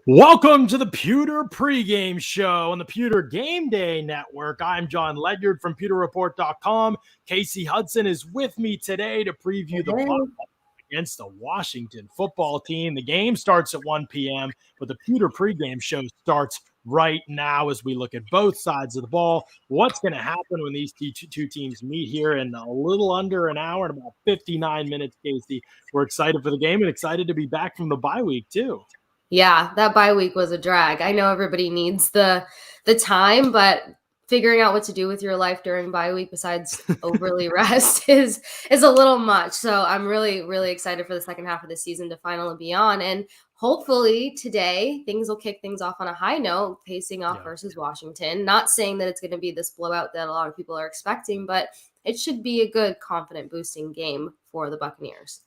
Welcome to the Pewter Pregame Show on the Pewter Game Day Network. I'm John Ledyard from PewterReport.com. Casey Hudson is with me today to preview the Bucs against the Washington football team. The game starts at 1 p.m., but the Pewter Pregame Show starts right now as we look at both sides of the ball. What's going to happen when these two teams meet here in a little under an hour and about 59 minutes, Casey? We're excited for the game and excited to be back from the bye week, too. Yeah, that bye week was a drag. I know everybody needs the time, but figuring out what to do with your life during bye week besides overly rest is a little much. So I'm really, really excited for the second half of the season to finally be on. And hopefully today things will kick things off on a high note, facing off versus Washington. Not saying that it's going to be this blowout that a lot of people are expecting, but it should be a good, confident boosting game for the Buccaneers.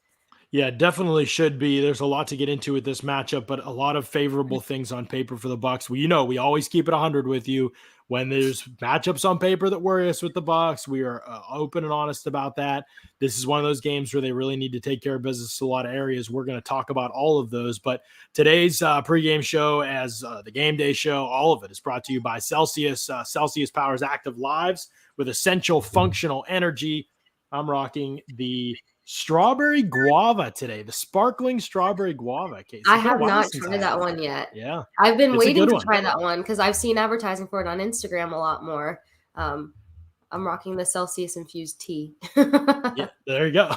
Yeah, definitely should be. There's a lot to get into with this matchup, but a lot of favorable things on paper for the Bucs. We we always keep it 100 with you. When there's matchups on paper that worry us with the Bucs, we are open and honest about that. This is one of those games where they really need to take care of business in a lot of areas. We're going to talk about all of those, but today's pregame show, as the game day show, all of it is brought to you by Celsius. Celsius powers active lives with essential functional energy. I'm rocking the strawberry guava today, the sparkling strawberry guava. Case. I have not tried that one yet. Yeah. I've been waiting to try that one because I've seen advertising for it on Instagram a lot more. I'm rocking the Celsius infused tea. Yeah, there you go.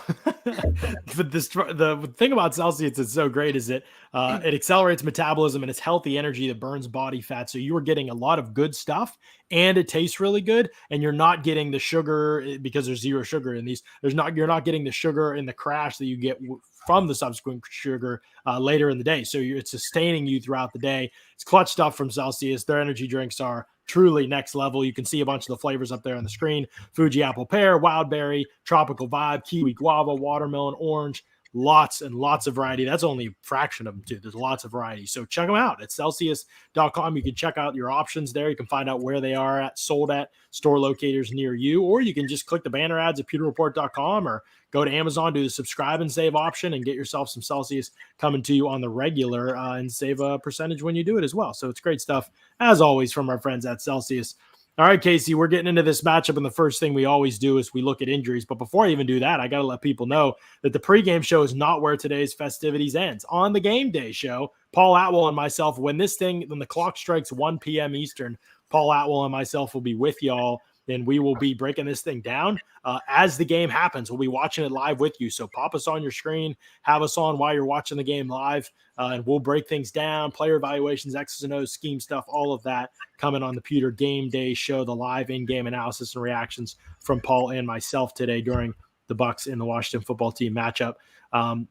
But the thing about Celsius that's so great is that it accelerates metabolism and it's healthy energy that burns body fat. So you are getting a lot of good stuff and it tastes really good. And you're not getting the sugar because there's zero sugar in these. You're not getting the sugar in the crash that you get from the subsequent sugar later in the day. So it's sustaining you throughout the day. It's clutch stuff from Celsius. Their energy drinks are truly next level. You can see a bunch of the flavors up there on the screen: Fuji apple pear, wild berry, tropical vibe, kiwi guava, watermelon, orange. Lots and lots of variety. That's only a fraction of them too. There's lots of variety. So check them out at Celsius.com. You can check out your options there. You can find out where they are sold at store locators near you, or you can just click the banner ads at PewterReport.com or go to Amazon, do the subscribe and save option, and get yourself some Celsius coming to you on the regular and save a percentage when you do it as well. So it's great stuff, as always, from our friends at Celsius. All right, Casey, we're getting into this matchup, and the first thing we always do is we look at injuries. But before I even do that, I got to let people know that the pregame show is not where today's festivities ends. On the game day show, Paul Atwal and myself, when the clock strikes 1 p.m. Eastern, Paul Atwal and myself will be with y'all, and we will be breaking this thing down as the game happens. We'll be watching it live with you. So pop us on your screen, have us on while you're watching the game live, and we'll break things down, player evaluations, X's and O's, scheme stuff, all of that coming on the Pewter Game Day Show, the live in-game analysis and reactions from Paul and myself today during the Bucs and the Washington football team matchup.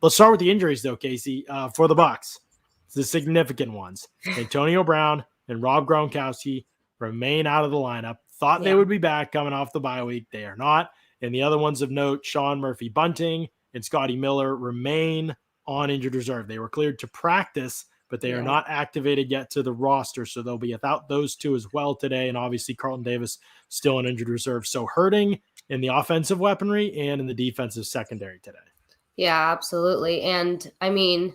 Let's start with the injuries, though, Casey, for the Bucs. The significant ones. Antonio Brown and Rob Gronkowski remain out of the lineup. Thought they would be back coming off the bye week. They are not. And the other ones of note, Sean Murphy-Bunting and Scotty Miller, remain on injured reserve. They were cleared to practice, but they are not activated yet to the roster. So they'll be without those two as well today. And obviously Carlton Davis still on injured reserve. So hurting in the offensive weaponry and in the defensive secondary today. Yeah, absolutely. And I mean,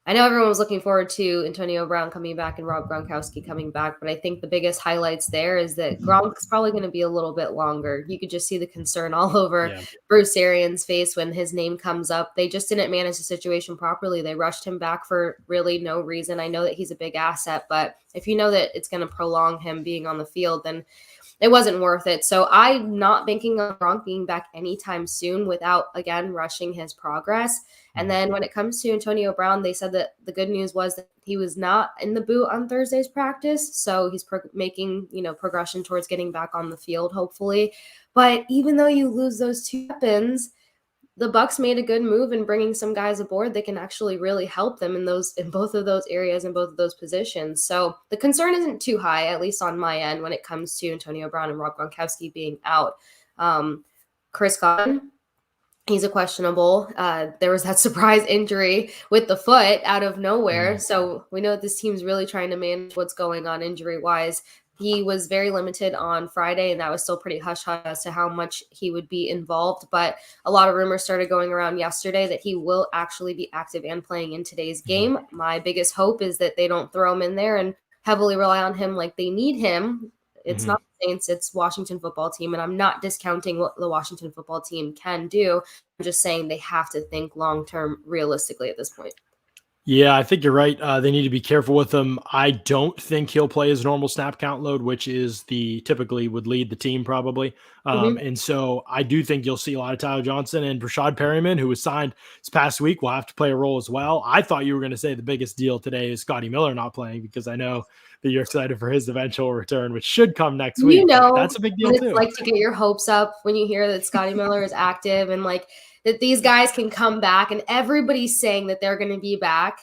I know everyone was looking forward to Antonio Brown coming back and Rob Gronkowski coming back, but I think the biggest highlights there is that Gronk's probably going to be a little bit longer. You could just see the concern all over Bruce Arians' face when his name comes up. They just didn't manage the situation properly. They rushed him back for really no reason. I know that he's a big asset, but if you know that it's going to prolong him being on the field, then it wasn't worth it. So I'm not banking on Gronk being back anytime soon without, again, rushing his progress. And then when it comes to Antonio Brown, they said that the good news was that he was not in the boot on Thursday's practice. So he's making, progression towards getting back on the field, hopefully. But even though you lose those two weapons, the Bucs made a good move in bringing some guys aboard that can actually really help them in both of those areas and both of those positions. So the concern isn't too high, at least on my end, when it comes to Antonio Brown and Rob Gronkowski being out. Chris Godwin, he's a questionable. There was that surprise injury with the foot out of nowhere. So we know that this team's really trying to manage what's going on injury-wise. He was very limited on Friday, and that was still pretty hush-hush as to how much he would be involved. But a lot of rumors started going around yesterday that he will actually be active and playing in today's game. My biggest hope is that they don't throw him in there and heavily rely on him like they need him. It's not the Saints, it's Washington football team, and I'm not discounting what the Washington football team can do. I'm just saying they have to think long-term realistically at this point. Yeah, I think you're right. They need to be careful with him. I don't think he'll play his normal snap count load, which is typically would lead the team probably. And so I do think you'll see a lot of Tyler Johnson and Breshad Perriman, who was signed this past week, will have to play a role as well. I thought you were going to say the biggest deal today is Scotty Miller not playing, because I know that you're excited for his eventual return, which should come next week. That's a big deal too. It's like to get your hopes up when you hear that Scotty Miller is active and like that these guys can come back, and everybody's saying that they're going to be back.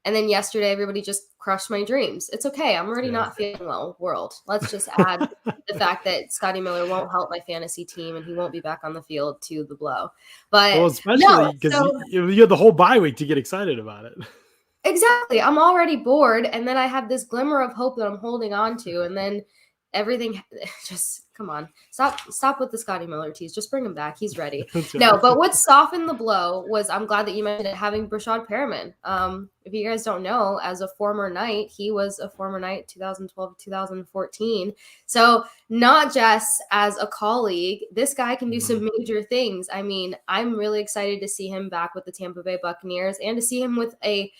And then yesterday, everybody just crushed my dreams. It's okay. I'm already not feeling well, world. Let's just add the fact that Scotty Miller won't help my fantasy team and he won't be back on the field to the blow. But especially because you had the whole bye week to get excited about it. Exactly. I'm already bored. And then I have this glimmer of hope that I'm holding on to. And then everything just, come on, stop with the Scotty Miller tease. Just bring him back. He's ready. No, but what softened the blow was, I'm glad that you mentioned it, having Breshad Perriman. If you guys don't know, as a former Knight, he was a former Knight 2012 to 2014. So not just as a colleague, this guy can do some major things. I mean, I'm really excited to see him back with the Tampa Bay Buccaneers and to see him with a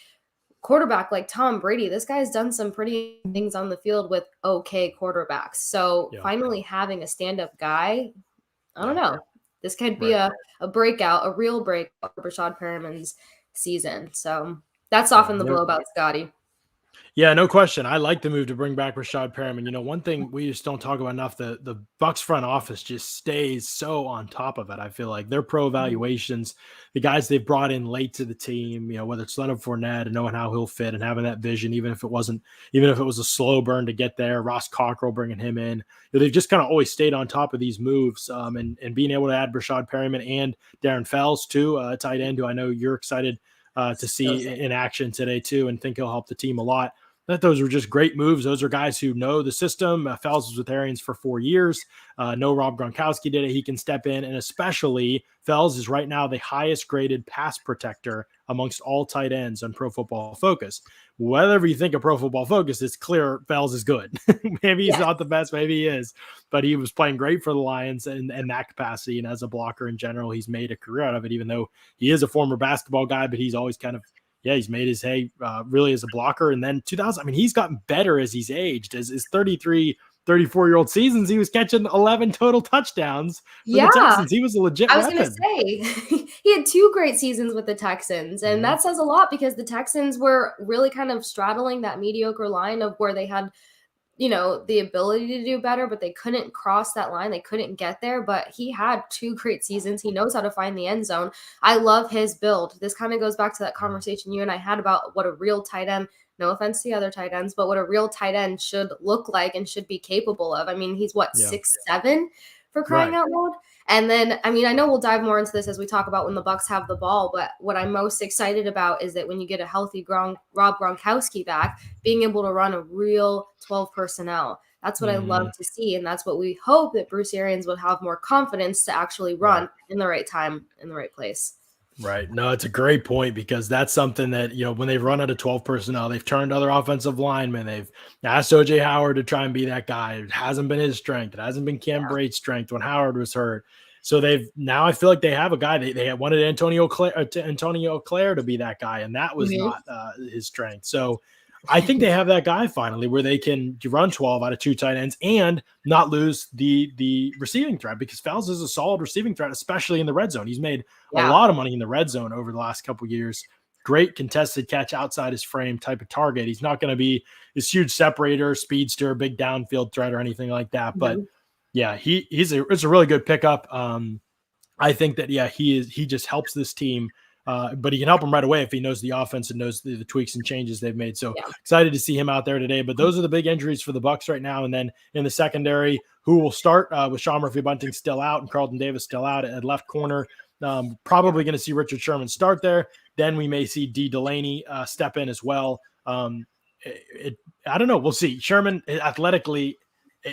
quarterback like Tom Brady. This guy's done some pretty things on the field with okay quarterbacks. So finally having a stand-up guy, I don't know. This could be a breakout, a real breakout for Breshad Perriman's season. So that's softened the blow about Scotty. Yeah, no question. I like the move to bring back Breshad Perriman. One thing we just don't talk about enough, the Bucs front office just stays so on top of it. I feel like their pro evaluations, the guys they've brought in late to the team, whether it's Leonard Fournette and knowing how he'll fit and having that vision, even if it was a slow burn to get there, Ross Cockrell bringing him in, they've just kind of always stayed on top of these moves, and being able to add Breshad Perriman and Darren Fells too, a tight end who I know you're excited to see in action today too, and think he'll help the team a lot. I thought those were just great moves. Those are guys who know the system. Fells was with Arians for 4 years. No, Rob Gronkowski did it. He can step in, and especially Fells is right now the highest graded pass protector amongst all tight ends on Pro Football Focus. Whatever you think of Pro Football Focus, it's clear Fells is good. Maybe he's not the best, maybe he is, but he was playing great for the Lions in that capacity, and as a blocker in general, he's made a career out of it, even though he is a former basketball guy, but he's always kind of he's made his hay really as a blocker. And then he's gotten better as he's aged. As his 34-year-old seasons, he was catching 11 total touchdowns for the Texans. He was a legit weapon. I was going to say, he had 2 great seasons with the Texans, and that says a lot because the Texans were really kind of straddling that mediocre line of where they had the ability to do better, but they couldn't cross that line. They couldn't get there, but he had 2 great seasons. He knows how to find the end zone. I love his build. This kind of goes back to that conversation you and I had about what a real tight end, no offense to the other tight ends, but what a real tight end should look like and should be capable of. I mean, he's 6'7" for crying out loud. And then, I know we'll dive more into this as we talk about when the Bucs have the ball, but what I'm most excited about is that when you get a healthy Rob Gronkowski back, being able to run a real 12 personnel. That's what I love to see, and that's what we hope that Bruce Arians would have more confidence to actually run in the right time, in the right place. Right. No, it's a great point, because that's something that, when they've run out of 12 personnel, they've turned other offensive linemen. They've asked O.J. Howard to try and be that guy. It hasn't been his strength. It hasn't been Cam Brate's strength when Howard was hurt. So now I feel like they have a guy. They wanted Antonio Claire to be that guy, and that was not his strength. So I think they have that guy finally where they can run 12 out of 2 tight ends and not lose the receiving threat, because Fowles is a solid receiving threat, especially in the red zone. He's made a Yeah. lot of money in the red zone over the last couple of years. Great contested catch outside his frame type of target. He's not going to be this huge separator, speedster, big downfield threat or anything like that. But Mhm. yeah, it's a really good pickup. I think that, yeah, he just helps this team. But he can help them right away if he knows the offense and knows the tweaks and changes they've made. So Yeah. excited to see him out there today. But those are the big injuries for the Bucs right now. And then in the secondary, who will start with Sean Murphy-Bunting still out and Carlton Davis still out at left corner. Probably going to see Richard Sherman start there. Then we may see D. Delaney step in as well. I don't know. We'll see. Sherman athletically,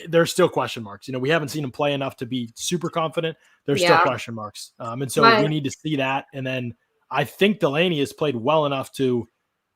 there's still question marks. We haven't seen him play enough to be super confident. There's still Yeah. question marks. And so we need to see that. And then I think Delaney has played well enough to,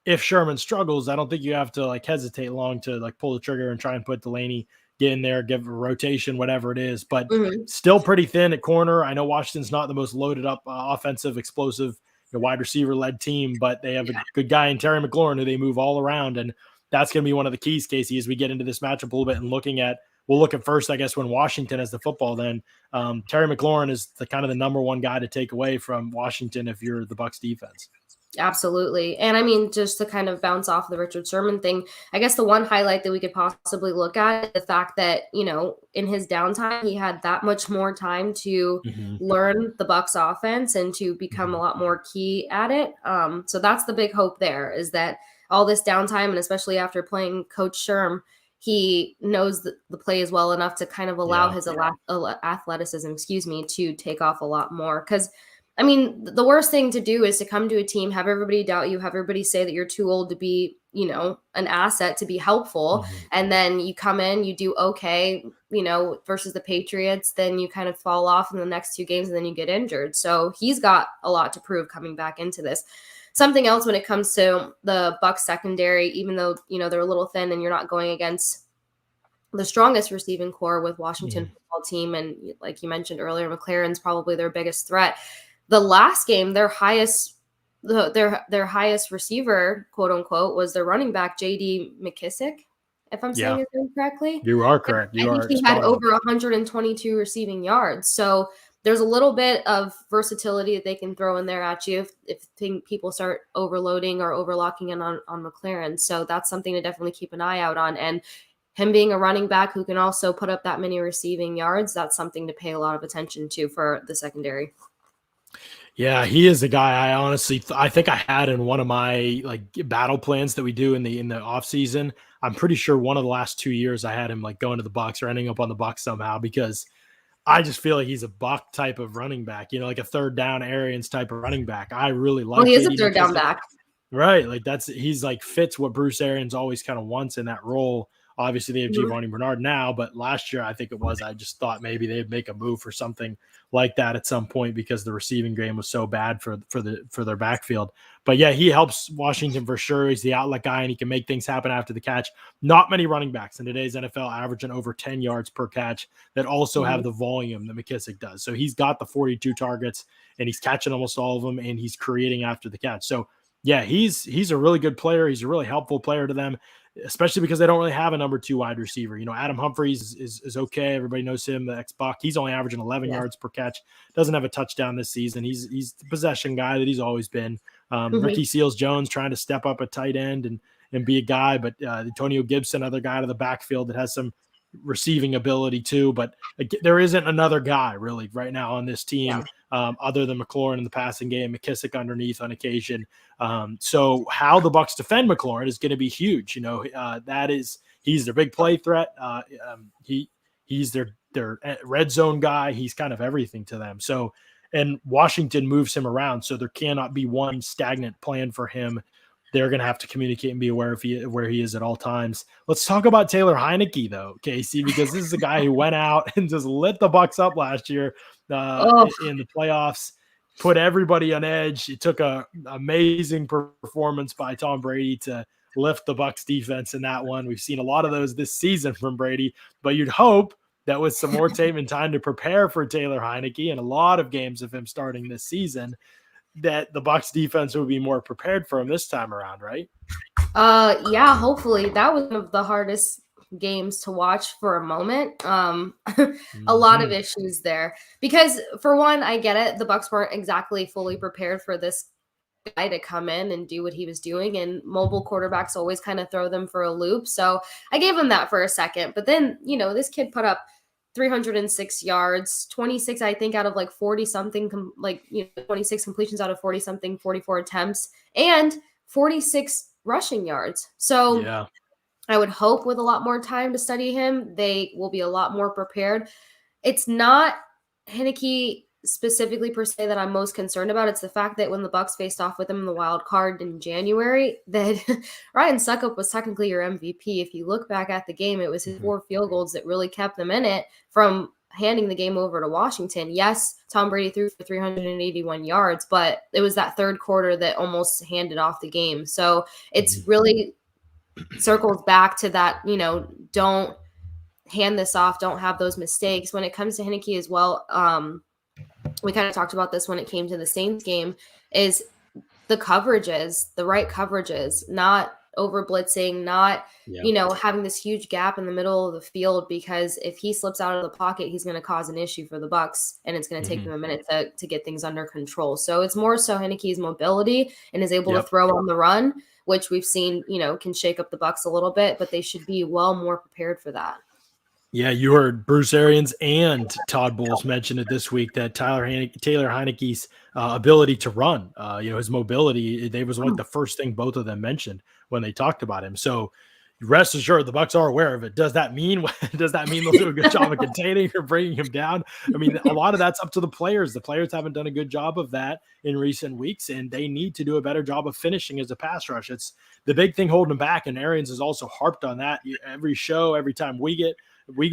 if Sherman struggles, I don't think you have to hesitate long to pull the trigger and try and put Delaney, get in there, give a rotation, whatever it is, but still pretty thin at corner. I know Washington's not the most loaded up offensive, explosive, wide receiver led team, but they have a good guy in Terry McLaurin who they move all around. And that's going to be one of the keys, Casey, as we get into this matchup a little bit and we'll look at first, I guess, when Washington has the football. Then Terry McLaurin is the kind of the number one guy to take away from Washington if you're the Bucs defense. Absolutely. And I mean, just to kind of bounce off the Richard Sherman thing, I guess the one highlight that we could possibly look at is the fact that, in his downtime, he had that much more time to learn the Bucs offense and to become a lot more key at it. So that's the big hope there, is that all this downtime, and especially after playing Coach Sherm, he knows the plays well enough to kind of allow his athleticism, to take off a lot more. Because I mean, the worst thing to do is to come to a team, have everybody doubt you, have everybody say that you're too old to be, an asset, to be helpful. And then you come in, you do okay, versus the Patriots, then you kind of fall off in the next 2 games and then you get injured. So he's got a lot to prove coming back into this. Something else when it comes to the Bucs secondary, even though, they're a little thin and you're not going against the strongest receiving core with Washington football team. And like you mentioned earlier, McLaurin's probably their biggest threat. The last game, their highest receiver, quote unquote, was their running back, J.D. McKissick, if I'm saying his name correctly. You are correct. I think he had over 122 receiving yards. So there's a little bit of versatility that they can throw in there at you if people start overloading or overlocking in on McLaurin. So that's something to definitely keep an eye out on. And him being a running back who can also put up that many receiving yards, that's something to pay a lot of attention to for the secondary. Yeah, he is a guy I honestly I think I had in one of my battle plans that we do in the off season. I'm pretty sure one of the last 2 years I had him going to the Bucs or ending up on the Bucs somehow, because I just feel like he's a Buck type of running back, like a third down Arians type of running back. I really like. Well, he is a third down back, right? He's fits what Bruce Arians always kind of wants in that role. Obviously, they have Giovanni Bernard now, but last year I think it was. I just thought maybe they'd make a move for something like that at some point because the receiving game was so bad for their backfield. But yeah, he helps Washington for sure. He's the outlet guy and he can make things happen after the catch. Not many running backs in today's NFL averaging over 10 yards per catch that also have the volume that McKissick does. So he's got the 42 targets and he's catching almost all of them and he's creating after the catch. So yeah, he's a really good player. He's a really helpful player to them, especially because they don't really have a number 2 wide receiver. Adam Humphries is okay. Everybody knows him, the ex-Buck. He's only averaging 11 yards per catch. Doesn't have a touchdown this season. He's the possession guy that he's always been. Ricky Seals-Jones trying to step up at tight end and be a guy, but Antonio Gibson, other guy out of the backfield that has some receiving ability too. But there isn't another guy really right now on this team other than McLaurin in the passing game, McKissick underneath on occasion. So how the Bucs defend McLaurin is going to be huge. He's their big play threat. He's their red zone guy. He's kind of everything to them. So, and Washington moves him around. So there cannot be one stagnant plan for him. They're going to have to communicate and be aware of where he is at all times. Let's talk about Taylor Heinicke though, Casey, because this is a guy who went out and just lit the Bucs up last year in the playoffs. Put everybody on edge. It took a amazing performance by Tom Brady to lift the Bucs defense in that one. We've seen a lot of those this season from Brady, but you'd hope that with some more tape and time to prepare for Taylor Heinicke and a lot of games of him starting this season, that the Bucs defense would be more prepared for him this time around, right? Yeah, hopefully. That was one of the hardest games to watch for a moment. A lot of Mm-hmm. issues there because for one, I get it. The Bucs weren't exactly fully prepared for this guy to come in and do what he was doing, and mobile quarterbacks always kind of throw them for a loop. So I gave him that for a second, but then, this kid put up 306 yards, 26, I think, out of like 40 something, 26 completions out of 40 something, 44 attempts, and 46 rushing yards. So Yeah. I would hope with a lot more time to study him, they will be a lot more prepared. It's not Heinicke specifically per se that I'm most concerned about. It's the fact that when the Bucs faced off with him in the wild card in January, that Ryan Suckup was technically your MVP. If you look back at the game, it was his 4 field goals that really kept them in it from handing the game over to Washington. Yes, Tom Brady threw for 381 yards, but it was that third quarter that almost handed off the game. So it's really circles back to that, don't hand this off, don't have those mistakes. When it comes to Heinicke as well, we kind of talked about this when it came to the Saints game, is the coverages, the right coverages, not over blitzing, not, having this huge gap in the middle of the field, because if he slips out of the pocket, he's going to cause an issue for the Bucs, and it's going to take them a minute to get things under control. So it's more so Heinicke's mobility and is able to throw on the run, which we've seen, can shake up the Bucs a little bit, but they should be well more prepared for that. Yeah, you heard Bruce Arians and Todd Bowles mention it this week that Taylor Heinicke's ability to run, his mobility, they was like the first thing both of them mentioned when they talked about him. So rest assured, the Bucs are aware of it. Does that mean they'll do a good job of containing or bringing him down? I mean, a lot of that's up to the players. The players haven't done a good job of that in recent weeks, and they need to do a better job of finishing as a pass rush. It's the big thing holding him back, and Arians has also harped on that every show, every time we get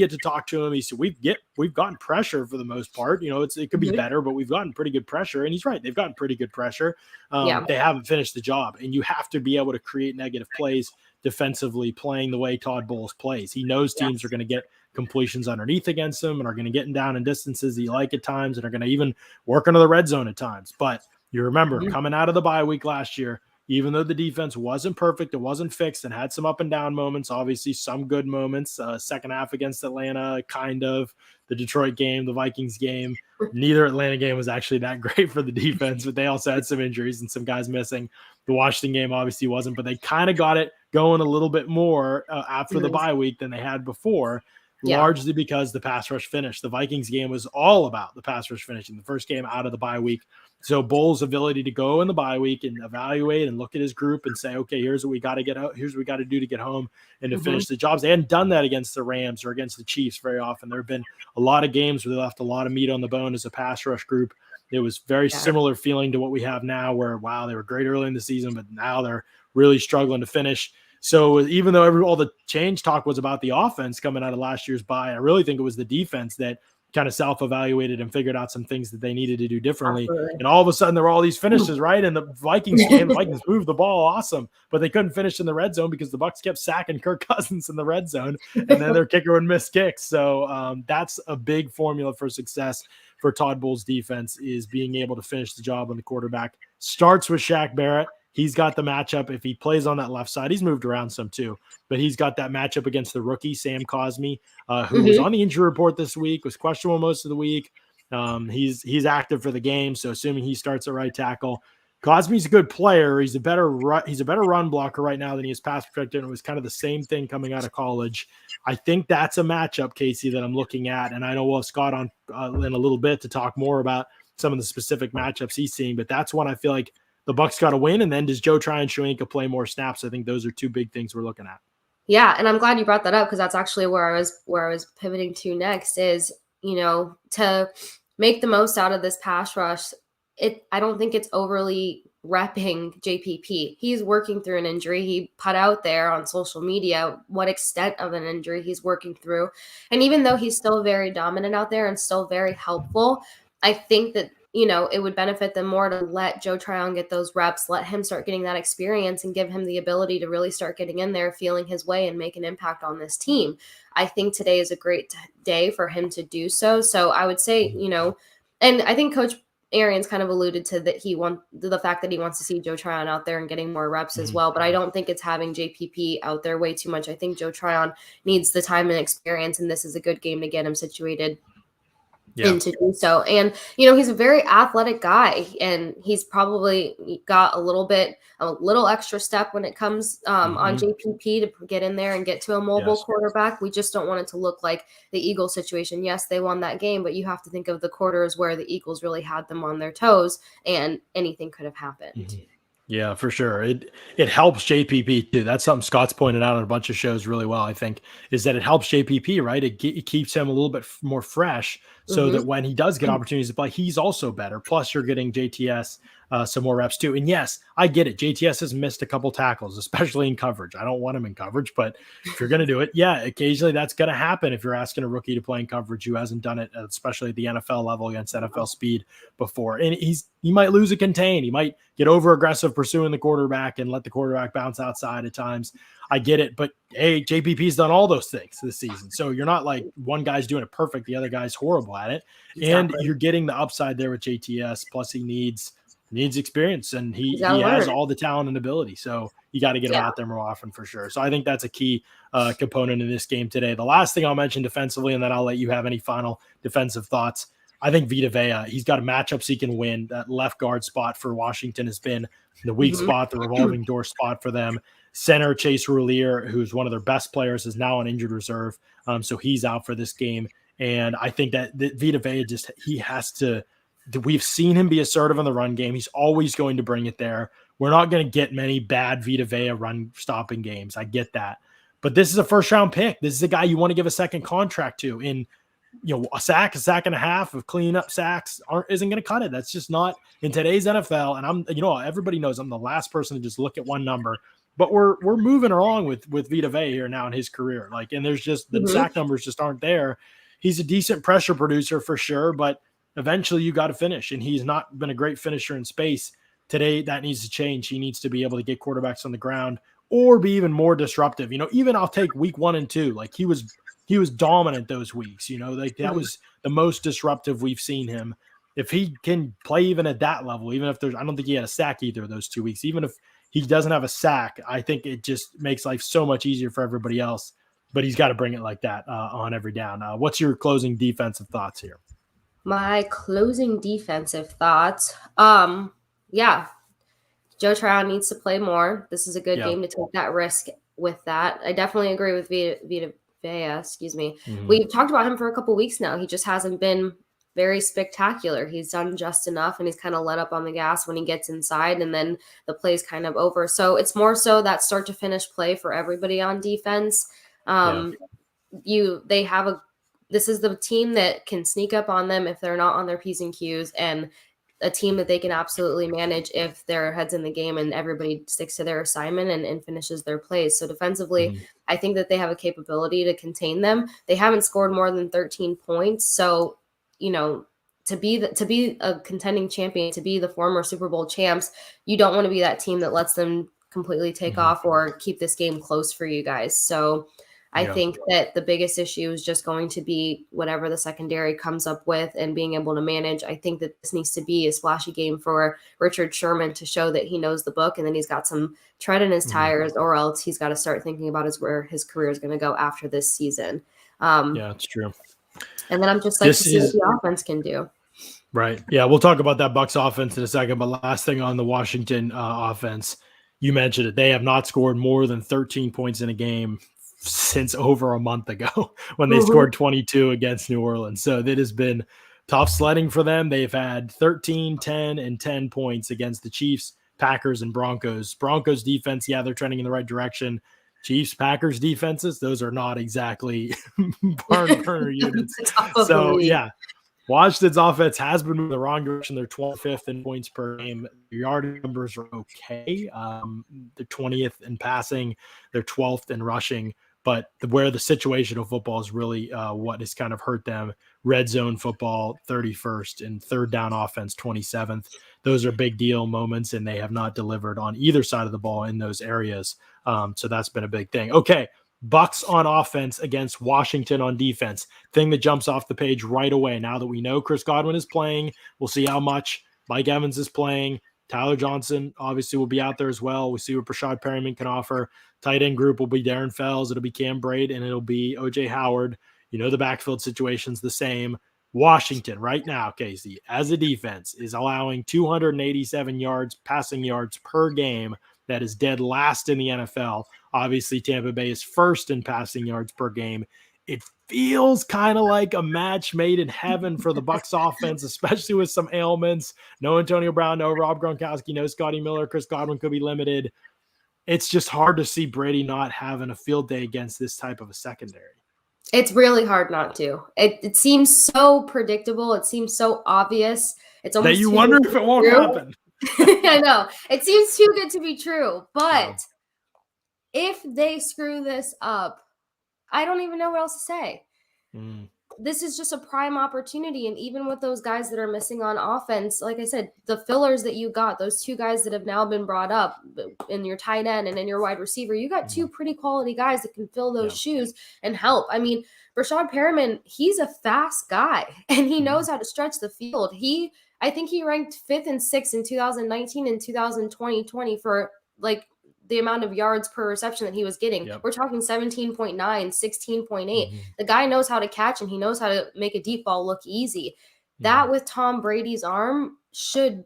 to talk to him. He said, we've gotten pressure for the most part. It could be better, but we've gotten pretty good pressure. And he's right. They've gotten pretty good pressure. They haven't finished the job, and you have to be able to create negative plays defensively playing the way Todd Bowles plays. He knows teams are going to get completions underneath against him and are going to get him down in distances he like at times and are going to even work into the red zone at times. But you remember coming out of the bye week last year, even though the defense wasn't perfect, it wasn't fixed and had some up and down moments, obviously some good moments, second half against Atlanta, kind of the Detroit game, the Vikings game. Neither Atlanta game was actually that great for the defense, but they also had some injuries and some guys missing. The Washington game obviously wasn't, but they kind of got it going a little bit more after the bye week than they had before, largely because the pass rush finished. The Vikings game was all about the pass rush finishing, the first game out of the bye week. So Bowles' ability to go in the bye week and evaluate and look at his group and say, okay, here's what we got to get out. Here's what we got to do to get home and to finish the jobs. They hadn't done that against the Rams or against the Chiefs very often. There have been a lot of games where they left a lot of meat on the bone as a pass rush group. It was very similar feeling to what we have now where, wow, they were great early in the season, but now they're really struggling to finish. So even though all the change talk was about the offense coming out of last year's bye, I really think it was the defense that kind of self-evaluated and figured out some things that they needed to do differently. Absolutely. And all of a sudden there were all these finishes, right? And the Vikings game, the Vikings moved the ball awesome, but they couldn't finish in the red zone because the Bucs kept sacking Kirk Cousins in the red zone, and then their kicker would miss kicks. So that's a big formula for success for Todd Bowles' defense, is being able to finish the job on the quarterback. Starts with Shaq Barrett. He's got the matchup. If he plays on that left side, he's moved around some too, but he's got that matchup against the rookie, Sam Cosmi, who was on the injury report this week, was questionable most of the week. He's active for the game, so assuming he starts at right tackle. Cosmi's a good player. He's a better run blocker right now than he is pass protector, and it was kind of the same thing coming out of college. I think that's a matchup, Casey, that I'm looking at, and I know we'll have Scott on in a little bit to talk more about some of the specific matchups he's seeing, but that's one I feel like the Bucs got to win. And then does Joe Tryon-Shoyinka play more snaps? I think those are two big things we're looking at. Yeah. And I'm glad you brought that up, because that's actually where I was pivoting to next is, to make the most out of this pass rush. I don't think it's overly repping JPP. He's working through an injury. He put out there on social media what extent of an injury he's working through. And even though he's still very dominant out there and still very helpful, I think that it would benefit them more to let Joe Tryon get those reps, let him start getting that experience and give him the ability to really start getting in there, feeling his way and make an impact on this team. I think today is a great day for him to do so. So I would say, and I think Coach Arians kind of alluded to that the fact that he wants to see Joe Tryon out there and getting more reps as well. But I don't think it's having JPP out there way too much. I think Joe Tryon needs the time and experience, and this is a good game to get him situated into do so. And, he's a very athletic guy, and he's probably got a little extra step when it comes on JPP to get in there and get to a mobile quarterback. We just don't want it to look like the Eagles situation. Yes, they won that game, but you have to think of the quarters where the Eagles really had them on their toes and anything could have happened. Yeah, for sure. It helps JPP too. That's something Scott's pointed out on a bunch of shows really well, I think, is that it helps JPP, right? It keeps him a little bit more fresh so that when he does get opportunities to play, he's also better. Plus, you're getting JTS some more reps too. And yes, I get it. JTS has missed a couple tackles, especially in coverage. I don't want him in coverage, but if you're going to do it, occasionally that's going to happen if you're asking a rookie to play in coverage who hasn't done it, especially at the NFL level against NFL speed before. And he might lose a contain. He might get over aggressive pursuing the quarterback and let the quarterback bounce outside at times. I get it. But hey, JPP's done all those things this season. So you're not like one guy's doing it perfect, the other guy's horrible at it. Exactly. And you're getting the upside there with JTS. Plus he needs experience, and he has all the talent and ability. So you got to get him out there more often for sure. So I think that's a key component in this game today. The last thing I'll mention defensively, and then I'll let you have any final defensive thoughts. I think Vita Vea, he's got a matchups he can win. That left guard spot for Washington has been the weak spot, the revolving door spot for them. Center Chase Roulier, who's one of their best players, is now on injured reserve. So he's out for this game. And I think that Vita Vea he has to – we've seen him be assertive in the run game. He's always going to bring it there. We're not going to get many bad Vita Vea run stopping games. I get that. But this is a first-round pick. This is a guy you want to give a second contract to. In a sack and a half of clean-up sacks isn't going to cut it. That's just not in today's NFL. And everybody knows I'm the last person to just look at one number. But we're moving along with Vita Vea here now in his career. And there's just the sack numbers just aren't there. He's a decent pressure producer for sure, but eventually you got to finish. And he's not been a great finisher in space. Today, that needs to change. He needs to be able to get quarterbacks on the ground or be even more disruptive. Even I'll take week 1 and 2. He was dominant those weeks. That was the most disruptive we've seen him. If he can play even at that level, even if I don't think he had a sack either of those 2 weeks, even if he doesn't have a sack, I think it just makes life so much easier for everybody else. But he's got to bring it like that on every down. What's your closing defensive thoughts here? My closing defensive thoughts. Joe Tryon needs to play more. This is a good game to take that risk with that. I definitely agree with Vita Vea, excuse me. We've talked about him for a couple weeks now. He just hasn't been very spectacular. He's done just enough, and he's kind of let up on the gas when he gets inside, and then the play's kind of over. So it's more so that start to finish play for everybody on defense. This is the team that can sneak up on them if they're not on their P's and Q's, and a team that they can absolutely manage if their head's in the game and everybody sticks to their assignment and finishes their plays. So defensively, I think that they have a capability to contain them. They haven't scored more than 13 points. So, to be a contending champion, to be the former Super Bowl champs, you don't want to be that team that lets them completely take off or keep this game close for you guys. So I think that the biggest issue is just going to be whatever the secondary comes up with and being able to manage. I think that this needs to be a splashy game for Richard Sherman to show that he knows the book and then he's got some tread in his tires, or else he's got to start thinking about where his career is going to go after this season. It's true. And then I'm just to see what the offense can do. Right. Yeah, we'll talk about that Bucs offense in a second. But last thing on the Washington offense, you mentioned it. They have not scored more than 13 points in a game since over a month ago when they scored 22 against New Orleans. So that has been tough sledding for them. They've had 13, 10, and 10 points against the Chiefs, Packers, and Broncos. Broncos defense, they're trending in the right direction. Chiefs, Packers defenses, those are not exactly barn burner units. So, Washington's offense has been in the wrong direction. They're 25th in points per game. Their yardage numbers are okay. They're 20th in passing. They're 12th in rushing. But where the situational football is really what has kind of hurt them. Red zone football, 31st, and third down offense, 27th. Those are big deal moments, and they have not delivered on either side of the ball in those areas. So that's been a big thing. Okay, Bucs on offense against Washington on defense. Thing that jumps off the page right away. Now that we know Chris Godwin is playing, we'll see how much Mike Evans is playing. Tyler Johnson obviously will be out there as well. We'll see what Breshad Perriman can offer. Tight end group will be Darren Fells. It'll be Cam Braid, and it'll be O.J. Howard. You know the backfield situation's the same. Washington right now, Casey, as a defense, is allowing 287 yards, passing yards per game. That is dead last in the NFL. Obviously, Tampa Bay is first in passing yards per game. It feels kind of like a match made in heaven for the Bucs offense, especially with some ailments. No Antonio Brown, no Rob Gronkowski, no Scotty Miller. Chris Godwin could be limited. It's just hard to see Brady not having a field day against this type of a secondary. It's really hard not to. It seems so predictable. It seems so obvious. It's almost that you wonder if it won't happen. I know. It seems too good to be true. But if they screw this up, I don't even know what else to say. This is just a prime opportunity. And even with those guys that are missing on offense, like I said, the fillers that you got, those two guys that have now been brought up in your tight end and in your wide receiver, you got two pretty quality guys that can fill those shoes and help. I mean, Breshad Perriman, he's a fast guy and he knows how to stretch the field. I think he ranked 5th and 6th in 2019 and 2020 for like the amount of yards per reception that he was getting. Yep. We're talking 17.9, 16.8. The guy knows how to catch and he knows how to make a deep ball look easy. That with Tom Brady's arm should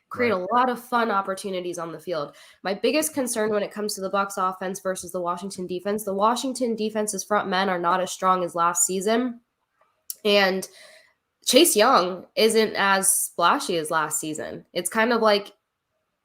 create a lot of fun opportunities on the field. My biggest concern when it comes to the Bucs offense versus the Washington defense's front men are not as strong as last season. And Chase Young isn't as splashy as last season. It's kind of like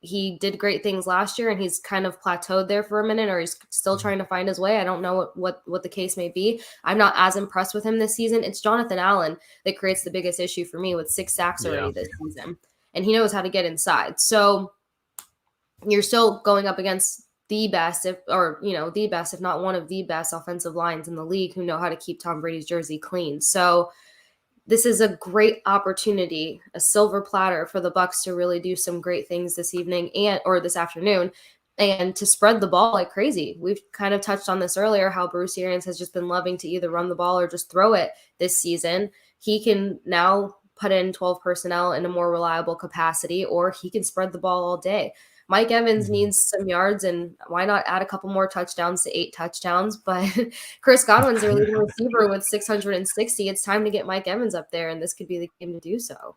he did great things last year and he's kind of plateaued there for a minute, or he's still trying to find his way. I don't know what the case may be. I'm not as impressed with him this season. It's Jonathan Allen that creates the biggest issue for me with 6 sacks already this season. And he knows how to get inside. So you're still going up against the best, if not one of the best offensive lines in the league who know how to keep Tom Brady's jersey clean. So this is a great opportunity, a silver platter for the Bucs to really do some great things this evening or this afternoon and to spread the ball like crazy. We've kind of touched on this earlier, how Bruce Arians has just been loving to either run the ball or just throw it this season. He can now put in 12 personnel in a more reliable capacity, or he can spread the ball all day. Mike Evans needs some yards, and why not add a couple more touchdowns to 8 touchdowns? But Chris Godwin's their leading receiver with 660. It's time to get Mike Evans up there, and this could be the game to do so.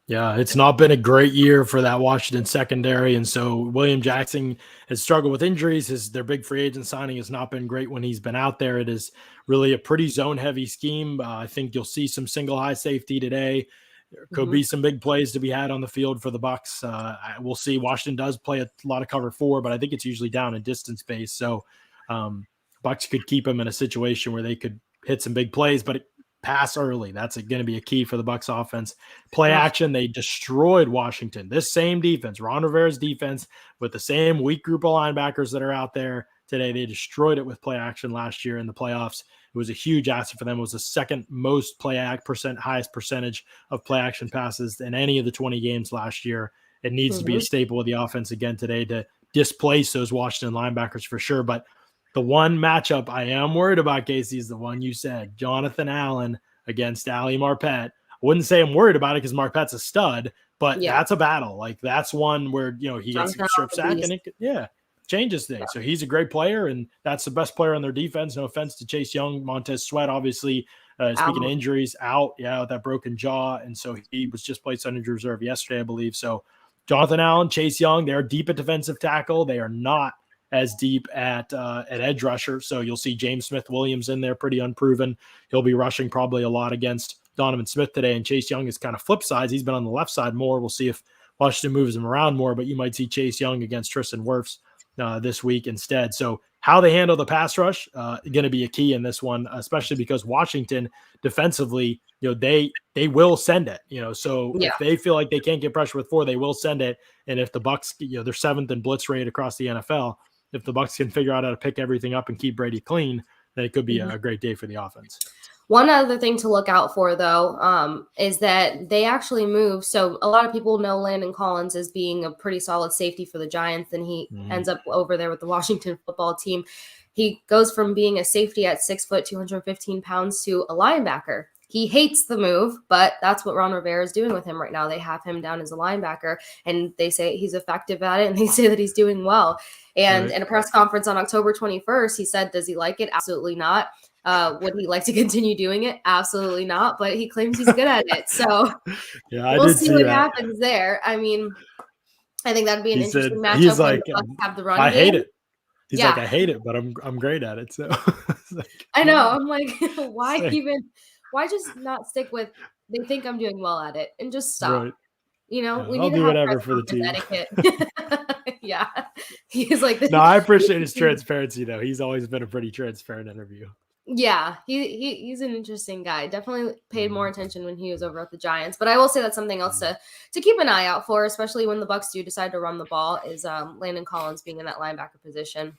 Yeah, it's not been a great year for that Washington secondary, and so William Jackson has struggled with injuries. Their big free agent signing has not been great when he's been out there. It is really a pretty zone-heavy scheme. I think you'll see some single high safety today. There could be some big plays to be had on the field for the Bucs. We'll see. Washington does play a lot of cover 4, but I think it's usually down in distance base. So Bucs could keep them in a situation where they could hit some big plays, but pass early. That's going to be a key for the Bucs offense. Play action, they destroyed Washington. This same defense, Ron Rivera's defense, with the same weak group of linebackers that are out there today, they destroyed it with play action last year in the playoffs. It was a huge asset for them. It was the second most highest percentage of play action passes in any of the 20 games last year. It needs to be a staple of the offense again today to displace those Washington linebackers for sure. But the one matchup I am worried about, Casey, is the one you said, Jonathan Allen against Ali Marpet. I wouldn't say I'm worried about it because Marpet's a stud, but that's a battle. Like that's one where, he gets a strip sack and it changes things. So he's a great player, and that's the best player on their defense. No offense to Chase Young. Montez Sweat, obviously, speaking of injuries, out, with that broken jaw. And so he was just placed on injured reserve yesterday, I believe. So Jonathan Allen, Chase Young, they're deep at defensive tackle. They are not as deep at edge rusher. So you'll see James Smith-Williams in there, pretty unproven. He'll be rushing probably a lot against Donovan Smith today. And Chase Young is kind of flip sides. He's been on the left side more. We'll see if Washington moves him around more, but you might see Chase Young against Tristan Wirfs this week instead. So how they handle the pass rush going to be a key in this one, especially because Washington defensively, they will send it, so if they feel like they can't get pressure with 4, they will send it. And if the Bucs, they're 7th in blitz rate across the NFL, if the Bucs can figure out how to pick everything up and keep Brady clean, then it could be a great day for the offense. One other thing to look out for, though, is that they actually move. So a lot of people know Landon Collins as being a pretty solid safety for the Giants, and he ends up over there with the Washington football team. He goes from being a safety at 6 foot, 215 pounds to a linebacker. He hates the move, but that's what Ron Rivera is doing with him right now. They have him down as a linebacker, and they say he's effective at it, and they say that he's doing well. And in a press conference on October 21st, he said, does he like it? Absolutely not. Would he like to continue doing it? Absolutely not. But he claims he's good at it. So we'll see what happens there. I mean, I think that'd be an interesting matchup. He's like, have the run I game. hate it. He's like, I hate it, but I'm great at it. So I know. I'm like, why just not stick with, they think I'm doing well at it and just stop. Right. We I'll need to do have whatever for the team. Etiquette. Yeah. He's like, no, I appreciate his transparency though. He's always been a pretty transparent interview. Yeah, he's an interesting guy. Definitely paid more attention when he was over at the Giants. But I will say that's something else to keep an eye out for, especially when the Bucs do decide to run the ball, is Landon Collins being in that linebacker position.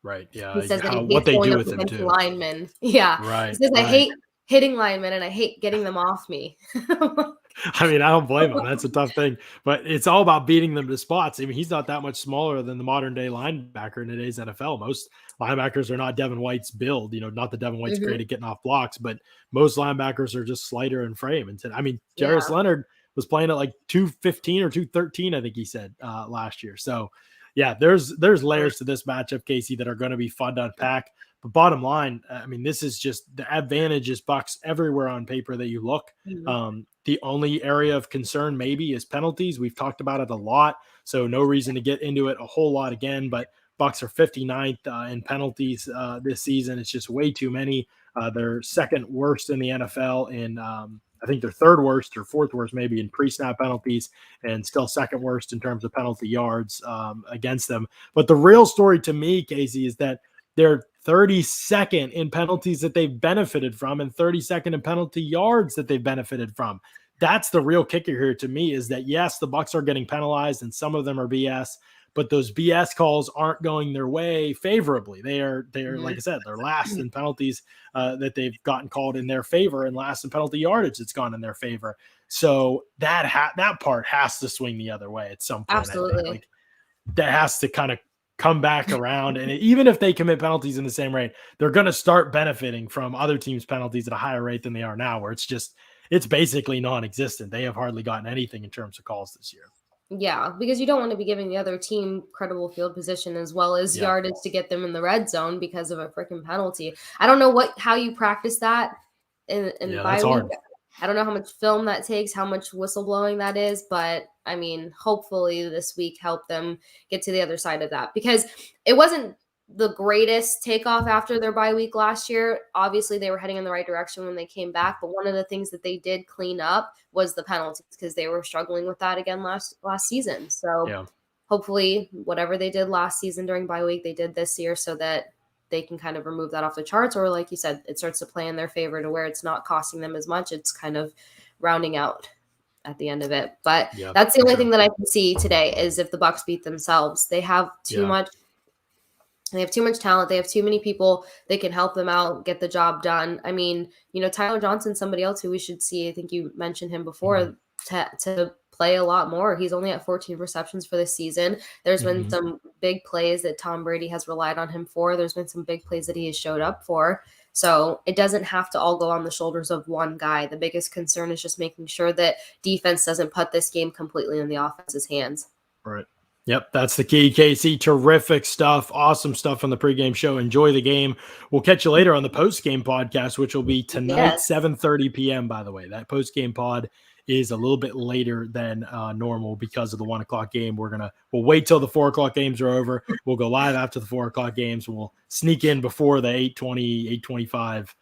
Right. Yeah. He says that he what hates they do with him too. Linemen. Yeah. Right. He says, I hate hitting linemen and I hate getting them off me. I mean, I don't blame him. That's a tough thing, but it's all about beating them to spots. I mean, he's not that much smaller than the modern day linebacker in today's NFL. Most linebackers are not Devin White's build, not that Devin White's great at getting off blocks, but most linebackers are just slighter in frame. And I mean, Darius Leonard was playing at like 215 or 213, I think he said last year. So yeah, there's layers to this matchup, Casey, that are going to be fun to unpack. But bottom line, I mean, this is just the advantage is Bucs everywhere on paper that you look. The only area of concern maybe is penalties. We've talked about it a lot, so no reason to get into it a whole lot again. But Bucs are 59th in penalties this season. It's just way too many. They're second worst in the NFL in I think they're third worst or fourth worst maybe in pre-snap penalties, and still second worst in terms of penalty yards against them. But the real story to me, Casey, is that they're 32nd in penalties that they've benefited from and 32nd in penalty yards that they've benefited from. That's the real kicker here to me, is that yes, the Bucs are getting penalized and some of them are BS, but those BS calls aren't going their way favorably. They're like I said, they're last in penalties that they've gotten called in their favor, and last in penalty yardage that's gone in their favor. So that part has to swing the other way at some point. Absolutely. Like that has to kind of come back around. And even if they commit penalties in the same rate, they're going to start benefiting from other teams' penalties at a higher rate than they are now, where it's basically non-existent. They have hardly gotten anything in terms of calls this year. Yeah, because you don't want to be giving the other team credible field position as well as yardage to get them in the red zone because of a freaking penalty. I don't know how you practice that in bye week. I don't know how much film that takes, how much whistleblowing that is, but I mean, hopefully this week helped them get to the other side of that, because it wasn't the greatest takeoff after their bye week last year. Obviously, they were heading in the right direction when they came back, but one of the things that they did clean up was the penalties, because they were struggling with that again last season. So hopefully whatever they did last season during bye week, they did this year so that they can kind of remove that off the charts, or like you said, it starts to play in their favor to where it's not costing them as much. It's kind of rounding out at the end of it. But that's the only thing that I can see today is if the Bucs beat themselves. They have too much. They have too much talent. They have too many people that can help them out, get the job done. I mean, Tyler Johnson's somebody else who we should see. I think you mentioned him before, to play a lot more. He's only at 14 receptions for this season. There's been some big plays that Tom Brady has relied on him for. There's been some big plays that he has showed up for. So it doesn't have to all go on the shoulders of one guy. The biggest concern is just making sure that defense doesn't put this game completely in the offense's hands. Right. Yep, that's the key, Casey. Terrific stuff. Awesome stuff on the pregame show. Enjoy the game. We'll catch you later on the postgame podcast, which will be tonight, 7:30 p.m., by the way. That postgame pod is a little bit later than normal because of the 1 o'clock game. We'll wait till the 4 o'clock games are over. We'll go live after the 4 o'clock games. We'll sneak in before the 8:20, 8:25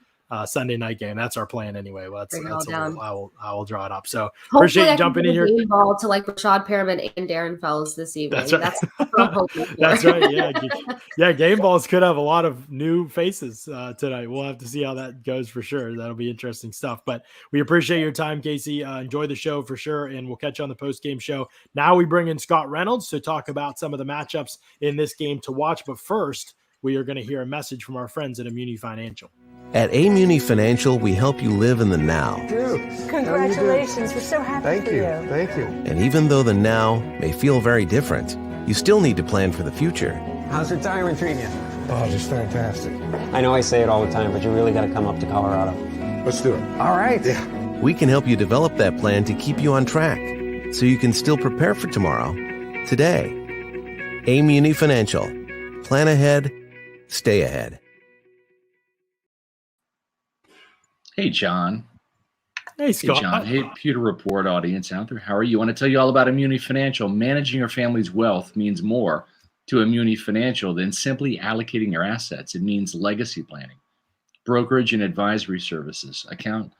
Sunday night game. That's our plan anyway. Well, I will draw it up. So appreciate you jumping in here. Game ball to like Breshad Perriman and Darren Fells this evening. That's right. That's what I'm hoping for. That's right. Yeah. Game balls could have a lot of new faces tonight. We'll have to see how that goes for sure. That'll be interesting stuff. But we appreciate your time, Casey. Enjoy the show for sure, and we'll catch you on the post game show. Now we bring in Scott Reynolds to talk about some of the matchups in this game to watch. But first, we are going to hear a message from our friends at Immuni Financial. At Amuni Financial, we help you live in the now. Congratulations. We're so happy for you. Thank you. And even though the now may feel very different, you still need to plan for the future. How's retirement treating you? Oh, just fantastic. I know I say it all the time, but you really got to come up to Colorado. Let's do it. All right. Yeah. We can help you develop that plan to keep you on track so you can still prepare for tomorrow, today. A-Muni Financial. Plan ahead, stay ahead. Hey, John. Hey, Scott. Hey, John. Hey, Pewter Report audience out there. How are you? I want to tell you all about Immuni Financial. Managing your family's wealth means more to Immuni Financial than simply allocating your assets. It means legacy planning, brokerage and advisory services, accounts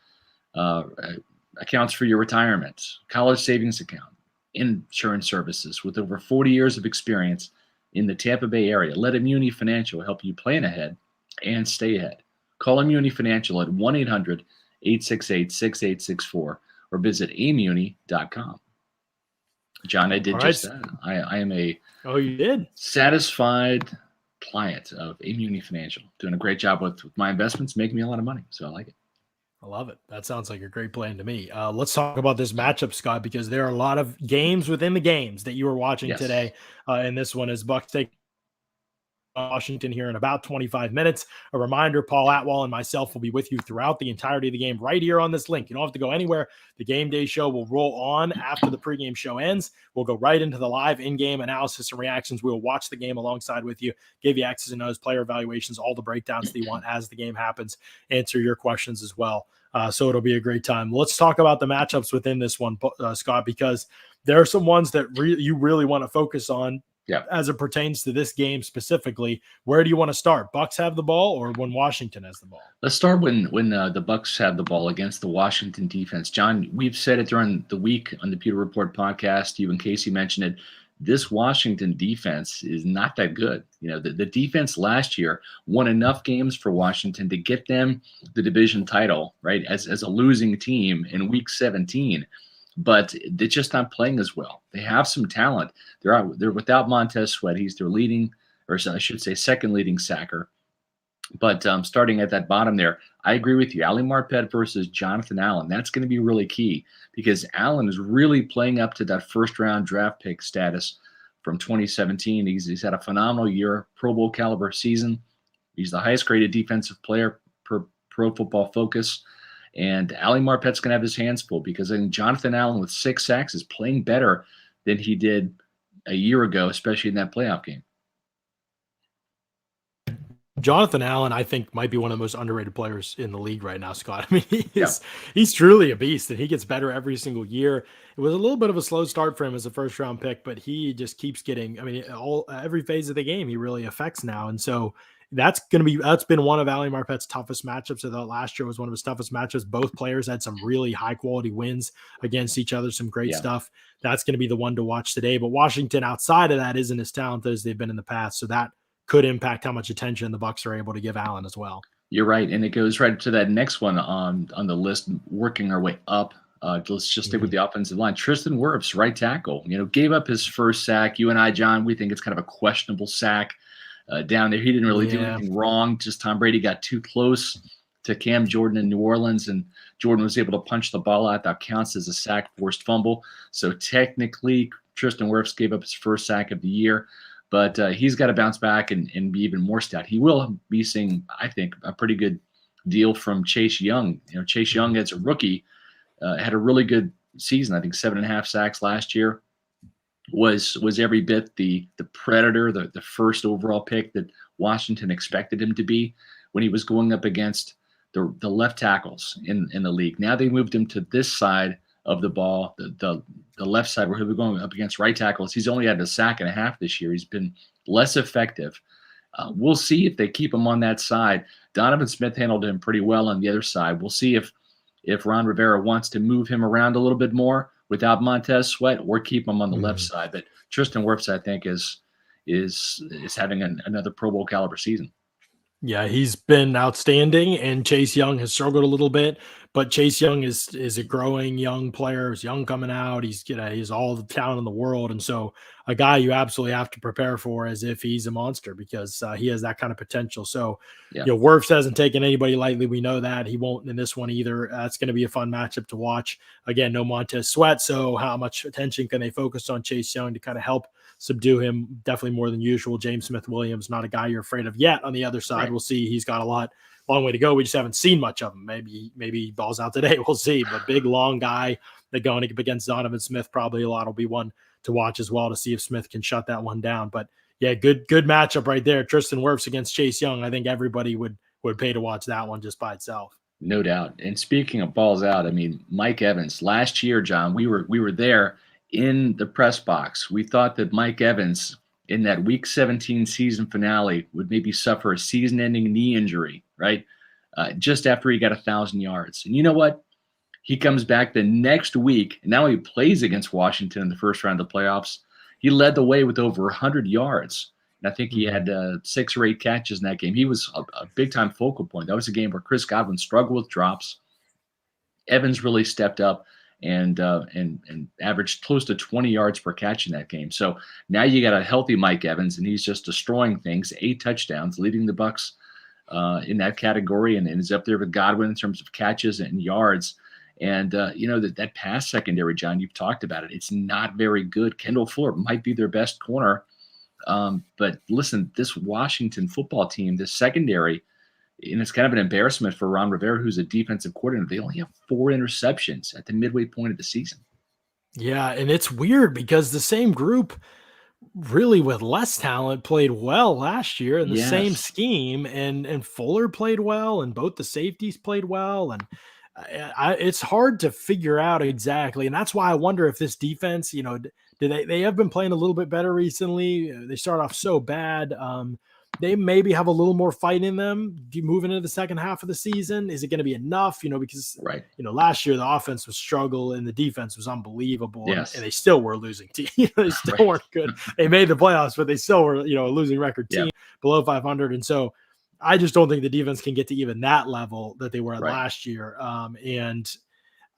for your retirement, college savings account, insurance services. With over 40 years of experience in the Tampa Bay area, let Immuni Financial help you plan ahead and stay ahead. Call Immuni Financial at 1-800-868-6864 or visit amuni.com. John, I did All just right. that. I am a You did? satisfied client of Immuni Financial, doing a great job with my investments, making me a lot of money. So I like it. I love it. That sounds like a great plan to me. Let's talk about this matchup, Scott, because there are a lot of games within the games that you were watching today. And this one is Bucs take Washington here in about 25 minutes. A reminder, Paul Atwal and myself will be with you throughout the entirety of the game right here on this link. You don't have to go anywhere. The game day show will roll on after the pregame show ends. We'll go right into the live in-game analysis and reactions. We'll watch the game alongside with you, give you X's and O's, player evaluations, all the breakdowns that you want as the game happens, answer your questions as well. So it'll be a great time. Let's talk about the matchups within this one, Scott, because there are some ones that you really want to focus on. Yeah. As it pertains to this game specifically. Where do you want to start? Bucs have the ball or when Washington has the ball? Let's start when the Bucs have the ball against the Washington defense. John, we've said it during the week on the Pewter Report podcast. You and Casey mentioned it. This Washington defense is not that good. You know, the defense last year won enough games for Washington to get them the division title, right, as a losing team in week 17. But they're just not playing as well. They have some talent. They're without Montez Sweat. He's their leading, or I should say, second leading sacker. But starting at that bottom there, I agree with you. Ali Marpet versus Jonathan Allen. That's going to be really key because Allen is really playing up to that first-round draft pick status from 2017. He's had a phenomenal year, Pro Bowl caliber season. He's the highest-graded defensive player per Pro Football Focus. And Ali Marpet's going to have his hands full because I think Jonathan Allen with 6 sacks is playing better than he did a year ago, especially in that playoff game. Jonathan Allen, I think, might be one of the most underrated players in the league right now, Scott. I mean, he's truly a beast, and he gets better every single year. It was a little bit of a slow start for him as a first-round pick, but he just keeps getting – I mean, every phase of the game he really affects now. And so that's been one of Ali Marpet's toughest matchups. I thought last year was one of his toughest matchups. Both players had some really high-quality wins against each other, some great stuff. That's going to be the one to watch today. But Washington, outside of that, isn't as talented as they've been in the past, so that could impact how much attention the Bucs are able to give Allen as well. You're right, and it goes right to that next one on the list, working our way up. Let's just stick with the offensive line. Tristan Wirfs, right tackle, gave up his first sack. You and I, John, we think it's kind of a questionable sack down there. He didn't really do anything wrong. Just Tom Brady got too close to Cam Jordan in New Orleans, and Jordan was able to punch the ball out. That counts as a sack, forced fumble. So technically, Tristan Wirfs gave up his first sack of the year. But he's got to bounce back and be even more stout. He will be seeing, I think, a pretty good deal from Chase Young. Chase Young as a rookie had a really good season. I think 7.5 sacks last year. Was every bit the predator, the first overall pick that Washington expected him to be when he was going up against the left tackles in the league. Now they moved him to this side of the ball, the left side where he'll be going up against right tackles. He's only had 1.5 sacks this year. He's been less effective. We'll see if they keep him on that side. Donovan Smith handled him pretty well on the other side. We'll see if Ron Rivera wants to move him around a little bit more without Montez Sweat or keep him on the left side. But Tristan Wirfs, I think, is having another Pro Bowl caliber season. Yeah, he's been outstanding, and Chase Young has struggled a little bit, but Chase Young is a growing young player. He's young coming out. He's all the talent in the world, and so a guy you absolutely have to prepare for as if he's a monster because he has that kind of potential. So, Wirfs hasn't taken anybody lightly. We know that he won't in this one either. It's going to be a fun matchup to watch. Again, no Montez Sweat, so how much attention can they focus on Chase Young to kind of help subdue him? Definitely more than usual. James Smith-Williams, not a guy you're afraid of yet. On the other side, right. We'll see. He's got a long way to go. We just haven't seen much of him. Maybe he balls out today. We'll see. But big, long guy that going up against Donovan Smith, probably a lot will be one to watch as well to see if Smith can shut that one down. But yeah, good matchup right there. Tristan Wirfs against Chase Young. I think everybody would pay to watch that one just by itself. No doubt. And speaking of balls out, I mean, Mike Evans last year, John, we were there in the press box. We thought that Mike Evans in that week 17 season finale would maybe suffer a season-ending knee injury, right? Just after he got 1,000 yards. And you know what? He comes back the next week, and now he plays against Washington in the first round of the playoffs. He led the way with over 100 yards. And I think he had 6 or 8 catches in that game. He was a big-time focal point. That was a game where Chris Godwin struggled with drops. Evans really stepped up and averaged close to 20 yards per catch in that game. So now you got a healthy Mike Evans, and he's just destroying things. 8 touchdowns, leading the Bucs in that category, and is up there with Godwin in terms of catches and yards. And, that pass secondary, John, you've talked about it. It's not very good. Kendall Fuller might be their best corner. But listen, this Washington football team, this secondary, and it's kind of an embarrassment for Ron Rivera, who's a defensive coordinator. They only have 4 interceptions at the midway point of the season. Yeah, and it's weird because the same group really with less talent played well last year in the same scheme, and Fuller played well, and both the safeties played well, and it's hard to figure out exactly. And that's why I wonder if this defense, they have been playing a little bit better recently. They start off so bad. They maybe have a little more fight in them moving into the second half of the season. Is it going to be enough? Because last year the offense was struggle and the defense was unbelievable. Yes. And they still were a losing team. They still weren't good. They made the playoffs, but they still were, a losing record team below 500. And so I just don't think the defense can get to even that level that they were at last year. And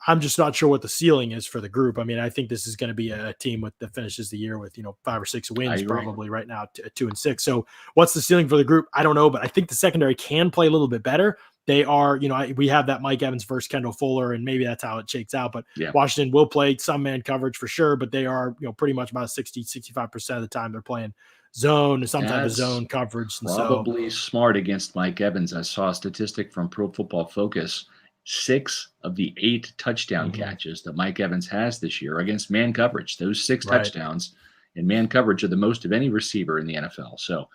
I'm just not sure what the ceiling is for the group. I mean, I think this is going to be a team that finishes the year with, 5 or 6 wins probably right now, 2-6. So what's the ceiling for the group? I don't know, but I think the secondary can play a little bit better. They are, we have that Mike Evans versus Kendall Fuller, and maybe that's how it shakes out. But Washington will play some man coverage for sure, but they are, pretty much about 65% of the time they're playing zone, some type of zone coverage. And probably smart against Mike Evans. I saw a statistic from Pro Football Focus. 6 of the 8 touchdown catches that Mike Evans has this year against man coverage. Those 6 touchdowns in man coverage are the most of any receiver in the NFL. So,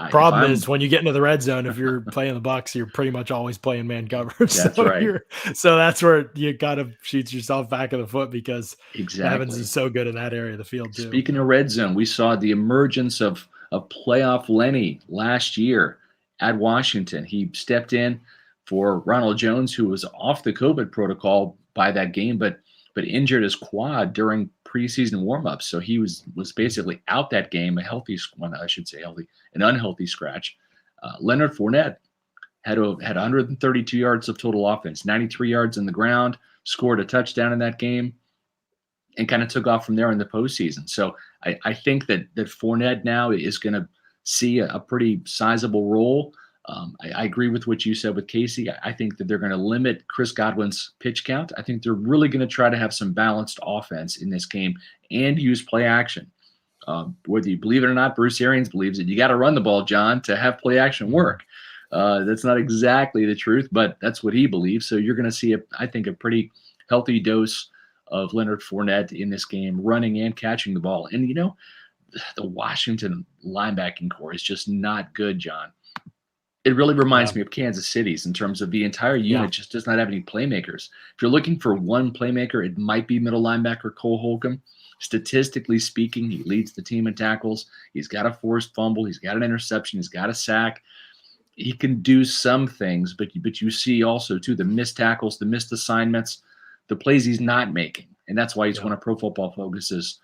problem is when you get into the red zone, if you're playing the Bucs, you're pretty much always playing man coverage. That's right. So that's where you got to shoot yourself back in the foot because Evans is so good in that area of the field too. Speaking of red zone, we saw the emergence of playoff Lenny last year at Washington. He stepped in for Ronald Jones, who was off the COVID protocol by that game, but injured his quad during preseason warmups. So he was basically out that game, an unhealthy scratch. Leonard Fournette had 132 yards of total offense, 93 yards on the ground, scored a touchdown in that game, and kind of took off from there in the postseason. So I think that Fournette now is going to see a pretty sizable role. I agree with what you said with Casey. I think that they're going to limit Chris Godwin's pitch count. I think they're really going to try to have some balanced offense in this game and use play action. Whether you believe it or not, Bruce Arians believes that you got to run the ball, John, to have play action work. That's not exactly the truth, but that's what he believes. So you're going to see, I think, a pretty healthy dose of Leonard Fournette in this game, running and catching the ball. And, the Washington linebacking core is just not good, John. It really reminds me of Kansas City's in terms of the entire unit just does not have any playmakers. If you're looking for one playmaker, it might be middle linebacker Cole Holcomb. Statistically speaking, he leads the team in tackles. He's got a forced fumble. He's got an interception. He's got a sack. He can do some things, but you see also, too, the missed tackles, the missed assignments, the plays he's not making. And that's why he's one of Pro Football Focus's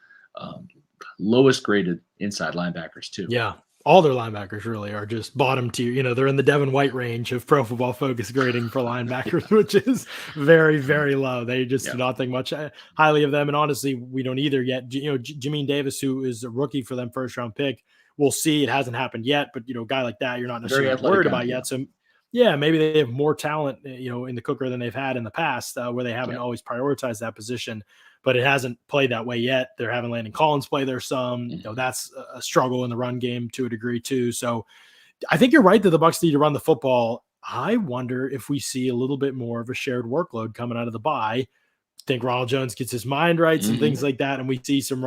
lowest graded inside linebackers, too. Yeah. All their linebackers really are just bottom tier. You know, they're in the Devin White range of Pro Football Focus grading for linebackers, which is very, very low. They just do not think much highly of them. And honestly, we don't either yet. You know, Jamin Davis, who is a rookie for them, first round pick, we'll see. It hasn't happened yet, but a guy like that, you're not necessarily worried about yet. So yeah, maybe they have more talent, in the cooker than they've had in the past, where they haven't always prioritized that position. But it hasn't played that way yet. They're having Landon Collins play there some. That's a struggle in the run game to a degree too. So I think you're right that the Bucs need to run the football. I wonder if we see a little bit more of a shared workload coming out of the bye. I think Ronald Jones gets his mind right, some things like that, and we see some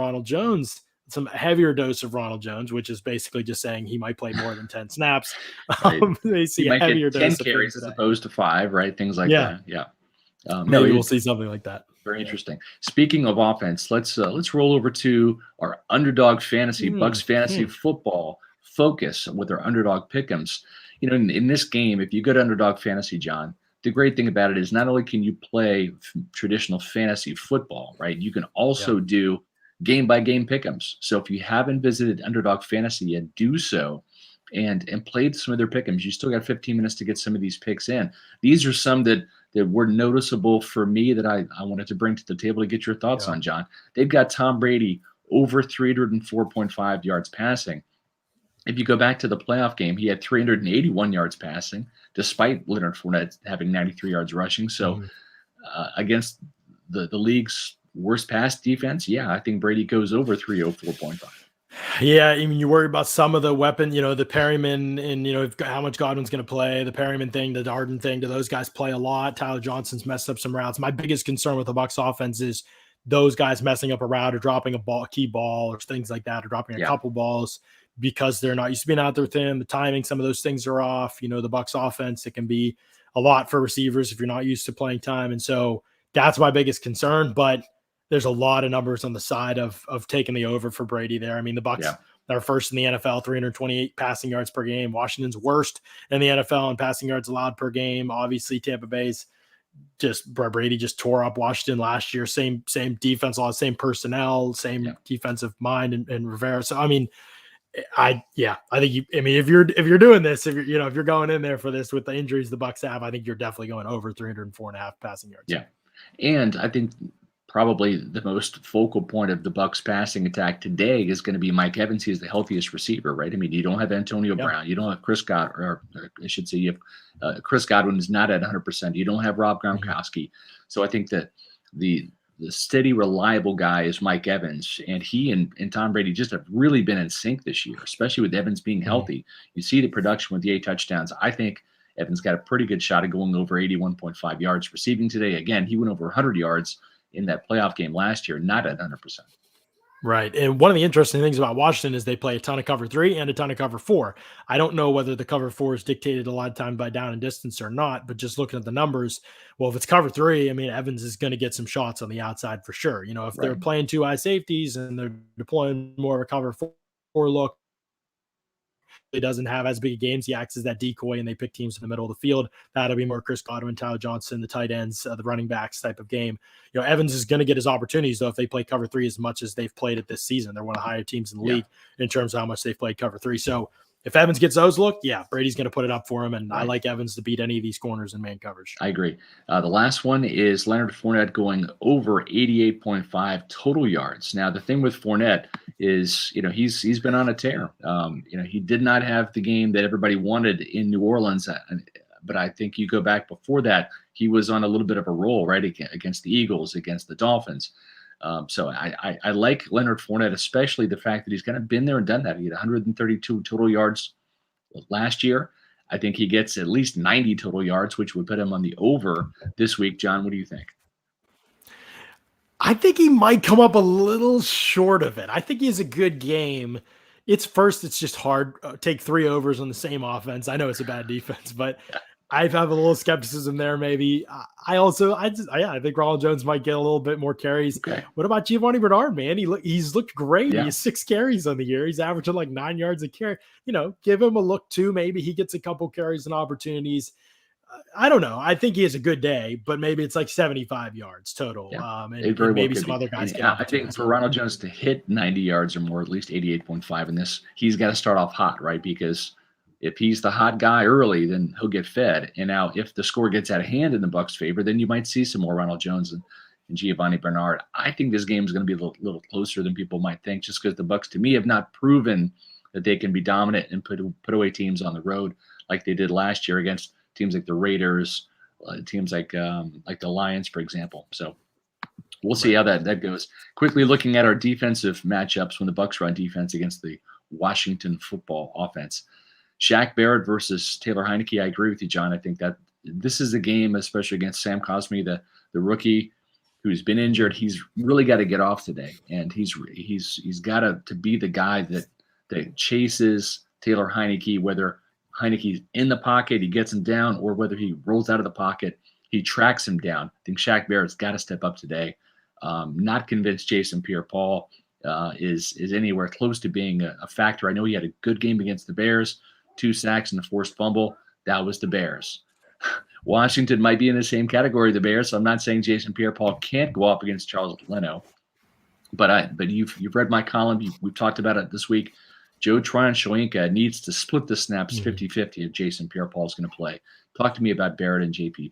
heavier dose of Ronald Jones, which is basically just saying he might play more than 10 snaps. Right. They see he might a heavier get 10 dose carries as opposed to 5, right? Things like that. Yeah. Maybe we'll see something like that. Very interesting. Speaking of offense, let's roll over to our Underdog Fantasy Bucs Fantasy Football Focus with our Underdog Pick'ems. In this game, if you go to Underdog Fantasy, John, the great thing about it is not only can you play traditional fantasy football, right? You can also do game by game pick'ems. So if you haven't visited Underdog Fantasy yet, do so and played some of their pick'ems. You still got 15 minutes to get some of these picks in. These are some that were noticeable for me that I wanted to bring to the table to get your thoughts on, John. They've got Tom Brady over 304.5 yards passing. If you go back to the playoff game, he had 381 yards passing, despite Leonard Fournette having 93 yards rushing. So against the league's worst pass defense, I think Brady goes over 304.5. Yeah, I mean, you worry about some of the weapon, the Perriman and, how much Godwin's going to play, the Perriman thing, the Darden thing. Do those guys play a lot? Tyler Johnson's messed up some routes. My biggest concern with the Bucs offense is those guys messing up a route or dropping a key ball or things like that, or dropping a couple balls because they're not used to being out there with him. The timing, some of those things are off. The Bucs offense, it can be a lot for receivers if you're not used to playing time. And so that's my biggest concern. But there's a lot of numbers on the side of taking the over for Brady there. I mean, the Bucs are first in the NFL, 328 passing yards per game. Washington's worst in the NFL in passing yards allowed per game. Obviously, Tampa Bay's Brady just tore up Washington last year. Same defense, same personnel, same defensive mind and Rivera. So I mean, I think if you're doing this, if you're going in there for this with the injuries the Bucs have, I think you're definitely going over 304.5 passing yards. Yeah, and I think probably the most focal point of the Bucs passing attack today is going to be Mike Evans. He's the healthiest receiver, right? I mean, you don't have Antonio Brown, you don't have Chris Godwin, or I should say, you have Chris Godwin is not at 100%. You don't have Rob Gronkowski. So I think that the steady, reliable guy is Mike Evans, and he and Tom Brady just have really been in sync this year, especially with Evans being healthy. You see the production with the 8 touchdowns. I think Evans got a pretty good shot at going over 81.5 yards receiving today. Again, he went over 100 yards in that playoff game last year, not at 100%. Right. And one of the interesting things about Washington is they play a ton of cover 3 and a ton of cover 4. I don't know whether the cover 4 is dictated a lot of time by down and distance or not, but just looking at the numbers, well, if it's cover 3, I mean, Evans is going to get some shots on the outside for sure. If they're playing 2 high safeties and they're deploying more of a cover 4 look, he doesn't have as big games. He acts as that decoy and they pick teams in the middle of the field. That'll be more Chris Godwin, Tyler Johnson, the tight ends, the running backs type of game. Evans is going to get his opportunities though if they play cover 3 as much as they've played it this season. They're one of the higher teams in the league in terms of how much they've played cover 3. So if Evans gets those Brady's going to put it up for him. And I like Evans to beat any of these corners in man coverage. I agree. The last one is Leonard Fournette going over 88.5 total yards. Now, the thing with Fournette is, he's been on a tear. He did not have the game that everybody wanted in New Orleans. But I think you go back before that, he was on a little bit of a roll, right, against the Eagles, against the Dolphins. So I like Leonard Fournette, especially the fact that he's kind of been there and done that. He had 132 total yards last year. I think he gets at least 90 total yards, which would put him on the over this week. John, what do you think? I think he might come up a little short of it. I think he has a good game. It's just hard. Take 3 overs on the same offense. I know it's a bad defense, but I have a little skepticism there. Maybe I think Ronald Jones might get a little bit more carries. Okay. What about Giovanni Bernard, man? He's looked great. He has 6 carries on the year. He's averaging like 9 yards a carry. Give him a look too. Maybe he gets a couple carries and opportunities. I don't know. I think he has a good day, but maybe it's like 75 yards total. Yeah, And it very well maybe could some be. other guys And get I think opportunities. for Ronald Jones to hit 90 yards or more, at least 88.5 in this, he's got to start off hot, right? Because if he's the hot guy early, then he'll get fed. And now if the score gets out of hand in the Bucs' favor, then you might see some more Ronald Jones and Giovanni Bernard. I think this game is going to be a little closer than people might think, just because the Bucs, to me, have not proven that they can be dominant and put away teams on the road like they did last year against teams like the Raiders, teams like the Lions, for example. So we'll see how that goes. Quickly looking at our defensive matchups when the Bucs run defense against the Washington football offense. Shaq Barrett versus Taylor Heinicke. I agree with you, John. I think that this is a game, especially against Sam Cosmi, the rookie who's been injured. He's really got to get off today, and he's got to be the guy that chases Taylor Heinicke, whether Heinicke's in the pocket, he gets him down, or whether he rolls out of the pocket, he tracks him down. I think Shaq Barrett's got to step up today. Not convinced Jason Pierre-Paul is anywhere close to being a factor. I know he had a good game against the Bears, 2 sacks and a forced fumble. That was the Bears. Washington might be in the same category, the Bears, so I'm not saying Jason Pierre-Paul can't go up against Charles Leno. But you've read my column. We've talked about it this week. Joe Tryon-Shoyinka needs to split the snaps 50-50 if Jason Pierre-Paul is going to play. Talk to me about Barrett and JPP.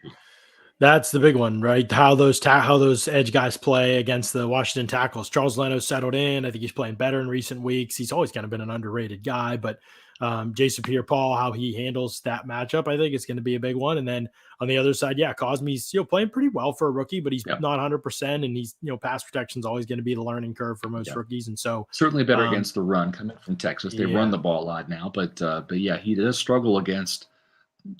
That's the big one, right? How those edge guys play against the Washington tackles. Charles Leno settled in. I think he's playing better in recent weeks. He's always kind of been an underrated guy, but Jason Pierre-Paul, how he handles that matchup, I think is going to be a big one. And then on the other side, Cosmi's playing pretty well for a rookie, but he's not 100%, and he's pass protection is always going to be the learning curve for most rookies, and so certainly better against the run coming from Texas. They run the ball a lot now, but he does struggle against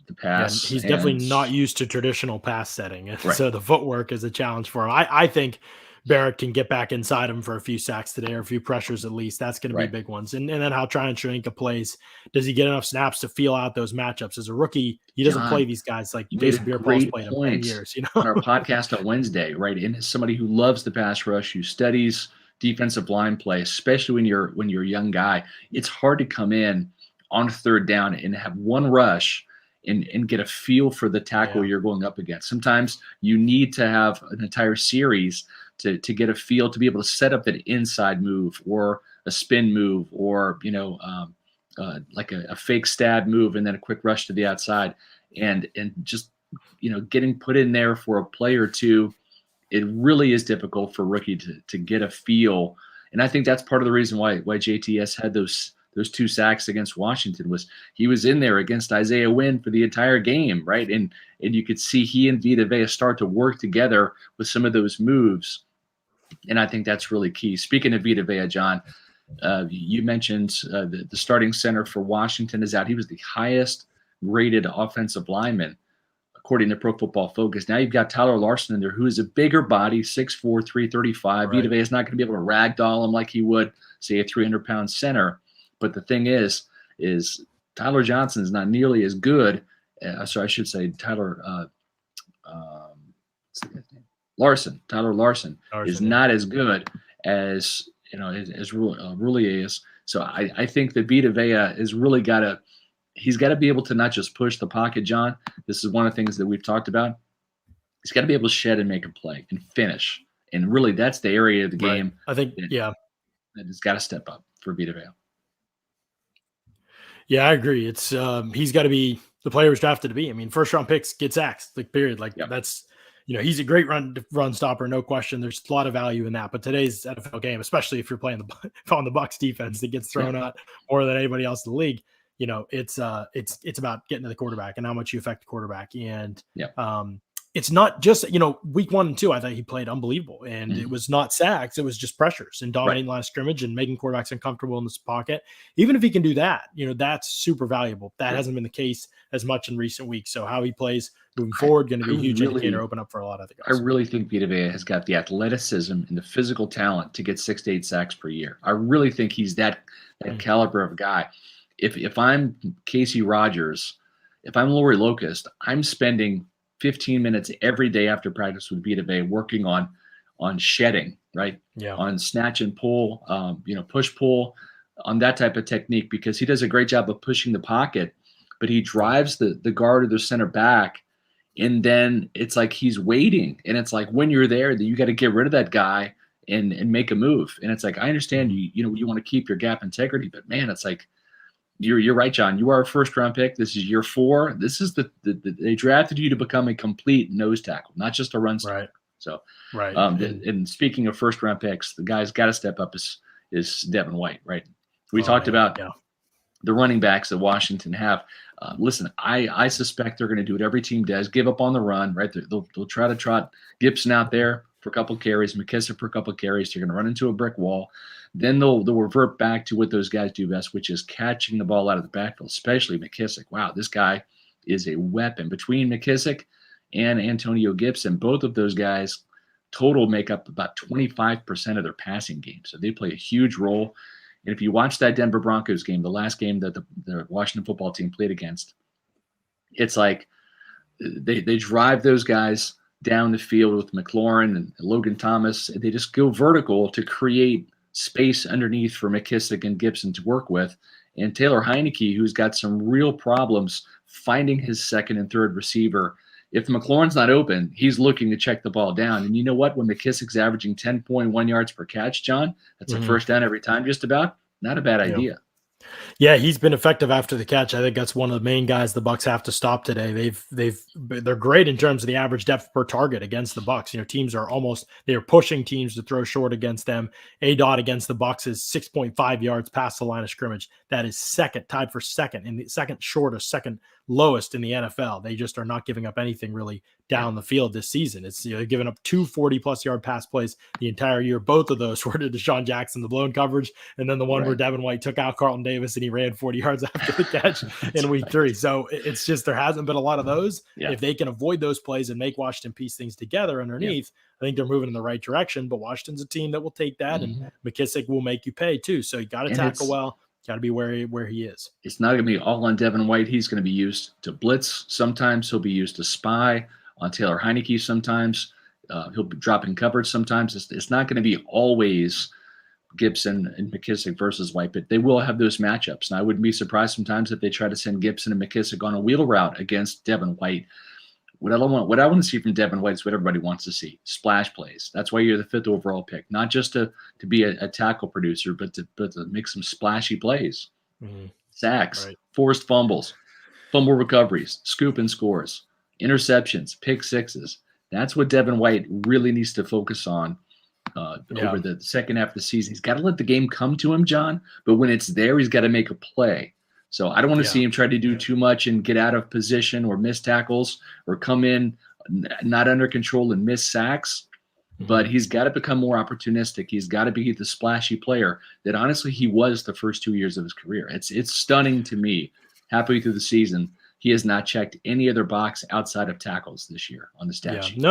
the pass. He's definitely not used to traditional pass setting, so the footwork is a challenge for him. I think Barrett can get back inside him for a few sacks today, or a few pressures at least. That's going to be big ones. And then how Tryon-Shoyinka plays. Does he get enough snaps to feel out those matchups? As a rookie, he doesn't play these guys like Jason Pierre-Paul's played him 10 years. On our podcast on Wednesday, right? And as somebody who loves the pass rush, who studies defensive line play, especially when you're a young guy, it's hard to come in on 3rd down and have one rush and get a feel for the tackle you're going up against. Sometimes you need to have an entire series to get a feel, to be able to set up that inside move or a spin move, or like a fake stab move and then a quick rush to the outside, and just getting put in there for a play or two. It really is difficult for a rookie to get a feel, and I think that's part of the reason why JTS had those 2 sacks against Washington. Was he was in there against Isaiah Wynn for the entire game, right? And you could see he and Vita Vea start to work together with some of those moves. And I think that's really key. Speaking of Vita Vea, John, you mentioned the starting center for Washington is out. He was the highest graded offensive lineman, according to Pro Football Focus. Now you've got Tyler Larson in there, who is a bigger body, 6'4", 335. Vita Vea is not going to be able to ragdoll him like he would, say, a 300-pound center. But the thing is Tyler Johnson is not nearly as good. So I should say Larson. Tyler Larson is not as good as Roulier is. So I think that Vita Vea is really he's got to be able to not just push the pocket, John. This is one of the things that we've talked about. He's got to be able to shed and make a play and finish. And really, that's the area of the game. I think, that has got to step up for Vita Vea. Yeah, I agree. It's he's got to be the player was drafted to be. I mean, 1st-round picks get sacks, period. That's he's a great run stopper, no question. There's a lot of value in that. But today's NFL game, especially if you're playing on the Bucs defense that gets thrown out more than anybody else in the league, it's about getting to the quarterback and how much you affect the quarterback. And it's not just, week 1 and 2, I thought he played unbelievable, and it was not sacks. It was just pressures and dominating line of scrimmage and making quarterbacks uncomfortable in this pocket. Even if he can do that, that's super valuable. That hasn't been the case as much in recent weeks. So how he plays moving forward, going to be a huge indicator, open up for a lot of the guys. I really think Vita Vea has got the athleticism and the physical talent to get 6 to 8 sacks per year. I really think he's that caliber of guy. If I'm Casey Rogers, if I'm Lori Locust, I'm spending 15 minutes every day after practice with Vita Vea working on shedding, right? Yeah. On snatch and pull, push pull, on that type of technique, because he does a great job of pushing the pocket, but he drives the guard or the center back And then it's like he's waiting. And it's like when you're there, that you got to get rid of that guy and make a move. And it's like, I understand you want to keep your gap integrity, but man, it's like you're right, John. You are a first round pick. This is year 4. This is they drafted you to become a complete nose tackle, not just a run stopper. Right. So right. And speaking of first round picks, the guy's got to step up is Devin White, right? We talked about the running backs that Washington have. Listen, I suspect they're going to do what every team does, give up on the run, right? They'll try to trot Gibson out there for a couple of carries, McKissick for a couple of carries. They're going to run into a brick wall. Then they'll revert back to what those guys do best, which is catching the ball out of the backfield, especially McKissick. Wow, this guy is a weapon. Between McKissick and Antonio Gibson, both of those guys total make up about 25% of their passing game. So they play a huge role. And if you watch that Denver Broncos game, the last game that the Washington football team played against, it's like they drive those guys down the field with McLaurin and Logan Thomas. They just go vertical to create space underneath for McKissick and Gibson to work with. And Taylor Heinicke, who's got some real problems finding his second and third receiver. If McLaurin's not open, he's looking to check the ball down. And you know what? When McKissick's averaging 10.1 yards per catch, John, that's a first down every time just about. Not a bad idea. Yeah, he's been effective after the catch. I think that's one of the main guys the Bucs have to stop today. They're great in terms of the average depth per target against the Bucs. Teams are they're pushing teams to throw short against them. ADOT against the Bucs is 6.5 yards past the line of scrimmage. That is tied for second, and the second shortest, second lowest in the NFL. They just are not giving up anything really down the field this season. It's giving up 2 40+ yard pass plays the entire year. Both of those were to Deshaun Jackson, the blown coverage, and then the one where Devin White took out Carlton Davis and he ran 40 yards after the catch in week 3. So it's just there hasn't been a lot of those. If they can avoid those plays and make Washington piece things together underneath, I think they're moving in the right direction. But Washington's a team that will take that, and McKissick will make you pay too. So you got to tackle well. Got to be where he is. It's not going to be all on Devin White. He's going to be used to blitz. Sometimes he'll be used to spy on Taylor Heinicke. Sometimes he'll be dropping coverage. Sometimes it's not going to be always Gibson and McKissick versus White, but they will have those matchups. And I wouldn't be surprised sometimes if they try to send Gibson and McKissick on a wheel route against Devin White. What I want to see from Devin White is what everybody wants to see: splash plays. That's why you're the 5th overall pick, not just to be a tackle producer, but to make some splashy plays, sacks, forced fumbles, fumble recoveries, scoop and scores, interceptions, pick sixes. That's what Devin White really needs to focus on over the second half of the season. He's got to let the game come to him, John, but when it's there, he's got to make a play. So I don't want to see him try to do too much and get out of position or miss tackles or come in not under control and miss sacks. But he's got to become more opportunistic. He's got to be the splashy player that honestly he was the first 2 years of his career. It's stunning to me. Halfway through the season, he has not checked any other box outside of tackles this year on the stat sheet.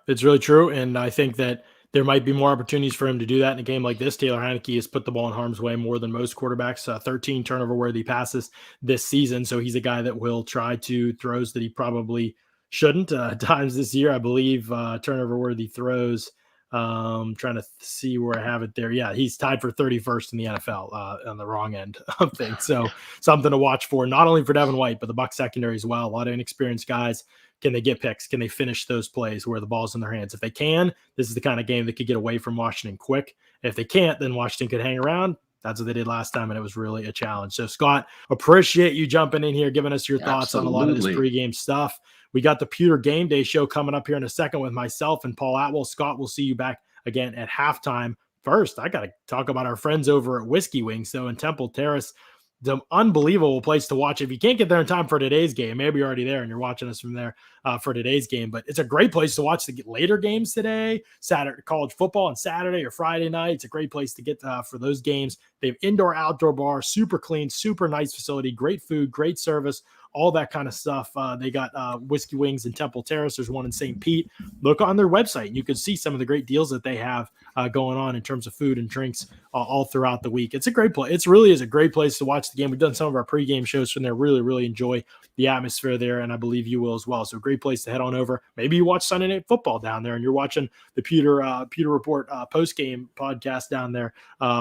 It's really true. And I think that there might be more opportunities for him to do that in a game like this. Taylor Heinicke has put the ball in harm's way more than most quarterbacks, 13 turnover-worthy passes this season. So he's a guy that will try to throws that he probably shouldn't. Times this year, I believe, turnover-worthy throws. Trying to see where I have it there. Yeah, he's tied for 31st in the NFL on the wrong end of things. So something to watch for, not only for Devin White, but the Bucs secondary as well. A lot of inexperienced guys. Can they get picks? Can they finish those plays where the ball's in their hands? If they can, this is the kind of game that could get away from Washington quick. If they can't, then Washington could hang around. That's what they did last time, and it was really a challenge. So, Scott, appreciate you jumping in here, giving us your thoughts on a lot of this pregame stuff. We got the Pewter Game Day show coming up here in a second with myself and Paul Atwal. Scott, we'll see you back again at halftime. First, I got to talk about our friends over at Whiskey Wings. So in Temple Terrace, the unbelievable place to watch. If you can't get there in time for today's game, maybe you're already there and you're watching us from there for today's game, but it's a great place to watch the later games today, Saturday college football on Saturday or Friday night. It's a great place to get for those games. They have indoor, outdoor bar, super clean, super nice facility, great food, great service, all that kind of stuff. They got Whiskey Wings in Temple Terrace. There's one in St. Pete. Look on their website and you can see some of the great deals that they have going on in terms of food and drinks all throughout the week. It's a great place. It really is a great place to watch the game. We've done some of our pregame shows from there. Really, really enjoy the atmosphere there, and I believe you will as well. So great place to head on over. Maybe you watch Sunday Night Football down there and you're watching the Pewter Report post-game podcast down there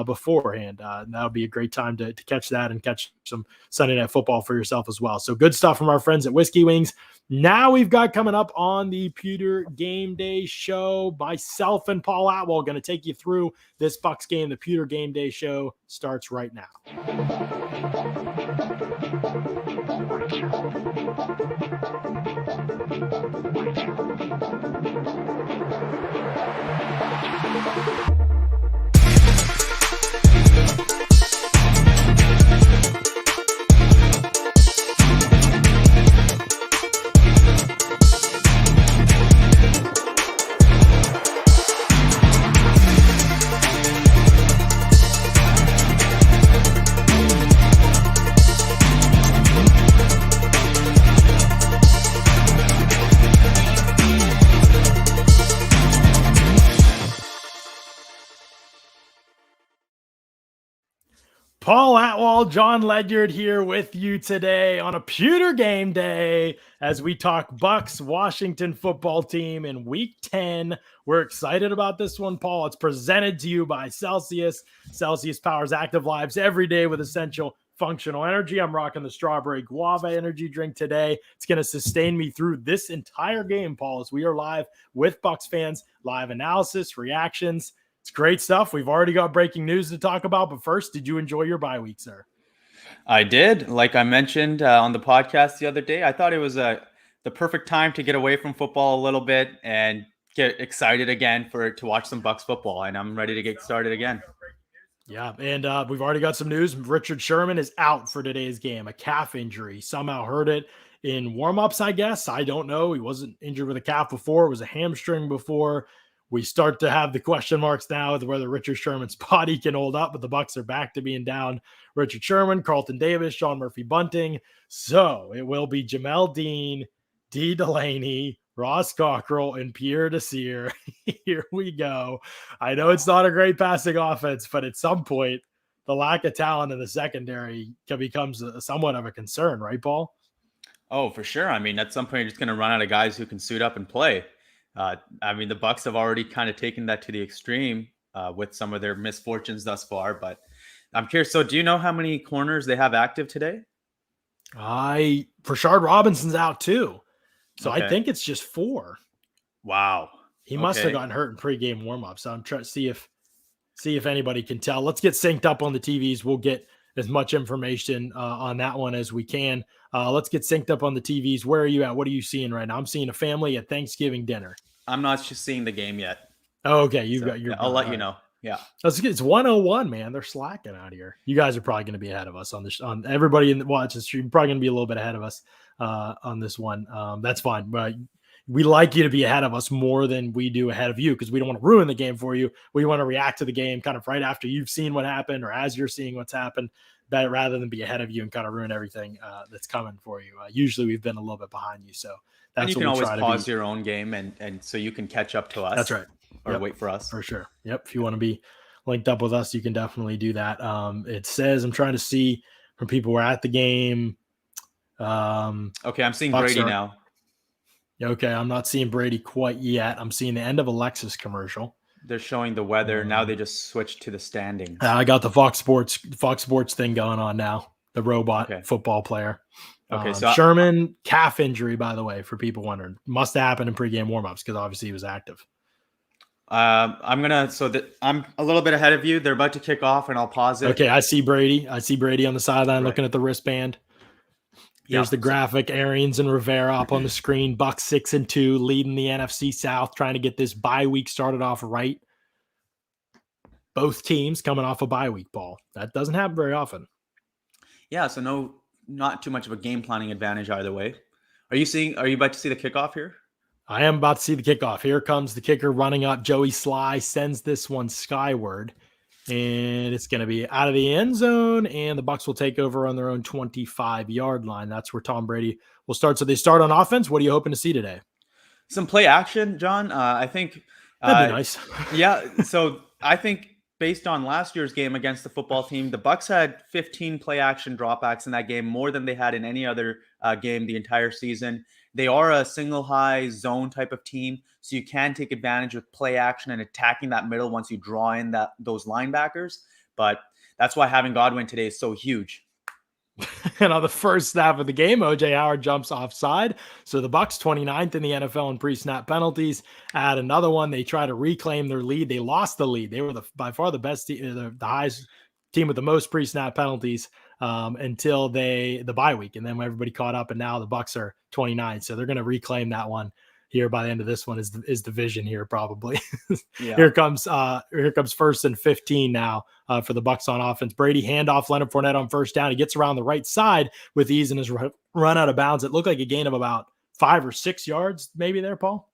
beforehand. That'll be a great time to catch that and catch some Sunday Night Football for yourself as well. So good Good stuff from our friends at Whiskey Wings. Now we've got coming up on the Pewter Game Day show, myself and Paul Atwal going to take you through this Bucs game. The Pewter Game Day show starts right now. Paul Atwal, John Ledyard here with you today on a Pewter Game Day as we talk Bucs Washington football team in Week 10. We're excited about this one, Paul. It's presented to you by Celsius. Celsius powers active lives every day with essential functional energy. I'm rocking the strawberry guava energy drink today. It's going to sustain me through this entire game, Paul, as we are live with Bucs fans, live analysis, reactions. It's great stuff. We've already got breaking news to talk about, but first, did you enjoy your bye week, sir? I did. Like I mentioned on the podcast the other day, I thought it was the perfect time to get away from football a little bit and get excited again to watch some Bucs football, and I'm ready to get started again. Yeah, and we've already got some news. Richard Sherman is out for today's game, a calf injury. Somehow heard it in warm-ups, I guess. I don't know. He wasn't injured with a calf before. It was a hamstring before. We start to have the question marks now with whether Richard Sherman's body can hold up, but the Bucs are back to being down Richard Sherman, Carlton Davis, Sean Murphy-Bunting. So it will be Jamel Dean, Dee Delaney, Ross Cockrell, and Pierre Desir. Here we go. I know it's not a great passing offense, but at some point, the lack of talent in the secondary becomes somewhat of a concern, right, Paul? Oh, for sure. I mean, at some point, you're just going to run out of guys who can suit up and play. I mean, the Bucs have already kind of taken that to the extreme with some of their misfortunes thus far. But I'm curious. So, do you know how many corners they have active today? Breshad Robinson's out too, so Okay. I think it's just 4. Wow, he must have gotten hurt in pregame warmup. So I'm trying to see if anybody can tell. Let's get synced up on the TVs. We'll get as much information on that one as we can. Let's get synced up on the TVs. Where are you at? What are you seeing right now? I'm seeing a family at Thanksgiving dinner. I'm not just seeing the game yet. Oh, okay. You've got your. I'll let you know. Yeah. It's 101, man. They're slacking out here. You guys are probably going to be ahead of us on this. On everybody in the watch the stream, probably going to be a little bit ahead of us on this one. That's fine. But we like you to be ahead of us more than we do ahead of you because we don't want to ruin the game for you. We want to react to the game kind of right after you've seen what happened or as you're seeing what's happened, that rather than be ahead of you and kind of ruin everything that's coming for you. Usually we've been a little bit behind you, so that's and you what can we always try pause to your own game and so you can catch up to us. That's right. Or wait for us. For sure. Yep. If you want to be linked up with us, you can definitely do that. It says, I'm trying to see from people who are at the game. Okay, I'm seeing Bucs Brady now. Okay, I'm not seeing Brady quite yet. I'm seeing the end of a Lexus commercial. They're showing the weather. Now they just switched to the standings. I got the Fox Sports thing going on now. The robot football player. Okay, so Sherman calf injury, by the way, for people wondering, must have happened in pregame warmups because obviously he was active. I'm a little bit ahead of you. They're about to kick off, and I'll pause it. Okay, I see Brady. On the sideline looking at the wristband. There's the graphic. Arians and Rivera up on the screen. Bucs 6-2, leading the NFC South, trying to get this bye week started off right. Both teams coming off a bye week, Paul. That doesn't happen very often. Yeah, so not too much of a game planning advantage either way. Are you about to see the kickoff here? I am about to see the kickoff. Here comes the kicker running up. Joey Sly sends this one skyward, and it's going to be out of the end zone, and the Bucs will take over on their own 25-yard line. That's where Tom Brady will start. So they start on offense. What are you hoping to see today? Some play action, John. I think that'd be nice. Yeah. So I think based on last year's game against the football team, the Bucs had 15 play action dropbacks in that game, more than they had in any other game the entire season. They are a single high zone type of team, so you can take advantage with play action and attacking that middle once you draw in those linebackers. But that's why having Godwin today is so huge. And on the first snap of the game, OJ Howard jumps offside. So the Bucs 29th in the NFL in pre-snap penalties. Add another one. They try to reclaim their lead. They lost the lead. They were by far the best, the highest team with the most pre-snap penalties until the bye week. And then when everybody caught up, and now the Bucs are 29. So they're going to reclaim that one here by the end of this one is the vision here probably. Yeah. Here comes 1st and 15 now for the Bucs on offense. Brady handoff Leonard Fournette on first down. He gets around the right side with ease and is run out of bounds. It looked like a gain of about 5 or 6 yards maybe there, Paul.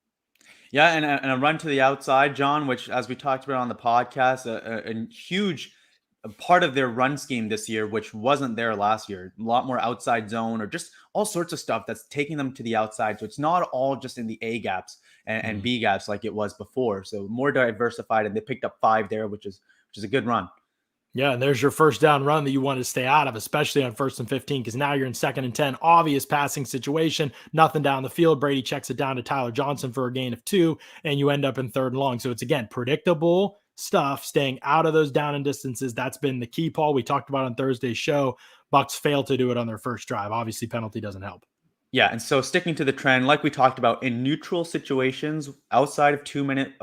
Yeah, and a run to the outside, John, which, as we talked about on the podcast, a huge part of their run scheme this year, which wasn't there last year. A lot more outside zone or just all sorts of stuff that's taking them to the outside. So it's not all just in the A gaps and B gaps like it was before. So more diversified, and they picked up 5 there, which is a good run. Yeah, and there's your first down run that you want to stay out of, especially on 1st and 15, because now you're in 2nd and 10. Obvious passing situation, nothing down the field. Brady checks it down to Tyler Johnson for a gain of 2, and you end up in 3rd and long. So it's, again, predictable stuff, staying out of those down and distances. That's been the key, Paul. We talked about on Thursday's show. Bucs failed to do it on their first drive. Obviously, penalty doesn't help. Yeah, and so sticking to the trend, like we talked about, in neutral situations, outside of 2-minute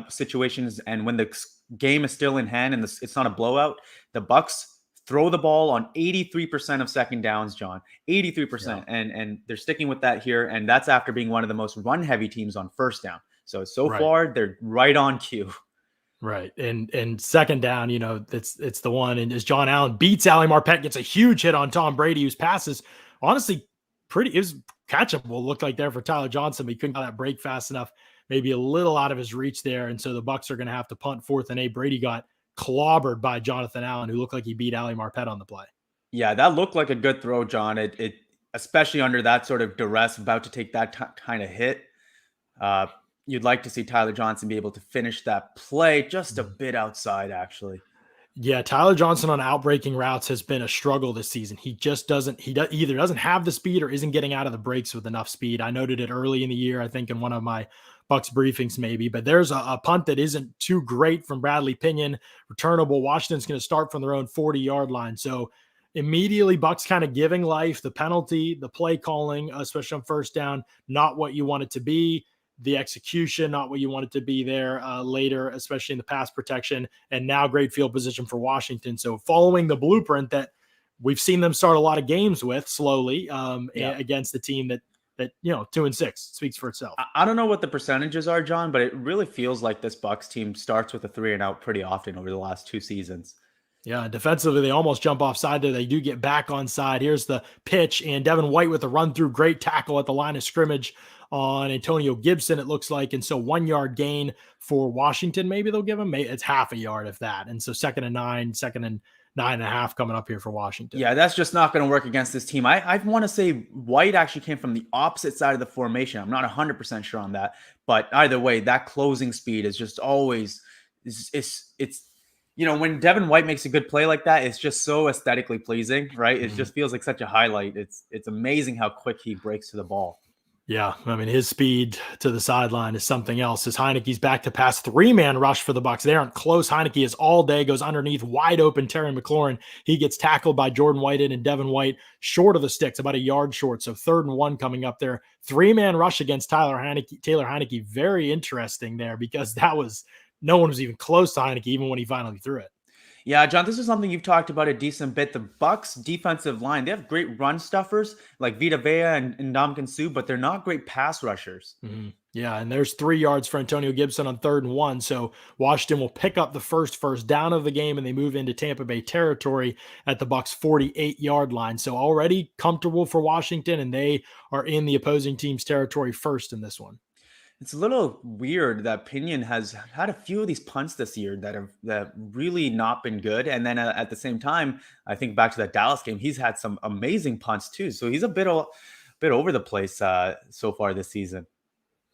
situations, and when the game is still in hand and it's not a blowout, the Bucs throw the ball on 83% of second downs, John. 83%. Yeah. And they're sticking with that here, and that's after being one of the most run-heavy teams on first down. So far, they're right on cue. Right. And second down, it's the one. And as John Allen beats Ali Marpet, gets a huge hit on Tom Brady, whose passes, honestly, it was catchable. Looked like there for Tyler Johnson, but he couldn't get that break fast enough. Maybe a little out of his reach there. And so the Bucs are going to have to punt 4th and 8. Brady got clobbered by Jonathan Allen, who looked like he beat Ali Marpet on the play. Yeah, that looked like a good throw, John. It especially under that sort of duress, about to take that kind of hit. You'd like to see Tyler Johnson be able to finish that play just a bit outside, actually. Yeah, Tyler Johnson on outbreaking routes has been a struggle this season. He just either doesn't have the speed or isn't getting out of the breaks with enough speed. I noted it early in the year, I think in one of my Bucs briefings maybe, but there's a punt that isn't too great from Bradley Pinion, returnable. Washington's going to start from their own 40-yard line. So immediately Bucs kind of giving life, the penalty, the play calling, especially on first down, not what you want it to be. The execution, not what you want it to be there later, especially in the pass protection, and now great field position for Washington. So following the blueprint that we've seen them start a lot of games with slowly against the team that 2-6 speaks for itself. I don't know what the percentages are, John, but it really feels like this Bucs team starts with a 3 and out pretty often over the last 2 seasons. Yeah, defensively, they almost jump offside there. They do get back on side. Here's the pitch, and Devin White with a run through, great tackle at the line of scrimmage on Antonio Gibson, it looks like. And so 1 yard gain for Washington. Maybe they'll give him, it's half a yard if that. And so 2nd and 9, 2nd and 9.5 coming up here for Washington. Yeah, that's just not going to work against this team. I want to say White actually came from the opposite side of the formation. I'm not 100% sure on that. But either way, that closing speed is just always, it's when Devin White makes a good play like that, it's just so aesthetically pleasing, right? It just feels like such a highlight. It's amazing how quick he breaks to the ball. Yeah, I mean, his speed to the sideline is something else. As Heinicke's back to pass, 3-man rush for the Bucs. They aren't close. Heinicke is all day, goes underneath, wide open Terry McLaurin. He gets tackled by Jordan Whitehead, and Devin White short of the sticks, about a yard short. So 3rd and 1 coming up there. 3-man rush against Taylor Heinicke. Very interesting there, because no one was even close to Heinicke even when he finally threw it. Yeah, John, this is something you've talked about a decent bit. The Bucs defensive line, they have great run stuffers like Vita Vea and Ndamukong Suh, but they're not great pass rushers. Mm-hmm. Yeah, and there's 3 yards for Antonio Gibson on 3rd and 1. So Washington will pick up the first down of the game, and they move into Tampa Bay territory at the Bucs 48-yard line. So already comfortable for Washington, and they are in the opposing team's territory first in this one. It's a little weird that Pinion has had a few of these punts this year that have really not been good. And then at the same time, I think back to that Dallas game, he's had some amazing punts too. So he's a bit over the place so far this season.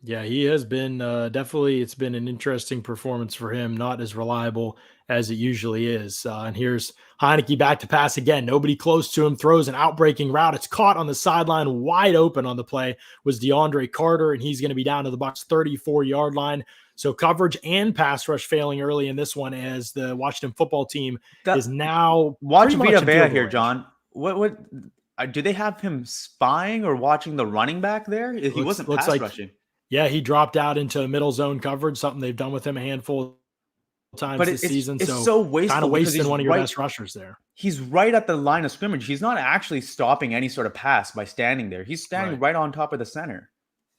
Yeah, he has been definitely. It's been an interesting performance for him. Not as reliable as it usually is. And here's Heinicke back to pass again. Nobody close to him. Throws an outbreaking route. It's caught on the sideline. Wide open on the play was DeAndre Carter, and he's going to be down to the Bucs 34-yard line. So coverage and pass rush failing early in this one, as the Washington football team is now watch Vita Vea here, John. what do they have him spying or watching the running back there? He wasn't looks pass like rushing. Yeah, he dropped out into middle zone coverage, something they've done with him a handful of times But this season. it's So so kind wasteful of because wasting one of your best rushers there. He's right at the line of scrimmage. He's not actually stopping any sort of pass by standing there. He's standing right on top of the center.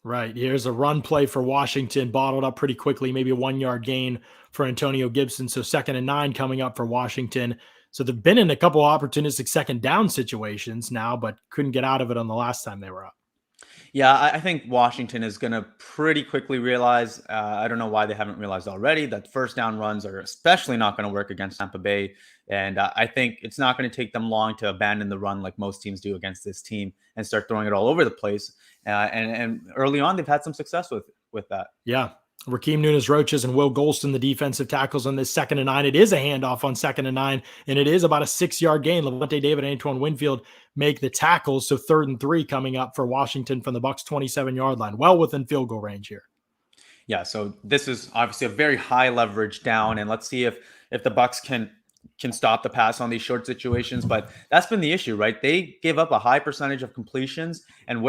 Right. Here's a run play for Washington, bottled up pretty quickly, maybe a 1 yard gain for Antonio Gibson. So 2nd and 9 coming up for Washington. So they've been in a couple opportunistic second down situations now, but couldn't get out of it on the last time they were up. Yeah, I think Washington is going to pretty quickly realize, I don't know why they haven't realized already, that first down runs are especially not going to work against Tampa Bay. And I think it's not going to take them long to abandon the run like most teams do against this team and start throwing it all over the place. And early on, they've had some success with that. Yeah. Raheem Nunez-Roches and Will Golston, the defensive tackles on this 2nd and 9. It is a handoff on 2nd and 9, and it is about a 6 yard gain. Levante David and Antoine Winfield make the tackles. So 3rd and 3 coming up for Washington from the Bucs 27 yard line. Well within field goal range here. Yeah, so this is obviously a very high leverage down, and let's see if the Bucs can stop the pass on these short situations. But that's been the issue, right? They give up a high percentage of completions, and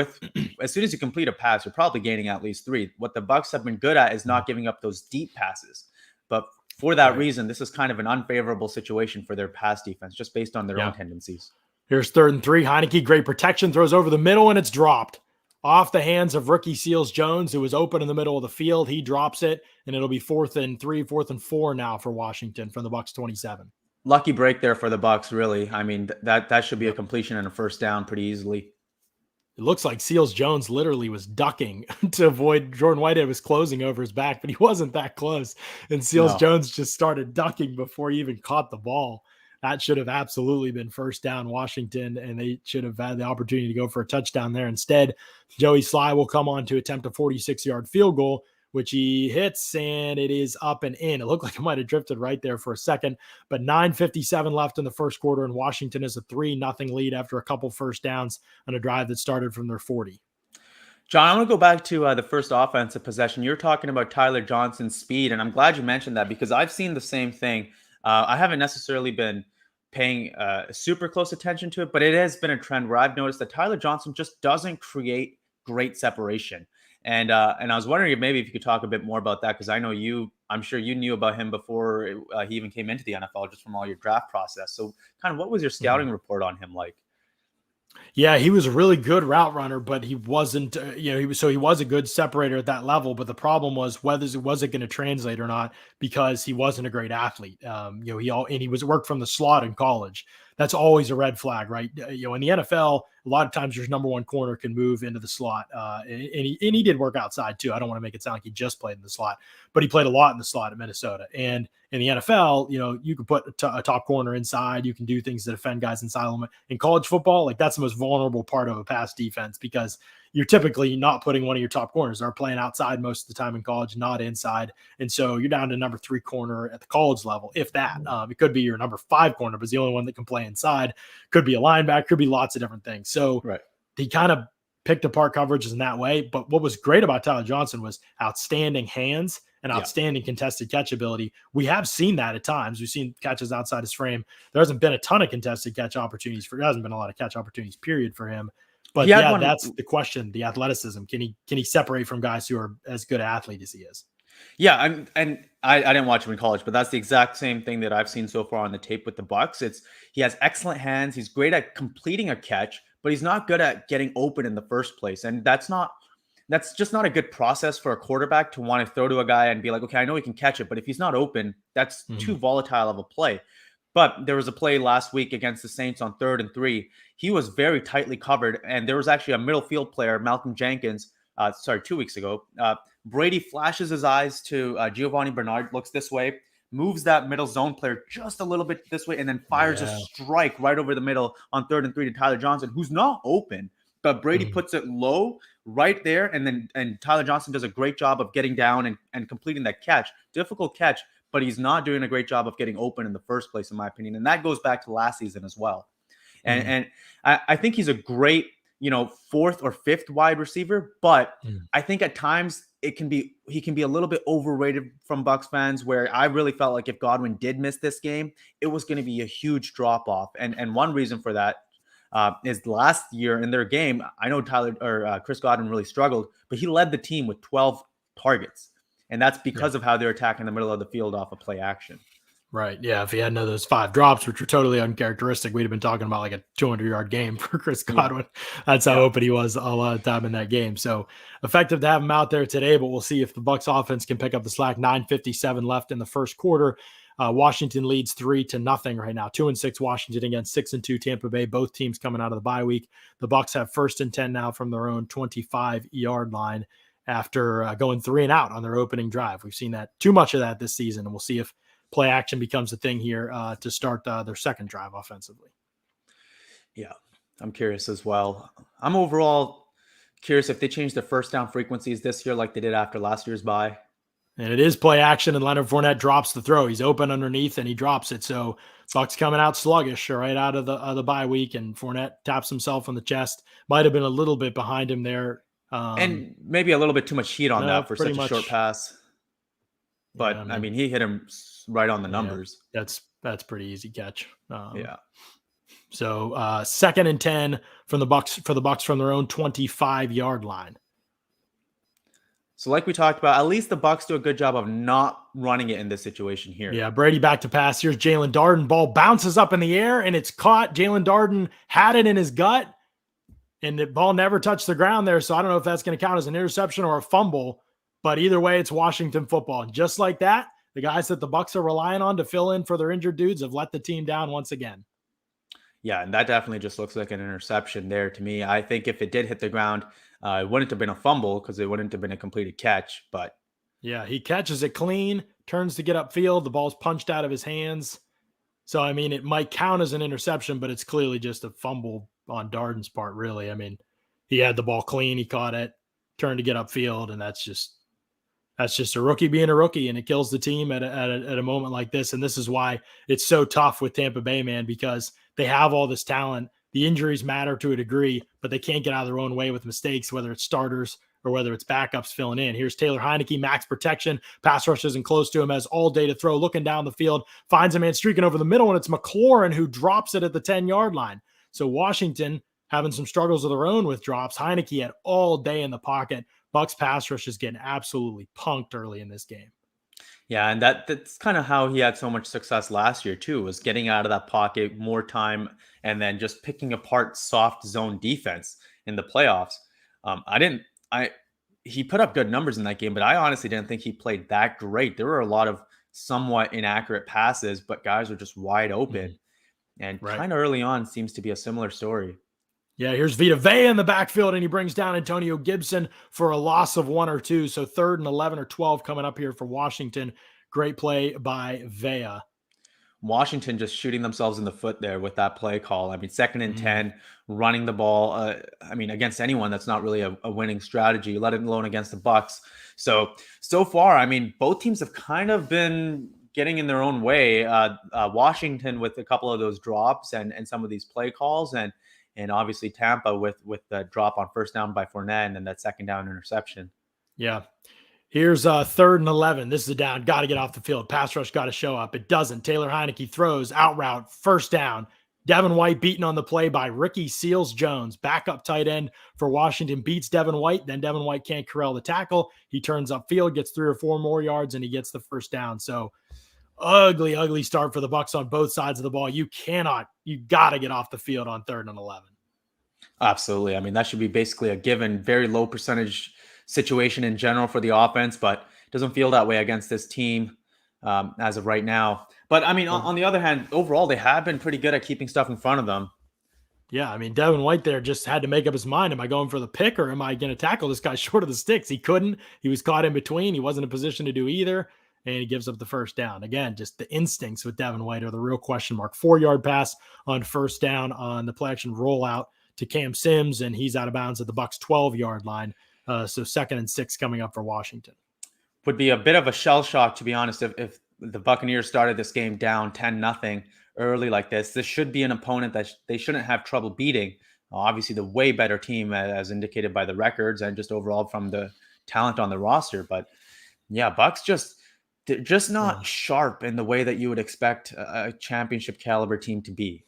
as soon as you complete a pass, you're probably gaining at least 3. What the Bucs have been good at is not giving up those deep passes. But for that reason, this is kind of an unfavorable situation for their pass defense, just based on their own tendencies. Here's 3rd and 3. Heinicke, great protection, throws over the middle, and it's dropped off the hands of rookie Seals Jones, who was open in the middle of the field. He drops it, and it'll be 4th and 3, 4th and 4 now for Washington from the Bucs 27. Lucky break there for the Bucs, really. I mean, that should be a completion and a first down pretty easily. It looks like Seals Jones literally was ducking to avoid Jordan Whitehead was closing over his back, but he wasn't that close. And Seals Jones just started ducking before he even caught the ball. That should have absolutely been first down Washington, and they should have had the opportunity to go for a touchdown there. Instead, Joey Sly will come on to attempt a 46-yard field goal, which he hits, and it is up and in. It looked like it might have drifted right there for a second, but 9:57 left in the first quarter, and Washington is a 3-0 lead after a couple first downs on a drive that started from their 40. John, I want to go back to the first offensive possession. You're talking about Tyler Johnson's speed, and I'm glad you mentioned that because I've seen the same thing. I haven't necessarily been paying super close attention to it, but it has been a trend where I've noticed that Tyler Johnson just doesn't create great separation. And I was wondering if maybe if you could talk a bit more about that, because I know I'm sure you knew about him before he even came into the NFL, just from all your draft process. So kind of what was your scouting report on him like? Yeah, he was a really good route runner, but he wasn't, he was a good separator at that level. But the problem was was it going to translate or not, because he wasn't a great athlete. He was worked from the slot in college. That's always a red flag, right? In the NFL, a lot of times your number one corner can move into the slot. And he did work outside too. I don't want to make it sound like he just played in the slot, but he played a lot in the slot at Minnesota. And in the NFL, you can put a top corner inside. You can do things to defend guys inside. In college football, like that's the most vulnerable part of a pass defense, because you're typically not putting one of your top corners. They're playing outside most of the time in college, not inside. And so you're down to number 3 corner at the college level, if that. It could be your number 5 corner, but it's the only one that can play inside. Could be a linebacker, could be lots of different things. So he kind of picked apart coverages in that way. But what was great about Tyler Johnson was outstanding hands and outstanding contested catch ability. We have seen that at times. We've seen catches outside his frame. There hasn't been a ton of contested catch opportunities there hasn't been a lot of catch opportunities, period, for him. But that's the question, the athleticism. Can he separate from guys who are as good an athlete as he is? Yeah, I didn't watch him in college, but that's the exact same thing that I've seen so far on the tape with the Bucs. He has excellent hands. He's great at completing a catch, but he's not good at getting open in the first place. And that's just not a good process for a quarterback to want to throw to a guy and be like, okay, I know he can catch it, but if he's not open, that's too volatile of a play. But there was a play last week against the Saints on 3rd and 3. He was very tightly covered, and there was actually a middle field player, Malcolm Jenkins, 2 weeks ago. Brady flashes his eyes to Giovanni Bernard, looks this way, moves that middle zone player just a little bit this way, and then fires a strike right over the middle on 3rd and 3 to Tyler Johnson, who's not open. But Brady puts it low right there, and Tyler Johnson does a great job of getting down and completing that catch. Difficult catch, but he's not doing a great job of getting open in the first place, in my opinion. And that goes back to last season as well. And I think he's a great, 4th or 5th wide receiver, but I think at times he can be a little bit overrated from Bucs fans, where I really felt like if Godwin did miss this game, it was going to be a huge drop off. And one reason for that, is last year in their game. I know Chris Godwin really struggled, but he led the team with 12 targets. And that's because of how they're attacking the middle of the field off of play action. Right. Yeah. If he hadn't had those 5 drops, which were totally uncharacteristic, we'd have been talking about like a 200-yard game for Chris Godwin. That's how open he was a lot of time in that game. So effective to have him out there today, but we'll see if the Bucs offense can pick up the slack. 9:57 left in the first quarter. Washington leads 3-0 right now. 2-6 Washington against 6-2 Tampa Bay. Both teams coming out of the bye week. The Bucs have 1st and 10 now from their own 25-yard line after going 3 and out on their opening drive. We've seen that too much of that this season, and we'll see if play action becomes a thing here to start their second drive offensively. Yeah, I'm curious as well. I'm overall curious if they change the first down frequencies this year like they did after last year's bye. And it is play action, and Leonard Fournette drops the throw. He's open underneath, and he drops it. So Bucs coming out sluggish right out of the bye week, and Fournette taps himself on the chest. Might have been a little bit behind him there. And maybe a little bit too much heat on that for such a short pass. But, I mean, he hit him right on the numbers. Yeah, that's pretty easy catch. So 2nd and 10 from the Bucs from their own 25-yard line. So like we talked about, at least the Bucs do a good job of not running it in this situation here. Yeah, Brady back to pass. Here's Jalen Darden. Ball bounces up in the air, and it's caught. Jalen Darden had it in his gut, and the ball never touched the ground there. So I don't know if that's going to count as an interception or a fumble. But either way, it's Washington football. And just like that, the guys that the Bucs are relying on to fill in for their injured dudes have let the team down once again. Yeah, and that definitely just looks like an interception there to me. I think if it did hit the ground, it wouldn't have been a fumble because it wouldn't have been a completed catch. But yeah, he catches it clean, turns to get upfield. The ball's punched out of his hands. So, I mean, it might count as an interception, but it's clearly just a fumble on Darden's part, really. I mean, he had the ball clean. He caught it, turned to get upfield, and that's just a rookie being a rookie, and it kills the team at a moment like this. And this is why it's so tough with Tampa Bay, man, because they have all this talent. The injuries matter to a degree, but they can't get out of their own way with mistakes, whether it's starters or whether it's backups filling in. Here's Taylor Heinicke, max protection. Pass rush isn't close to him, has all day to throw, looking down the field, finds a man streaking over the middle, and it's McLaurin who drops it at the 10-yard line. So Washington having some struggles of their own with drops. Heinicke had all day in the pocket. Bucs pass rush is getting absolutely punked early in this game. Yeah, and that's kind of how he had so much success last year too, was getting out of that pocket more time and then just picking apart soft zone defense in the playoffs. He put up good numbers in that game, but I honestly didn't think he played that great. There were a lot of somewhat inaccurate passes, but guys were just wide open. And kind of early on seems to be a similar story. Yeah, here's Vita Vea in the backfield, and he brings down Antonio Gibson for a loss of 1 or 2. So 3rd and 11 or 12 coming up here for Washington. Great play by Vea. Washington just shooting themselves in the foot there with that play call. I mean, 2nd and 10, running the ball. I mean, against anyone, that's not really a winning strategy, let alone against the Bucs. So far, I mean, both teams have kind of been getting in their own way. Washington with a couple of those drops and some of these play calls, and obviously Tampa with the drop on 1st down by Fournette and then that 2nd down interception. Yeah. Here's 3rd and 11. This is a down. Got to get off the field. Pass rush got to show up. It doesn't. Taylor Heinicke throws out route. 1st down. Devin White beaten on the play by Ricky Seals-Jones. Backup tight end for Washington beats Devin White. Then Devin White can't corral the tackle. He turns upfield, gets 3 or 4 more yards, and he gets the 1st down. So ugly start for the Bucs on both sides of the ball. You got to get off the field on 3rd and 11. Absolutely. I mean, that should be basically a given, very low percentage situation in general for the offense, but it doesn't feel that way against this team as of right now. But I mean, on the other hand, overall, they have been pretty good at keeping stuff in front of them. Yeah, I mean, Devin White there just had to make up his mind. Am I going for the pick or am I going to tackle this guy short of the sticks? He couldn't. He was caught in between. He wasn't in a position to do either, and he gives up the 1st down. Again, just the instincts with Devin White are the real question mark. 4-yard pass on 1st down on the play action rollout to Cam Sims, and he's out of bounds at the Bucs 12-yard line. So 2nd and 6 coming up for Washington. Would be a bit of a shell shock, to be honest, if the Buccaneers started this game down 10-0 early like this. This should be an opponent that they shouldn't have trouble beating. Obviously, the way better team, as indicated by the records and just overall from the talent on the roster. But yeah, Bucs just not sharp in the way that you would expect a championship caliber team to be.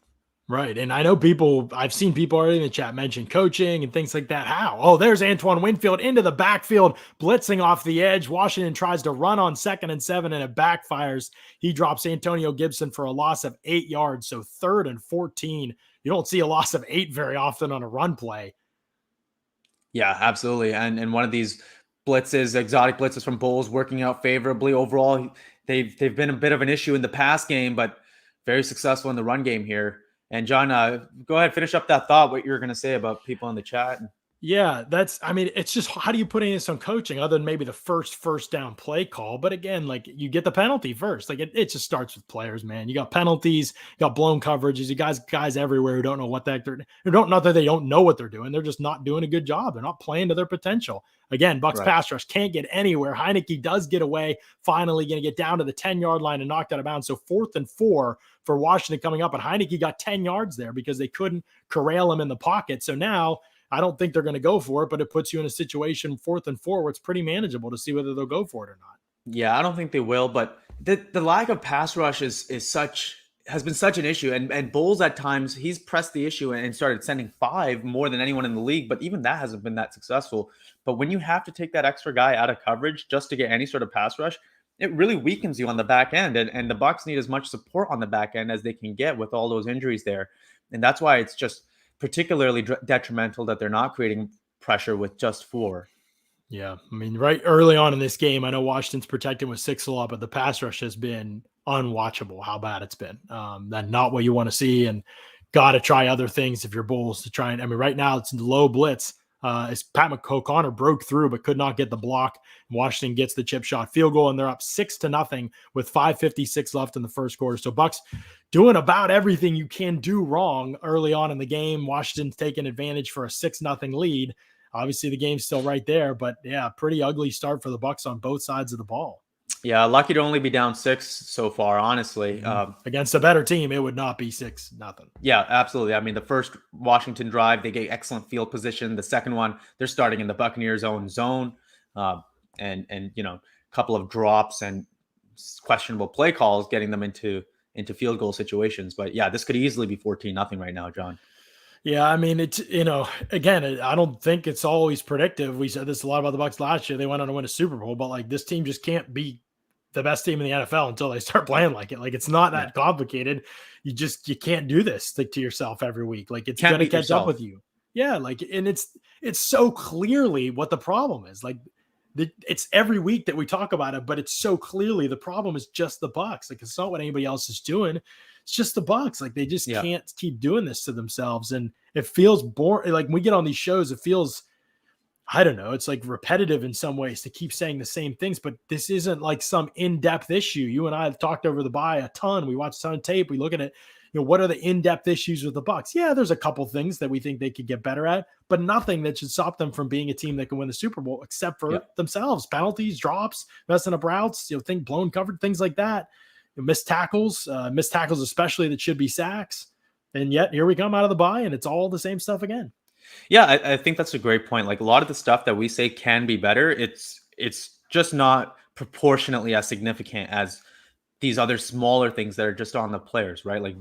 Right. And I know I've seen people already in the chat mention coaching and things like that. How? Oh, there's Antoine Winfield into the backfield, blitzing off the edge. Washington tries to run on 2nd and 7 and it backfires. He drops Antonio Gibson for a loss of 8 yards. So 3rd and 14. You don't see a loss of 8 very often on a run play. Yeah, absolutely. And one of these blitzes, exotic blitzes from Bulls working out favorably. Overall, they've been a bit of an issue in the pass game, but very successful in the run game here. And John, go ahead, finish up that thought, what you were going to say about people in the chat. Yeah, it's just how do you put in some coaching other than maybe the first down play call? But again, like you get the penalty first. Like it just starts with players, man. You got penalties, you got blown coverages, you guys everywhere who don't know what not that they don't know what they're doing. They're just not doing a good job. They're not playing to their potential. Again, Bucs pass rush can't get anywhere. Heinicke does get away, finally going to get down to the 10-yard line and knocked out of bounds. So 4th and 4 for Washington coming up, and Heinicke got 10 yards there because they couldn't corral him in the pocket. So now I don't think they're going to go for it, but it puts you in a situation 4th and 4 where it's pretty manageable to see whether they'll go for it or not. Yeah, I don't think they will, but the lack of pass rush has been such an issue. And Bowles at times, he's pressed the issue and started sending 5 more than anyone in the league, but even that hasn't been that successful. But when you have to take that extra guy out of coverage just to get any sort of pass rush, it really weakens you on the back end. And the Bucs need as much support on the back end as they can get with all those injuries there. And that's why it's just particularly detrimental that they're not creating pressure with just 4. Yeah. I mean, right early on in this game, I know Washington's protected with 6 a lot, but the pass rush has been unwatchable how bad it's been. That's not what you want to see, and got to try other things if you're Bulls to try. And I mean, right now it's low blitz. As Pat O'Connor broke through but could not get the block. Washington gets the chip shot field goal, and they're up 6-0 with 5:56 left in the first quarter. So Bucs doing about everything you can do wrong early on in the game. Washington's taking advantage for a 6-0 lead. Obviously, the game's still right there, but yeah, pretty ugly start for the Bucs on both sides of the ball. Yeah, lucky to only be down 6 so far, honestly. Against a better team, it would not be 6-0. Yeah, absolutely. I mean, the first Washington drive, they get excellent field position. The second one, they're starting in the Buccaneers' own zone, and a couple of drops and questionable play calls getting them into field goal situations. But yeah, this could easily be 14-0 right now, John. Yeah, I mean, it's, again, I don't think it's always predictive. We said this a lot about the Bucs last year. They went on to win a Super Bowl, but like this team just can't be the best team in the NFL until they start playing like it. Like it's not that complicated. You can't do this to yourself every week. Like it's going to catch up with you. Yeah. Like, and it's so clearly what the problem is. Like it's every week that we talk about it, but it's so clearly the problem is just the Bucs. Like it's not what anybody else is doing. It's just the Bucs. Like they just can't keep doing this to themselves. And it feels boring. Like when we get on these shows, it feels, I don't know, it's like repetitive in some ways to keep saying the same things, but this isn't like some in-depth issue. You and I have talked over the bye a ton. We watch a ton of tape. We look at it. What are the in-depth issues with the Bucs? Yeah, there's a couple things that we think they could get better at, but nothing that should stop them from being a team that can win the Super Bowl except for themselves. Penalties, drops, messing up routes, think blown covered, things like that. Missed tackles, especially that should be sacks. And yet here we come out of the bye and it's all the same stuff again. Yeah, I think that's a great point. Like a lot of the stuff that we say can be better, it's just not proportionately as significant as these other smaller things that are just on the players, right? Like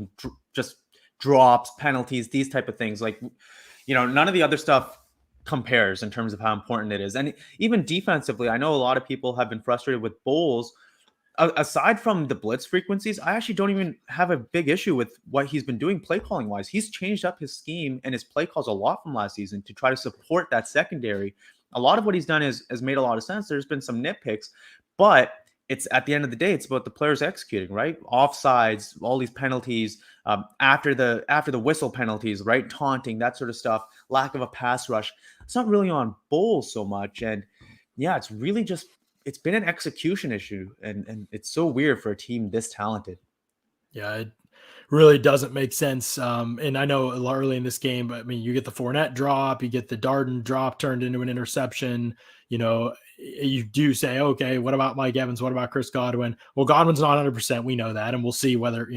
just drops, penalties, these type of things. Like, none of the other stuff compares in terms of how important it is. And even defensively, I know a lot of people have been frustrated with Bowles. Aside from the blitz frequencies, I actually don't even have a big issue with what he's been doing play calling wise. He's changed up his scheme and his play calls a lot from last season to try to support that secondary. A lot of what he's done has made a lot of sense. There's been some nitpicks, but it's at the end of the day, it's about the players executing, right? Offsides, all these penalties, after the whistle penalties, right? Taunting, that sort of stuff, lack of a pass rush. It's not really on Bowles so much. And yeah, it's really just, it's been an execution issue, and it's so weird for a team this talented. Yeah, it really doesn't make sense. And I know early in this game, but I mean, you get the Fournette drop, you get the Darden drop turned into an interception. You do say, okay, what about Mike Evans? What about Chris Godwin? Well, Godwin's not 100%. We know that, and we'll see whether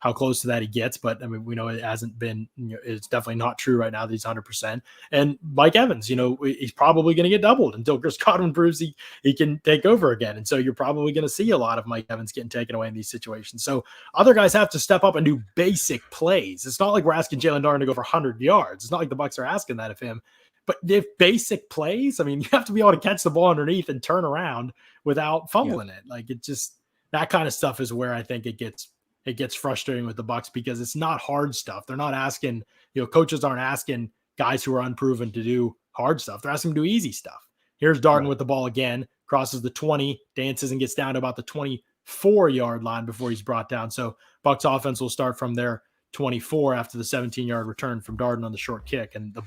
how close to that he gets, but I mean, we know it hasn't been, it's definitely not true right now that he's 100%. And Mike Evans, he's probably going to get doubled until Chris Godwin proves he can take over again. And so you're probably going to see a lot of Mike Evans getting taken away in these situations. So other guys have to step up and do basic plays. It's not like we're asking Jalen Darden to go for 100 yards. It's not like the Bucs are asking that of him. But if basic plays, I mean, you have to be able to catch the ball underneath and turn around without fumbling it. Like, it just, that kind of stuff is where I think it gets frustrating with the Bucs, because it's not hard stuff. They're not asking, coaches aren't asking guys who are unproven to do hard stuff. They're asking them to do easy stuff. Here's Darden with the ball again, crosses the 20, dances and gets down to about the 24-yard line before he's brought down. So Bucs offense will start from their 24 after the 17-yard return from Darden on the short kick. And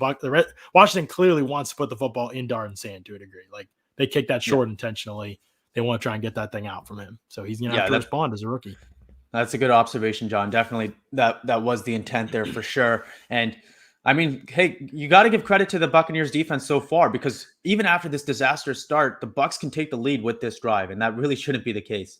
Washington clearly wants to put the football in Darden's hand to a degree. Like, they kicked that short intentionally. They want to try and get that thing out from him. So he's going to have to respond as a rookie. That's a good observation, John. Definitely that was the intent there for sure. And I mean, hey, you got to give credit to the Buccaneers defense so far, because even after this disastrous start, the Bucs can take the lead with this drive, and that really shouldn't be the case.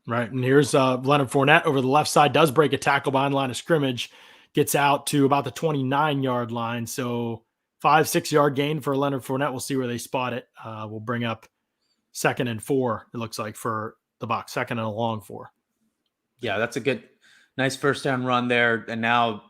Right. And here's Leonard Fournette over the left side, does break a tackle behind line of scrimmage, gets out to about the 29-yard line. So 5-6 yard gain for Leonard Fournette. We'll see where they spot it. We'll bring up 2nd and 4, it looks like, for the Bucs, 2nd and a long 4. Yeah, that's a nice first down run there. And now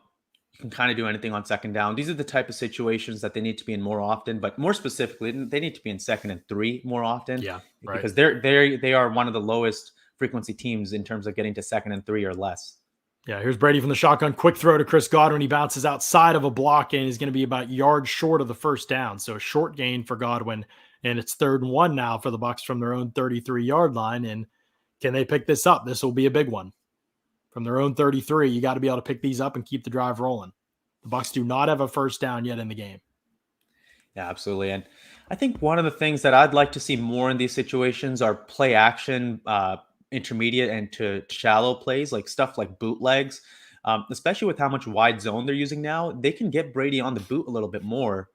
you can kind of do anything on 2nd down. These are the type of situations that they need to be in more often, but more specifically, they need to be in 2nd and 3 more often. Yeah, right. Because they are one of the lowest frequency teams in terms of getting to 2nd and 3 or less. Yeah, here's Brady from the shotgun. Quick throw to Chris Godwin. He bounces outside of a block and is going to be about yards short of the first down. So a short gain for Godwin. And it's 3rd and 1 now for the Bucs from their own 33-yard line. And can they pick this up? This will be a big one. From their own 33, you got to be able to pick these up and keep the drive rolling. The Bucs do not have a first down yet in the game. Yeah, absolutely. And I think one of the things that I'd like to see more in these situations are play action, intermediate and to shallow plays, like stuff like bootlegs, especially with how much wide zone they're using now. They can get Brady on the boot a little bit more.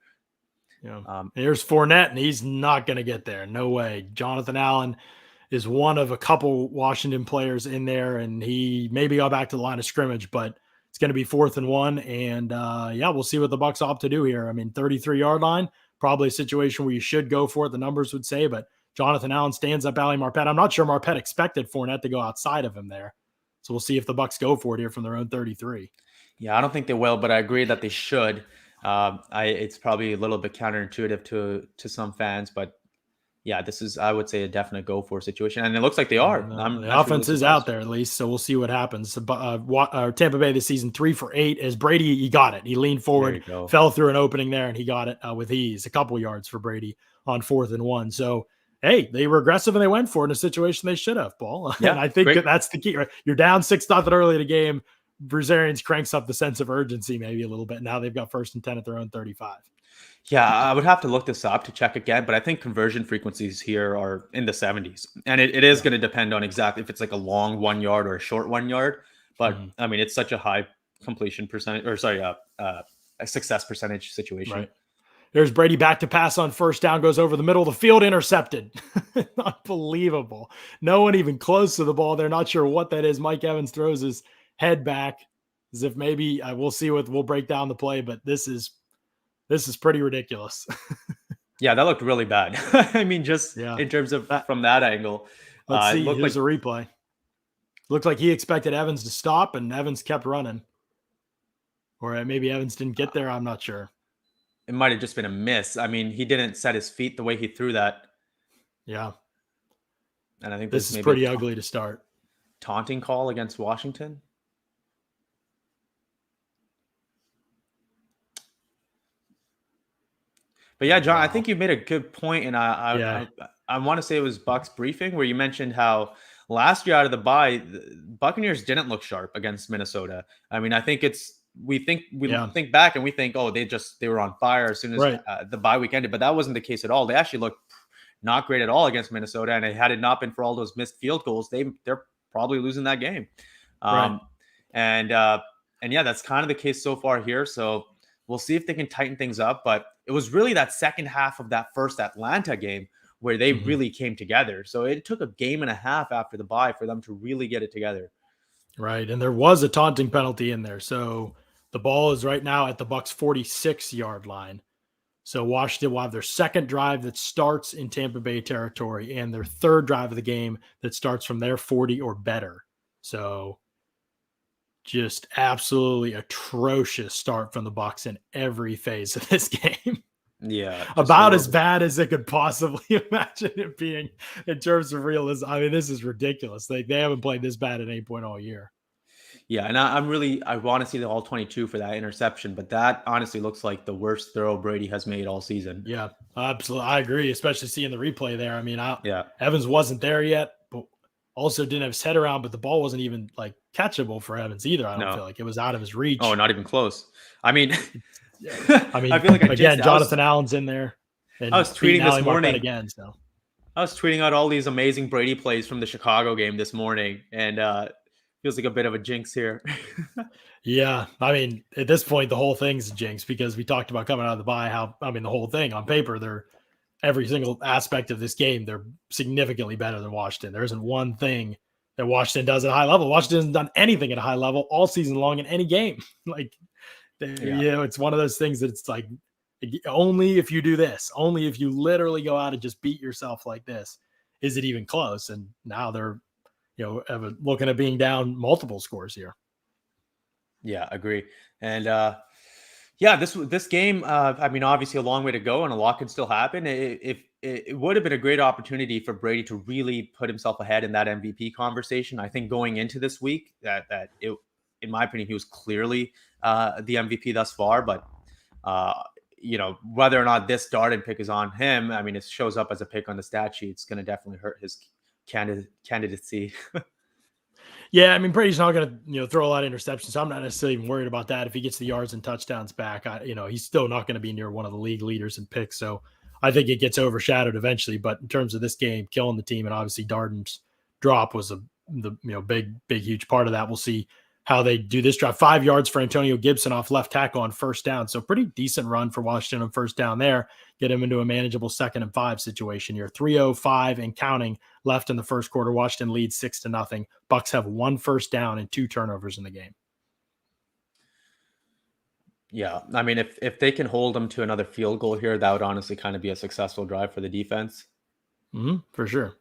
Yeah. Here's Fournette, and he's not going to get there. No way. Jonathan Allen is one of a couple Washington players in there, and he maybe got back to the line of scrimmage, but it's going to be 4th and 1. And we'll see what the Bucs opt to do here. I mean, 33-yard line, probably a situation where you should go for it, the numbers would say, but Jonathan Allen stands up Ali Marpet. I'm not sure Marpet expected Fournette to go outside of him there. So we'll see if the Bucs go for it here from their own 33. Yeah, I don't think they will, but I agree that they should. It's probably a little bit counterintuitive to some fans, but yeah, this is, I would say, a definite go for situation. And it looks like they are. The offense is out there at least, so we'll see what happens. Tampa Bay this season 3 for 8. As Brady, he got it. He leaned forward, fell through an opening there, and he got it with ease. A couple yards for Brady on 4th and 1. So, hey, they were aggressive and they went for it in a situation they should have, Paul. Yeah, and I think that's the key. Right? You're down 6-0 early in the game. Bruce Arians cranks up the sense of urgency maybe a little bit. Now they've got 1st and 10 at their own 35. Yeah, I would have to look this up to check again, but I think conversion frequencies here are in the 70s. And it is going to depend on exactly if it's like a long 1 yard or a short 1 yard. But I mean, it's such a high completion percentage, or sorry, a success percentage situation. Right. There's Brady back to pass on 1st down, goes over the middle of the field, intercepted. Unbelievable. No one even close to the ball. They're not sure what that is. Mike Evans throws his head back as if maybe we'll see we'll break down the play, but this is pretty ridiculous. Yeah, that looked really bad. I mean, just in terms of from that angle. Let's see. Here's a replay. Looked like he expected Evans to stop, and Evans kept running. Or maybe Evans didn't get there. I'm not sure. It might have just been a miss. I mean, he didn't set his feet the way he threw that. Yeah. And I think this is pretty ugly to start. Taunting call against Washington. But yeah, John, I think you made a good point, and I want to say it was Bucs briefing where you mentioned how last year out of the bye, the Buccaneers didn't look sharp against Minnesota. I mean, I think we think back and we think, oh, they were on fire as soon as the bye week ended, but that wasn't the case at all. They actually looked not great at all against Minnesota, and had it not been for all those missed field goals, they're probably losing that game. And yeah, that's kind of the case so far here. So we'll see if they can tighten things up. But it was really that second half of that first Atlanta game where they really came together. So it took a game and a half after the bye for them to really get it together. Right. And there was a taunting penalty in there. So the ball is right now at the Bucs 46-yard line. So Washington will have their second drive that starts in Tampa Bay territory and their third drive of the game that starts from their 40 or better. So just absolutely atrocious start from the Bucs in every phase of this game. Yeah. About as bad as it could possibly imagine it being in terms of realism. I mean, this is ridiculous. They haven't played this bad at any point all year. Yeah, and I want to see the all 22 for that interception, but that honestly looks like the worst throw Brady has made all season. Yeah, absolutely. I agree, especially seeing the replay there. I mean, yeah, Evans wasn't there yet, but also didn't have his head around, but the ball wasn't even like catchable for Evans either. I don't feel like it was out of his reach. Oh, not even close. I mean, I mean, I feel like Jonathan Allen's in there. And I was tweeting this morning again. So I was tweeting out all these amazing Brady plays from the Chicago game this morning, and feels like a bit of a jinx here. Yeah. I mean, at this point, the whole thing's a jinx because we talked about coming out of the bye. The whole thing on paper, they're every single aspect of this game, they're significantly better than Washington. There isn't one thing that Washington does at a high level. Washington hasn't done anything at a high level all season long in any game. It's one of those things that it's like, only if you do this, only if you literally go out and just beat yourself like this, is it even close? And now they're, looking at being down multiple scores here. Yeah, agree. And this game, obviously a long way to go and a lot can still happen. It would have been a great opportunity for Brady to really put himself ahead in that MVP conversation. I think going into this week in my opinion, he was clearly the MVP thus far, but whether or not this Darden pick is on him, I mean, it shows up as a pick on the stat sheet. It's going to definitely hurt his candidacy. Yeah, I mean, Brady's not going to, throw a lot of interceptions. So I'm not necessarily even worried about that. If he gets the yards and touchdowns back, he's still not going to be near one of the league leaders in picks. So I think it gets overshadowed eventually. But in terms of this game, killing the team, and obviously Darden's drop was big, huge part of that. We'll see how they do this drive. 5 yards for Antonio Gibson off left tackle on first down. So pretty decent run for Washington on first down there. Get him into a manageable 2nd and 5 situation here. 3:05 and counting left in the first quarter. Washington leads 6-0. Bucs have 1 first down and 2 turnovers in the game. Yeah. I mean, if they can hold them to another field goal here, that would honestly kind of be a successful drive for the defense. For sure.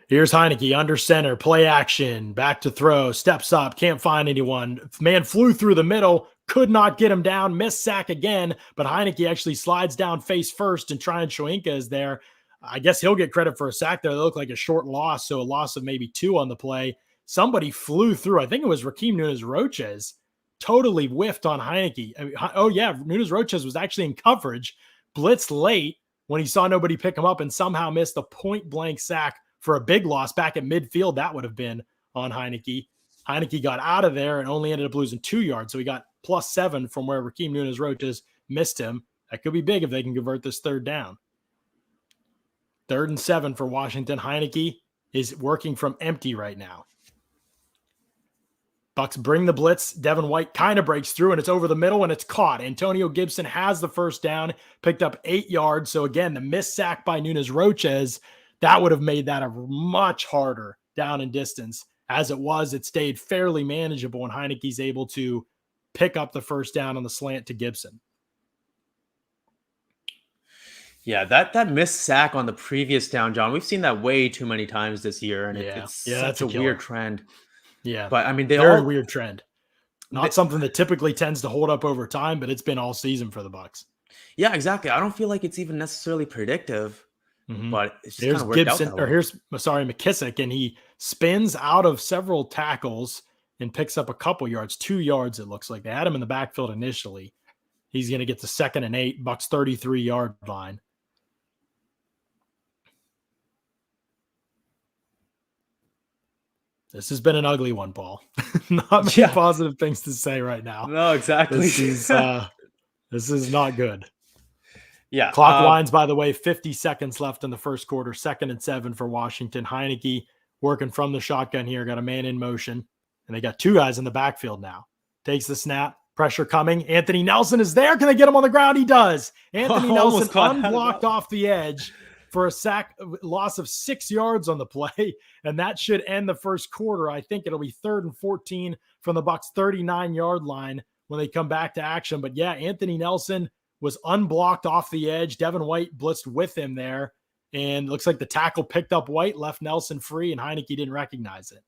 Here's Heinicke under center, play action, back to throw, steps up, can't find anyone. Man flew through the middle, could not get him down, missed sack again, but Heinicke actually slides down face first, and Shoyinka is there. I guess he'll get credit for a sack there. They look like a short loss, so a loss of maybe 2 on the play. Somebody flew through. I think it was Raheem Nunez-Roches. Totally whiffed on Heinicke. Nunez-Roches was actually in coverage, blitzed late when he saw nobody pick him up, and somehow missed a point-blank sack for a big loss back at midfield. That would have been on Heinicke. Heinicke got out of there and only ended up losing 2 yards. So he got +7 from where Raheem Nunez-Roches missed him. That could be big if they can convert this 3rd down. 3rd and 7 for Washington. Heinicke is working from empty right now. Bucs bring the blitz. Devin White kind of breaks through, and it's over the middle, and it's caught. Antonio Gibson has the first down, picked up 8 yards. So again, the missed sack by Nunez-Roches, that would have made that a much harder down and distance. As it was, it stayed fairly manageable, and Heinicke's able to pick up the first down on the slant to Gibson. Yeah, that missed sack on the previous down, John, we've seen that way too many times this year, and it's such a weird trend. Yeah, but I mean, very weird trend. Not something that typically tends to hold up over time, but it's been all season for the Bucs. Yeah, exactly. I don't feel like it's even necessarily predictive. But it's just here's kind of Gibson, or here's McKissick, and he spins out of several tackles and picks up a couple yards, 2 yards. It looks like they had him in the backfield initially. He's going to get to 2nd and 8, Bucs 33-yard line. This has been an ugly one, Paul. Not many positive things to say right now. No, exactly. This is not good. Yeah. Clock winds, by the way, 50 seconds left in the first quarter. 2nd and 7 for Washington. Heinicke working from the shotgun here. Got a man in motion. And they got 2 guys in the backfield now. Takes the snap. Pressure coming. Anthony Nelson is there. Can they get him on the ground? He does. Anthony Nelson unblocked off the edge. for a sack loss of 6 yards on the play, and that should end the first quarter. I think it'll be 3rd and 14 from the Bucs 39-yard line when they come back to action. But yeah, Anthony Nelson was unblocked off the edge. Devin White blitzed with him there, and looks like the tackle picked up White, left Nelson free, and Heinicke didn't recognize it.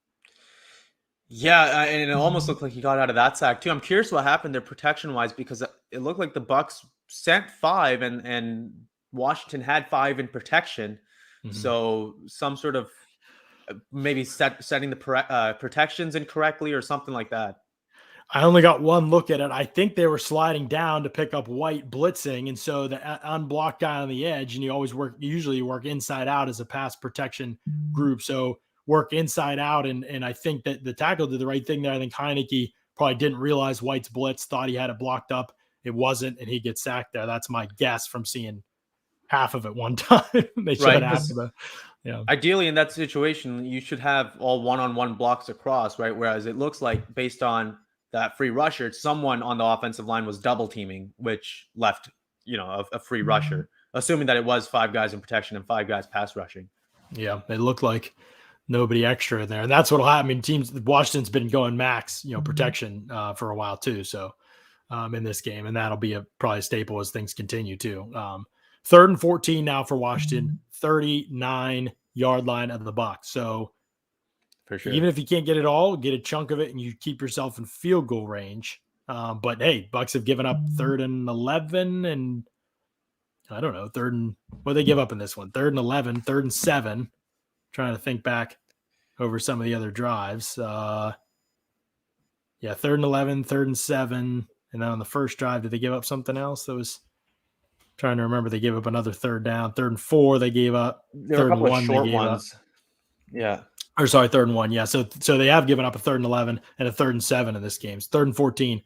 Yeah, and it almost looked like he got out of that sack too. I'm curious what happened there protection-wise, because it looked like the Bucs sent 5 and Washington had 5 in protection. Mm-hmm. So some sort of maybe setting the protections incorrectly or something like that. I only got one look at it. I think they were sliding down to pick up White blitzing, and so the unblocked guy on the edge, and you usually work inside out as a pass protection group. So work inside out, and I think that the tackle did the right thing there. I think Heinicke probably didn't realize White's blitz, thought he had it blocked up. It wasn't, and he gets sacked there. That's my guess from seeing half of it one time. They showed half of it. Yeah. Ideally, in that situation, you should have all one-on-one blocks across, right? Whereas it looks like, based on that free rusher, someone on the offensive line was double teaming, which left, a free rusher, assuming that it was 5 guys in protection and 5 guys pass rushing. Yeah, it looked like nobody extra in there, and that's what'll happen. I mean, Washington's been going max, protection for a while too. So in this game, and that'll be probably a staple as things continue too. 3rd and 14 now for Washington, 39-yard line of the Bucs. So for sure, even if you can't get it all, get a chunk of it, and you keep yourself in field goal range. But hey, Bucs have given up 3rd and 11, and I don't know, what they give up in this one? 3rd and 11, 3rd and 7. Trying to think back over some of the other drives. 3rd and 11, 3rd and 7. And then on the first drive, did they give up something else? That was trying to remember. They gave up another 3rd down. 3rd and 4, they gave up. There were a couple of short ones. Yeah. Or sorry, 3rd and 1. Yeah. So they have given up a 3rd and 11 and a 3rd and 7 in this game. 3rd and 14,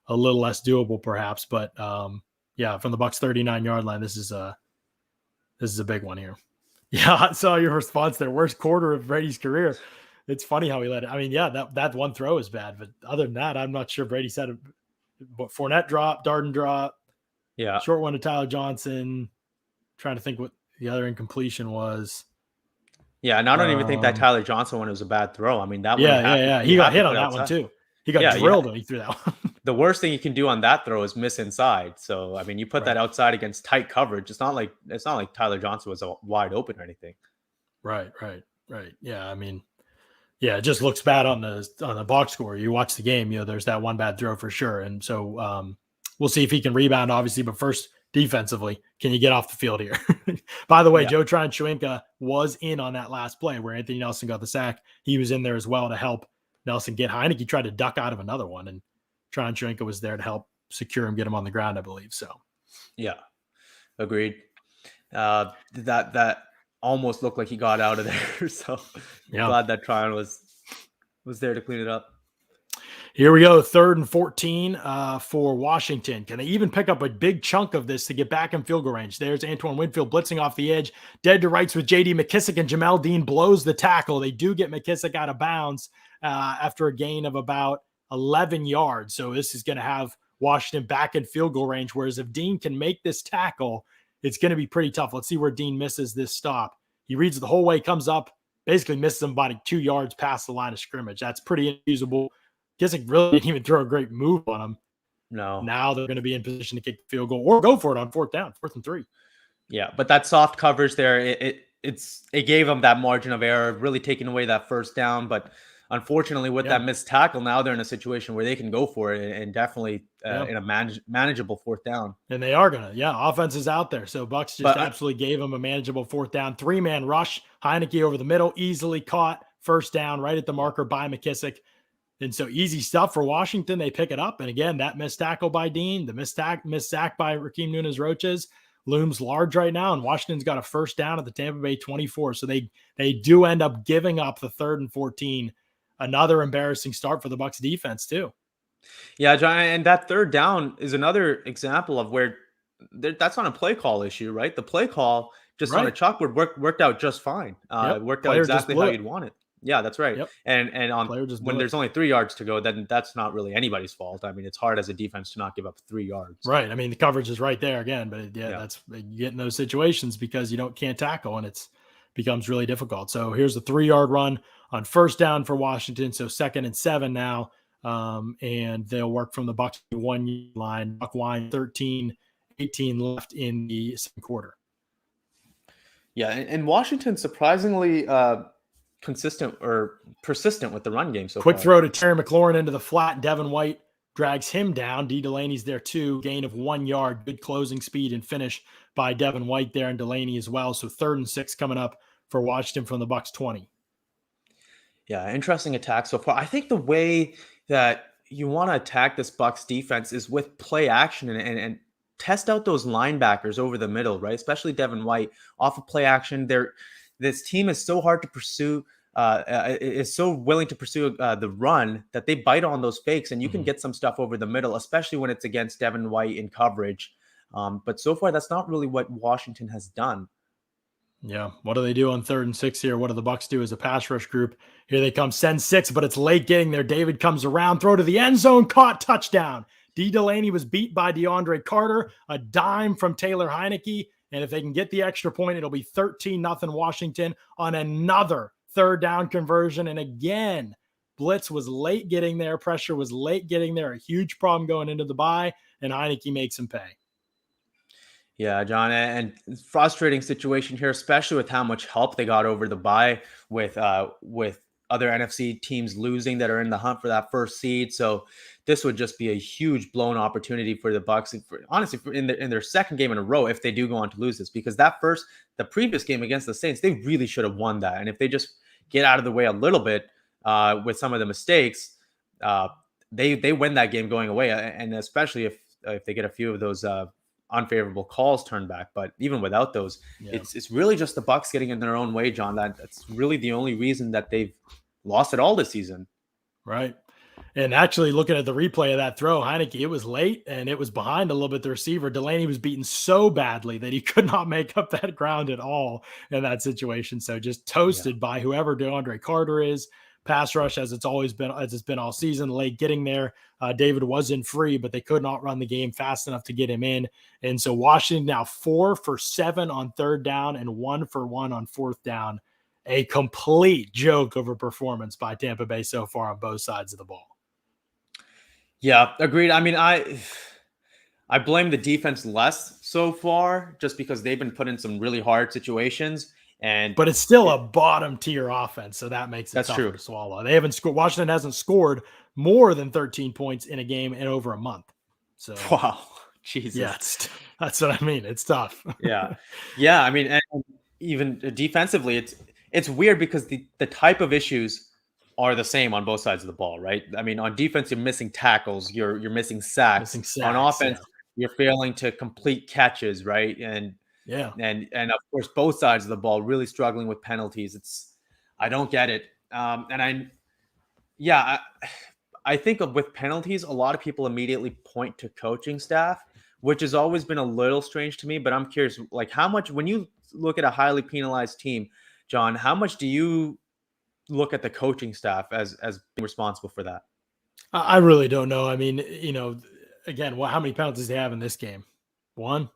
a little less doable perhaps. But from the Bucs 39-yard line, this is a big one here. Yeah, I saw your response there. Worst quarter of Brady's career. It's funny how he let it. I mean, that one throw is bad, but other than that, I'm not sure Brady said it. But Fournette drop, Darden drop. Yeah. Short one to Tyler Johnson. Trying to think what the other incompletion was. Yeah, and I don't even think that Tyler Johnson one was a bad throw. I mean, that one. Yeah. He got hit on that one too. He got drilled when he threw that one. The worst thing you can do on that throw is miss inside. So, I mean, you put that outside against tight coverage. It's not like Tyler Johnson was wide open or anything. Right. Yeah, I mean, it just looks bad on the box score. You watch the game, there's that one bad throw for sure. And so we'll see if he can rebound, obviously. But first, defensively, can you get off the field here? By the way, Joe Tryon-Shoyinka was in on that last play where Anthony Nelson got the sack. He was in there as well to help Nelson get Heinicke. Tried to duck out of another one, and Tryon-Shoyinka was there to help secure him, get him on the ground, I believe. So, yeah, agreed. That almost looked like he got out of there. So, glad that Tryon was there to clean it up. Here we go, 3rd and 14 for Washington. Can they even pick up a big chunk of this to get back in field goal range? There's Antoine Winfield blitzing off the edge, dead to rights with J.D. McKissick, and Jamel Dean blows the tackle. They do get McKissick out of bounds after a gain of about 11 yards. So this is going to have Washington back in field goal range, whereas if Dean can make this tackle, it's going to be pretty tough. Let's see where Dean misses this stop. He reads the whole way, comes up, basically misses him about 2 yards past the line of scrimmage. That's pretty inusable. Kissick really didn't even throw a great move on him. No. Now they're going to be in position to kick the field goal or go for it on 4th down, 4th and 3. Yeah, but that soft coverage there, it gave them that margin of error, really taking away that 1st down. But unfortunately, with that missed tackle, now they're in a situation where they can go for it and definitely in a manageable 4th down. And they are going to. Offense is out there. So Bucs just absolutely gave them a manageable 4th down. 3-man rush. Heinicke over the middle, easily caught. 1st down, right at the marker by McKissick. And so easy stuff for Washington. They pick it up. And again, that missed tackle by Dean, the missed sack by Raheem Nunez-Roches looms large right now. And Washington's got a 1st down at the Tampa Bay 24. So they do end up giving up the 3rd and 14. Another embarrassing start for the Bucs defense too. Yeah, John, and that 3rd down is another example of where that's not a play call issue, right? The play call just on a chalkboard worked out just fine. It worked out exactly how you'd want it. Yeah, that's right. Yep. And on Player just when blew it. there's only 3 yards to go, then that's not really anybody's fault. I mean, it's hard as a defense to not give up 3 yards. Right. I mean, the coverage is right there again, but yeah, Yeah. that's you get in those situations because you can't tackle, and it's becomes really difficult. So here's the 3-yard run on first down for Washington. So 2nd and 7 now. And they'll work from the Bucs 1 line. Buck line 13-18 left in the second quarter. Yeah, and Washington surprisingly consistent or persistent with the run game so Quick far. throw to Terry McLaurin into the flat. Devin White drags him down. D. Delaney's there too. Gain of 1 yard. Good closing speed and finish by Devin White there and Delaney as well. So 3rd and 6 coming up for Washington from the Bucs 20. Yeah, interesting attack so far. I think the way that you want to attack this Bucs defense is with play action and test out those linebackers over the middle, right? Especially Devin White off of play action. This team is so hard to pursue, is so willing to pursue the run that they bite on those fakes, and you can get some stuff over the middle, especially when it's against Devin White in coverage. But so far, that's not really what Washington has done. Yeah. What do they do on 3rd and 6 here? What do the Bucs do as a pass rush group? Here they come, send 6, but it's late getting there. David comes around, throw to the end zone, caught, touchdown. D. Delaney was beat by DeAndre Carter, a dime from Taylor Heinicke. And if they can get the extra point, it'll be 13-0 Washington on another 3rd down conversion. And again, blitz was late getting there. Pressure was late getting there. A huge problem going into the bye, and Heinicke makes him pay. Yeah, John, and frustrating situation here, especially with how much help they got over the bye with other NFC teams losing that are in the hunt for that first seed. So this would just be a huge blown opportunity for the Bucs. Honestly, in their second game in a row, if they do go on to lose this, because the previous game against the Saints, they really should have won that. And if they just get out of the way a little bit with some of the mistakes, they win that game going away. And especially if they get a few of those unfavorable calls turned back. But even without those, it's really just the Bucs getting in their own way, John. That's really the only reason that they've lost it all this season. Right. And actually looking at the replay of that throw, Heinicke, it was late and it was behind a little bit. The receiver, Delaney, was beaten so badly that he could not make up that ground at all in that situation. So just toasted by whoever DeAndre Carter is. Pass rush, as it's been all season, late getting there. David was in free, but they could not run the game fast enough to get him in. And so Washington now 4 for 7 on 3rd down and 1 for 1 on 4th down. A complete joke of a performance by Tampa Bay so far on both sides of the ball. Yeah, agreed. I mean, I blame the defense less so far just because they've been put in some really hard situations. But it's still a bottom tier offense, so that makes it tougher true to swallow. They haven't scored. Washington hasn't scored more than 13 points in a game in over a month. So wow, Jesus, yeah, that's what I mean. It's tough. yeah. I mean, and even defensively, it's weird because the type of issues are the same on both sides of the ball, right? I mean, on defense, you're missing tackles, you're missing sacks. On offense, you're failing to complete catches, right? And of course, both sides of the ball really struggling with penalties. I don't get it. I think with penalties, a lot of people immediately point to coaching staff, which has always been a little strange to me. But I'm curious, like how much, when you look at a highly penalized team, John, how much do you look at the coaching staff as being responsible for that? I really don't know. I mean, again, how many penalties do they have in this game? 1?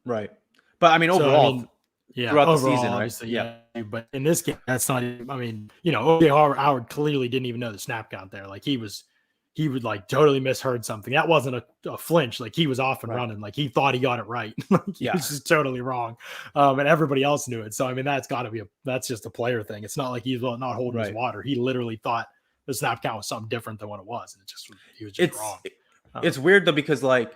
Right. But I mean, overall, throughout the season, right? Yeah. But in this game, that's not. I mean, O.J. Howard clearly didn't even know the snap count there. Like he would like totally misheard something. That wasn't a flinch. Like he was off and running. Like he thought he got it right. He was just totally wrong. And everybody else knew it. So I mean, that's just a player thing. It's not like he's not holding his water. He literally thought the snap count was something different than what it was. And he was just wrong. It's weird though, because I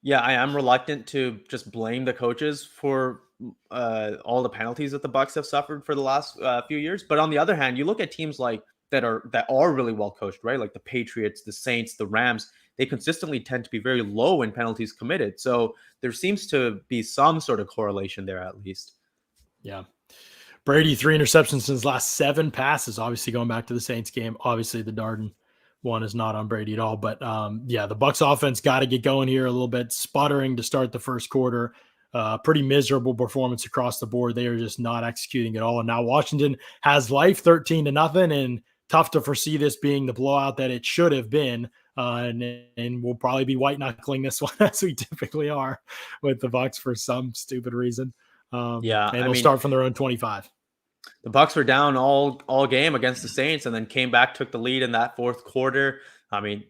am reluctant to just blame the coaches for all the penalties that the Bucs have suffered for the last few years. But on the other hand, you look at teams that are really well coached, right? Like the Patriots, the Saints, the Rams, they consistently tend to be very low in penalties committed. So there seems to be some sort of correlation there at least. Yeah. Brady, 3 interceptions in his last 7 passes, obviously going back to the Saints game. Obviously the Darden one is not on Brady at all. But the Bucs offense got to get going here a little bit, sputtering to start the first quarter. Pretty miserable performance across the board. They are just not executing at all. And now Washington has life 13-0, and tough to foresee this being the blowout that it should have been. And we'll probably be white knuckling this one as we typically are with the Bucs for some stupid reason. And they'll start from their own 25. The Bucs were down all game against the Saints and then came back, took the lead in that fourth quarter. I mean,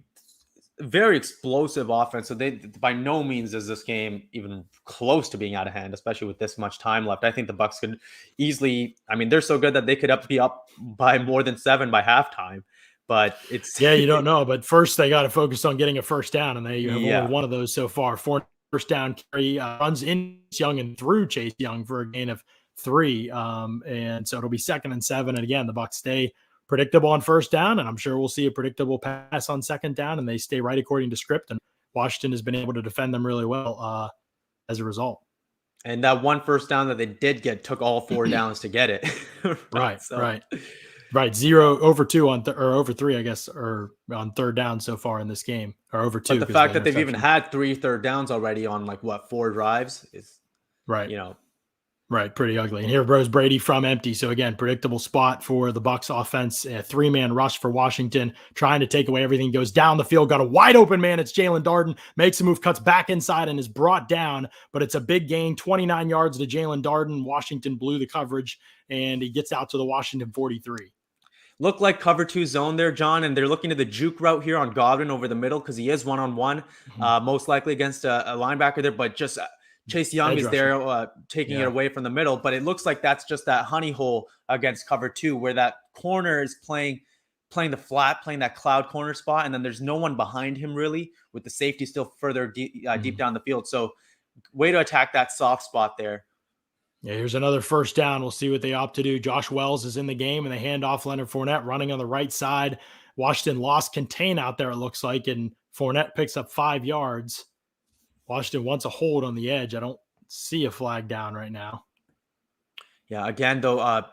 very explosive offense. So they, by no means is this game even close to being out of hand, especially with this much time left. I think the Bucs could easily, I mean, they're so good that they could be up by more than 7 by halftime. But it's you don't know. But first, they got to focus on getting a first down, and they have only one of those so far. 4 first down carry, runs in Young and through Chase Young for a gain of 3. And so it'll be 2nd and 7. And again, the Bucs stay predictable on first down, and I'm sure we'll see a predictable pass on 2nd down, and they stay right according to script. And Washington has been able to defend them really well as a result. And that one first down that they did get took all 4 downs to get it. Right. 0 over 2 on or over 3, I guess, or on 3rd down so far in this game, or over 2. But the fact that they've even had 3 third downs already on 4 drives is right. Right, pretty ugly. And here goes Brady from empty. So again, predictable spot for the Bucs offense. A 3-man rush for Washington, trying to take away everything. Goes down the field, got a wide open man. It's Jalen Darden, makes a move, cuts back inside, and is brought down. But it's a big gain, 29 yards to Jalen Darden. Washington blew the coverage, and he gets out to the Washington 43. Look like cover 2 zone there, John, and they're looking to the juke route here on Godwin over the middle because he is one-on-one, most likely against a linebacker there, but just Chase Young is there taking it away from the middle, but it looks like that's just that honey hole against cover 2 where that corner is playing the flat, playing that cloud corner spot, and then there's no one behind him really, with the safety still further deep down the field. So way to attack that soft spot there. Yeah, here's another first down. We'll see what they opt to do. Josh Wells is in the game, and they hand off Leonard Fournette running on the right side. Washington lost contain out there, it looks like, and Fournette picks up 5 yards. Washington wants a hold on the edge. I don't see a flag down right now. Yeah, again, though, a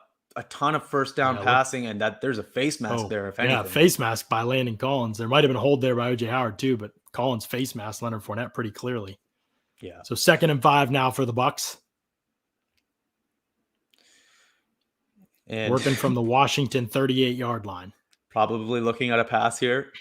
ton of first down passing, and that there's a face mask there, if anything. Yeah, face mask by Landon Collins. There might have been a hold there by O.J. Howard, too, but Collins face mask Leonard Fournette pretty clearly. Yeah. So 2nd and 5 now for the Bucs. And working from the Washington 38-yard line. Probably looking at a pass here.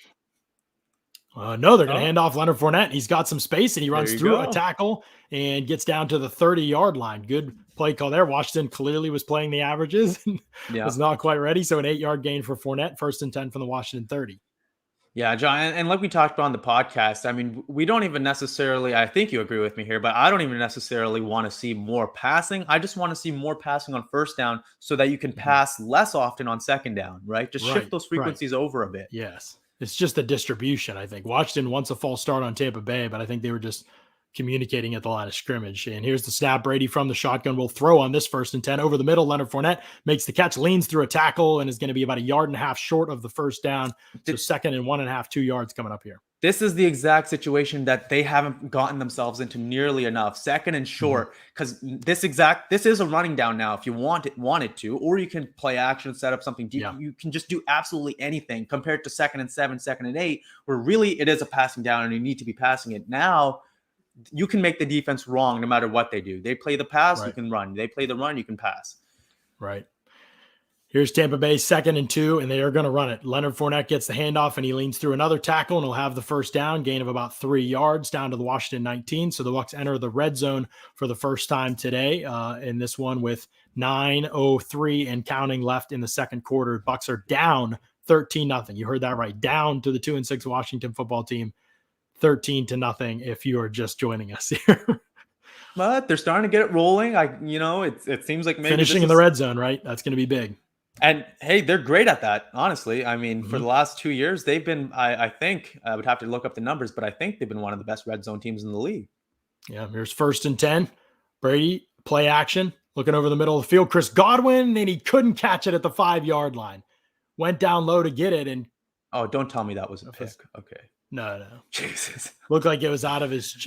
No, they're going to hand off Leonard Fournette. He's got some space, and he runs through a tackle and gets down to the 30-yard line. Good play call there. Washington clearly was playing the averages and was not quite ready. So an 8-yard gain for Fournette, 1st and 10 from the Washington 30. Yeah, John, and like we talked about on the podcast, I mean, we don't even necessarily, I think you agree with me here, but I don't even necessarily want to see more passing. I just want to see more passing on first down so that you can pass less often on 2nd down, right? Just shift those frequencies over a bit. Yes. It's just the distribution, I think. Washington wants a false start on Tampa Bay, but I think they were just communicating at the line of scrimmage. And here's the snap. Brady from the shotgun will throw on this 1st and 10 over the middle. Leonard Fournette makes the catch, leans through a tackle, and is going to be about 1.5 yards short of the first down. So 2nd and 1.5, 2 yards coming up here. This is the exact situation that they haven't gotten themselves into nearly enough. 2nd and short, because this is a running down now if you wanted to, or you can play action, set up something deep. Yeah. You can just do absolutely anything compared to 2nd and 7, 2nd and 8, where really it is a passing down and you need to be passing it. Now you can make the defense wrong no matter what they do. They play the pass, you can run. They play the run, you can pass. Right. Here's Tampa Bay 2nd and 2, and they are going to run it. Leonard Fournette gets the handoff, and he leans through another tackle, and he'll have the first down, gain of about 3 yards down to the Washington 19. So the Bucs enter the red zone for the first time today in this one with 9:03 and counting left in the second quarter. Bucs are down 13-0. You heard that right. Down to the 2-6 Washington football team, 13-0 if you are just joining us here. But they're starting to get it rolling. It seems like maybe finishing in the red zone, right? That's going to be big. And hey, they're great at that, honestly. I mean, for the last 2 years, they've been, I think, I would have to look up the numbers, but I think they've been one of the best red zone teams in the league. Yeah, here's 1st and 10. Brady, play action, looking over the middle of the field. Chris Godwin, and he couldn't catch it at the 5-yard line. Went down low to get it. And oh, don't tell me that was a pick. Okay. No. Jesus. Looked like it was out of his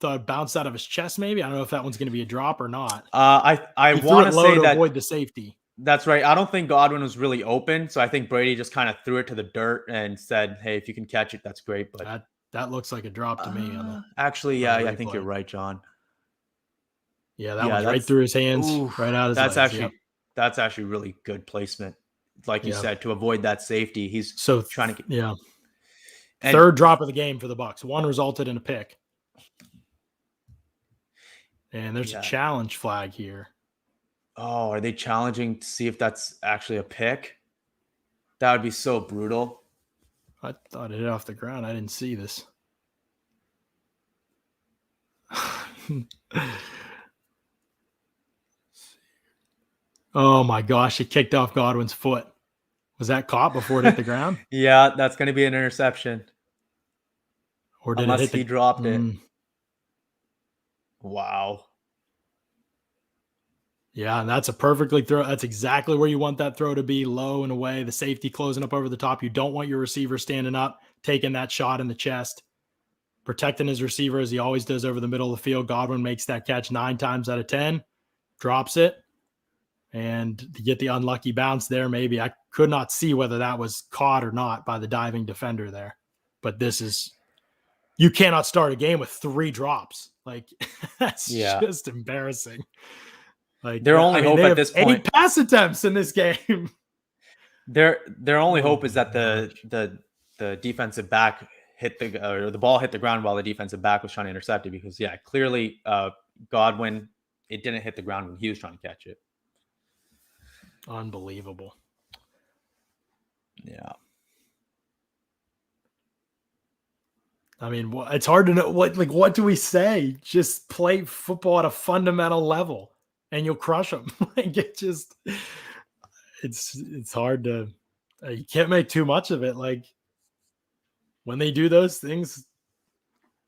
bounced out of his chest, maybe. I don't know if that one's going to be a drop or not. I want to say to that avoid the safety. That's right. I don't think Godwin was really open, so I think Brady just kind of threw it to the dirt and said, "Hey, if you can catch it, that's great." But that looks like a drop to me. Actually, yeah, I think you're right, John. Yeah, that was right through his hands, right out his legs. That's actually really good placement. Like you said, to avoid that safety, he's trying to get. Third drop of the game for the Bucs. One resulted in a pick. And there's a challenge flag here. Oh, are they challenging to see if that's actually a pick? That would be so brutal. I thought it hit off the ground. I didn't see this. Oh my gosh, it kicked off Godwin's foot. Was that caught before it hit the ground? Yeah, that's going to be an interception. Or did Unless it hit he dropped it. Wow. Yeah, and that's a perfectly throw. That's exactly where you want that throw to be, low and away. The safety closing up over the top. You don't want your receiver standing up, taking that shot in the chest, protecting his receiver as he always does over the middle of the field. Godwin makes that catch 9 times out of 10, drops it, and to get the unlucky bounce there, maybe. I could not see whether that was caught or not by the diving defender there. But this is, you cannot start a game with 3 drops. Like, that's just embarrassing. Like, their only hope at this point, 8 pass attempts in this game. Their only hope is that the defensive back hit the ball hit the ground while the defensive back was trying to intercept it, because clearly Godwin, it didn't hit the ground when he was trying to catch it. Unbelievable. Yeah. I mean, it's hard to know what do we say? Just play football at a fundamental level and you'll crush them. Like, it's hard to, you can't make too much of it. Like, when they do those things,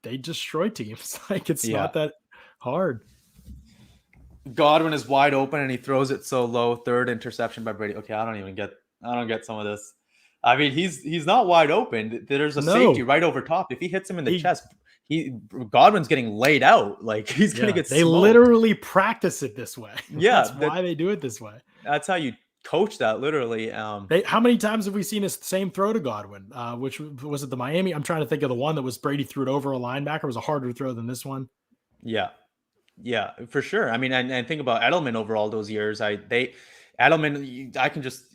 they destroy teams. Like, it's not that hard. Godwin is wide open and he throws it so low. 3rd interception by Brady. Okay, I don't get some of this. I mean, he's not wide open. There's a safety right over top. If he hits him in the chest, Godwin's getting laid out. Like, he's gonna get. They literally practice it this way. Yeah, that's why they do it this way. That's how you coach that. Literally. How many times have we seen this same throw to Godwin? Which was it? The Miami. I'm trying to think of the one that was Brady threw it over a linebacker. It was a harder throw than this one. Yeah, for sure. I mean, and think about Edelman over all those years. Edelman, I can just,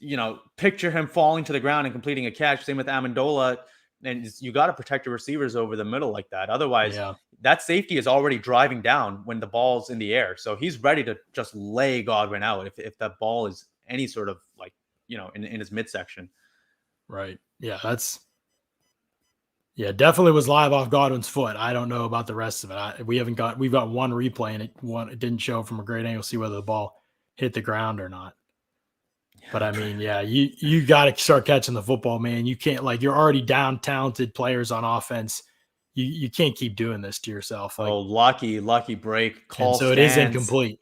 picture him falling to the ground and completing a catch. Same with Amendola. And you got to protect your receivers over the middle like that. Otherwise, that safety is already driving down when the ball's in the air. So he's ready to just lay Godwin out if that ball is any sort of in his midsection. Right. Yeah, definitely was live off Godwin's foot. I don't know about the rest of it. We've got one replay and it didn't show from a great angle, see whether the ball hit the ground or not. But I mean, you got to start catching the football, man. You can't, you're already down talented players on offense. You can't keep doing this to yourself. Lucky break. It is incomplete.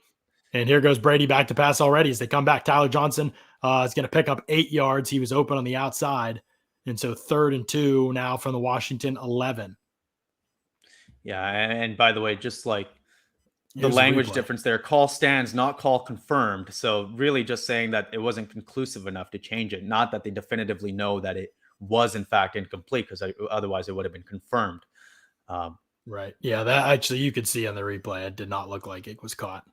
And here goes Brady back to pass already as they come back. Tyler Johnson is going to pick up 8 yards. He was open on the outside. And so 3rd and 2 now from the Washington 11. Yeah, and by the way, just the language difference there, call stands, not call confirmed. So really just saying that it wasn't conclusive enough to change it, not that they definitively know that it was in fact incomplete, because otherwise it would have been confirmed. Right. Yeah, that actually you could see on the replay. It did not look like it was caught.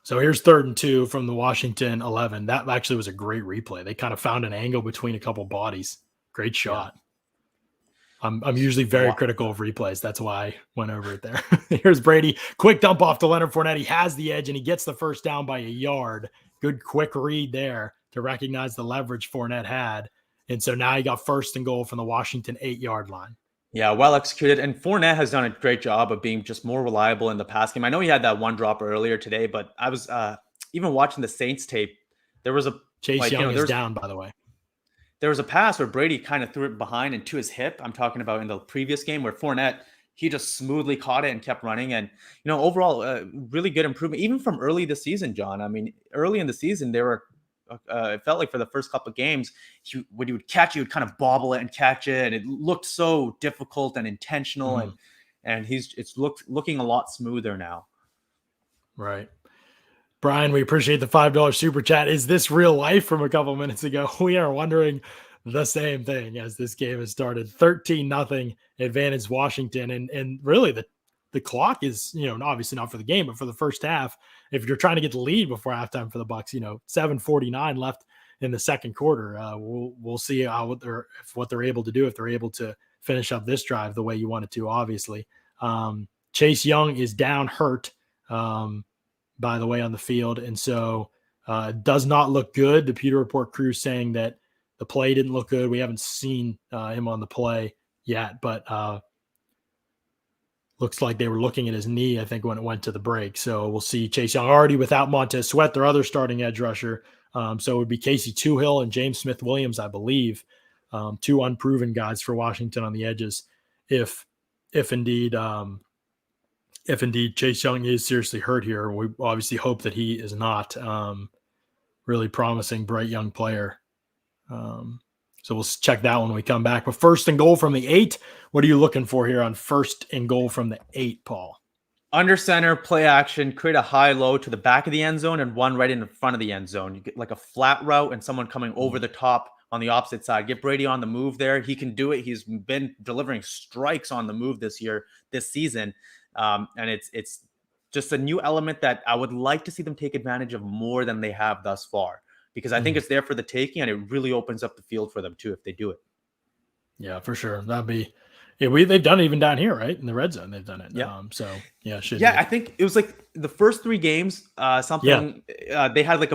So here's 3rd and 2 from the Washington 11. That actually was a great replay. They kind of found an angle between a couple bodies. Great shot. Yeah. I'm usually very critical of replays. That's why I went over it there. Here's Brady. Quick dump off to Leonard Fournette. He has the edge and he gets the first down by a yard. Good quick read there to recognize the leverage Fournette had. And so now he got 1st and goal from the Washington 8-yard line. Yeah, well executed. And Fournette has done a great job of being just more reliable in the pass game. I know he had that one drop earlier today, but I was even watching the Saints tape. There was a Chase Young is down, by the way. There was a pass where Brady kind of threw it behind and to his hip. I'm talking about in the previous game where Fournette, he just smoothly caught it and kept running. And, overall, really good improvement, even from early this season, John. I mean, early in the season, there were it felt like for the first couple of games, when he would catch it, he would kind of bobble it and catch it. And it looked so difficult and intentional. And it's looking a lot smoother now. Right. Brian, we appreciate the $5 super chat. Is this real life from a couple minutes ago? We are wondering the same thing as this game has started. 13-0 advantage Washington. And really the clock is, obviously not for the game, but for the first half, if you're trying to get the lead before halftime for the Bucs, 7:49 left in the second quarter. We'll see what they're able to do, if they're able to finish up this drive the way you want it to, obviously. Chase Young is down hurt, by the way, on the field. And so does not look good. The Pewter Report crew saying that the play didn't look good. We haven't seen him on the play yet, but looks like they were looking at his knee, I think, when it went to the break. So we'll see Chase Young already without Montez Sweat, their other starting edge rusher. So it would be Casey Toohill and James Smith-Williams, I believe, two unproven guys for Washington on the edges. If indeed Chase Young is seriously hurt here, we obviously hope that he is not. Really promising, bright young player. So we'll check that when we come back. But first and goal from the 8. What are you looking for here on first and goal from the 8, Paul? Under center, play action, create a high-low to the back of the end zone and one right in the front of the end zone. You get like a flat route and someone coming over the top on the opposite side. Get Brady on the move there. He can do it. He's been delivering strikes on the move this season. And it's just a new element that I would like to see them take advantage of more than they have thus far, because I think it's there for the taking, and it really opens up the field for them too if they do it. Yeah, for sure. That'd be they've done it even down here, right? In the red zone, they've done it. Yeah. I think it was like the first 3 games, they had like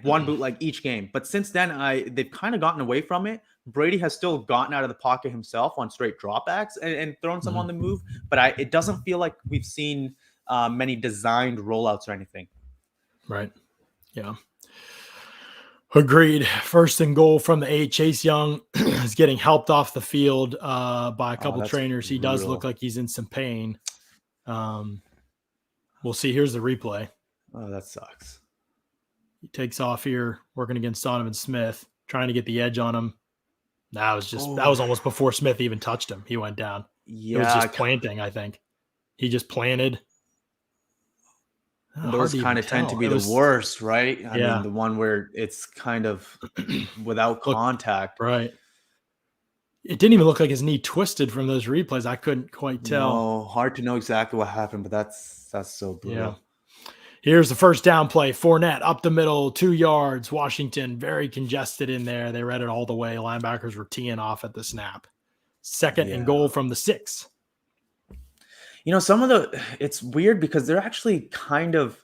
one bootleg each game. But since then, they've kind of gotten away from it. Brady has still gotten out of the pocket himself on straight dropbacks and thrown some on the move, but it doesn't feel like we've seen many designed rollouts or anything. Right. Yeah. Agreed. First and goal from the 8. Chase Young is getting helped off the field by a couple trainers. He does look like he's in some pain. We'll see. Here's the replay. Oh, that sucks. He takes off here, working against Donovan Smith, trying to get the edge on him. That was almost before Smith even touched him. He went down. Yeah, it was just planting, I think. He just planted. Those kind of tend to be the worst, right? I mean, the one where it's kind of without contact. Right. It didn't even look like his knee twisted from those replays. I couldn't quite tell. No, hard to know exactly what happened, but that's so brutal. Yeah. Here's the first down play. Fournette up the middle, 2 yards. Washington very congested in there. They read it all the way. Linebackers were teeing off at the snap. Second and goal from the 6. It's weird because they're actually kind of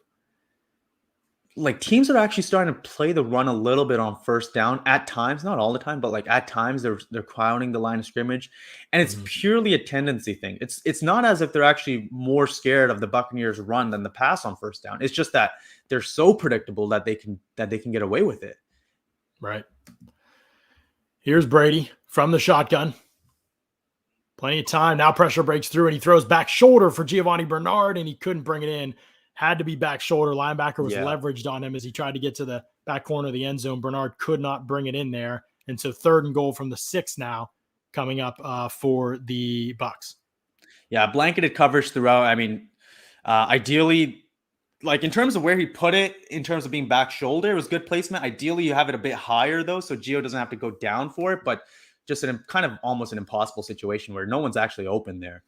like teams that are actually starting to play the run a little bit on first down at times, not all the time, but like at times they're crowding the line of scrimmage, and it's purely a tendency thing. It's not as if they're actually more scared of the Buccaneers run than the pass on first down. It's just that they're so predictable that they can get away with it. Right. Here's Brady from the shotgun. Plenty of time. Now pressure breaks through, and he throws back shoulder for Giovanni Bernard, and he couldn't bring it in. Had to be back shoulder. Linebacker was leveraged on him as he tried to get to the back corner of the end zone. Bernard could not bring it in there. And so third and goal from the 6 now coming up for the Bucs. Yeah, blanketed coverage throughout. I mean, ideally, like in terms of where he put it, in terms of being back shoulder, it was good placement. Ideally, you have it a bit higher, though, so Gio doesn't have to go down for it. But just kind of almost an impossible situation where no one's actually open there.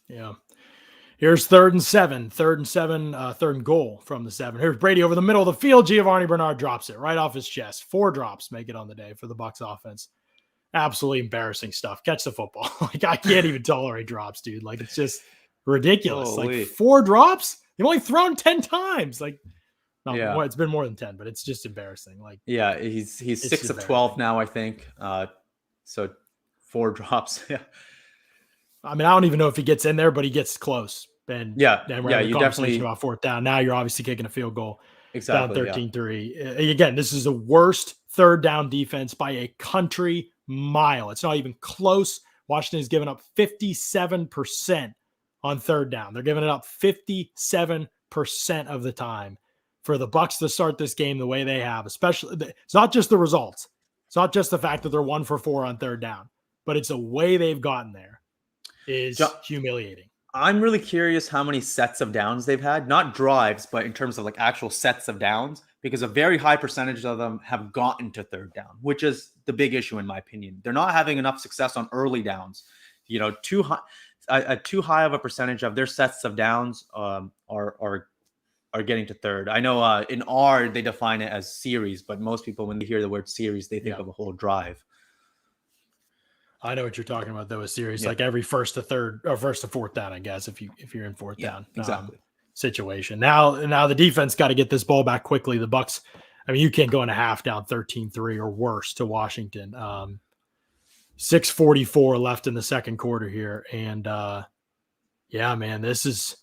Yeah. Here's third and 7, third and goal from the 7. Here's Brady over the middle of the field. Giovanni Bernard drops it right off his chest. 4 drops make it on the day for the Bucs offense. Absolutely embarrassing stuff. Catch the football. Like, I can't even tolerate drops, dude. Like, it's just ridiculous. Holy. Like 4 drops? They've only thrown 10 times. Like, no, it's been more than 10, but it's just embarrassing. Like, yeah, he's 6 of 12 now, I think. So 4 drops. Yeah. I mean, I don't even know if he gets in there, but he gets close. And you definitely about 4th down. Now you're obviously kicking a field goal. Exactly. Down 13-3. Again, this is the worst third down defense by a country mile. It's not even close. Washington has given up 57% on third down. They're giving it up 57% of the time. For the Bucs to start this game the way they have, especially, it's not just the results. It's not just the fact that they're 1 for 4 on third down, but it's the way they've gotten there is humiliating. I'm really curious how many sets of downs they've had, not drives, but in terms of like actual sets of downs, because a very high percentage of them have gotten to third down, which is the big issue in my opinion. They're not having enough success on early downs. a too high of a percentage of their sets of downs are getting to third. I know in R they define it as series, but most people when they hear the word series, they think of a whole drive. I know what you're talking about though. A series Yeah. like every first to third or first to fourth down, I guess if you're in fourth down exactly. situation. Now the defense got to get this ball back quickly. The Bucs, I mean, you can't go in a half down 13-3 or worse to Washington. 6:44 left in the second quarter here, and yeah, man, this is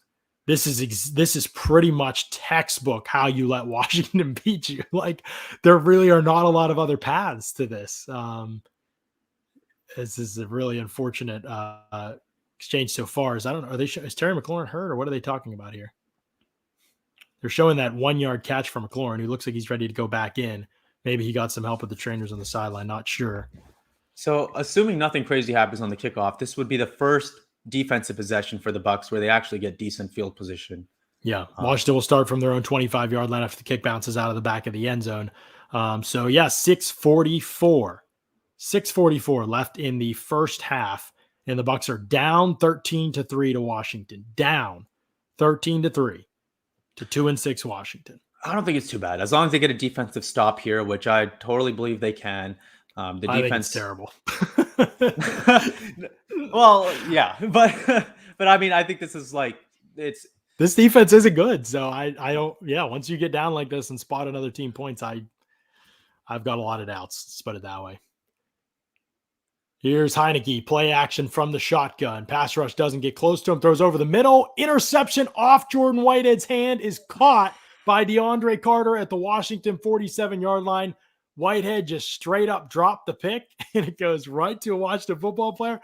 pretty much textbook how you let Washington beat you. Like there really are not a lot of other paths to this. This is a really unfortunate exchange so far. Is Terry McLaurin hurt or what are they talking about here? They're showing that 1 yard catch from McLaurin, who looks like he's ready to go back in. Maybe he got some help with the trainers on the sideline. Not sure. So, assuming nothing crazy happens on the kickoff, this would be the first defensive possession for the Bucs where they actually get decent field position. Yeah, Washington will start from their own 25-yard line after the kick bounces out of the back of the end zone. So, yeah, 6:44 left in the first half, and the Bucs are down 13-3 to Washington. Down 13-3 to 2-6 Washington. I don't think it's too bad as long as they get a defensive stop here, which I totally believe they can. The defense is terrible. Well, yeah, but I mean, I think this is this defense isn't good. So I don't. Yeah, once you get down like this and spot another team points, I've got a lot of doubts. Let's put it that way. Here's Heinicke, play action from the shotgun. Pass rush doesn't get close to him. Throws over the middle. Interception off Jordan Whitehead's hand is caught by DeAndre Carter at the Washington 47-yard line. Whitehead just straight up dropped the pick, and it goes right to a Washington football player.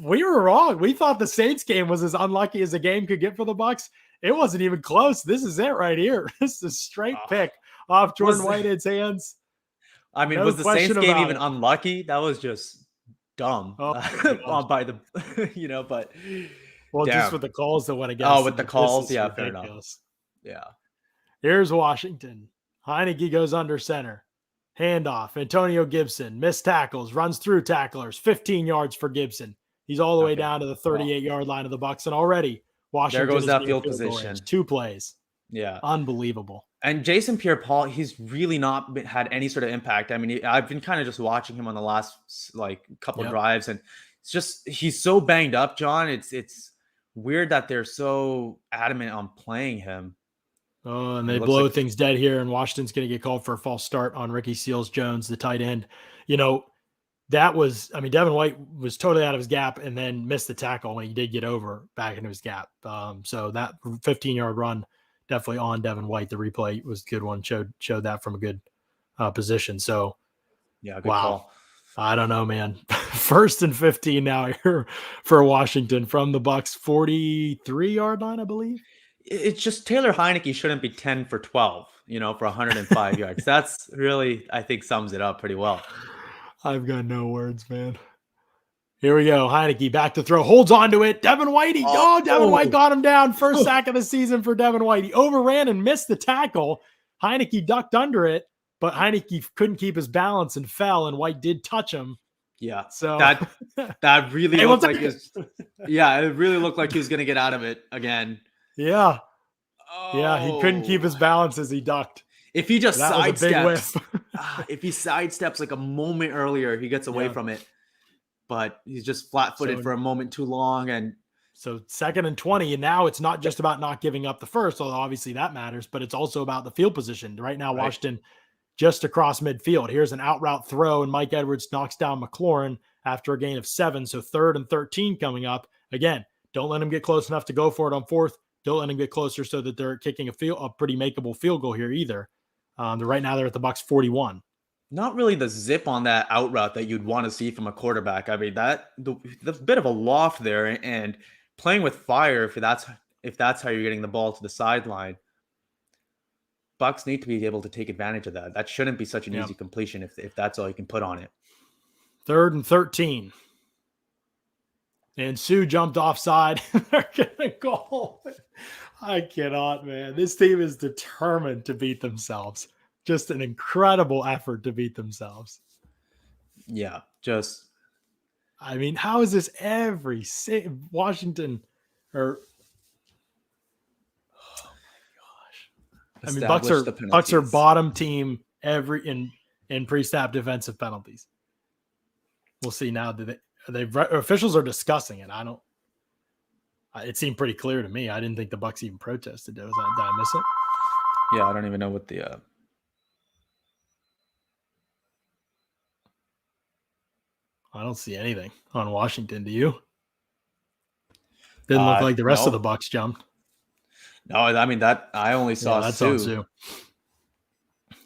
We were wrong. We thought the Saints game was as unlucky as a game could get for the Bucs. It wasn't even close. This is it right here. This is a straight pick off Jordan Whitehead's hands. I mean, was the Saints game even unlucky? That was just dumb by the, but well, just with the calls that went against. Oh, with the calls, yeah, fair enough. Yeah. Here's Washington. Heinicke goes under center. Handoff. Antonio Gibson missed tackles, runs through tacklers. 15 yards for Gibson. He's all the way down to the 38-yard line of the Bucs, and already Washington. There goes that field position. 2 plays. Yeah, unbelievable. And Jason Pierre-Paul, he's really not had any sort of impact. I mean, I've been kind of just watching him on the last couple drives, and it's just he's so banged up, John. It's weird that they're so adamant on playing him. Oh, and they blow things dead here, and Washington's going to get called for a false start on Ricky Seals-Jones, the tight end. Devin White was totally out of his gap and then missed the tackle when he did get over back into his gap. So that 15-yard run definitely on Devin White. The replay was a good one. Showed that from a good position. So, yeah, good call. I don't know, man. 1st and 15 now here for Washington from the Bucs 43-yard line, I believe. It's just Taylor Heinicke shouldn't be 10 for 12, for 105 yards. That's really, I think, sums it up pretty well. I've got no words, man. Here we go. Heinicke back to throw. Holds on to it. Devin Whitey. Devin White got him down. First sack of the season for Devin White. He overran and missed the tackle. Heinicke ducked under it, but Heinicke couldn't keep his balance and fell, and White did touch him. Yeah. So that really looked like it really looked like he was going to get out of it again. Yeah. Yeah, he couldn't keep his balance as he ducked. If he just sidesteps, if he sidesteps like a moment earlier, he gets away from it. But he's just flat-footed for a moment too long. And so 2nd and 20, and now it's not just about not giving up the first, although obviously that matters, but it's also about the field position. Right now, Washington just across midfield. Here's an out route throw, and Mike Edwards knocks down McLaurin after a gain of 7. So 3rd and 13 coming up. Again, don't let him get close enough to go for it on 4th. Don't let him get closer so that they're kicking a pretty makeable field goal here either. Right now they're at the Bucs 41. Not really the zip on that out route that you'd want to see from a quarterback. I mean, the bit of a loft there, and playing with fire if that's how you're getting the ball to the sideline. Bucs need to be able to take advantage of that. That shouldn't be such an easy completion if that's all you can put on it. 3rd and 13. And Sue jumped offside. They're going to goal. I cannot, man. This team is determined to beat themselves. Just an incredible effort to beat themselves. Yeah, just I mean, how is this Washington or oh my gosh. I mean, Establish the Bucs are penalties. bottom team in pre-snap defensive penalties. We'll see now that officials are discussing it. It seemed pretty clear to me. I didn't think the Bucs even protested. Did I miss it? Yeah, I don't even know what the I don't see anything on Washington. Do you? Didn't look like the rest of the Bucs jumped. No, I mean that I only saw that's Sue. on Sue.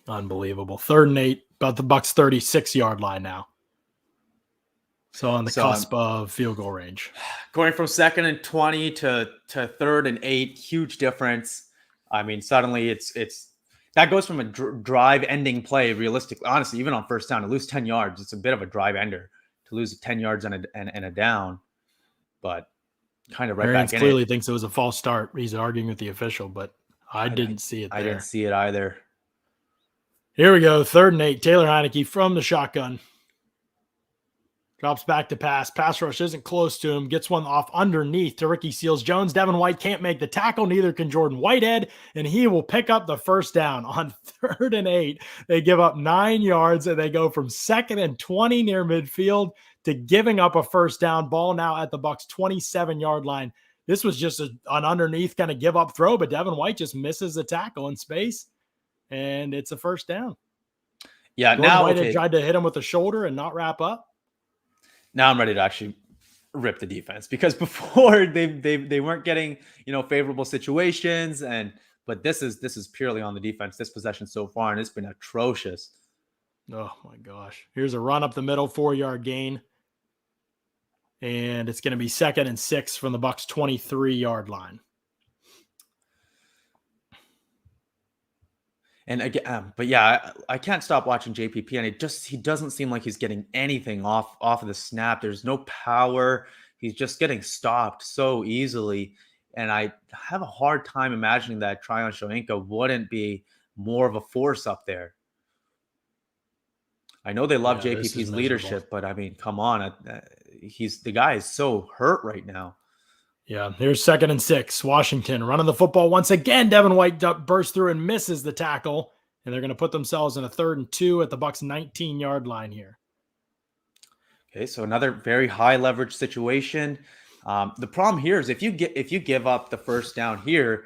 Unbelievable. 3rd and 8, about the Bucs 36-yard line now. So on the cusp of field goal range. Going from 2nd and 20 to 3rd and 8, huge difference. I mean, suddenly it's that goes from a drive ending play. Realistically, honestly, even on first down to lose 10 yards, it's a bit of a drive ender to lose 10 yards and a down. But kind of right Arians back in clearly it. thinks it was a false start. He's arguing with the official, but I didn't see it there. I didn't see it either. Here we go. 3rd and 8. Taylor Heinicke from the shotgun. Drops back to pass. Pass rush isn't close to him. Gets one off underneath to Ricky Seals-Jones. Devin White can't make the tackle. Neither can Jordan Whitehead. And he will pick up the first down on 3rd and 8. They give up 9 yards and they go from 2nd and 20 near midfield to giving up a first down. Ball now at the Bucs 27-yard line. This was just an underneath kind of give up throw, but Devin White just misses the tackle in space. And it's a first down. Yeah, Jordan now Whitehead tried to hit him with the shoulder and not wrap up. Now I'm ready to actually rip the defense because before they weren't getting, favorable situations but this is purely on the defense this possession so far, and it's been atrocious. Oh my gosh. Here's a run up the middle, 4-yard gain. And it's going to be 2nd and 6 from the Bucs 23-yard line. And again, but yeah, I can't stop watching JPP, and he doesn't seem like he's getting anything off of the snap. There's no power. He's just getting stopped so easily. And I have a hard time imagining that Tryon Shoyinka wouldn't be more of a force up there. I know they love JPP's leadership, but I mean, come on. The guy is so hurt right now. Yeah, here's 2nd and 6. Washington running the football once again. Devin White bursts through and misses the tackle, and they're going to put themselves in a 3rd and 2 at the Bucs 19-yard line here. Okay, so another very high leverage situation. The problem here is if you give up the first down here,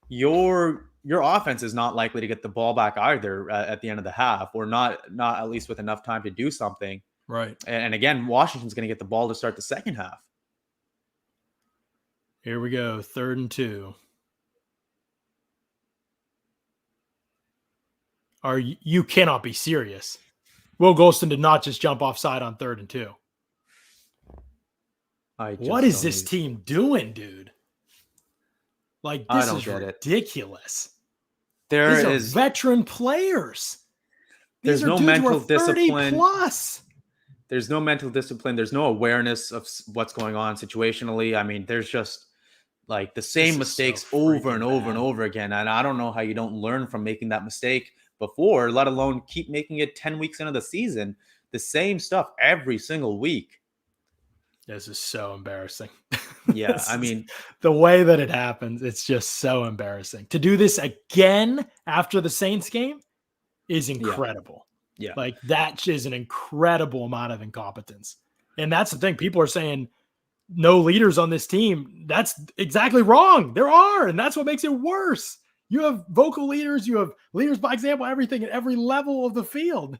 your offense is not likely to get the ball back either at the end of the half, or not at least with enough time to do something. Right. And again, Washington's going to get the ball to start the second half. Here we go. 3rd and 2. You cannot be serious. Will Golston did not just jump offside on 3rd and 2. What is this team doing, dude? Like, this is ridiculous. These are veteran players. There's no mental discipline. Plus. There's no mental discipline. There's no awareness of what's going on situationally. I mean, there's just like the same mistakes over and over and over again. And I don't know how you don't learn from making that mistake before, let alone keep making it 10 weeks into the season. The same stuff every single week. This is so embarrassing. Yeah, I mean, the way that it happens, it's just so embarrassing. To do this again after the Saints game is incredible. Yeah. Like, that is an incredible amount of incompetence. And that's the thing. People are saying no leaders on this team. That's exactly wrong. There are, and that's what makes it worse. You have vocal leaders, you have leaders by example, everything at every level of the field.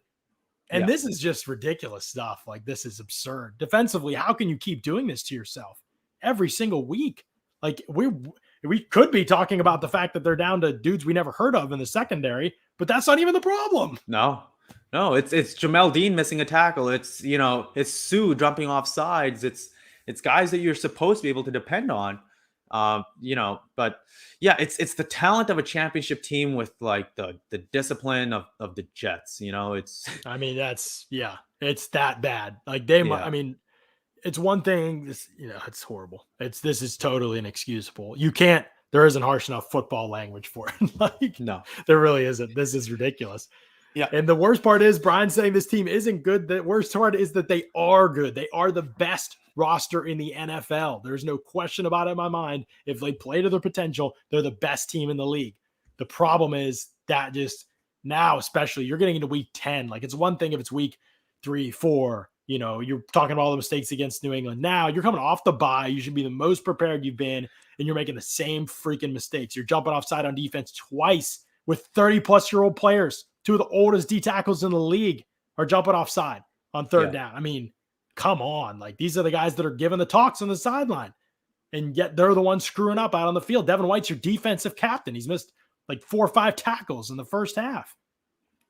And this is just ridiculous stuff. Like, this is absurd. Defensively, how can you keep doing this to yourself every single week? Like, we could be talking about the fact that they're down to dudes we never heard of in the secondary, but that's not even the problem. No, it's Jamel Dean missing a tackle. It's Sue jumping off sides. It's guys that you're supposed to be able to depend on. But yeah, it's the talent of a championship team with like the discipline of the Jets. It's it's that bad. Like I mean, it's one thing. It's horrible. This is totally inexcusable. There isn't harsh enough football language for it. Like, no, there really isn't. This is ridiculous. Yeah. And the worst part is Brian saying this team isn't good. The worst part is that they are good. They are the best roster in the NFL. There's no question about it in my mind. If they play to their potential, they're the best team in the league. The problem is that just now, especially, you're getting into week 10. Like, it's one thing if it's week 3, 4, you're talking about all the mistakes against New England. Now you're coming off the bye. You should be the most prepared you've been, and you're making the same freaking mistakes. You're jumping offside on defense twice with 30-plus-year-old players. 2 of the oldest D tackles in the league are jumping offside on third down. I mean, come on. Like, these are the guys that are giving the talks on the sideline, and yet they're the ones screwing up out on the field. Devin White's your defensive captain. He's missed like 4 or 5 tackles in the first half.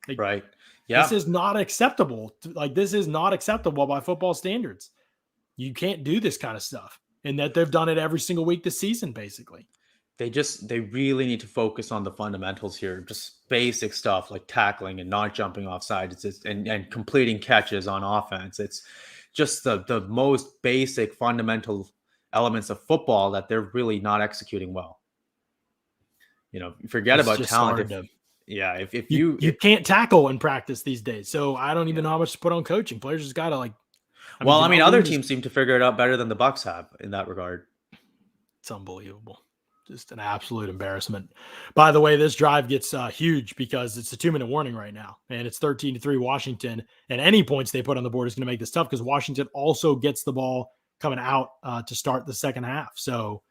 Like, right. Yeah. This is not acceptable. Like, this is not acceptable by football standards. You can't do this kind of stuff. And that they've done it every single week this season, basically. They really need to focus on the fundamentals here, just basic stuff like tackling and not jumping offside. It's just, and completing catches on offense. It's just the most basic fundamental elements of football that they're really not executing well. Forget It's about just talent. hard If you can't tackle in practice these days. So I don't even know how much to put on coaching. Players just got to other teams seem to figure it out better than the Bucs have in that regard. It's unbelievable. Just an absolute embarrassment. By the way, this drive gets huge because it's a 2-minute warning right now, and it's 13-3 Washington. And any points they put on the board is going to make this tough because Washington also gets the ball coming out to start the second half. So,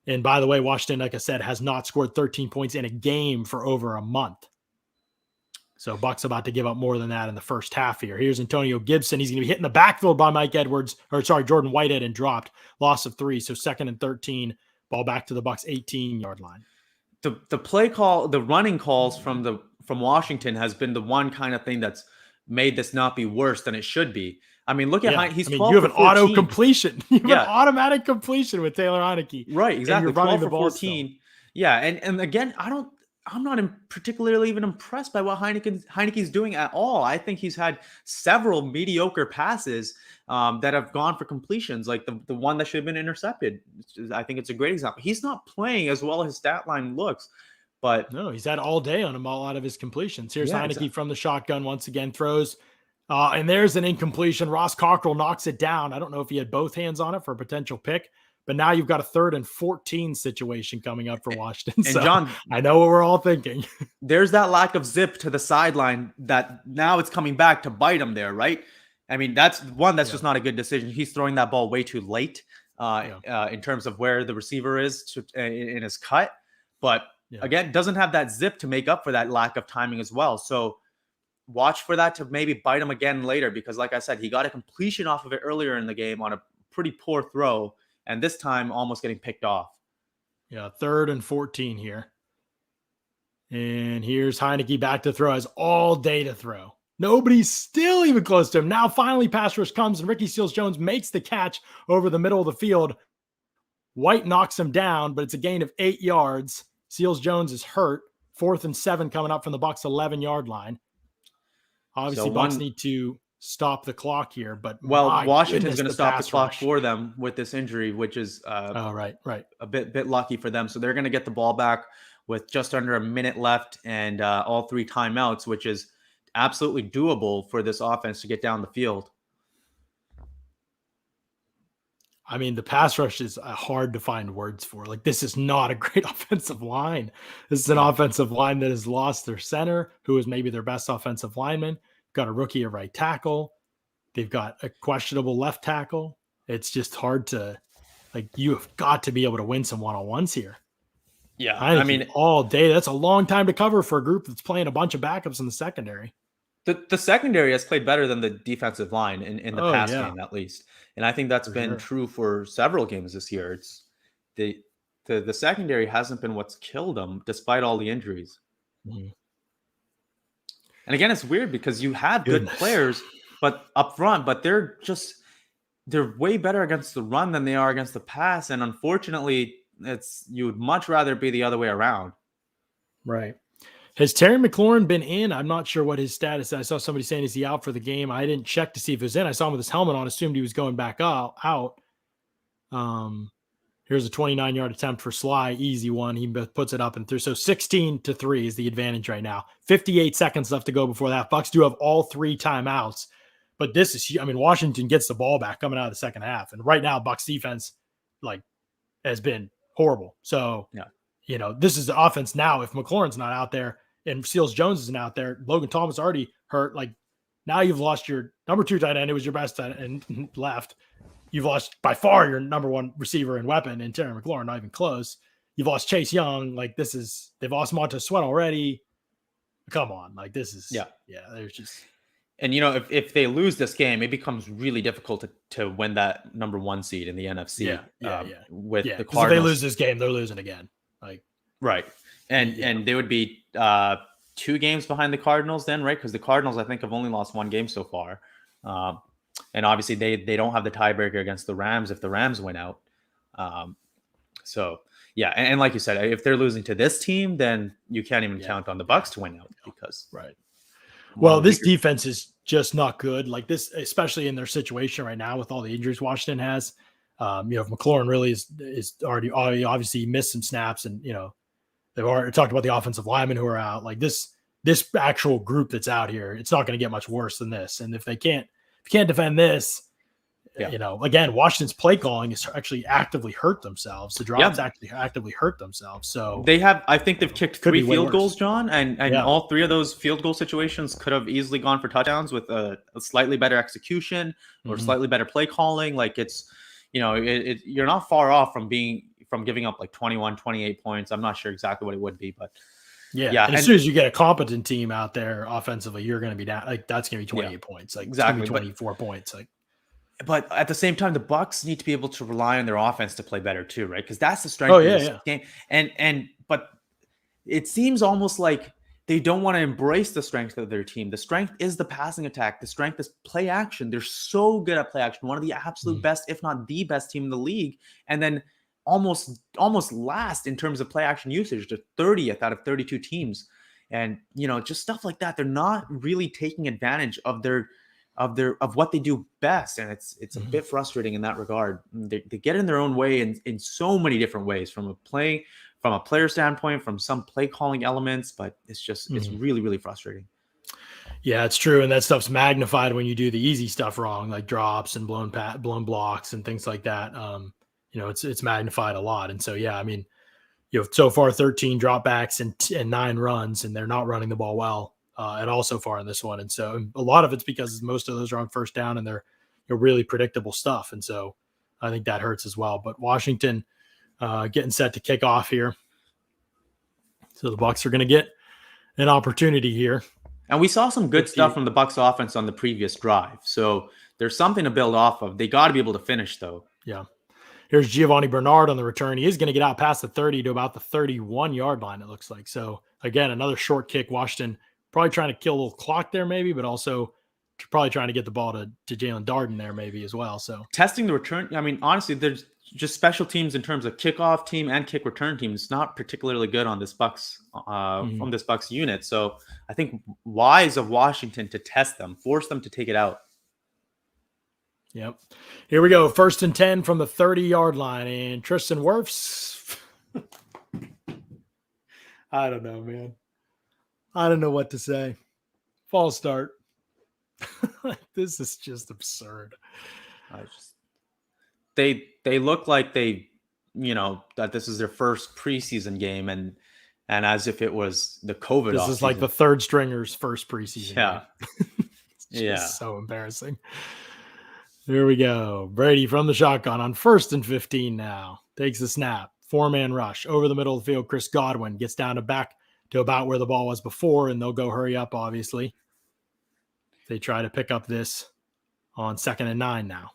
and by the way, Washington, like I said, has not scored 13 points in a game for over a month. So Bucs about to give up more than that in the first half here. Here's Antonio Gibson. He's going to be hit in the backfield by Jordan Whitehead and dropped. Loss of 3. So 2nd and 13. Ball back to the Bucs 18-yard line. The play call, the running calls from Washington has been the one kind of thing that's made this not be worse than it should be. I mean, look at he's 12 you have an 14. auto completion. You have an automatic completion with Taylor Heinicke. Right, exactly. 12 for 14. Still. Yeah, and again, I'm not particularly even impressed by what Heinicke's doing at all. I think he's had several mediocre passes that have gone for completions, like the one that should have been intercepted. I think it's a great example. He's not playing as well as his stat line looks, but no, he's had all day on him, all out of his completions. Here's Heinicke exactly. from the shotgun once again, throws, and there's an incompletion. Ross Cockrell knocks it down. I don't know if he had both hands on it for a potential pick. But now you've got a 3rd and 14 situation coming up for Washington. And so John, I know what we're all thinking. There's that lack of zip to the sideline that now it's coming back to bite him there, right? I mean, that's just not a good decision. He's throwing that ball way too late in terms of where the receiver is in his cut. But again, doesn't have that zip to make up for that lack of timing as well. So watch for that to maybe bite him again later, because like I said, he got a completion off of it earlier in the game on a pretty poor throw. And this time almost getting picked off. Yeah, 3rd and 14 here. And here's Heinicke back to throw. Has all day to throw. Nobody's still even close to him. Now finally pass rush comes and Ricky Seals-Jones makes the catch over the middle of the field. White knocks him down, but it's a gain of 8 yards. Seals-Jones is hurt. 4th and 7 coming up from the Bucs 11-yard line. Obviously, Bucs need to stop the clock here, but Washington's going to stop the clock for them with this injury, which is right, a bit lucky for them. So they're going to get the ball back with just under a minute left and all 3 timeouts, which is absolutely doable for this offense to get down the field. I mean, the pass rush is hard to find words for. Like, this is not a great offensive line. This is an offensive line that has lost their center, who is maybe their best offensive lineman. Got a rookie at right tackle. They've got a questionable left tackle. It's just hard to, you have got to be able to win some one-on-ones here. Yeah, I mean, all day. That's a long time to cover for a group that's playing a bunch of backups in the secondary. The secondary has played better than the defensive line in the past game, at least. And I think that's been true for several games this year. It's the secondary hasn't been what's killed them, despite all the injuries. Mm-hmm. And again, it's weird because you have good players, but up front, but they're way better against the run than they are against the pass. And unfortunately, you would much rather be the other way around. Right. Has Terry McLaurin been in? I'm not sure what his status is. I saw somebody saying, is he out for the game? I didn't check to see if he was in. I saw him with his helmet on, assumed he was going back out. Here's a 29-yard attempt for Sly, easy one. He puts it up and through. So 16-3 is the advantage right now. 58 seconds left to go before that. Bucs do have all 3 timeouts, but this is, I mean, Washington gets the ball back coming out of the second half, and right now Bucs defense has been horrible. So this is the offense now. If McLaurin's not out there and Seals Jones isn't out there, Logan Thomas already hurt. Now you've lost your number 2 tight end. It was your best tight end left. You've lost by far your number 1 receiver and weapon in Terry McLaurin, not even close. You've lost Chase Young. They've lost Montez Sweat already. Come on. There's just. And, if they lose this game, it becomes really difficult to win that number 1 seed in the NFC. With the Cardinals. If they lose this game, they're losing again. Right. And they would be 2 games behind the Cardinals then, right? Because the Cardinals, I think, have only lost 1 game so far. And obviously they don't have the tiebreaker against the Rams if the Rams win out. And like you said, if they're losing to this team, then you can't even count on the Bucs to win out because Well, this defense is just not good. This, especially in their situation right now with all the injuries Washington has. If McLaurin really is already obviously missed some snaps, and they've already talked about the offensive linemen who are out. This actual group that's out here, it's not going to get much worse than this. And if they can't defend this, again, Washington's play calling is actually actively hurt themselves. The drops actually actively hurt themselves. So I think they've kicked 3 field goals, John, and all 3 of those field goal situations could have easily gone for touchdowns with a slightly better execution or slightly better play calling. You're not far off from giving up 21, 28 points. I'm not sure exactly what it would be, but and as soon as you get a competent team out there offensively, you're going to be down. That's going to be 28 points. Exactly 24 points. But at the same time, the Bucs need to be able to rely on their offense to play better too, right? Because that's the strength of this game. But it seems almost like they don't want to embrace the strength of their team. The strength is the passing attack. The strength is play action. They're so good at play action. One of the absolute best, if not the best team in the league. And then almost last in terms of play action usage, the 30th out of 32 teams. And, just stuff like that. They're not really taking advantage of what they do best. And it's a bit frustrating in that regard. They get in their own way in so many different ways from a player standpoint, from some play calling elements, but it's really, really frustrating. Yeah, it's true. And that stuff's magnified when you do the easy stuff wrong, like drops and blown blocks and things like that. It's magnified a lot. And so, so far 13 dropbacks and 9 runs, and they're not running the ball well at all so far in this one. And so a lot of it's because most of those are on first down and they're really predictable stuff. And so I think that hurts as well. But Washington getting set to kick off here. So the Bucs are going to get an opportunity here. And we saw some good stuff from the Bucs offense on the previous drive. So there's something to build off of. They got to be able to finish, though. Yeah. Here's Giovanni Bernard on the return. He is going to get out past the 30 to about the 31-yard line, it looks like. So, again, another short kick. Washington probably trying to kill a little clock there maybe, but also probably trying to get the ball to Jalen Darden there maybe as well. So testing the return. I mean, honestly, there's just special teams in terms of kickoff team and kick return team. It's not particularly good on this Bucs from this Bucs unit. So I think wise of Washington to test them, force them to take it out. Yep. Here we go. 1st and 10 from the 30-yard line. And Tristan Wirfs. I don't know, man. I don't know what to say. False start. This is just absurd. They look like that this is their first preseason game, and as if it was the COVID. This is like the third stringer's first preseason game. It's so embarrassing. Here we go. Brady from the shotgun on 1st and 15 now. Takes the snap. 4-man rush. Over the middle of the field, Chris Godwin gets down to back to about where the ball was before, and they'll go hurry up, obviously. They try to pick up this on 2nd and 9 now.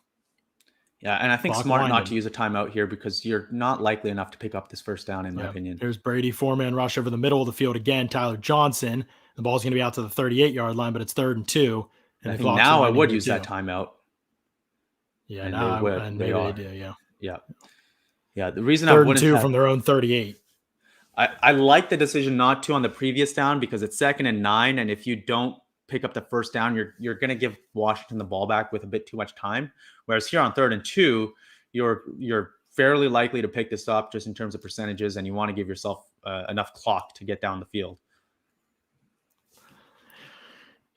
Yeah, and I think smart not to use a timeout here because you're not likely enough to pick up this first down, in my opinion. Here's Brady, 4-man rush over the middle of the field again. Tyler Johnson. The ball's going to be out to the 38-yard line, but it's 3rd and 2. And I think now I would use that timeout. Yeah, they are. Yeah. The reason 3rd and 2 from their own 38. I like the decision not to on the previous down because it's 2nd and 9, and if you don't pick up the first down, you're going to give Washington the ball back with a bit too much time. Whereas here on 3rd and 2, you're fairly likely to pick this up just in terms of percentages, and you want to give yourself enough clock to get down the field.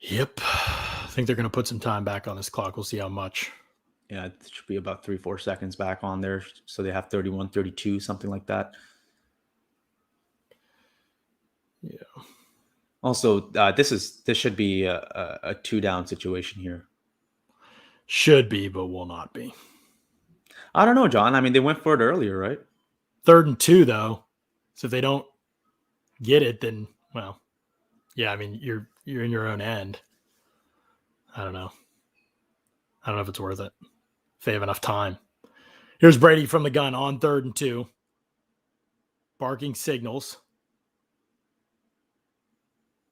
Yep. I think they're going to put some time back on this clock. We'll see how much. Yeah, it should be about 3-4 seconds back on there. So they have 31, 32, something like that. Yeah. Also, this should be a 2-down situation here. Should be, but will not be. I don't know, John. I mean, they went for it earlier, right? 3rd and 2, though. So if they don't get it, then, well, yeah, I mean, you're in your own end. I don't know. I don't know if it's worth it. If they have enough time. Here's Brady from the gun on 3rd and 2. Barking signals.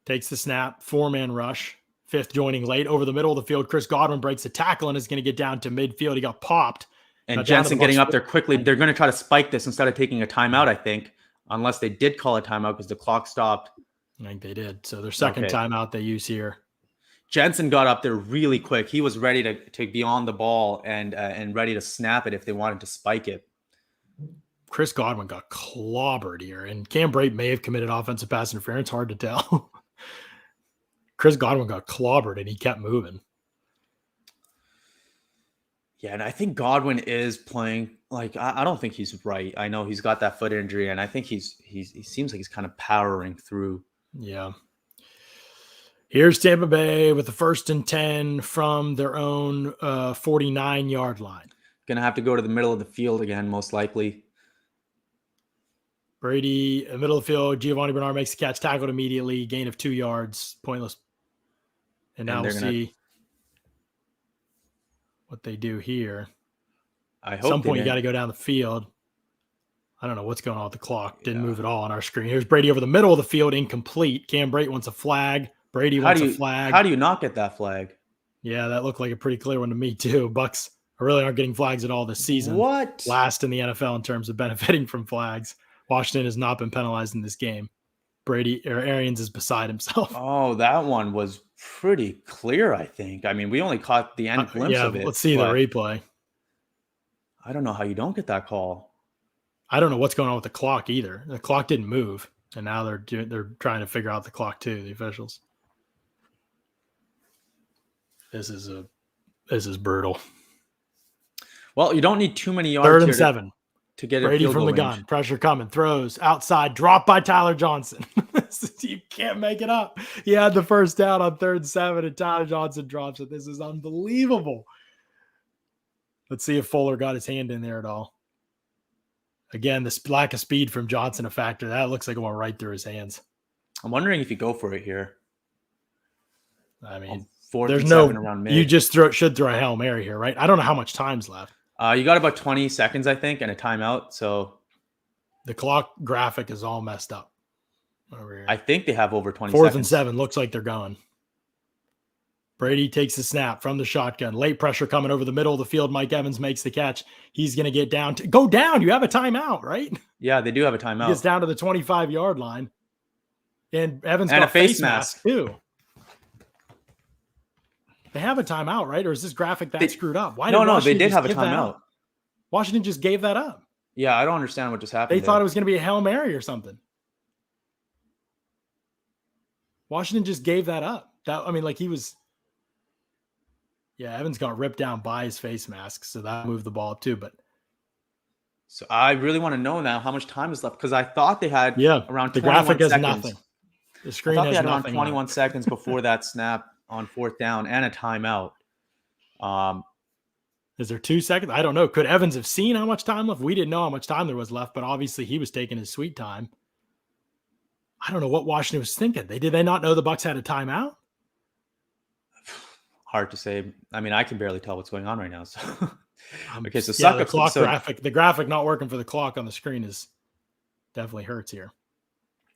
Takes the snap. 4-man rush. 5th joining late. Over the middle of the field, Chris Godwin breaks a tackle and is going to get down to midfield. He got popped. And Jensen getting up there quickly. They're going to try to spike this instead of taking a timeout, I think. Unless they did call a timeout because the clock stopped. I think they did. So their second timeout they use here. Jensen got up there really quick. He was ready to be on the ball and ready to snap it if they wanted to spike it. Chris Godwin got clobbered here, and Cam Brate may have committed offensive pass interference. Hard to tell. Chris Godwin got clobbered, and he kept moving. Yeah, and I think Godwin is playing like I don't think he's right. I know he's got that foot injury, and I think he seems like he's kind of powering through. Yeah. Here's Tampa Bay with the 1st and 10 from their own 49-yard line. Gonna have to go to the middle of the field again, most likely. Brady, in the middle of the field, Giovanni Bernard makes the catch, tackled immediately, gain of 2 yards, pointless. And now we'll see what they do here. At some point, you got to go down the field. I don't know what's going on with the clock. Didn't move at all on our screen. Here's Brady over the middle of the field, incomplete. Cam Brate wants a flag. Brady wants a flag. How do you not get that flag? Yeah, that looked like a pretty clear one to me, too. Bucs really aren't getting flags at all this season. What? Last in the NFL in terms of benefiting from flags. Washington has not been penalized in this game. Arians is beside himself. Oh, that one was pretty clear, I think. I mean, we only caught the end glimpse of it. Let's see the replay. I don't know how you don't get that call. I don't know what's going on with the clock either. The clock didn't move, and now they're trying to figure out the clock too, the officials. This is brutal. Well, you don't need too many yards. 3rd and 7. To get Brady a field from the gun, pressure coming, throws outside, dropped by Tyler Johnson. You can't make it up. He had the first down on 3rd and 7, and Tyler Johnson drops it. This is unbelievable. Let's see if Fuller got his hand in there at all. Again, this lack of speed from Johnson a factor. That looks like it went right through his hands. I'm wondering if you go for it here. I mean, there's no around mid. You just should throw a Hail Mary here, right? I don't know how much time's left. You got about 20 seconds, I think, and a timeout. So the clock graphic is all messed up over here. I think they have over 20 4th seconds. and 7. Looks like they're going. Brady takes the snap from the shotgun. Late pressure coming over the middle of the field. Mike Evans makes the catch. He's going to get down. Go down. You have a timeout, right? Yeah, they do have a timeout. He gets down to the 25-yard line. And Evans got a face mask too. They have a timeout, right? Or is this graphic screwed up? Why? No, they did have a timeout. Washington just gave that up. Yeah, I don't understand what just happened. They thought it was going to be a Hail Mary or something. Washington just gave that up. Evans got ripped down by his face mask, so that moved the ball too. But so I really want to know now how much time is left because I thought they had around the 21 graphic has seconds. nothing. The screen has around nothing 21 seconds before that snap on 4th down and a timeout. Is there 2 seconds? I don't know. Could Evans have seen how much time left? We didn't know how much time there was left, but obviously he was taking his sweet time. I don't know what Washington was thinking. Did they not know the Bucs had a timeout? Hard to say. I mean, I can barely tell what's going on right now. So okay, so the clock graphic. The graphic not working for the clock on the screen is definitely hurts here.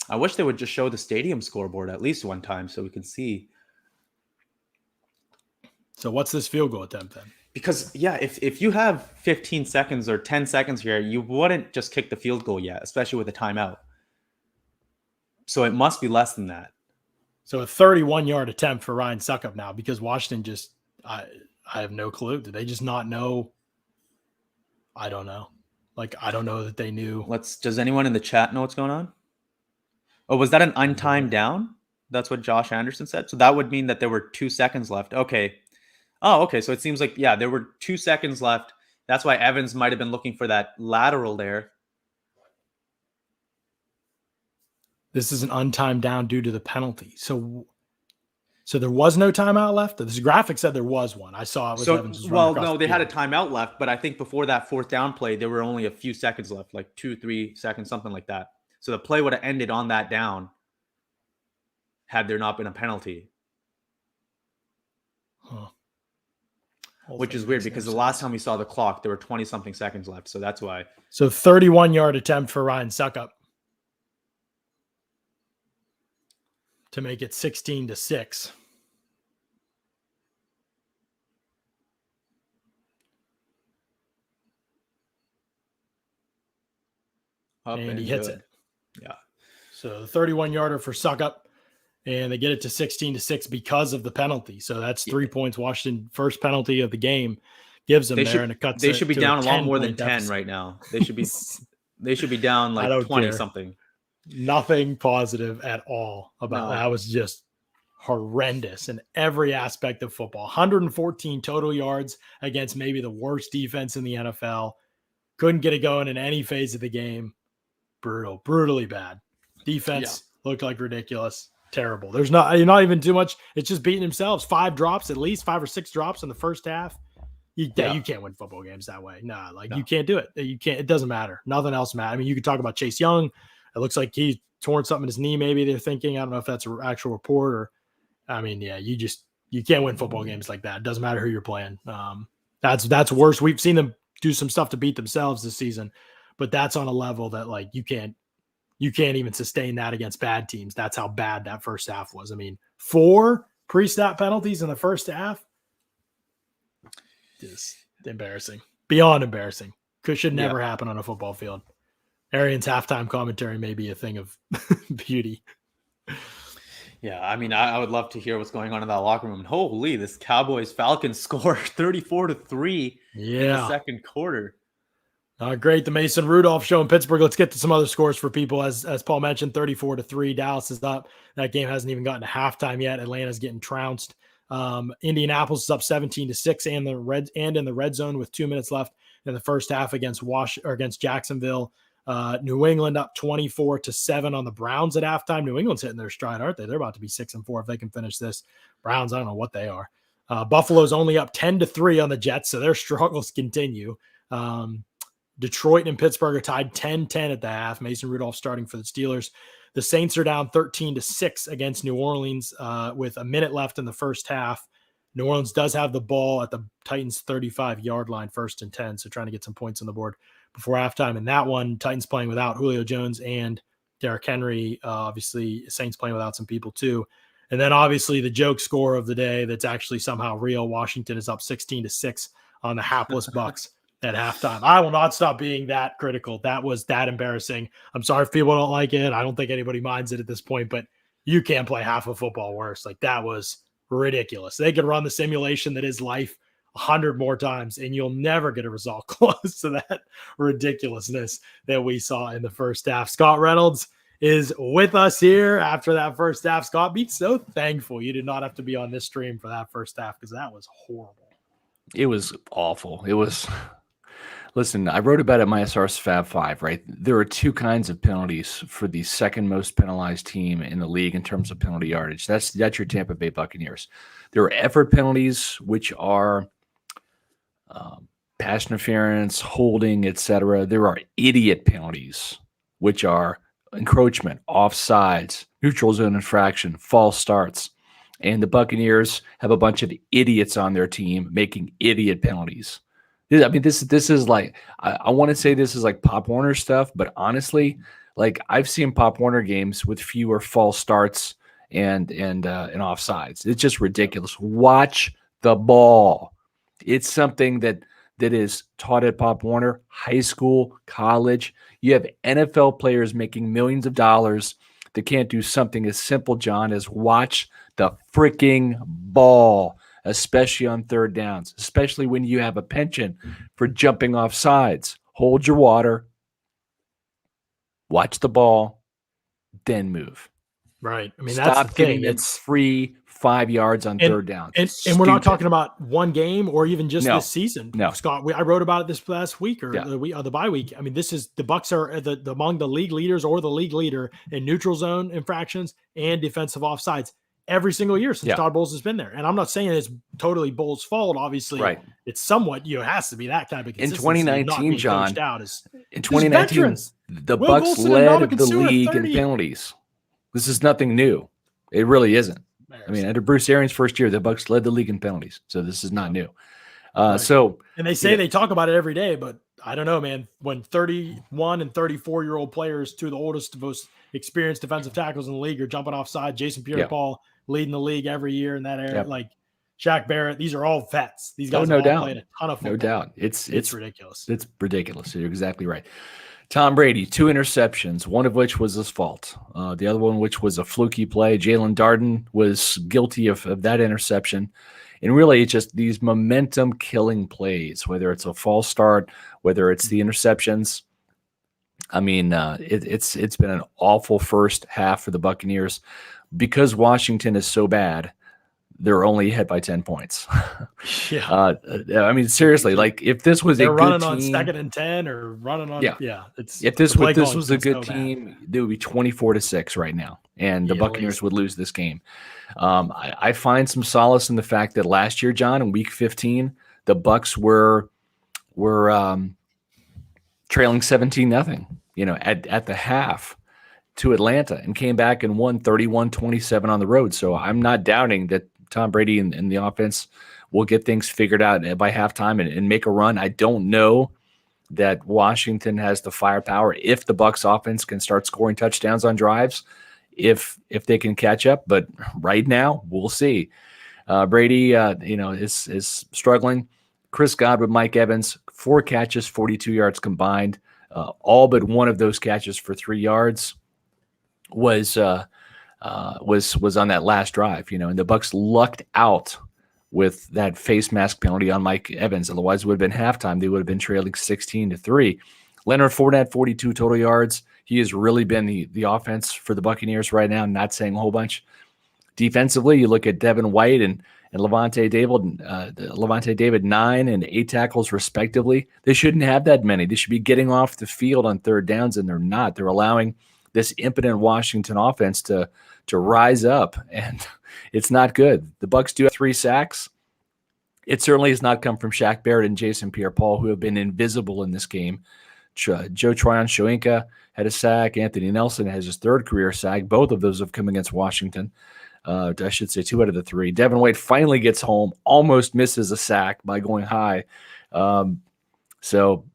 I wish they would just show the stadium scoreboard at least one time so we can see. So what's this field goal attempt then? Because, if you have 15 seconds or 10 seconds here, you wouldn't just kick the field goal yet, especially with a timeout. So it must be less than that. So a 31-yard attempt for Ryan Suckup now because Washington I have no clue. Did they just not know? I don't know. Like, I don't know that they knew. Does anyone in the chat know what's going on? Oh, was that an untimed down? That's what Josh Anderson said. So that would mean that there were 2 seconds left. Okay. Oh, okay. So it seems like, yeah, there were 2 seconds left. That's why Evans might have been looking for that lateral there. This is an untimed down due to the penalty. So there was no timeout left? This graphic said there was one. I saw it with Evans. Well, no, they had a timeout left, but I think before that 4th down play, there were only a few seconds left, like 2-3 seconds, something like that. So the play would have ended on that down had there not been a penalty. Huh. Which is weird because the last time we saw the clock, there were 20-something seconds left. So that's why. So 31-yard attempt for Ryan Suckup to make it 16-6. And he hits it. Yeah. So the 31-yarder for Suckup, and they get it to 16-6 because of the penalty. So that's 3 points. Washington, first penalty of the game, gives them and it cuts. They should be down a lot more than 10 right now. They should be down like 20 something. Nothing positive at all about that. Was just horrendous in every aspect of football. 114 total yards against maybe the worst defense in the NFL. Couldn't get it going in any phase of the game. Brutally bad. Defense looked like ridiculous. Terrible. You're not even too much. It's just beating themselves. 5 drops, at least 5 or 6 drops in the first half. You can't win football games that way. You can't do it. You can't. It doesn't matter. Nothing else matters. I mean, you could talk about Chase Young. It looks like he torn something in his knee. Maybe they're thinking. I don't know if that's an actual report or. I mean, you can't win football games like that. It doesn't matter who you're playing. That's worse. We've seen them do some stuff to beat themselves this season, but that's on a level that like you can't even sustain that against bad teams. That's how bad that first half was. I mean, 4 pre-snap penalties in the first half. Just embarrassing. Beyond embarrassing. Should never happen on a football field. Arian's halftime commentary may be a thing of beauty. Yeah, I mean, I would love to hear what's going on in that locker room. Holy, this Cowboys-Falcons score 34-3 in the second quarter. Great. The Mason Rudolph show in Pittsburgh. Let's get to some other scores for people. As Paul mentioned, 34-3. Dallas is up. That game hasn't even gotten to halftime yet. Atlanta's getting trounced. Indianapolis is up 17-6 and in the red zone with 2 minutes left in the first half against Jacksonville. New England up 24-7 on the Browns at halftime. New England's hitting their stride, aren't they? They're about to be 6-4 if they can finish this. Browns, I don't know what they are. Buffalo's only up 10-3 on the Jets, so their struggles continue. Detroit and Pittsburgh are tied 10-10 at the half. Mason Rudolph starting for the Steelers. The Saints are down 13-6 against New Orleans with a minute left in the first half. New Orleans does have the ball at the Titans' 35-yard line, 1st and 10, so trying to get some points on the board before halftime. In that one, Titans playing without Julio Jones and Derrick Henry. Obviously, Saints playing without some people too. And then obviously the joke score of the day that's actually somehow real. Washington is up 16-6 on the hapless Bucs at halftime. I will not stop being that critical. That was that embarrassing. I'm sorry if people don't like it. I don't think anybody minds it at this point, but you can't play half of football worse. Like, that was ridiculous. They could run the simulation that is life 100 more times, and you'll never get a result close to that ridiculousness that we saw in the first half. Scott Reynolds is with us here after that first half. Scott, be so thankful you did not have to be on this stream for that first half, because that was horrible. It was awful. It was. Listen, I wrote about it in my SR's Fab 5, right? There are 2 kinds of penalties for the second most penalized team in the league in terms of penalty yardage. That's your Tampa Bay Buccaneers. There are effort penalties, which are pass interference, holding, etc. There are idiot penalties, which are encroachment, offsides, neutral zone infraction, false starts. And the Buccaneers have a bunch of idiots on their team making idiot penalties. I mean, this is like, I want to say this is like Pop Warner stuff, but honestly, like, I've seen Pop Warner games with fewer false starts and offsides. It's just ridiculous. Watch the ball. It's something that is taught at Pop Warner, high school, college. You have NFL players making millions of dollars that can't do something as simple, John, as watch the freaking ball, especially on third downs, especially when you have a penchant for jumping off sides. hold your water, watch the ball, then move. Right. I mean, Stop that's the thing. giving them It's free 5 yards on third down. And we're not talking about one game or even just No. this season. No. Scott, I wrote about it this last week or Yeah. the bye week. I mean, this is the Bucs are among the league leaders or the league leader in neutral zone infractions and defensive offsides every single year since Todd Bowles has been there. And I'm not saying it's totally Bowles' fault. Obviously, it's somewhat, it has to be that kind of consistency. In 2019, John, in 2019, the Will Bucs Golson and led Ndamukong the Suh at league in 30. penalties. This is nothing new. It really isn't. I mean, under Bruce Arians' first year, the Bucs led the league in penalties, so this is not new. So, and they say they talk about it every day, but I don't know, man. When 31 and 34-year-old players, two of the oldest, most experienced defensive tackles in the league, are jumping offside, Jason Pierre-Paul leading the league every year in that area, like Shaq Barrett, these are all vets. These guys have all played a ton of football. No doubt. It's ridiculous. It's ridiculous. You're exactly right. Tom Brady, 2 interceptions, one of which was his fault. The other one, which was a fluky play. Jalen Darden was guilty of that interception. And really, it's just these momentum-killing plays, whether it's a false start, whether it's the interceptions. I mean, it's been an awful first half for the Buccaneers. Because Washington is so bad, they're only ahead by 10 points. Yeah. I mean, seriously, like if this was they're a good running team, on 2nd and 10 or running on, it's if this was a good so team, they would be 24-6 right now, and the Buccaneers would lose this game. I find some solace in the fact that last year, John, in Week 15, the Bucs were trailing 17-0, at the half to Atlanta, and came back and won 31-27 on the road. So I'm not doubting that Tom Brady and the offense will get things figured out by halftime and make a run. I don't know that Washington has the firepower if the Bucs offense can start scoring touchdowns on drives, if they can catch up. But right now, we'll see. Brady, is struggling. Chris Godwin, Mike Evans, 4 catches, 42 yards combined. All but one of those catches for 3 yards was on that last drive, and the Bucs lucked out with that face mask penalty on Mike Evans. Otherwise, it would have been halftime. They would have been trailing 16-3. Leonard Fournette, 42 total yards. He has really been the offense for the Buccaneers right now, not saying a whole bunch. Defensively, you look at Devin White and Levante David, 9 and 8 tackles respectively. They shouldn't have that many. They should be getting off the field on third downs, and they're not. They're allowing this impotent Washington offense to rise up, and it's not good. The Bucs do have 3 sacks. It certainly has not come from Shaq Barrett and Jason Pierre-Paul, who have been invisible in this game. Joe Tryon-Shoyinka had a sack. Anthony Nelson has his 3rd career sack. Both of those have come against Washington. I should say 2 out of the 3. Devin White finally gets home, almost misses a sack by going high. So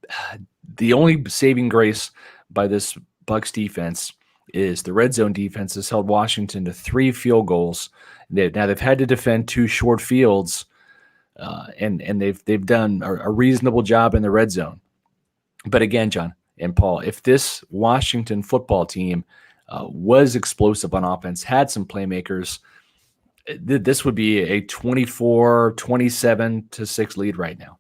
the only saving grace by this Bucs defense is the red zone defense has held Washington to 3 field goals. Now they've had to defend 2 short fields, and they've done a reasonable job in the red zone. But again, John and Paul, if this Washington football team was explosive on offense, had some playmakers, this would be a 27-6 lead right now.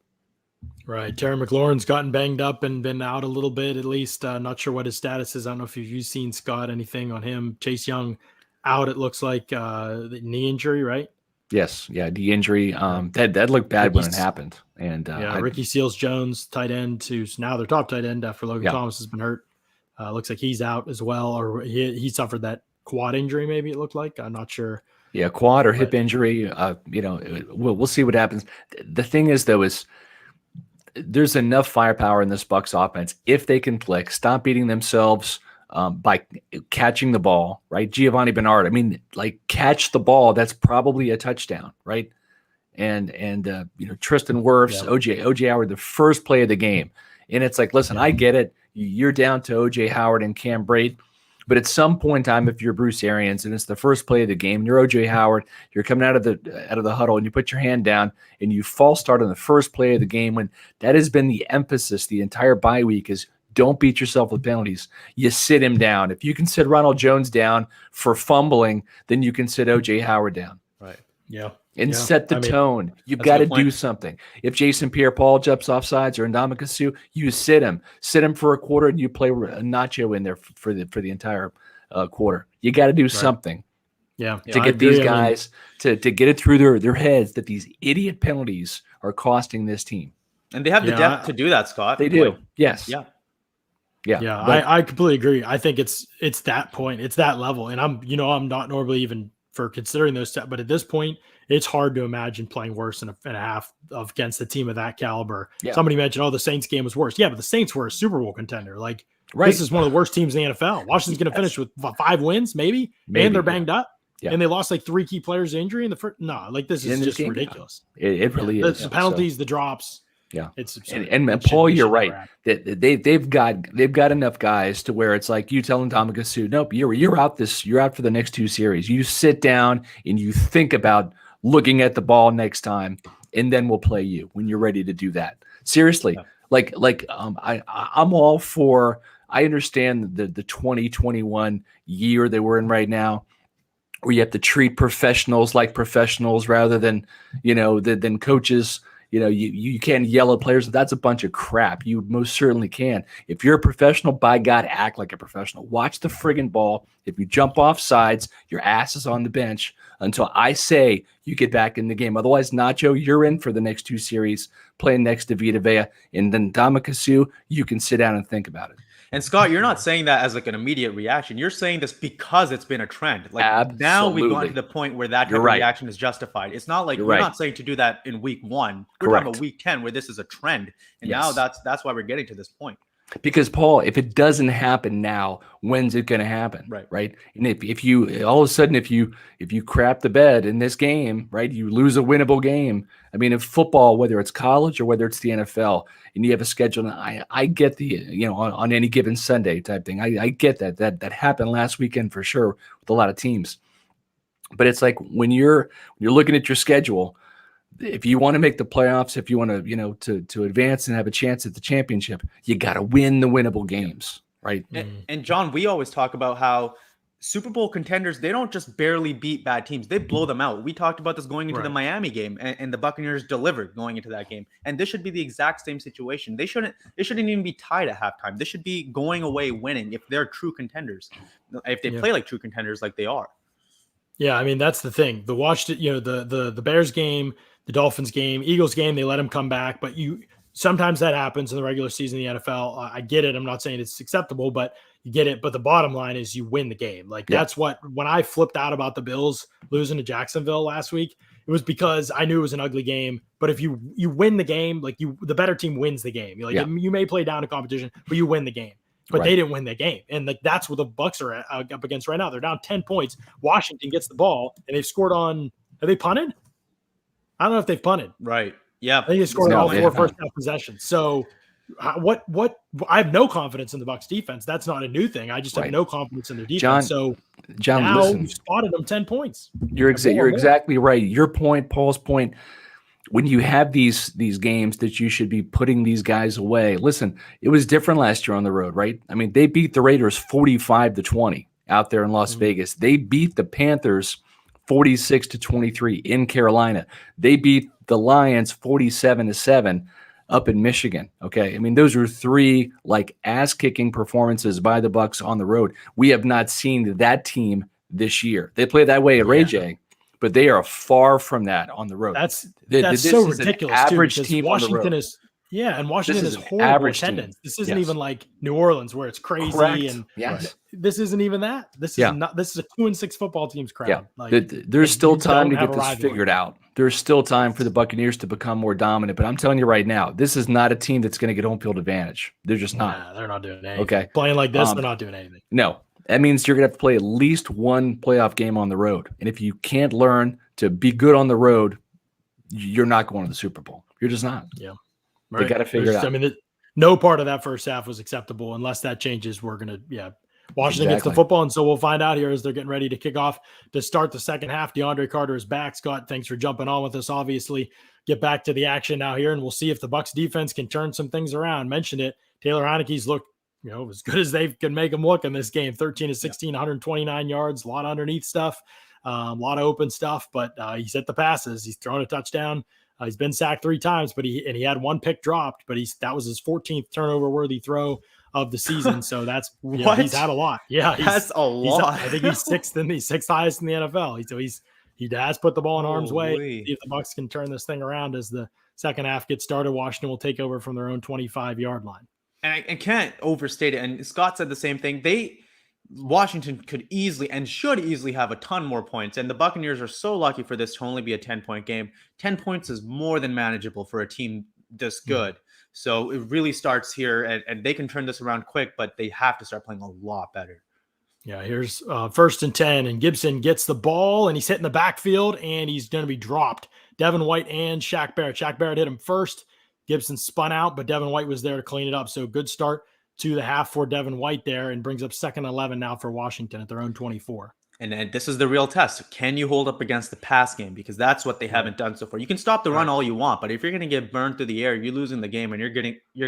Right. Terry McLaurin's gotten banged up and been out a little bit, at least. Not sure what his status is. I don't know if you've seen, Scott, anything on him. Chase Young out, it looks like the knee injury, right? Yes. Yeah, knee injury. That looked bad when it happened. And Ricky Seals-Jones, tight end, who's now their top tight end after Logan Thomas has been hurt. Looks like he's out as well, or he suffered that quad injury, maybe it looked like. I'm not sure. Yeah, quad or hip injury. We'll see what happens. The thing is, though, is there's enough firepower in this Bucs offense if they can click, stop beating themselves by catching the ball, right? Giovanni Bernard, catch the ball. That's probably a touchdown, right? And Tristan Wirfs, OJ Howard, the first play of the game. And it's like, listen, I get it. You're down to OJ Howard and Cam Brate. But at some point in time, if you're Bruce Arians and it's the first play of the game, you're OJ Howard, you're coming out of the huddle and you put your hand down and you false start on the first play of the game, when that has been the emphasis the entire bye week is don't beat yourself with penalties. You sit him down. If you can sit Ronald Jones down for fumbling, then you can sit OJ Howard down. Right. Yeah. and set the tone. You got to do something. If Jason Pierre-Paul jumps off sides or Ndamukong Suh, you sit him for a quarter, and you play Nacho in there for the entire quarter. You got to do something. Yeah, to get these guys to get it through their heads that these idiot penalties are costing this team. And they have the depth to do that, Scott. They do. Yes. Yeah. Yeah. I completely agree. I think it's that point. It's that level. And I'm not normally even for considering those steps, but at this point, it's hard to imagine playing worse in a half against a team of that caliber. Yeah. Somebody mentioned, the Saints game was worse. Yeah, but the Saints were a Super Bowl contender. Like, this is one of the worst teams in the NFL. Washington's going to finish with 5 wins, maybe, and they're banged up. Yeah. And they lost like 3 key players to injury in the first. No, like this is just ridiculous. It really is. The penalties, the drops. Yeah, it's and Paul, you're right. That they've got enough guys to where it's like you telling Ndamukong Suh, nope, you're out for the next 2 series. You sit down and you think about looking at the ball next time, and then we'll play you when you're ready to do that. Seriously, I'm all for. I understand the 2021 year that we're in right now, where you have to treat professionals like professionals rather than than coaches. You can't yell at players. That's a bunch of crap. You most certainly can. If you're a professional, by God, act like a professional. Watch the friggin' ball. If you jump off sides, your ass is on the bench until I say you get back in the game. Otherwise, Nacho, you're in for the next 2 series, playing next to Vita Vea. And then Ndamukong Suh, you can sit down and think about it. And Scott, you're not saying that as like an immediate reaction. You're saying this because it's been a trend. Like Absolutely. Now we've gotten to the point where that type of reaction is justified. It's not like we're not saying to do that in week 1. We're talking about week 10 where this is a trend. And now that's why we're getting to this point. Because Paul, if it doesn't happen now, when's it going to happen? Right. And if you all of a sudden if you crap the bed in this game, right, you lose a winnable game. I mean, in football, whether it's college or whether it's the NFL, and you have a schedule, and I get the on any given Sunday type thing. I get that happened last weekend for sure with a lot of teams. But it's like when you're looking at your schedule. If you want to make the playoffs, if you want to, to advance and have a chance at the championship, you got to win the winnable games, right? And John, we always talk about how Super Bowl contenders, they don't just barely beat bad teams. They blow them out. We talked about this going into the Miami game, and the Buccaneers delivered going into that game. And this should be the exact same situation. It shouldn't even be tied at halftime. This should be going away winning if they're true contenders. If they play like true contenders like they are. Yeah, I mean, that's the thing. The Washington, the Bears game, the Dolphins game, Eagles game, they let him come back. But sometimes that happens in the regular season in the NFL. I get it. I'm not saying it's acceptable, but you get it. But the bottom line is you win the game. That's what, when I flipped out about the Bills losing to Jacksonville last week, it was because I knew it was an ugly game. But if you win the game, the better team wins the game. You may play down to competition, but you win the game. But they didn't win the game. And that's what the Bucs are up against right now. They're down 10 points. Washington gets the ball, and they've scored on – have they punted? I don't know if they've punted. Right. Yeah. I think they scored on all 4 first-half possessions. So what I have no confidence in the Bucs defense. That's not a new thing. I just have no confidence in their defense. John, now listen, you spotted them 10 points. You're exactly right. Your point, Paul's point, when you have these games that you should be putting these guys away. Listen, it was different last year on the road, right? I mean, they beat the Raiders 45-20 out there in Las Vegas. They beat the Panthers 46-23 in Carolina. They beat the Lions 47-7 up in Michigan. Okay. I mean, those are 3 ass-kicking performances by the Bucs on the road. We have not seen that team this year. They play that way at Ray J, but they are far from that on the road. That's so ridiculous. Average team Washington on the road. And Washington is horrible attendance. This isn't even like New Orleans where it's crazy. Correct. And this isn't even that. This is not. This is a 2-6 football team's crowd. Yeah. There's still time to get this figured out. There's still time for the Buccaneers to become more dominant. But I'm telling you right now, this is not a team that's going to get home field advantage. They're just not. Nah, they're not doing anything. Okay. Playing like this, they're not doing anything. No. That means you're going to have to play at least 1 playoff game on the road. And if you can't learn to be good on the road, you're not going to the Super Bowl. You're just not. Yeah. Right. They got to figure it out. I mean, no part of that first half was acceptable unless that changes. We're going to, Washington gets the football, and so we'll find out here as they're getting ready to kick off to start the second half. DeAndre Carter is back. Scott, thanks for jumping on with us. Obviously, get back to the action now here, and we'll see if the Bucs defense can turn some things around. Mentioned it. Taylor Heinicke's looked, as good as they can make them look in this game. 13-16, 129 yards, a lot of underneath stuff. A lot of open stuff, but he's hit the passes. He's thrown a touchdown. He's been sacked 3 times, but he had 1 pick dropped, but that was his 14th turnover worthy throw of the season. So that's he's had a lot. Yeah, that's a lot. I think he's sixth highest in the NFL. He has put the ball in harm's way. See if the Bucs can turn this thing around as the second half gets started. Washington will take over from their own 25-yard line. And I can't overstate it. And Scott said the same thing. Washington could easily and should easily have a ton more points. And the Buccaneers are so lucky for this to only be a 10-point game. 10 points is more than manageable for a team this good. So it really starts here, and they can turn this around quick, but they have to start playing a lot better. Yeah, here's 1st and 10, and Gibson gets the ball, and he's hitting the backfield, and he's going to be dropped. Devin White and Shaq Barrett. Shaq Barrett hit him first. Gibson spun out, but Devin White was there to clean it up. So good start to the half for Devin White there, and brings up 2nd and 11 now for Washington at their own 24. And this is the real test. Can you hold up against the pass game? Because that's what they haven't done so far. You can stop the run all you want, but if you're going to get burned through the air, you're losing the game, and you're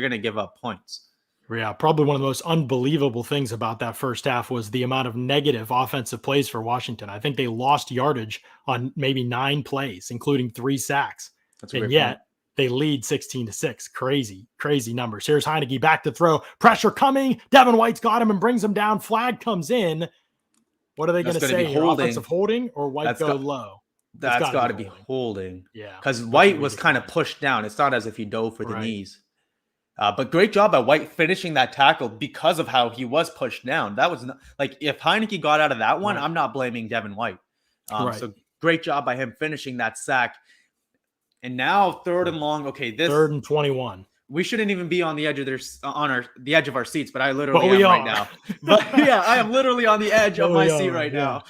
going to give up points. Yeah, probably one of the most unbelievable things about that first half was the amount of negative offensive plays for Washington. I think they lost yardage on maybe 9 plays, including 3 sacks. And yet they lead 16-6. Crazy numbers. Here's Heinicke back to throw. Pressure coming. Devin White's got him and brings him down. Flag comes in. What are they going to say? Offensive holding or White go low? That's got to be holding. Yeah. Because White was kind of pushed down. It's not as if he dove for the knees. But great job by White finishing that tackle because of how he was pushed down. That was not, like, if Heinicke got out of that one, I'm not blaming Devin White. So great job by him finishing that sack. And now 3rd and long. Okay, this 3rd and 21. We shouldn't even be on the edge of the edge of our seats, but I literally am right now. But yeah, I am literally on the edge of my seat right now.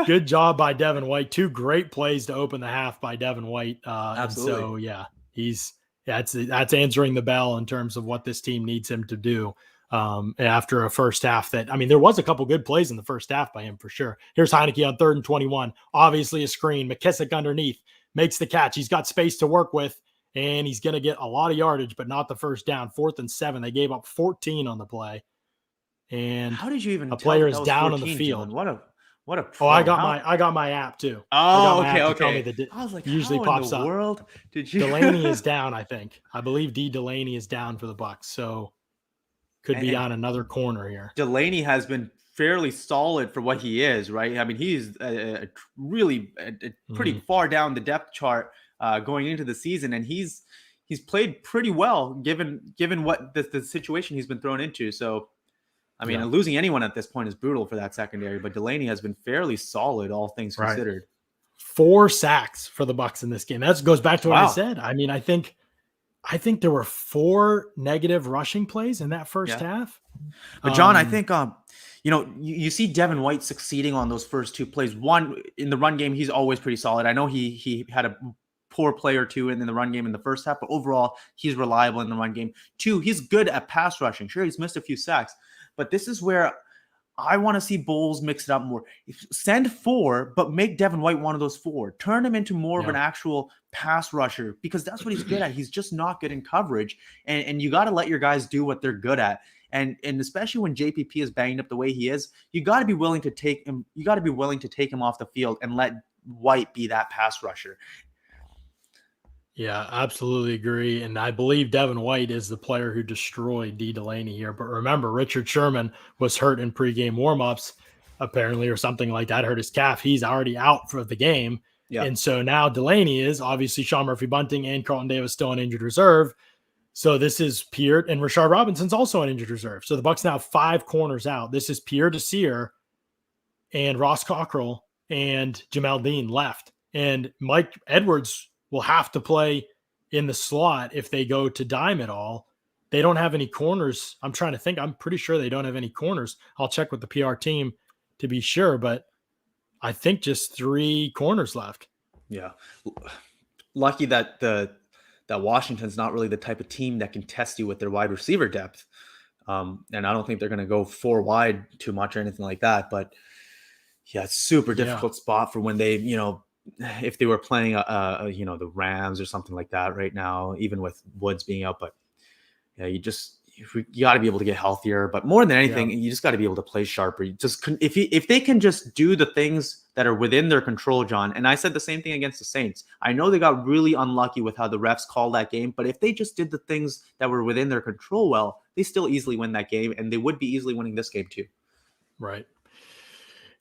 Good job by Devin White. 2 great plays to open the half by Devin White. Absolutely. And so that's answering the bell in terms of what this team needs him to do after a first half that, I mean, there was a couple good plays in the first half by him for sure. Here's Heinicke on 3rd and 21. Obviously a screen. McKissick underneath makes the catch. He's got space to work with, and he's going to get a lot of yardage, but not the first down. 4th and 7. They gave up 14 on the play. And how did you even? A player is down on the field. John? What a pro. I got my app too. Oh, okay. I was like, usually pops up. World did you? Delaney is down. I believe D Delaney is down for the Bucs, so could be on another corner here. Delaney has been fairly solid for what he is, right? I mean, he's really pretty far down the depth chart going into the season, and he's played pretty well given what the situation he's been thrown into. So. I mean, losing anyone at this point is brutal for that secondary, but Delaney has been fairly solid, all things considered. 4 sacks for the Bucs in this game. That goes back to what I said. I mean, I think there were 4 negative rushing plays in that first half. But John, I think you see Devin White succeeding on those first 2 plays. One, in the run game, he's always pretty solid. I know he had a poor play or 2 in the run game in the first half, but overall, he's reliable in the run game. 2, he's good at pass rushing. Sure, he's missed a few sacks. But this is where I want to see Bowles mix it up more. Send 4, but make Devin White one of those 4. Turn him into more of an actual pass rusher, because that's what he's good at. He's just not good in coverage. And you got to let your guys do what they're good at. And especially when JPP is banged up the way he is, you got to be willing to take him. You got to be willing to take him off the field and let White be that pass rusher. Yeah, absolutely agree. And I believe Devin White is the player who destroyed D Delaney here. But remember, Richard Sherman was hurt in pregame warmups, apparently, or something like that, hurt his calf. He's already out for the game. Yeah. And so now Delaney is obviously Sean Murphy-Bunting and Carlton Davis still on injured reserve. So this is Pierre, and Rashard Robinson's also on injured reserve. So the Bucs now have 5 corners out. This is Pierre Desir and Ross Cockrell and Jamel Dean left. And Mike Edwards will have to play in the slot if they go to dime at all. They don't have any corners. I'm trying to think. I'm pretty sure they don't have any corners. I'll check with the PR team to be sure, but I think just 3 corners left. Yeah. Lucky that that Washington's not really the type of team that can test you with their wide receiver depth. And I don't think they're going to go 4 wide too much or anything like that. But yeah, it's super difficult spot for when they, if they were playing, the Rams or something like that right now, even with Woods being out. But yeah, you you got to be able to get healthier, but more than anything, you just got to be able to play sharper. If they can just do the things that are within their control, John. And I said the same thing against the Saints. I know they got really unlucky with how the refs called that game, but if they just did the things that were within their control, well, they still easily win that game, and they would be easily winning this game too. Right.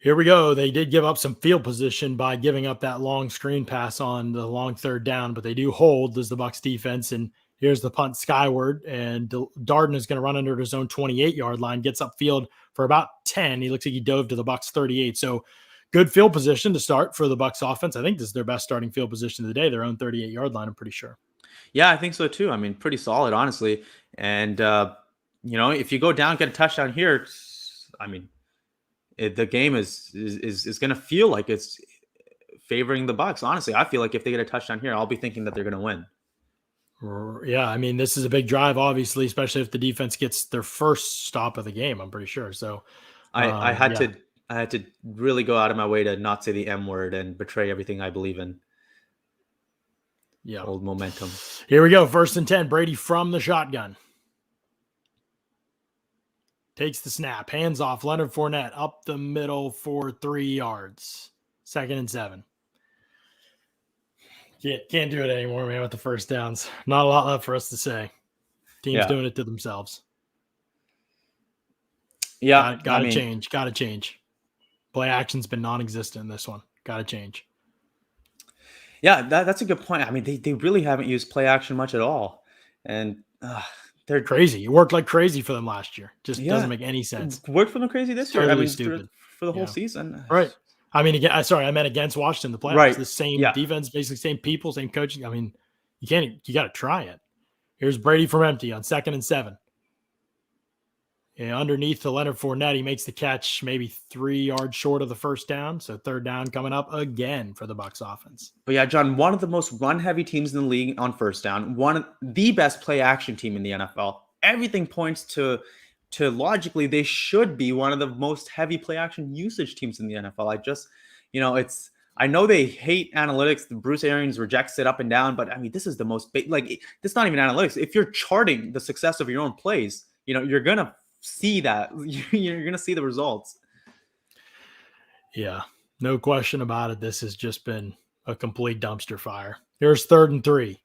Here we go. They did give up some field position by giving up that long screen pass on the long third down, but they do hold as the Bucs defense. And here's the punt skyward, and Darden is going to run under his own 28-yard line, gets upfield for about 10. He looks like he dove to the Bucs 38. So good field position to start for the Bucs offense. I think this is their best starting field position of the day, their own 38-yard line, I'm pretty sure. Yeah, I think so too. I mean, pretty solid, honestly. And, if you go down, get a touchdown here, I mean, the game is going to feel like it's favoring the Bucs. Honestly, I feel like if they get a touchdown here, I'll be thinking that they're going to win. Yeah, I mean, this is a big drive, obviously, especially if the defense gets their first stop of the game, I'm pretty sure. So I had to really go out of my way to not say the M word and betray everything I believe in. Yeah. Old momentum. Here we go. 1st and 10. Brady from the shotgun. Takes the snap. Hands off. Leonard Fournette up the middle for 3 yards. 2nd and 7. Can't do it anymore, man, with the first downs. Not a lot left for us to say. Team's doing it to themselves. Yeah. Got to change. Got to change. Play action's been non-existent in this one. Got to change. Yeah, that's a good point. I mean, they really haven't used play action much at all. And they're crazy. It worked like crazy for them last year. Just doesn't make any sense. Worked for them crazy this year. Totally I mean, stupid. For the whole season. Right. I mean, again, I meant against Washington, the playoffs. Right. The same defense, basically same people, same coaching. I mean, you got to try it. Here's Brady from empty on 2nd and 7. And underneath to Leonard Fournette, he makes the catch maybe 3 yards short of the first down. So 3rd down coming up again for the Bucs offense. But yeah, John, one of the most run-heavy teams in the league on 1st down, one of the best play-action team in the NFL. Everything points to logically they should be one of the most heavy play-action usage teams in the NFL. I just, I know they hate analytics. Bruce Arians rejects it up and down, but I mean, this is the most it's not even analytics. If you're charting the success of your own plays, you're gonna see that. You're gonna see the results. Yeah, no question about it. This has just been a complete dumpster fire. Here's 3rd and 3.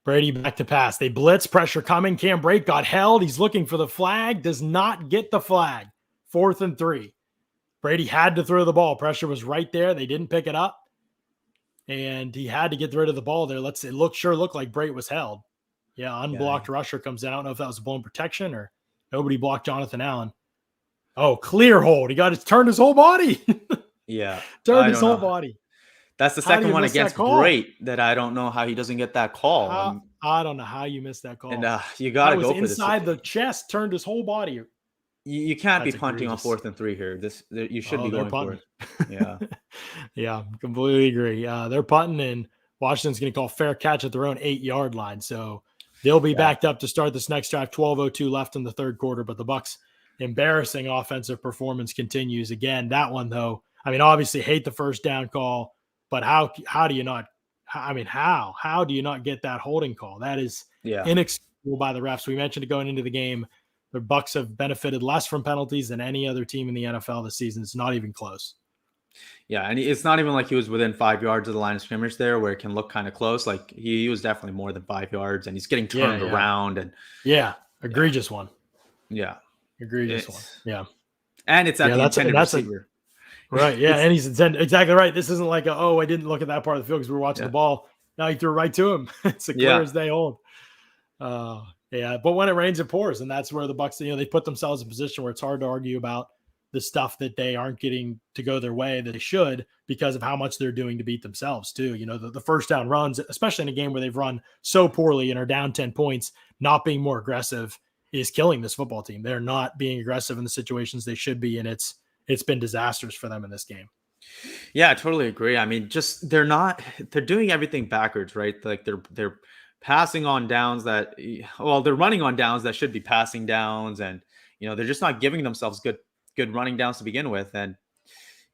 Brady back to pass. They blitz, pressure coming. Cam Brate got held. He's looking for the flag. Does not get the flag. 4th and 3. Brady had to throw the ball. Pressure was right there. They didn't pick it up. And he had to get rid of the ball there. It sure looked like Brate was held. Yeah, unblocked rusher comes in. I don't know if that was blown protection or nobody blocked Jonathan Allen. Oh, clear hold. He turned his whole body. Turned his whole body. That's the second one against Brate that I don't know how he doesn't get that call. I don't know how you missed that call. And you got to go for this. Inside the chest, turned his whole body. You can't be punting on 4th and 3 here. You should be going for it. Yeah. Yeah, completely agree. They're punting, and Washington's going to call fair catch at their own 8-yard line. So they'll be backed up to start this next drive. 12:02 left in the 3rd quarter, but the Bucs' embarrassing offensive performance continues. Again, that one, though, I mean, obviously hate the first down call. But how do you not? I mean, how do you not get that holding call? That is inexcusable by the refs. We mentioned it going into the game. The Bucs have benefited less from penalties than any other team in the NFL this season. It's not even close. Yeah, and it's not even like he was within 5 yards of the line of scrimmage there, where it can look kind of close. Like he was definitely more than 5 yards, and he's getting turned around. And egregious one. Yeah, egregious one. Yeah, and it's at the intended receiver. Right, yeah, and he's exactly right. This isn't like I didn't look at that part of the field because we were watching the ball. Now he threw right to him. It's clear as they hold. But when it rains, it pours, and that's where the Bucs, they put themselves in a position where it's hard to argue about the stuff that they aren't getting to go their way that they should because of how much they're doing to beat themselves too. The first down runs, especially in a game where they've run so poorly and are down 10 points, not being more aggressive is killing this football team. They're not being aggressive in the situations they should be, and it's been disastrous for them in this game. Yeah, I totally agree. I mean, they're doing everything backwards, right? Like they're passing on downs they're running on downs that should be passing downs, and they're just not giving themselves good running downs to begin with. And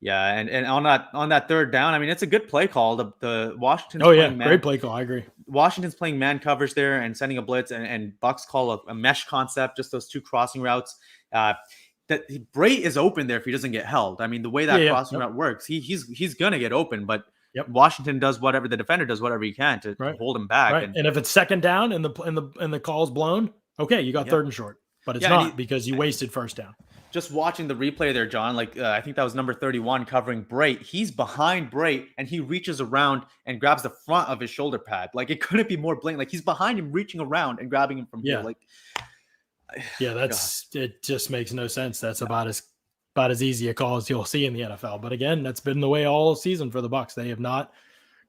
Yeah, and on that third down, I mean, it's a good play call. The Washington's Oh yeah, playing man, great play call. I agree. Washington's playing man coverage there and sending a blitz, and Bucs call a mesh concept, just those two crossing routes. That Bray is open there if he doesn't get held. I mean, the way that crossing route works, he's gonna get open, but Washington does whatever, the defender does whatever he can to hold him back. Right. And if it's second down and the call's blown, okay, you got third and short, but it's not because you wasted first down. Just watching the replay there, John, like I think that was number 31 covering Bray. He's behind Bray and he reaches around and grabs the front of his shoulder pad. Like it couldn't be more blatant. Like he's behind him, reaching around and grabbing him from here. Like, it just makes no sense. That's about as easy a call as you'll see in the NFL. But again, that's been the way all season for the Bucs. They have not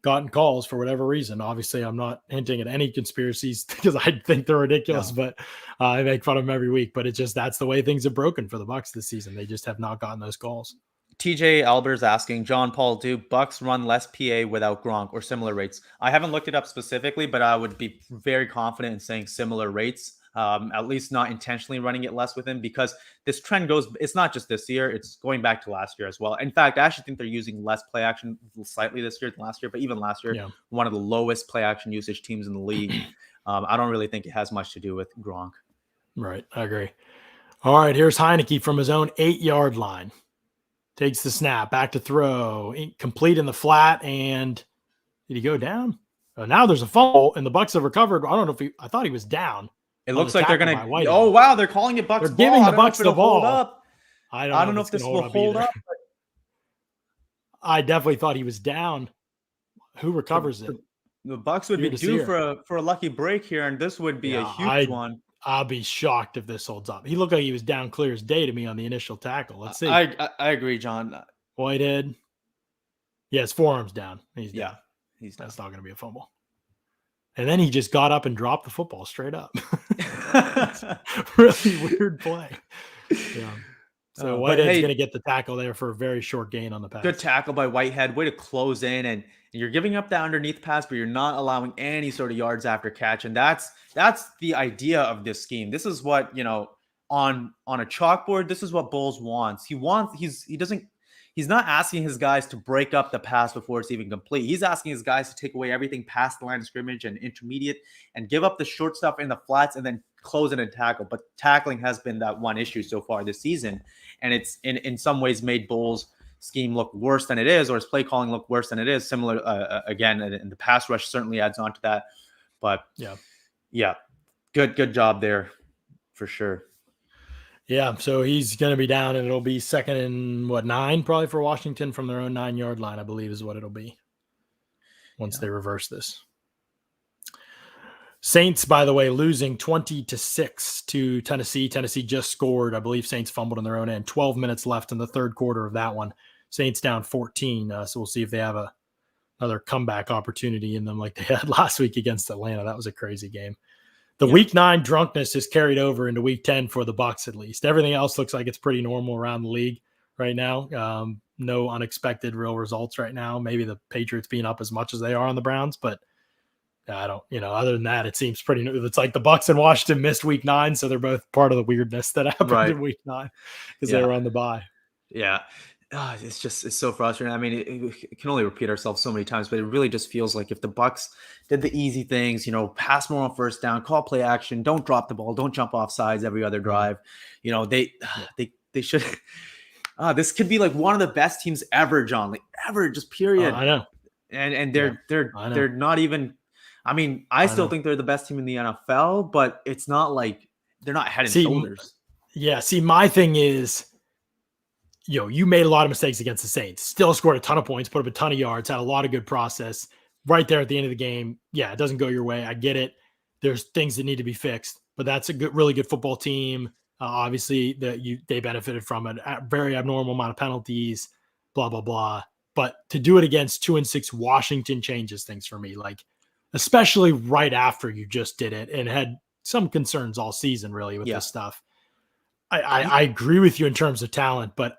gotten calls for whatever reason. Obviously, I'm not hinting at any conspiracies because I think they're ridiculous, but I make fun of them every week. But it's just that's the way things have broken for the Bucs this season. They just have not gotten those calls. TJ Albert's asking, John Paul, do Bucs run less PA without Gronk or similar rates? I haven't looked it up specifically, but I would be very confident in saying similar rates. At least not intentionally running it less with him, because this trend goes, it's not just this year, it's going back to last year as well. In fact, I actually think they're using less play action slightly this year than last year, but even last year, one of the lowest play action usage teams in the league. I don't really think it has much to do with Gronk. Right. I agree. All right. Here's Heinicke from his own 8-yard line. Takes the snap, back to throw, complete in the flat, and did he go down? Now there's a fumble, and the Bucs have recovered. I don't know I thought he was down. It looks like they're going to. Oh, wow. They're calling it Bucs. They're giving the Bucs the ball. I don't know if this will hold up. I definitely thought he was down. Who recovers it? The Bucs would be due for a lucky break here, and this would be a huge one. I'll be shocked if this holds up. He looked like he was down clear as day to me on the initial tackle. Let's see. I agree, John. Whitehead. Yeah, his forearm's down. He's down. He's down. That's not going to be a fumble. And then he just got up and dropped the football straight up. Really weird play. Yeah. So Whitehead's going to get the tackle there for a very short gain on the pass. Good tackle by Whitehead. Way to close in, and you're giving up that underneath pass, but you're not allowing any sort of yards after catch. And that's the idea of this scheme. This is what, on a chalkboard, this is what Bowles wants. He's not asking his guys to break up the pass before it's even complete. He's asking his guys to take away everything past the line of scrimmage and intermediate and give up the short stuff in the flats and then close it and tackle. But tackling has been that one issue so far this season. And it's in some ways made Bowles' scheme look worse than it is, or his play calling look worse than it is. Similar, again, and the pass rush certainly adds on to that. But yeah, good job there for sure. Yeah, so he's going to be down, and it'll be second and 9 probably for Washington from their own 9-yard line, I believe is what it'll be once they reverse this. Saints, by the way, losing 20-6 to Tennessee. Tennessee just scored. I believe Saints fumbled on their own end. 12 minutes left in the third quarter of that one. Saints down 14. So we'll see if they have another comeback opportunity in them like they had last week against Atlanta. That was a crazy game. The week 9 drunkenness is carried over into week 10 for the Bucs, at least. Everything else looks like it's pretty normal around the league right now. No unexpected real results right now. Maybe the Patriots being up as much as they are on the Browns, but I don't, other than that, it seems pretty new. It's like the Bucs and Washington missed week 9. So they're both part of the weirdness that happened in week 9 because they were on the bye. Yeah. It's so frustrating. I mean, it can only repeat ourselves so many times, but it really just feels like if the Bucs did the easy things, pass more on first down, call play action, don't drop the ball, don't jump off sides every other drive. They should. This could be like one of the best teams ever, John. Like ever, just period. I know. And they're not even. I mean, I still think they're the best team in the NFL, but it's not like they're not head and shoulders. Yeah. See, my thing is. You made a lot of mistakes against the Saints, still scored a ton of points, put up a ton of yards, had a lot of good process right there at the end of the game. Yeah, it doesn't go your way. I get it. There's things that need to be fixed, but that's a really good football team. Obviously they benefited from a very abnormal amount of penalties, blah, blah, blah. But to do it against 2-6 Washington changes things for me. Like, especially right after you just did it and had some concerns all season really with this stuff. I agree with you in terms of talent, but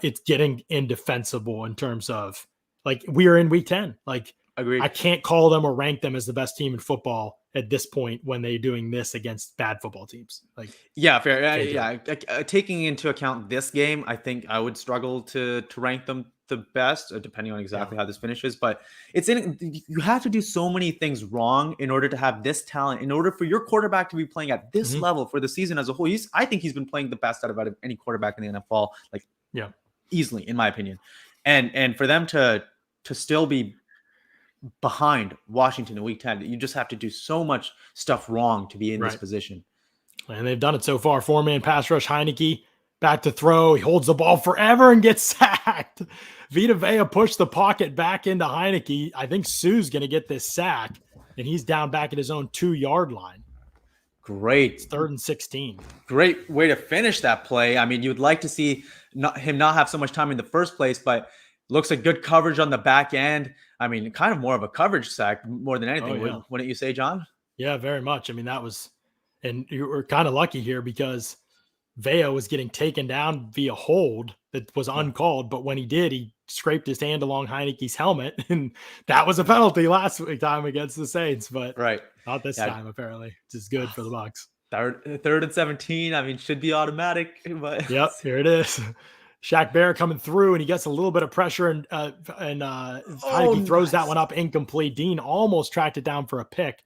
it's getting indefensible in terms of like we are in week 10. Like Agreed. I can't call them or rank them as the best team in football at this point when they're doing this against bad football teams. Like, yeah, fair. Taking into account this game, I think I would struggle to rank them the best, depending on exactly how this finishes. But you have to do so many things wrong in order to have this talent, in order for your quarterback to be playing at this level for the season as a whole. I think he's been playing the best out of any quarterback in the NFL, like easily, in my opinion. And for them to still be behind Washington in week 10, you just have to do so much stuff wrong to be in this position. And they've done it so far. 4-man pass rush. Heinicke back to throw. He holds the ball forever and gets sacked. Vita Vea pushed the pocket back into Heinicke. I think Sue's going to get this sack, and he's down back at his own 2-yard line. Great. It's 3rd and 16. Great way to finish that play. I mean, you would like to see him not have so much time in the first place, but looks like good coverage on the back end. I mean, kind of more of a coverage sack more than anything. Wouldn't you say, John? Yeah, very much. I mean, that was, and you were kind of lucky here because Vea was getting taken down via hold that was uncalled. But when he did, he scraped his hand along Heinicke's helmet, and that was a penalty last time against the Saints. But not this time, apparently, which is good for the Bucs. 3rd and 17. I mean, should be automatic. But yep, here it is. Shaq Barrett coming through, and he gets a little bit of pressure, and Heinicke throws that one up incomplete. Dean almost tracked it down for a pick.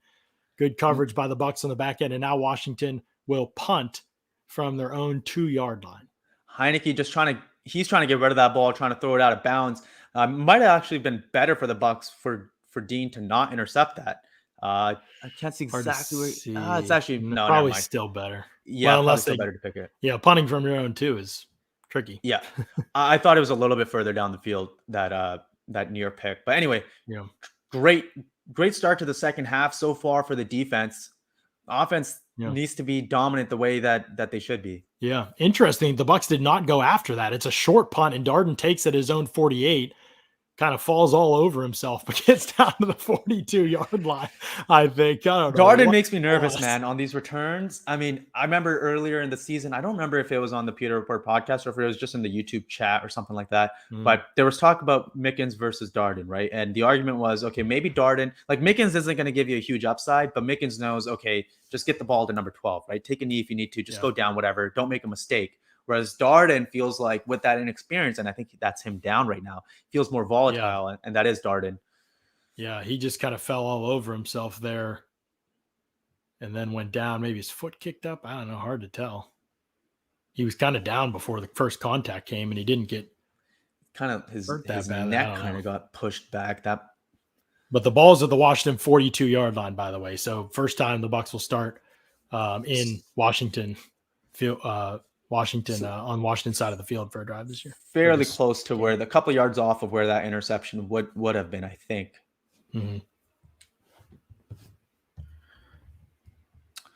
Good coverage by the Bucs on the back end, and now Washington will punt from their own 2-yard line. Heinicke he's trying to get rid of that ball, trying to throw it out of bounds. Might have actually been better for the Bucs for Dean to not intercept that. I can't see exactly where. It's actually probably still better. Yeah, well, unless still better to pick it. Yeah, punting from your own 2 is tricky. Yeah. I thought it was a little bit further down the field, that near pick. But anyway, great start to the second half so far for the defense. Offense needs to be dominant the way that they should be. Yeah. Interesting. The Bucs did not go after that. It's a short punt, and Darden takes it his own 48. Kind of falls all over himself, but gets down to the 42-yard line, I think. I don't know. Darden makes me nervous, man, on these returns. I mean, I remember earlier in the season, I don't remember if it was on the Pewter Report podcast or if it was just in the YouTube chat or something like that, but there was talk about Mickens versus Darden, right? And the argument was, okay, maybe Darden, like Mickens isn't going to give you a huge upside, but Mickens knows, okay, just get the ball to number 12, right? Take a knee if you need to, just go down, whatever. Don't make a mistake. Whereas Darden feels like with that inexperience, and I think that's him down right now, feels more volatile, and that is Darden. Yeah, he just kind of fell all over himself there and then went down. Maybe his foot kicked up. I don't know. Hard to tell. He was kind of down before the first contact came, and he didn't get kind of his neck kind of got pushed back. But the ball's at the Washington 42-yard line, by the way. So first time the Bucs will start in Washington on Washington side of the field for a drive this year. Fairly close to where the couple yards off of where that interception would have been, I think. Mm-hmm.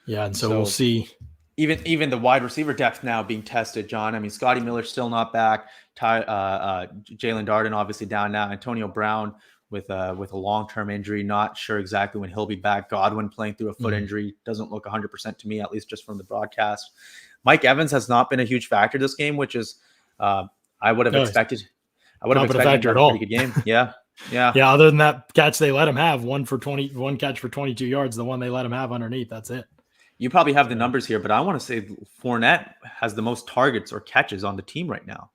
Yeah, and so we'll see. Even the wide receiver depth now being tested, John. I mean, Scotty Miller's still not back. Jalen Darden obviously down now. Antonio Brown with a long-term injury, not sure exactly when he'll be back. Godwin playing through a foot injury, doesn't look 100% to me, at least just from the broadcast. Mike Evans has not been a huge factor this game, which is I would have expected. I would have expected a pretty good game. Yeah. Other than that catch they let him have, one catch for 22 yards, the one they let him have underneath. That's it. You probably have the numbers here, but I want to say Fournette has the most targets or catches on the team right now.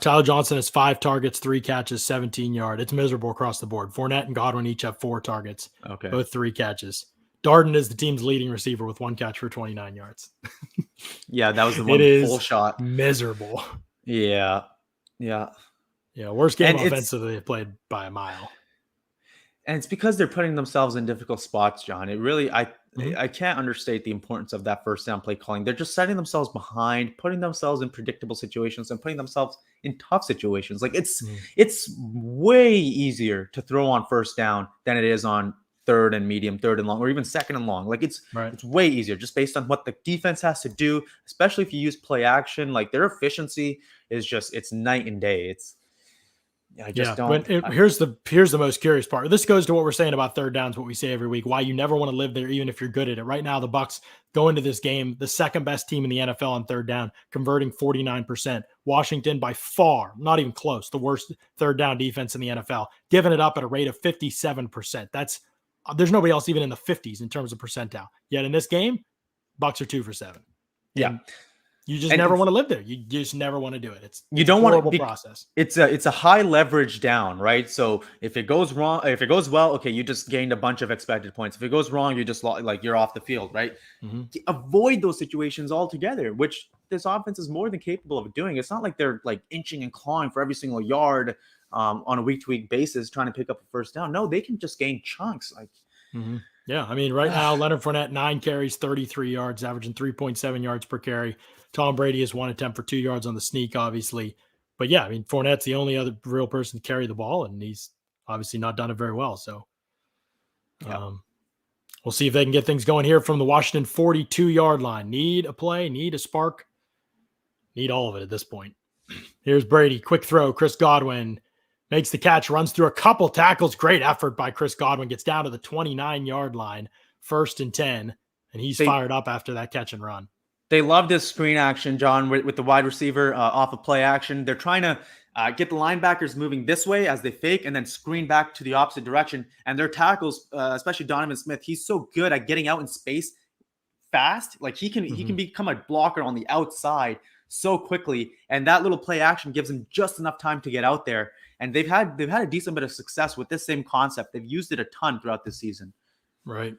Tyler Johnson has 5 targets, 3 catches, 17 yards. It's miserable across the board. Fournette and Godwin each have 4 targets. Okay. Both 3 catches. Darden is the team's leading receiver with 1 catch for 29 yards. Yeah, that was the one full shot. Miserable. Yeah. Worst game offensively they played by a mile. And it's because they're putting themselves in difficult spots, John. It really, I can't understate the importance of that first down play calling. They're just setting themselves behind, putting themselves in predictable situations and putting themselves in tough situations. Like it's way easier to throw on first down than it is on third and medium, third and long, or even second and long. Like it's way easier just based on what the defense has to do, especially if you use play action. Like their efficiency is it's night and day. I just don't. Here's the most curious part. This goes to what we're saying about third downs, what we say every week, why you never want to live there, even if you're good at it. Right now, the Bucs go into this game, the second best team in the NFL on third down, converting 49%. Washington, by far, not even close, the worst third down defense in the NFL, giving it up at a rate of 57%. There's nobody else even in the 50s in terms of percentile. Yet in this game, Bucs are 2 for 7. Yeah. You just never want to live there. You just never want to do it. You don't want to process. It's a high leverage down, right? So if it goes wrong, if it goes well, okay, you just gained a bunch of expected points. If it goes wrong, you just you're off the field, right? Mm-hmm. Avoid those situations altogether, which this offense is more than capable of doing. It's not like they're like inching and clawing for every single yard on a week-to-week basis trying to pick up a first down. No, they can just gain chunks. Mm-hmm. Yeah, I mean, right now, Leonard Fournette, 9 carries, 33 yards, averaging 3.7 yards per carry. Tom Brady is 1 attempt for 2 yards on the sneak, obviously. But yeah, I mean, Fournette's the only other real person to carry the ball, and he's obviously not done it very well. So we'll see if they can get things going here from the Washington 42-yard line. Need a play, need a spark, need all of it at this point. Here's Brady, quick throw, Chris Godwin makes the catch, runs through a couple tackles. Great effort by Chris Godwin. Gets down to the 29-yard line, 1st and 10, and he's fired up after that catch and run. They love this screen action, John, with the wide receiver off of play action. They're trying to get the linebackers moving this way as they fake and then screen back to the opposite direction. And their tackles, especially Donovan Smith, he's so good at getting out in space fast. Like he can become a blocker on the outside so quickly. And that little play action gives him just enough time to get out there. And they've had a decent bit of success with this same concept. They've used it a ton throughout this season. Right.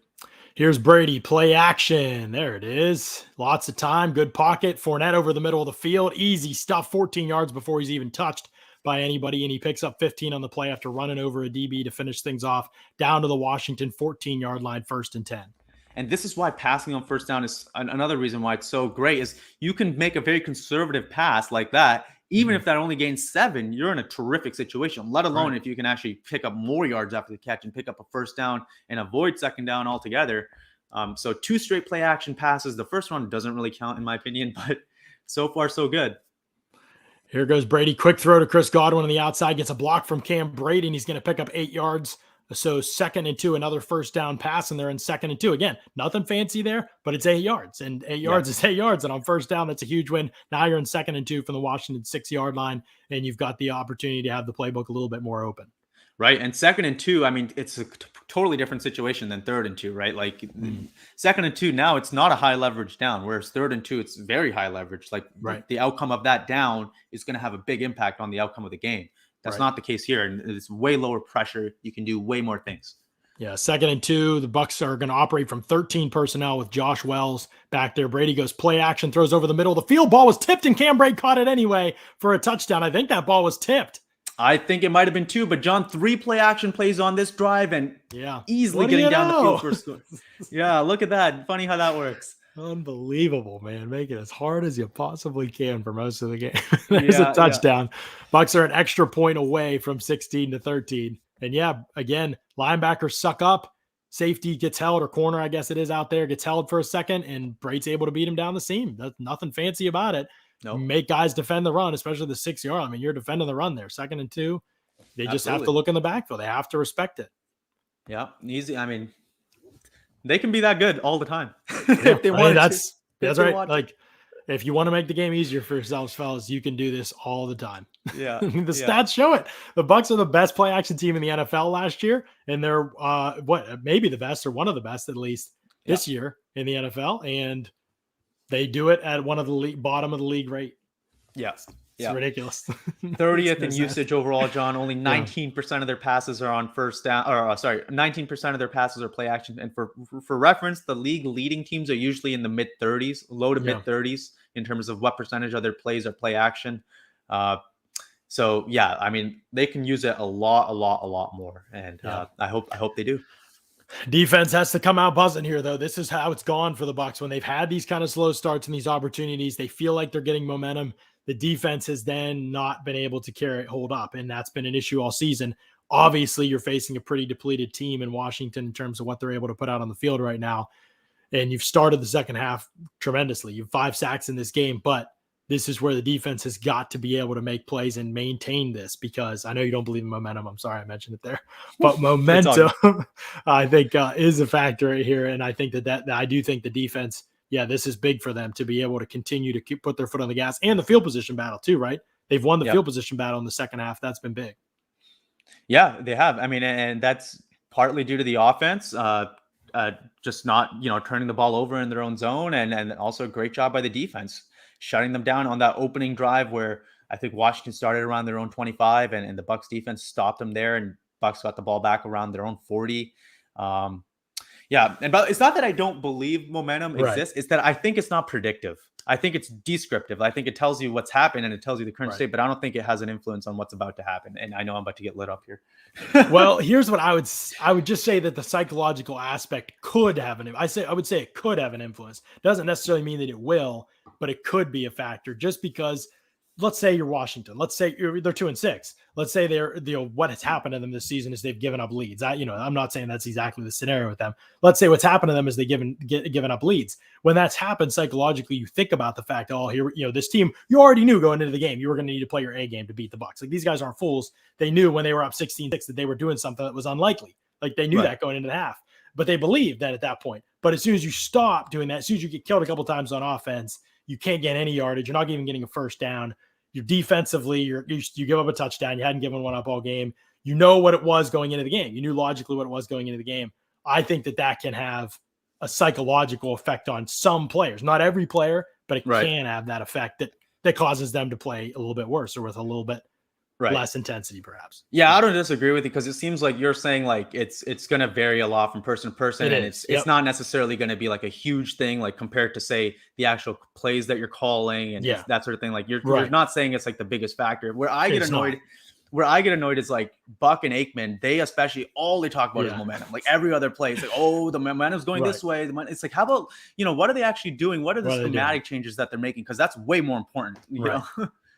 Here's Brady, play action. There it is. Lots of time, good pocket. Fournette over the middle of the field. Easy stuff, 14 yards before he's even touched by anybody, and he picks up 15 on the play after running over a DB to finish things off down to the Washington 14-yard line, 1st and 10. And this is why passing on first down is another reason why it's so great is you can make a very conservative pass like that. Even if that only gains 7, you're in a terrific situation, let alone if you can actually pick up more yards after the catch and pick up a first down and avoid second down altogether. So 2 straight play action passes. The first one doesn't really count in my opinion, but so far so good. Here goes Brady. Quick throw to Chris Godwin on the outside. Gets a block from Cam Brady, and he's going to pick up 8 yards. So 2nd and 2, another first down pass, and they're in 2nd and 2. Again, nothing fancy there, but it's 8 yards, and 8 yards is 8 yards. And on first down, that's a huge win. Now you're in 2nd and 2 from the Washington 6-yard line, and you've got the opportunity to have the playbook a little bit more open. Right. And 2nd and 2, I mean, it's a totally different situation than 3rd and 2, right? Like 2nd and 2, now it's not a high leverage down, whereas 3rd and 2, it's very high leverage. Like the outcome of that down is going to have a big impact on the outcome of the game. That's not the case here. And it's way lower pressure. You can do way more things. Yeah. 2nd and 2, the Bucs are going to operate from 13 personnel with Josh Wells back there. Brady goes play action, throws over the middle of the field. Ball was tipped, and Cam Brady caught it anyway for a touchdown. I think that ball was tipped. I think it might have been 2, but John, 3 play action plays on this drive and easily getting down the field for a score. Yeah, look at that. Funny how that works. Unbelievable, man. Make it as hard as you possibly can for most of the game. There's a touchdown. Bucs are an extra point away from 16 to 13. And again, linebackers suck up. Safety gets held, or corner, I guess it is out there, gets held for a second, and Braid's able to beat him down the seam. That's nothing fancy about it. Nope. Make guys defend the run, especially the 6-yard. I mean, you're defending the run there. 2nd and 2. They just have to look in the backfield. They have to respect it. Yeah, easy. I mean, they can be that good all the time. If they want that's right. Like, if you want to make the game easier for yourselves, fellas, you can do this all the time. Yeah. The stats show it. The Bucs are the best play action team in the NFL last year, and they're maybe the best, or one of the best at least this year in the NFL, and they do it at one of the bottom of the league rate. Yes. It's ridiculous. 30th in usage overall, John. Only 19% of their passes are on first down. 19% of their passes are play action. And for reference, the league leading teams are usually in the mid-30s, low to mid-30s in terms of what percentage of their plays are play action. I mean, they can use it a lot more. And I hope they do. Defense has to come out buzzing here, though. This is how it's gone for the Bucs. When they've had these kind of slow starts and these opportunities, they feel like they're getting momentum. The defense has then not been able to hold up, and that's been an issue all season. Obviously, you're facing a pretty depleted team in Washington in terms of what they're able to put out on the field right now, and you've started the second half tremendously. You have 5 sacks in this game, but this is where the defense has got to be able to make plays and maintain this, because I know you don't believe in momentum. I'm sorry I mentioned it there, but momentum I think is a factor right here. And I think that I do think the defense, this is big for them to be able to continue to put their foot on the gas, and the field position battle too, right? They've won the field position battle in the second half. That's been big. Yeah, they have. I mean, and that's partly due to the offense, just not, turning the ball over in their own zone, and also a great job by the defense, shutting them down on that opening drive where I think Washington started around their own 25, and the Bucs defense stopped them there, and Bucs got the ball back around their own 40. But it's not that I don't believe momentum exists. It's that I think it's not predictive. I think it's descriptive. I think it tells you what's happened and it tells you the current state, but I don't think it has an influence on what's about to happen. And I know I'm about to get lit up here. Well, here's what I would just say, that the psychological aspect could have I would say it could have an influence. Doesn't necessarily mean that it will, but it could be a factor, just because let's say you're Washington. Let's say they're 2-6. Let's say they're, what has happened to them this season is they've given up leads. I'm not saying that's exactly the scenario with them. Let's say what's happened to them is they've given up leads. When that's happened, psychologically, you think about the fact, this team, you already knew going into the game, you were going to need to play your A game to beat the Bucs. Like, these guys aren't fools. They knew when they were up 16-6 that they were doing something that was unlikely. Like, they knew that going into the half, but they believed that at that point. But as soon as you stop doing that, as soon as you get killed a couple times on offense, you can't get any yardage. You're not even getting a first down. You're defensively, you give up a touchdown. You hadn't given one up all game. You know what it was going into the game. You knew logically what it was going into the game. I think that can have a psychological effect on some players. Not every player, but it can have that effect that causes them to play a little bit worse or with a little bit less intensity, perhaps. Yeah, I don't disagree with you, because it seems like you're saying like it's going to vary a lot from person to person, and it's not necessarily going to be like a huge thing, like compared to say the actual plays that you're calling and that sort of thing. Like you're not saying it's like the biggest factor. Where I get annoyed is like Buck and Aikman. They especially, all they talk about is momentum. Like every other play, it's like, oh, the momentum's going this way. It's like, how about, what are they actually doing? What are the schematic changes that they're making? Because that's way more important. You know?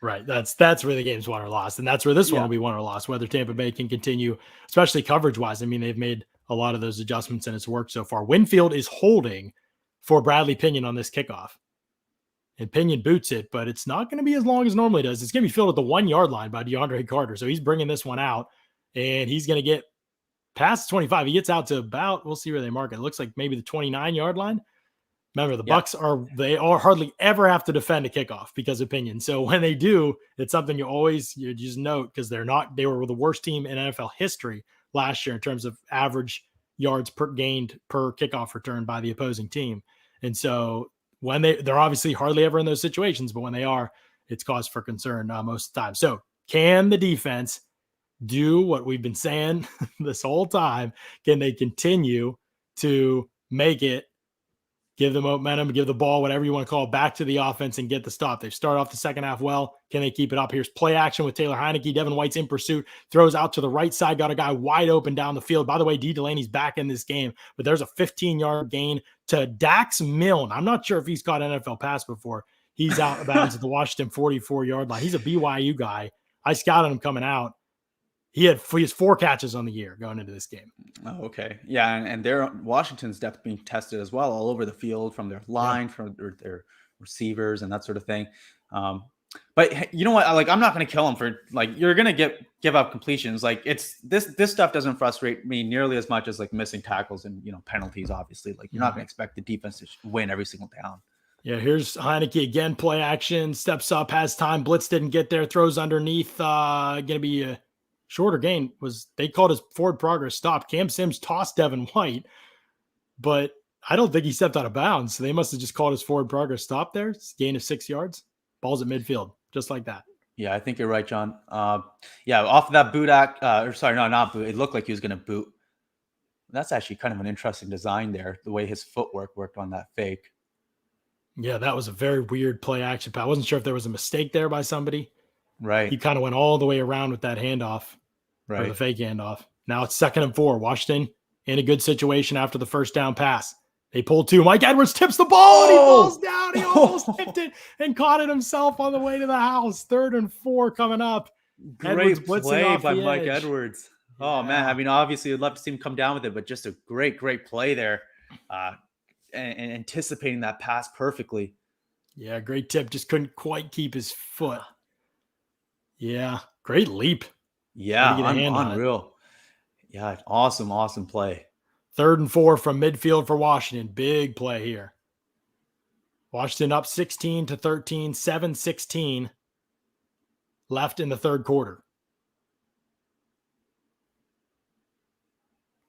Right. That's where the game's won or lost. And that's where this one will be won or lost, whether Tampa Bay can continue, especially coverage wise. I mean, they've made a lot of those adjustments and it's worked so far. Winfield is holding for Bradley Pinion on this kickoff. And Pinion boots it, but it's not going to be as long as normally does. It's going to be filled at the 1 yard line by DeAndre Carter. So he's bringing this one out, and he's going to get past 25. He gets out to about, we'll see where they mark it. It looks like maybe the 29 yard line. Remember, the Bucs are hardly ever have to defend a kickoff because of Pinion. So when they do, it's something you just note, because they were the worst team in NFL history last year in terms of average yards gained per kickoff return by the opposing team. And so when they're obviously hardly ever in those situations, but when they are, it's cause for concern most of the time. So can the defense do what we've been saying this whole time? Can they continue to make it, give the momentum, give the ball, whatever you want to call it, back to the offense and get the stop? They've started off the second half well. Can they keep it up? Here's play action with Taylor Heinicke. Devin White's in pursuit, throws out to the right side, got a guy wide open down the field. By the way, D. Delaney's back in this game, but there's a 15-yard gain to Dax Milne. I'm not sure if he's caught an NFL pass before. He's out of bounds at the Washington 44-yard line. He's a BYU guy. I scouted him coming out. He has 4 catches on the year going into this game. Oh, okay. Yeah, and their Washington's depth being tested as well, all over the field, from their line, from their receivers and that sort of thing. But you know what? I'm not going to kill them for, you're going to give up completions. Like, it's this stuff doesn't frustrate me nearly as much as like missing tackles and, penalties, obviously. Like, you're not going to expect the defense to win every single down. Yeah, here's Heinicke again, play action, steps up, has time, blitz didn't get there, throws underneath, going to be a shorter gain. They called his forward progress stop. Cam Sims tossed Devin White, but I don't think he stepped out of bounds. So they must have just called his forward progress stop there. It's a gain of 6 yards. Ball's at midfield, just like that. Yeah, I think you're right, John. Off of that boot act, not boot. It looked like he was going to boot. That's actually kind of an interesting design there, the way his footwork worked on that fake. Yeah, that was a very weird play action. I wasn't sure if there was a mistake there by somebody. Right. He kind of went all the way around with that handoff, or the fake handoff. Now it's 2nd and 4. Washington in a good situation after the first down pass. They pull 2. Mike Edwards tips the ball and he falls down. He almost tipped it and caught it himself on the way to the house. 3rd and 4 coming up. Great play by Mike Edwards. Yeah. Oh, man. I mean, obviously, I'd love to see him come down with it, but just a great play there. And anticipating that pass perfectly. Yeah, great tip. Just couldn't quite keep his foot. Yeah, great leap. Yeah, Way to get a hand on it. unreal. Yeah, awesome play. 3rd and 4 from midfield for Washington. Big play here. Washington up 16-13, 7-16 left in the 3rd quarter.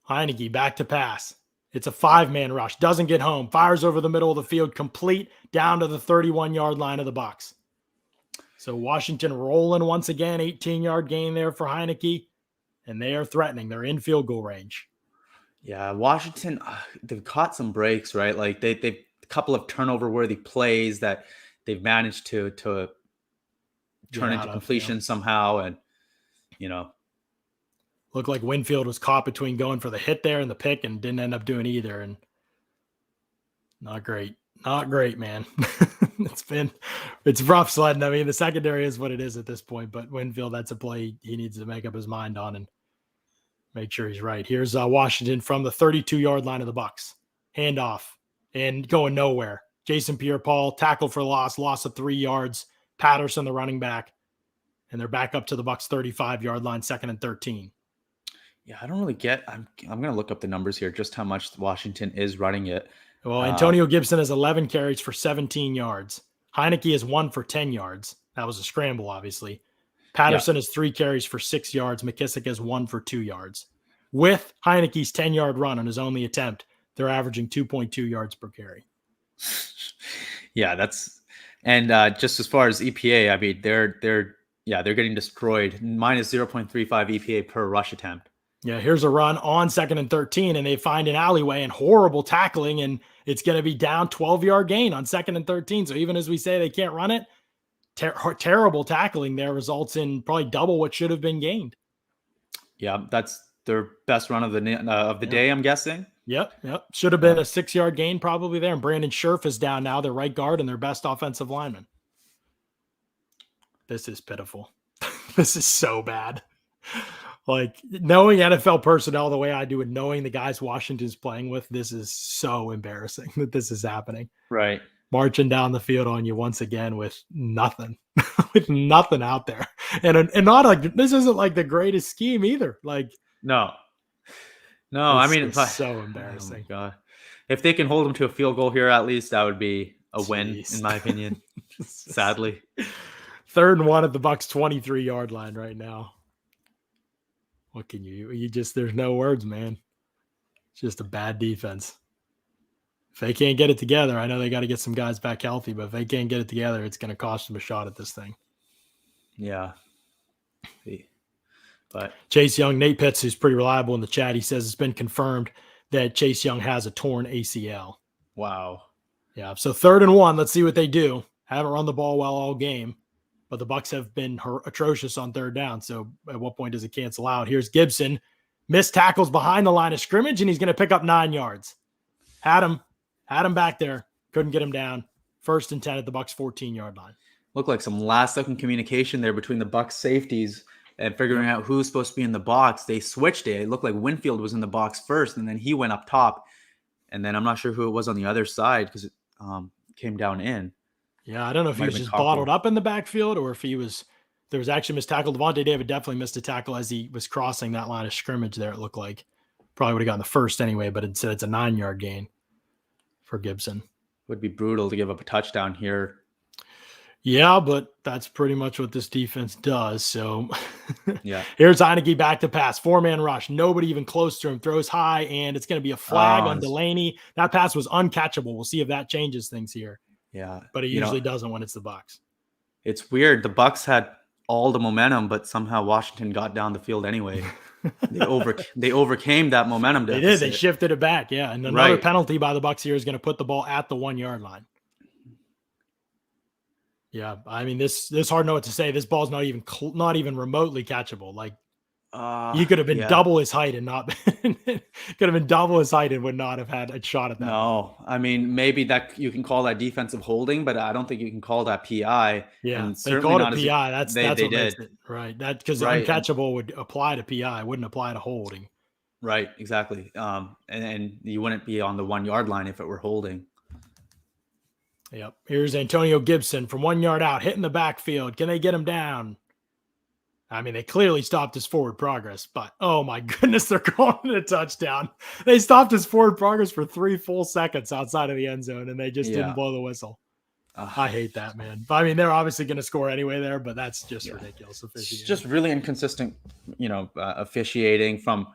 Heinicke back to pass. It's a 5-man rush. Doesn't get home. Fires over the middle of the field, complete down to the 31-yard line of the Bucs. So Washington rolling once again, 18-yard gain there for Heinicke, and they are threatening. They're in field goal range. Yeah, Washington, they've caught some breaks, right? Like they've a couple of turnover-worthy plays that they've managed to turn into completion somehow, and looked like Winfield was caught between going for the hit there and the pick, and didn't end up doing either. And not great, man. It's rough sledding. I mean, the secondary is what it is at this point, but Winfield, that's a play he needs to make up his mind on and make sure he's right. Here's Washington from the 32-yard line of the Bucs. Handoff and going nowhere. Jason Pierre-Paul tackled for loss of 3 yards. Patterson, the running back, and they're back up to the Bucs 35-yard line, 2nd and 13. Yeah, I don't really get. I'm going to look up the numbers here, just how much Washington is running it. Well, Antonio Gibson has 11 carries for 17 yards. Heinicke is 1 for 10 yards. That was a scramble, obviously. Patterson has 3 carries for 6 yards. McKissick has 1 for 2 yards. With Heinicke's 10-yard run on his only attempt, they're averaging 2.2 yards per carry. Yeah, and just as far as EPA, I mean, they're getting destroyed. Minus 0.35 EPA per rush attempt. Yeah, here's a run on 2nd and 13, and they find an alleyway and horrible tackling, and it's going to be down 12-yard gain on 2nd and 13. So even as we say they can't run it, terrible tackling there results in probably double what should have been gained. Yeah, that's their best run of the day, I'm guessing. Yep. Should have been a 6-yard gain probably there. And Brandon Scherf is down now, their right guard and their best offensive lineman. This is pitiful. This is so bad. Like, knowing NFL personnel the way I do and knowing the guys Washington's playing with, this is so embarrassing that this is happening. Right. Marching down the field on you once again with nothing, with nothing out there. And not like, this isn't like the greatest scheme either. Like, no, I mean, it's so embarrassing. Oh my God. If they can hold them to a field goal here, at least that would be a win, in my opinion. Sadly. 3rd and 1 at the Bucs 23-yard line right now. What can you just, there's no words, man. It's just a bad defense. If they can't get it together, I know they got to get some guys back healthy, but if they can't get it together, it's going to cost them a shot at this thing. Yeah. But Chase Young, Nate Pitts, who's pretty reliable in the chat, he says it's been confirmed that Chase Young has a torn ACL. Wow. Yeah. So 3rd and 1, let's see what they do. Haven't run the ball well all game, but the Bucs have been atrocious on 3rd down. So at what point does it cancel out? Here's Gibson. Missed tackles behind the line of scrimmage, and he's going to pick up 9 yards. Had him back there. Couldn't get him down. 1st and 10 at the Bucs 14-yard line. Looked like some last-second communication there between the Bucs safeties and figuring out who's supposed to be in the box. They switched it. It looked like Winfield was in the box first, and then he went up top. And then I'm not sure who it was on the other side because it came down in. Yeah, I don't know if he was just bottled up in the backfield or if there was actually missed tackle. Devontae David definitely missed a tackle as he was crossing that line of scrimmage there, it looked like. Probably would have gotten the first anyway, but instead it's a 9-yard gain for Gibson. Would be brutal to give up a touchdown here. Yeah, but that's pretty much what this defense does. So yeah, here's Heinicke back to pass. 4-man rush. Nobody even close to him. Throws high, and it's going to be a flag on Delaney. That pass was uncatchable. We'll see if that changes things here. Yeah. But it usually doesn't when it's the Bucs. It's weird. The Bucs had all the momentum, but somehow Washington got down the field anyway. They overcame that momentum deficit. They did. They shifted it back. Yeah. And another penalty by the Bucs here is going to put the ball at the 1-yard line. Yeah. I mean, this hard to know what to say. This ball's not even remotely catchable. Like, you could have been double his height and not could have been double his height and would not have had a shot at that. No, I mean, maybe that you can call that defensive holding, but I don't think you can call that PI. Yeah, and they called it PI. That's what did. Makes it right. That because uncatchable would apply to PI, wouldn't apply to holding. Right, exactly. And you wouldn't be on the 1-yard line if it were holding. Yep. Here's Antonio Gibson from 1 yard out, hitting the backfield. Can they get him down? I mean, they clearly stopped his forward progress, but oh my goodness, they're calling it a touchdown. They stopped his forward progress for 3 full seconds outside of the end zone, and they just didn't blow the whistle. I hate that, man. But I mean, they're obviously going to score anyway there, but that's just ridiculous. It's just really inconsistent, officiating from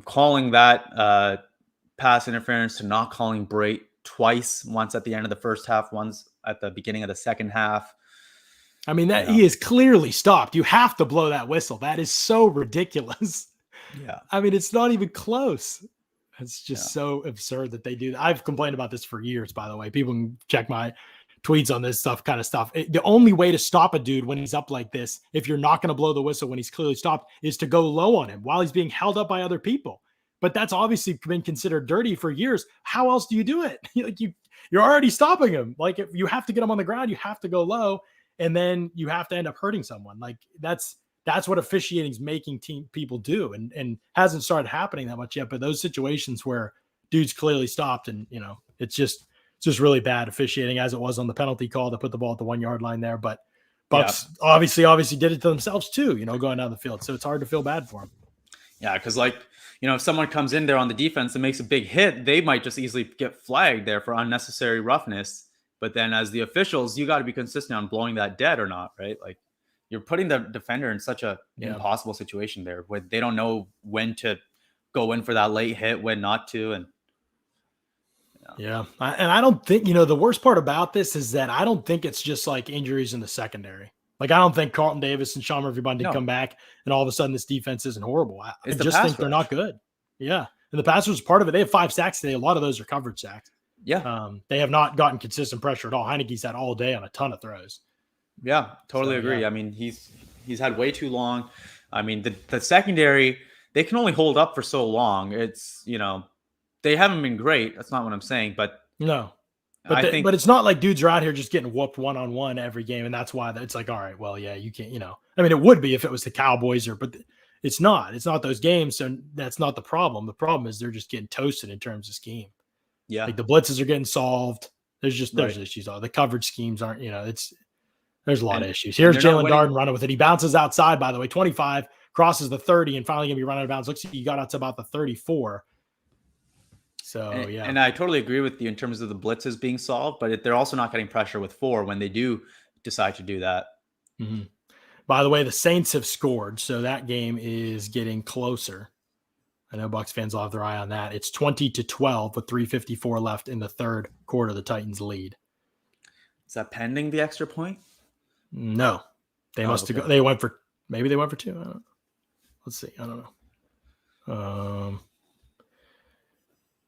calling that pass interference to not calling break twice, once at the end of the first half, once at the beginning of the second half. I mean, that he is clearly stopped. You have to blow that whistle. That is so ridiculous. Yeah. I mean, it's not even close. It's just so absurd that they do that. I've complained about this for years, by the way. People can check my tweets on this stuff. The only way to stop a dude when he's up like this, if you're not going to blow the whistle when he's clearly stopped, is to go low on him while he's being held up by other people. But that's obviously been considered dirty for years. How else do you do it? You're already stopping him. Like, if you have to get him on the ground, you have to go low, and then you have to end up hurting someone. Like, that's what officiating is making people do, and hasn't started happening that much yet. But those situations where dudes clearly stopped, and it's just really bad officiating, as it was on the penalty call to put the ball at the 1 yard line there. But Bucs obviously did it to themselves too, going down the field. So it's hard to feel bad for them. Yeah, because if someone comes in there on the defense and makes a big hit, they might just easily get flagged there for unnecessary roughness. But then as the officials, you got to be consistent on blowing that dead or not, right? Like, you're putting the defender in such a impossible situation there where they don't know when to go in for that late hit, when not to. And I don't think, the worst part about this is that I don't think it's just like injuries in the secondary. Like, I don't think Carlton Davis and Sean Murphy-Bunting come back and all of a sudden this defense isn't horrible. I just think they're not good. Yeah. And the pass rush is part of it. They have 5 sacks today. A lot of those are coverage sacks. Yeah. They have not gotten consistent pressure at all. Heinicke's had all day on a ton of throws. Yeah, totally agree. Yeah. I mean, he's had way too long. I mean, the secondary, they can only hold up for so long. It's, they haven't been great. That's not what I'm saying, but no. But it's not like dudes are out here just getting whooped one-on-one every game, and that's why it's like, all right, well, yeah, you can't, I mean, it would be if it was the Cowboys but it's not. It's not those games, so that's not the problem. The problem is they're just getting toasted in terms of scheme. Yeah. Like, the blitzes are getting solved. There's issues. All the coverage schemes aren't, there's a lot of issues. Here's Jalen Darden running with it. He bounces outside, by the way, 25, crosses the 30, and finally going to be running out of bounds. Looks like he got out to about the 34. So, And I totally agree with you in terms of the blitzes being solved, but they're also not getting pressure with 4 when they do decide to do that. Mm-hmm. By the way, the Saints have scored, so that game is getting closer. I know Bucs fans will have their eye on that. It's 20-12 with 3:54 left in the third quarter. The Titans lead. Is that pending the extra point? No, they must have. They went for 2. I don't know. Let's see. I don't know.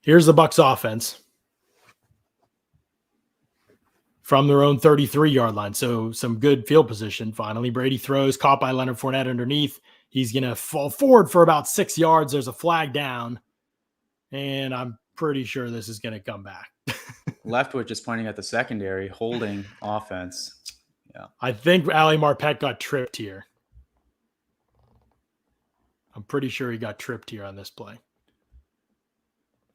Here's the Bucs offense from their own 33-yard line. So some good field position. Finally, Brady throws, caught by Leonard Fournette underneath. He's going to fall forward for about 6 yards. There's a flag down, and I'm pretty sure this is going to come back. Leftwich is pointing at the secondary, holding offense. Yeah, I think Ali Marpet got tripped here. I'm pretty sure he got tripped here on this play.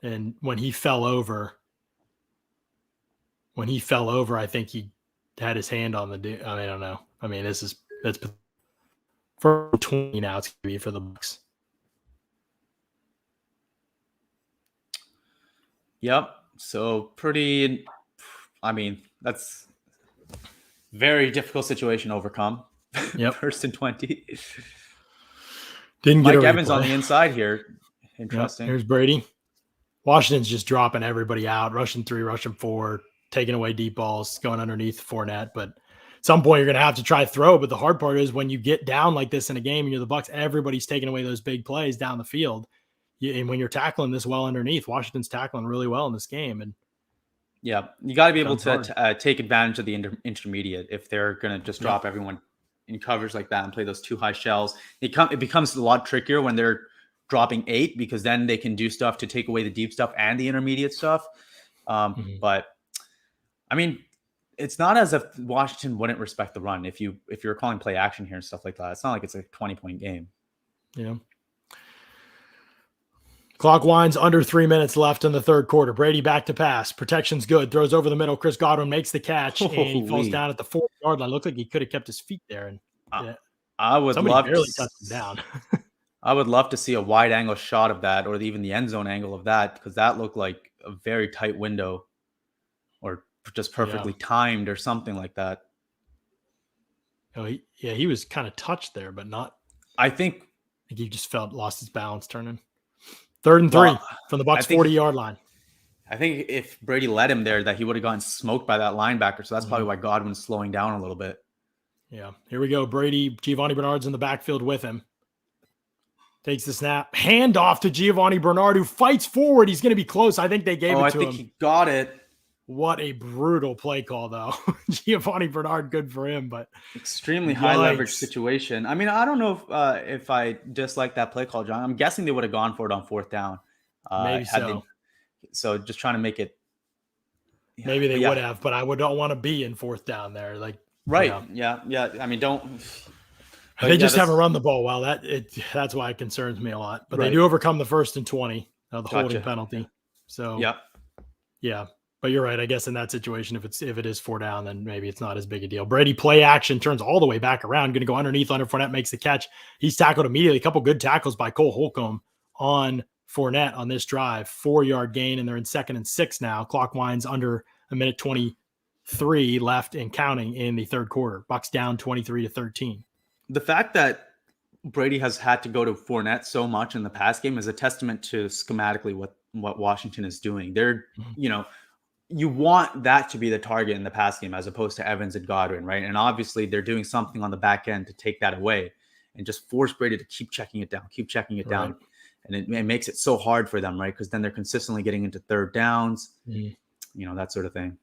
And when he fell over, I think he had his hand on the dude. I mean, I don't know. I mean, that's for 20 now. It's going to be for the Bucs. Yep. So that's very difficult situation to overcome. Yep. 1st and 20. Didn't get Mike Evans on the inside here. Interesting. Yep. Here's Brady. Washington's just dropping everybody out, rushing 3, rushing 4, taking away deep balls, going underneath Fournette. But at some point, you're going to have to try to throw. But the hard part is when you get down like this in a game and you're the Bucs, everybody's taking away those big plays down the field. And when you're tackling this well underneath, Washington's tackling really well in this game. And yeah, you got to be able to take advantage of the intermediate if they're going to just drop everyone in coverage like that and play those 2 high shells. It becomes a lot trickier when they're dropping 8 because then they can do stuff to take away the deep stuff and the intermediate stuff. But I mean, it's not as if Washington wouldn't respect the run. If you're calling play action here and stuff like that, it's not like it's a 20-point game. Yeah. Clock winds, under 3 minutes left in the third quarter. Brady back to pass. Protection's good. Throws over the middle. Chris Godwin makes the catch, and he falls Holy. down at the 4-yard line. Looked like he could have kept his feet there. And I would somebody love barely to touched him down. I would love to see a wide angle shot of that, or even the end zone angle of that, because that looked like a very tight window, or just perfectly timed, or something like that. Oh, he was kind of touched there, but not. I think he just lost his balance turning. 3rd and 3 from the Bucs 40-yard line. I think if Brady led him there, that he would have gotten smoked by that linebacker. So that's probably why Godwin's slowing down a little bit. Yeah. Here we go. Brady, Giovanni Bernard's in the backfield with him. Takes the snap. Hand off to Giovanni Bernard, who fights forward. He's going to be close. I think they gave it to him. I think he got it. What a brutal play call, though. Giovanni Bernard, good for him, but extremely high leverage situation. I mean, I don't know if I dislike that play call, John. I'm guessing they would have gone for it on 4th down. Maybe so. So just trying to make it. Yeah, maybe they would have, but I don't want to be in 4th down there. Like, right. Yeah. I mean, don't. They just haven't run the ball well. That's why it concerns me a lot. But they do overcome the 1st and 20, the holding penalty. So yeah. But you're right. I guess in that situation, if it is 4 down, then maybe it's not as big a deal. Brady play action, turns all the way back around, going to go underneath. Leonard Fournette makes the catch. He's tackled immediately. A couple good tackles by Cole Holcomb on Fournette on this drive. 4-yard gain, and they're in 2nd and 6 now. Clock winds under a minute 23 left and counting in the third quarter. Bucs down 23-13. The fact that Brady has had to go to Fournette so much in the pass game is a testament to schematically what Washington is doing. They're, you want that to be the target in the pass game as opposed to Evans and Godwin, right? And obviously they're doing something on the back end to take that away and just force Brady to keep checking it down. And it makes it so hard for them, right? Because then they're consistently getting into 3rd downs, that sort of thing.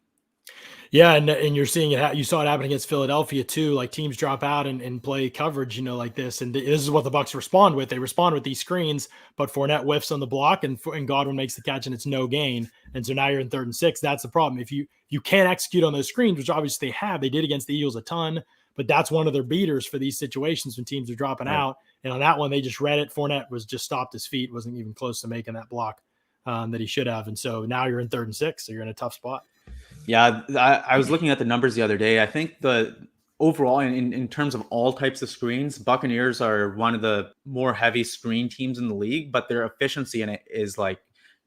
Yeah, and you're seeing it. You saw it happen against Philadelphia too. Like teams drop out and play coverage, like this. And this is what the Bucs respond with. They respond with these screens, but Fournette whiffs on the block, and Godwin makes the catch, and it's no gain. And so now you're in 3rd and 6. That's the problem. If you can't execute on those screens, which obviously they have, they did against the Eagles a ton. But that's one of their beaters for these situations when teams are dropping out. And on that one, they just read it. Fournette was just stopped his feet, wasn't even close to making that block that he should have. And so now you're in 3rd and 6, so you're in a tough spot. Yeah, I was looking at the numbers the other day. I think the overall, in terms of all types of screens, Buccaneers are one of the more heavy screen teams in the league, but their efficiency in it is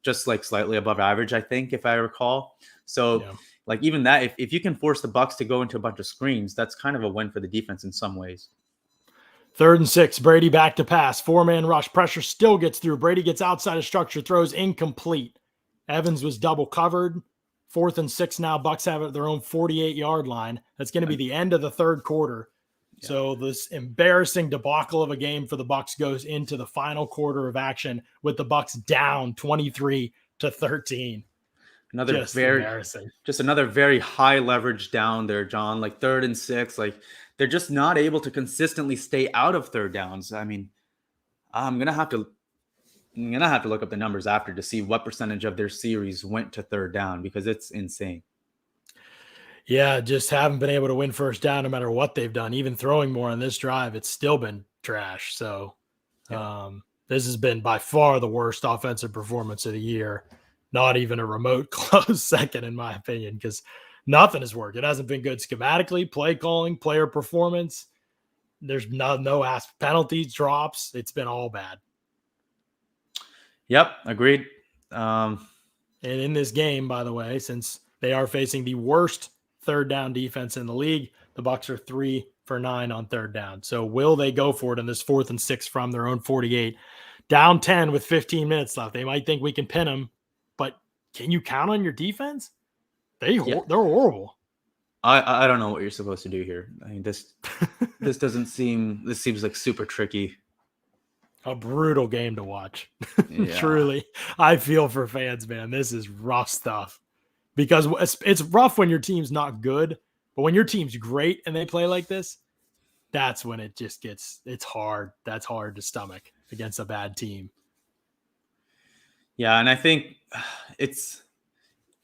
just slightly above average, I think, if I recall. So even that, if you can force the Bucs to go into a bunch of screens, that's kind of a win for the defense in some ways. 3rd and 6, Brady back to pass. 4-man rush. Pressure still gets through. Brady gets outside of structure, throws incomplete. Evans was double covered. 4th and 6 now. Bucs have it at their own 48-yard line. That's going to be the end of the third quarter. Yeah. So this embarrassing debacle of a game for the Bucs goes into the final quarter of action with the Bucs down 23-13. Another very high leverage down there, John. 3rd and 6. They're just not able to consistently stay out of 3rd downs. I mean, I'm gonna have to look up the numbers after to see what percentage of their series went to 3rd down, because it's insane. Yeah, just haven't been able to win 1st down no matter what they've done. Even throwing more on this drive, it's still been trash. So this has been by far the worst offensive performance of the year. Not even a remote close second, in my opinion, because nothing has worked. It hasn't been good schematically, play calling, player performance. There's no penalties, drops. It's been all bad. Yep, agreed. And in this game, by the way, since they are facing the worst 3rd down defense in the league, the Bucs are 3 for 9 on 3rd down. So will they go for it in this 4th and 6 from their own 48? Down 10 with 15 minutes left. They might think we can pin them, but can you count on your defense? They're horrible. I don't know what you're supposed to do here. I mean, this seems like super tricky. A brutal game to watch. Truly. I feel for fans, man. This is rough stuff, because it's rough when your team's not good, but when your team's great and they play like this, that's when it just it's hard. That's hard to stomach against a bad team. Yeah. And I think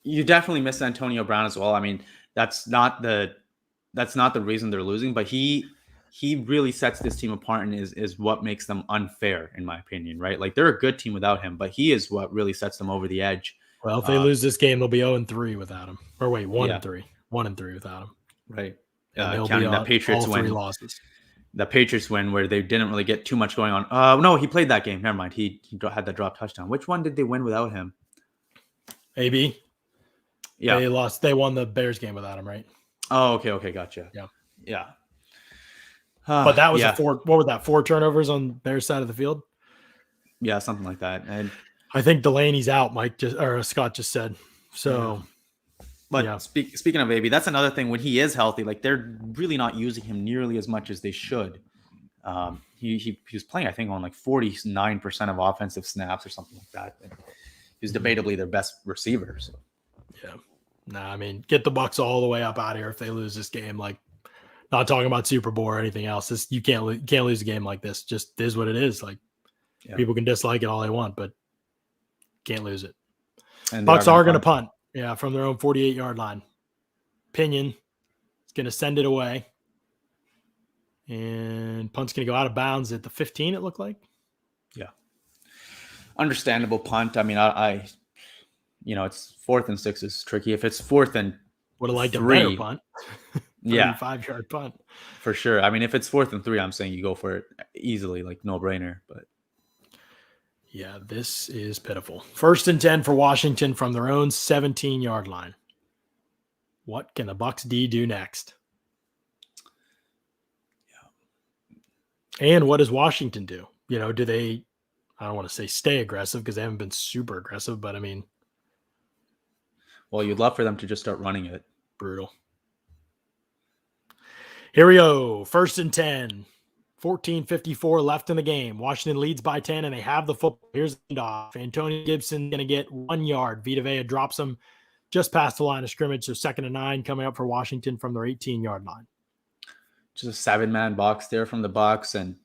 you definitely miss Antonio Brown as well. I mean, that's not the reason they're losing, but he he really sets this team apart and is what makes them unfair, in my opinion, right? Like, they're a good team without him, but he is what really sets them over the edge. Well, if they lose this game, they'll be 0-3 without him. Or wait, 1-3. 1-3 without him. Right. Counting that Patriots win. Losses. The Patriots win where they didn't really get too much going on. No, he played that game. Never mind. He had that drop touchdown. Which one did they win without him? AB? Yeah. They lost. They won the Bears game without him, right? Oh, okay. Gotcha. Yeah. But that was what was that? 4 turnovers on Bears side of the field? Yeah, something like that. And I think Delaney's out, Scott just said. So, but speaking of AB, that's another thing. When he is healthy, like, they're really not using him nearly as much as they should. He was playing, I think, on like 49% of offensive snaps or something like that. And he was debatably their best receiver. So. Yeah. Nah, I mean, get the Bucs all the way up out of here if they lose this game. Like, not talking about Super Bowl or anything else. You can't lose a game like this. Just is what it is. Like, people can dislike it all they want, but can't lose it. And Bucs are going to punt. Yeah, from their own 48-yard line. Pinion is going to send it away. And punt's going to go out of bounds at the 15, it looked like. Yeah. Understandable punt. I mean, I it's 4th and 6 is tricky. If it's 4th and would have liked a better punt. 35-yard punt. For sure. I mean, if it's 4th and 3, I'm saying you go for it easily, like no brainer. But yeah, this is pitiful. 1st and 10 for Washington from their own 17-yard line. What can the Bucs D do next? Yeah. And what does Washington do? Do they, I don't want to say stay aggressive because they haven't been super aggressive, but I mean. Well, you'd love for them to just start running it. Brutal. Here we go. 1st and 10. 14:54 left in the game. Washington leads by 10, and they have the football. Here's the off. Antonio Gibson going to get 1 yard. Vita Vea drops him just past the line of scrimmage. So 2nd and 9 coming up for Washington from their 18-yard line. Just a 7-man box there from the Bucs, and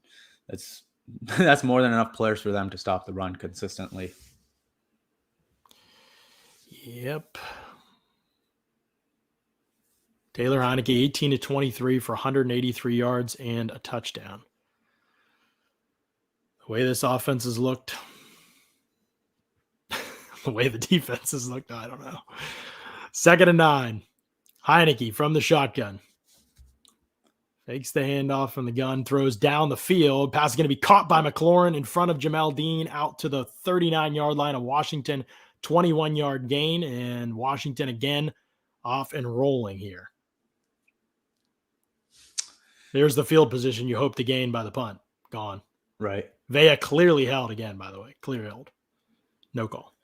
that's more than enough players for them to stop the run consistently. Yep. Taylor Heinicke, 18-23 for 183 yards and a touchdown. The way this offense has looked, the way the defense has looked, I don't know. 2nd and 9. Heinicke from the shotgun. Takes the handoff from the gun, throws down the field. Pass is going to be caught by McLaurin in front of Jamel Dean out to the 39-yard line of Washington. 21-yard gain, and Washington again off and rolling here. There's the field position you hope to gain by the punt. Gone. Right. Vea clearly held again, by the way. Clear held. No call.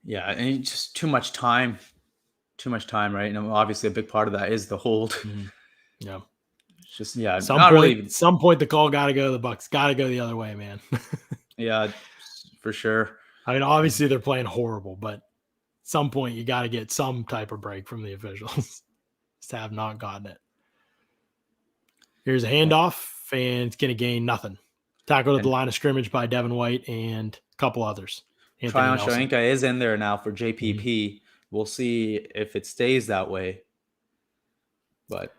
Yeah, and just too much time. Too much time, right? And obviously a big part of that is the hold. Mm-hmm. Yeah. It's just, yeah. Some point the call got to go to the Bucs. Got to go the other way, man. Yeah, for sure. I mean, obviously they're playing horrible, but at some point you got to get some type of break from the officials. Just have not gotten it. Here's a handoff, and it's going to gain nothing. Tackled at the line of scrimmage by Devin White and a couple others. Tryon Shoyinka is in there now for JPP. Mm-hmm. We'll see if it stays that way. But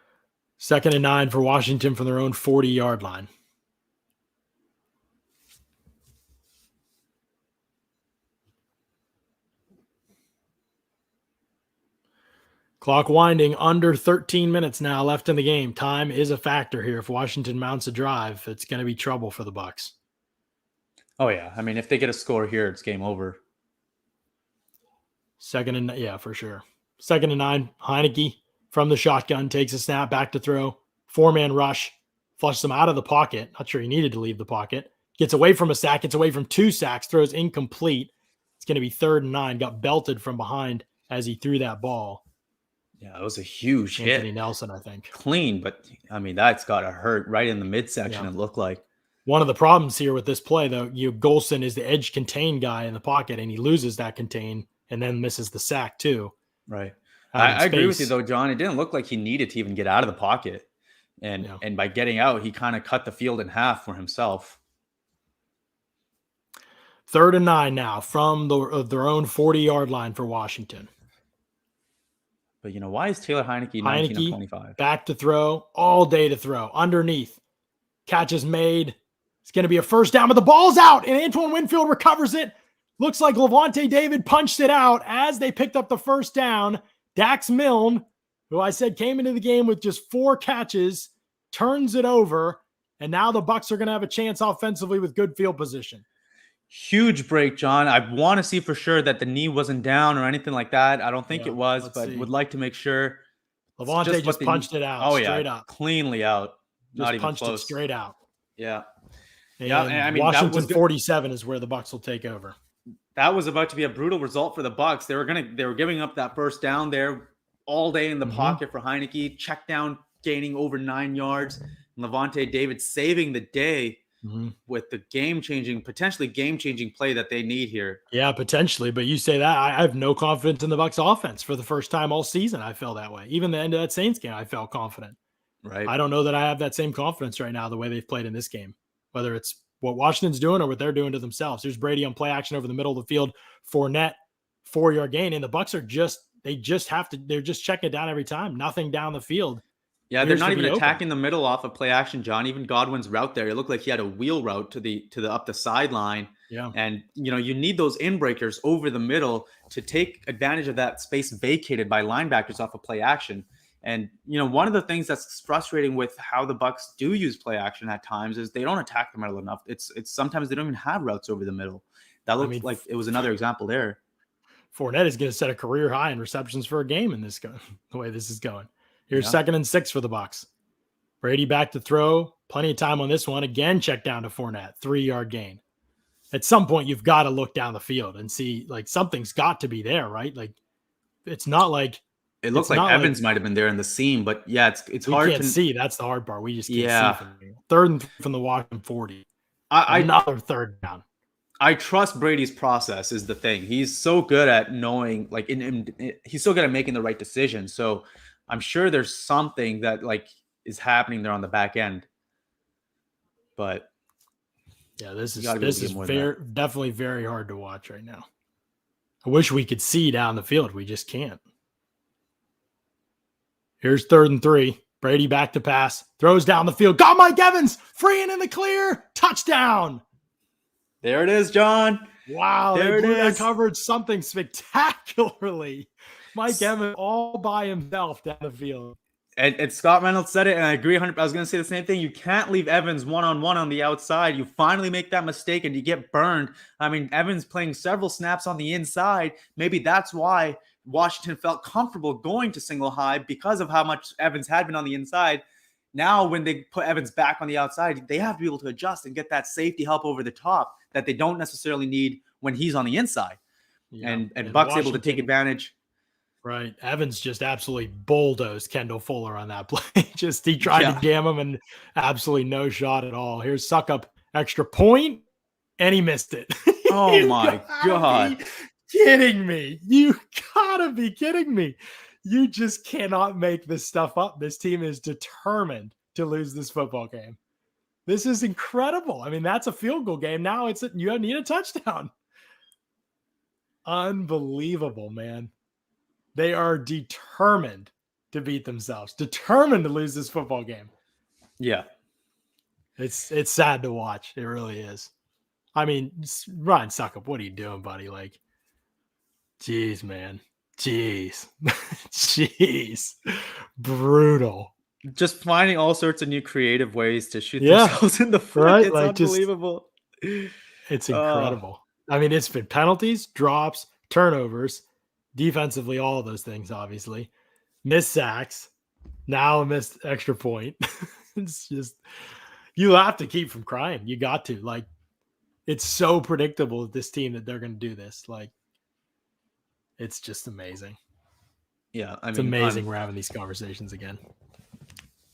2nd and 9 for Washington from their own 40-yard line. Clock winding, under 13 minutes now left in the game. Time is a factor here. If Washington mounts a drive, it's going to be trouble for the Bucs. Oh, yeah. I mean, if they get a score here, it's game over. 2nd and, for sure. 2nd and 9, Heinicke from the shotgun takes a snap, back to throw. 4-man rush, flushes him out of the pocket. Not sure he needed to leave the pocket. Gets away from a sack, gets away from 2 sacks, throws incomplete. It's going to be 3rd and 9. Got belted from behind as he threw that ball. Yeah, it was a huge Anthony hit. Nelson, I think. Clean, but I mean, that's got to hurt right in the midsection, it looked like. One of the problems here with this play, though, Golson is the edge contain guy in the pocket, and he loses that contain and then misses the sack too. Right. I agree with you, though, John. It didn't look like he needed to even get out of the pocket. And by getting out, he kind of cut the field in half for himself. 3rd and 9 now from their own 40-yard line for Washington. But, why is Taylor Heinicke 19 of 25? Back to throw, all day to throw, underneath. Catch is made. It's going to be a first down, but the ball's out, and Antoine Winfield recovers it. Looks like Levante David punched it out as they picked up the first down. Dax Milne, who I said came into the game with just 4 catches, turns it over, and now the Bucs are going to have a chance offensively with good field position. Huge break, John. I want to see for sure that the knee wasn't down or anything like that. I don't think it was, but would like to make sure. Levante just punched it out straight up. Cleanly out. Just not even punched close. it straight out. Yeah. And yeah, and I mean, Washington 47 is where the Bucs will take over. That was about to be a brutal result for the Bucs. They were giving up that first down there all day in the pocket for Heinicke. Check down, gaining over 9 yards. And Levante David saving the day with the potentially game-changing play that they need here. Yeah, potentially. But you say that, I have no confidence in the Bucs offense for the first time all season. I felt that way. Even the end of that Saints game, I felt confident. Right. I don't know that I have that same confidence right now the way they've played in this game, whether it's what Washington's doing or what they're doing to themselves. There's Brady on play action over the middle of the field, Fournette, 4-yard gain, and the Bucs are they're just checking it down every time. Nothing down the field. Yeah, they're not even attacking the middle off of play action, John. Even Godwin's route there, it looked like he had a wheel route to the up the sideline. Yeah. And you need those in breakers over the middle to take advantage of that space vacated by linebackers off of play action. And one of the things that's frustrating with how the Bucs do use play action at times is they don't attack the middle enough. It's sometimes they don't even have routes over the middle. That looks like it was another example there. Fournette is going to set a career high in receptions for a game in this the way this is going. Here's 2nd and 6 for the Bucs. Brady back to throw. Plenty of time on this one. Again, check down to Fournette. 3-yard gain. At some point, you've got to look down the field and see, like, something's got to be there, right? Like, it's not like it looks like Evans might have been there in the seam, but yeah, it's hard to see. That's the hard part. We just can't see from here. 3rd from the Washington 40. Another 3rd down. I trust Brady's process is the thing. He's so good at knowing, like, he's so good at making the right decision. So I'm sure there's something that is happening there on the back end. But yeah, this is definitely very hard to watch right now. I wish we could see down the field. We just can't. Here's 3rd and 3. Brady back to pass. Throws down the field. Got Mike Evans. Free and in the clear. Touchdown. There it is, John. Wow. There it is. That covered something spectacularly. Mike Evans all by himself down the field. And Scott Reynolds said it, and I agree 100%. I was going to say the same thing. You can't leave Evans one-on-one on the outside. You finally make that mistake, and you get burned. I mean, Evans playing several snaps on the inside. Maybe that's why Washington felt comfortable going to single high because of how much Evans had been on the inside. Now, when they put Evans back on the outside, they have to be able to adjust and get that safety help over the top that they don't necessarily need when he's on the inside. Yeah. And Bucs able to take advantage. Right. Evans just absolutely bulldozed Kendall Fuller on that play. He tried to jam him and absolutely no shot at all. Here's Suckup, extra point, and he missed it. Oh my God. Kidding me. You gotta be kidding me. You just cannot make this stuff up. This team is determined to lose this football game. This is incredible. I mean, that's a field goal game. Now you need a touchdown. Unbelievable, man. They are determined to beat themselves, determined to lose this football game. Yeah. It's sad to watch. It really is. I mean, Ryan Suckup, what are you doing, buddy? Like, jeez, man. Jeez. Jeez. Brutal. Just finding all sorts of new creative ways to shoot themselves in the foot. Right? It's unbelievable. It's incredible. I mean, it's been penalties, drops, turnovers, defensively, all of those things, obviously. Missed sacks, now a missed extra point. It's just, you have to keep from crying. You got to. Like, it's so predictable with this team that they're going to do this. Like, it's just amazing. Yeah. It's amazing we're having these conversations again.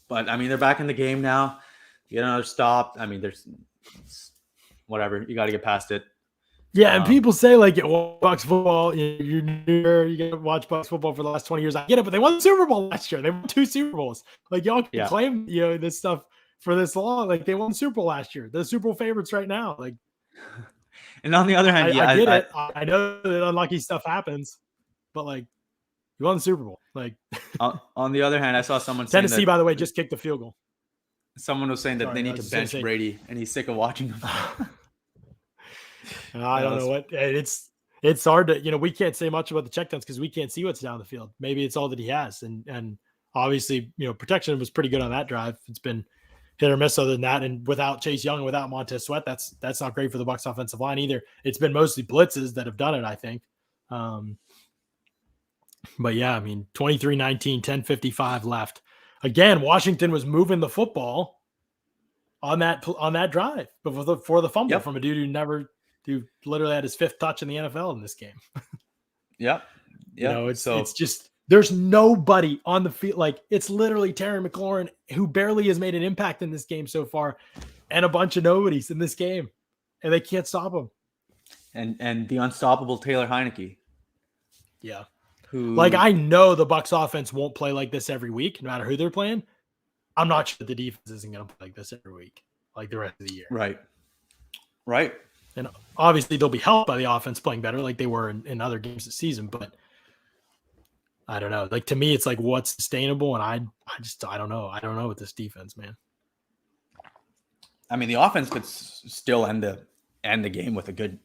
But, I mean, they're back in the game now. You get another stop. I mean, there's whatever. You got to get past it. Yeah, and people say, like, Bucs football, you're new, you get to watch Bucs football for the last 20 years. I get it, but they won the Super Bowl last year. They won 2 Super Bowls. Like, y'all can claim, this stuff for this long. Like, they won the Super Bowl last year. They're Super Bowl favorites right now. Like, and on the other hand, I get it. I know that unlucky stuff happens, but, like, you won the Super Bowl. Like, on the other hand, I saw someone saying Tennessee, by the way, just kicked the field goal. Someone was saying that they need to bench Brady, and he's sick of watching him. I don't know what it's hard to, we can't say much about the checkdowns because we can't see what's down the field. Maybe it's all that he has. And obviously, protection was pretty good on that drive. It's been hit or miss other than that. And without Chase Young and without Montez Sweat, that's not great for the Bucs offensive line either. It's been mostly blitzes that have done it, I think. But yeah, 23-19, 10:55 left. Again, Washington was moving the football on that drive before the fumble from a dude who literally had his 5th touch in the NFL in this game. Yep. It's just there's nobody on the field. Like, it's literally Terry McLaurin, who barely has made an impact in this game so far, and a bunch of nobodies in this game, and they can't stop him. And the unstoppable Taylor Heinicke. Yeah. I know the Bucs offense won't play like this every week, no matter who they're playing. I'm not sure the defense isn't going to play like this every week, like the rest of the year. Right. And obviously they'll be helped by the offense playing better like they were in other games this season. But I don't know. Like, to me, it's like, what's sustainable? And I don't know. I don't know with this defense, man. The offense could still end the game with a good,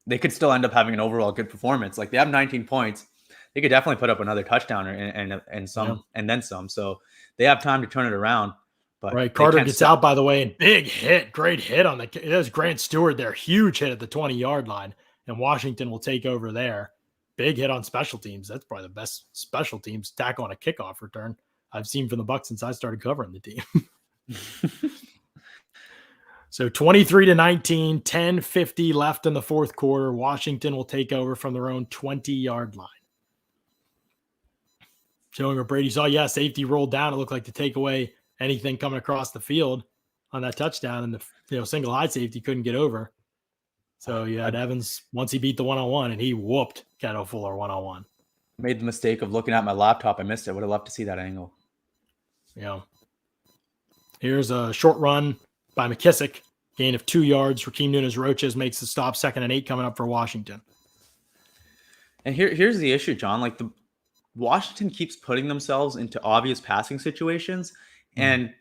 they could still end up having an overall good performance. Like, they have 19 points. They could definitely put up another touchdown and some and then some. So they have time to turn it around. But right, Carter gets out, by the way, and big hit, great hit on it was Grant Stewart there, huge hit at the 20-yard line, and Washington will take over there. Big hit on special teams. That's probably the best special teams tackle on a kickoff return I've seen from the Bucs since I started covering the team. So 23-19, 10:50 left in the fourth quarter. Washington will take over from their own 20-yard line. Showing where Brady saw, safety rolled down. It looked like to take away anything coming across the field on that touchdown, and the single high safety couldn't get over. So you had Evans once he beat the one-on-one, and he whooped Kendall Fuller one-on-one. Made the mistake of looking at my laptop. I missed it. Would have loved to see that angle. Yeah. Here's a short run by McKissick. Gain of 2 yards. Rakeem Nunez-Roches makes the stop. 2nd and 8 coming up for Washington. And here's the issue, John. Like, the Washington keeps putting themselves into obvious passing situations, and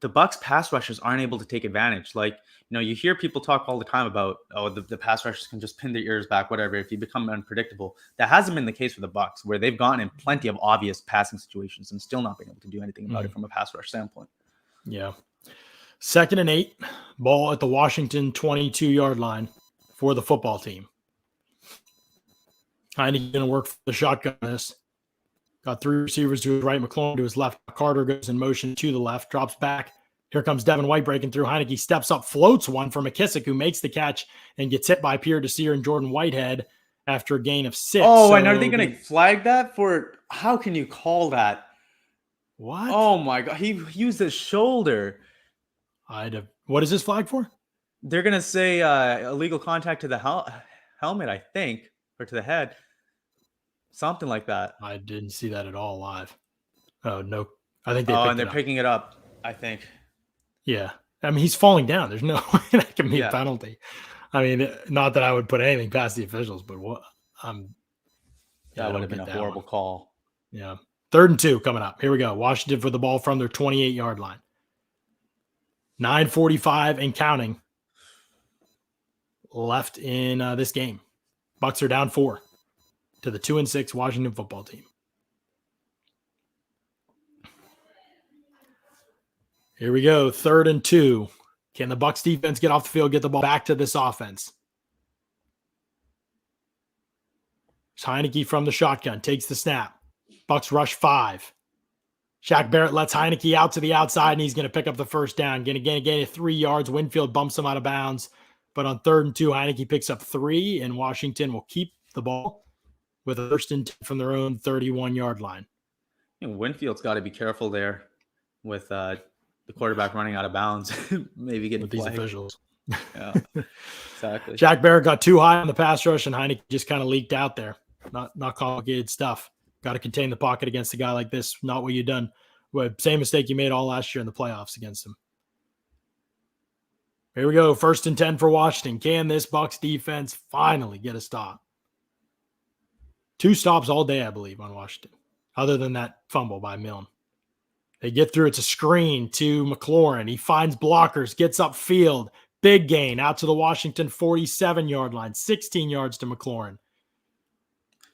the Bucs pass rushers aren't able to take advantage. Like, you hear people talk all the time about, the pass rushers can just pin their ears back, whatever, if you become unpredictable. That hasn't been the case for the Bucs, where they've gotten in plenty of obvious passing situations and still not been able to do anything about it from a pass rush standpoint. Yeah. 2nd and 8, ball at the Washington 22-yard line for the football team. Heinicke going to work for the shotgun this. Got 3 receivers to his right, McLaurin to his left. Carter goes in motion to the left, drops back. Here comes Devin White breaking through. Heinicke steps up, floats one for McKissick, who makes the catch and gets hit by Pierre Desir and Jordan Whitehead after a gain of 6. And are they going to flag that for – how can you call that? What? Oh, my God. He used his shoulder. What is this flag for? They're going to say illegal contact to the helmet, I think, or to the head. Something like that. I didn't see that at all live. Oh, no. I think they're picking it up, I think. Yeah. He's falling down. There's no way that can be a penalty. Not that I would put anything past the officials, but what? That would have been a horrible call. Yeah. 3rd and 2 coming up. Here we go. Washington for the ball from their 28-yard line. 9:45 and counting left in this game. Bucs are down 4 to the 2-6 Washington football team. Here we go. 3rd and 2. Can the Bucs defense get off the field, get the ball back to this offense? Heinicke from the shotgun takes the snap. Bucs rush 5. Shaq Barrett lets Heinicke out to the outside, and he's going to pick up the first down. Going to gain 3 yards. Winfield bumps him out of bounds. But on 3rd and 2, Heinicke picks up 3, and Washington will keep the ball with a 1st and 10 from their own 31-yard line. Winfield's got to be careful there with the quarterback running out of bounds, maybe getting with these officials. Yeah, exactly. Shaq Barrett got too high on the pass rush, and Heinicke just kind of leaked out there. Not complicated stuff. Got to contain the pocket against a guy like this. Not what you done. Same mistake you made all last year in the playoffs against him. Here we go. 1st and 10 for Washington. Can this Bucs defense finally get a stop? 2 stops all day, I believe, on Washington, other than that fumble by Milne. They get through. It's a screen to McLaurin. He finds blockers, gets upfield. Big gain out to the Washington 47-yard line, 16 yards to McLaurin.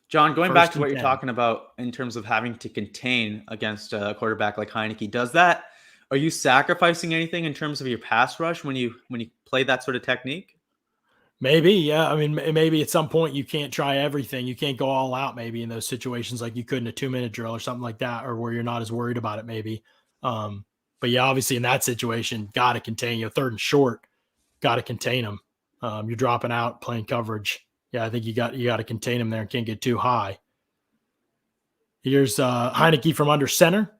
John, going First back to and what you're 10. talking about in terms of having to contain against a quarterback like Heinicke, are you sacrificing anything in terms of your pass rush when you play that sort of technique? Maybe, yeah. I mean, maybe at some point you can't try everything. You can't go all out maybe in those situations like you could in a 2-minute drill or something like that, or where you're not as worried about it maybe. But yeah, obviously in that situation, got to contain you. 3rd and short, got to contain them. You're dropping out, playing coverage. Yeah, I think you got to contain them there and can't get too high. Here's Heinicke from under center.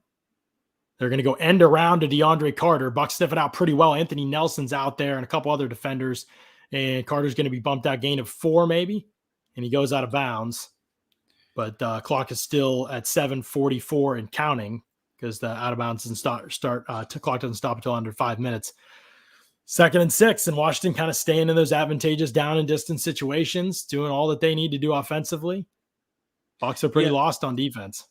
They're going to go end around to DeAndre Carter. Bucs sniff it out pretty well. Anthony Nelson's out there and a couple other defenders. And Carter's going to be bumped out, gain of 4 maybe, and he goes out of bounds. But clock is still at 7:44 and counting because the out of bounds doesn't clock doesn't stop until under 5 minutes. 2nd and 6, and Washington kind of staying in those advantageous down and distance situations, doing all that they need to do offensively. Bucs are pretty lost on defense.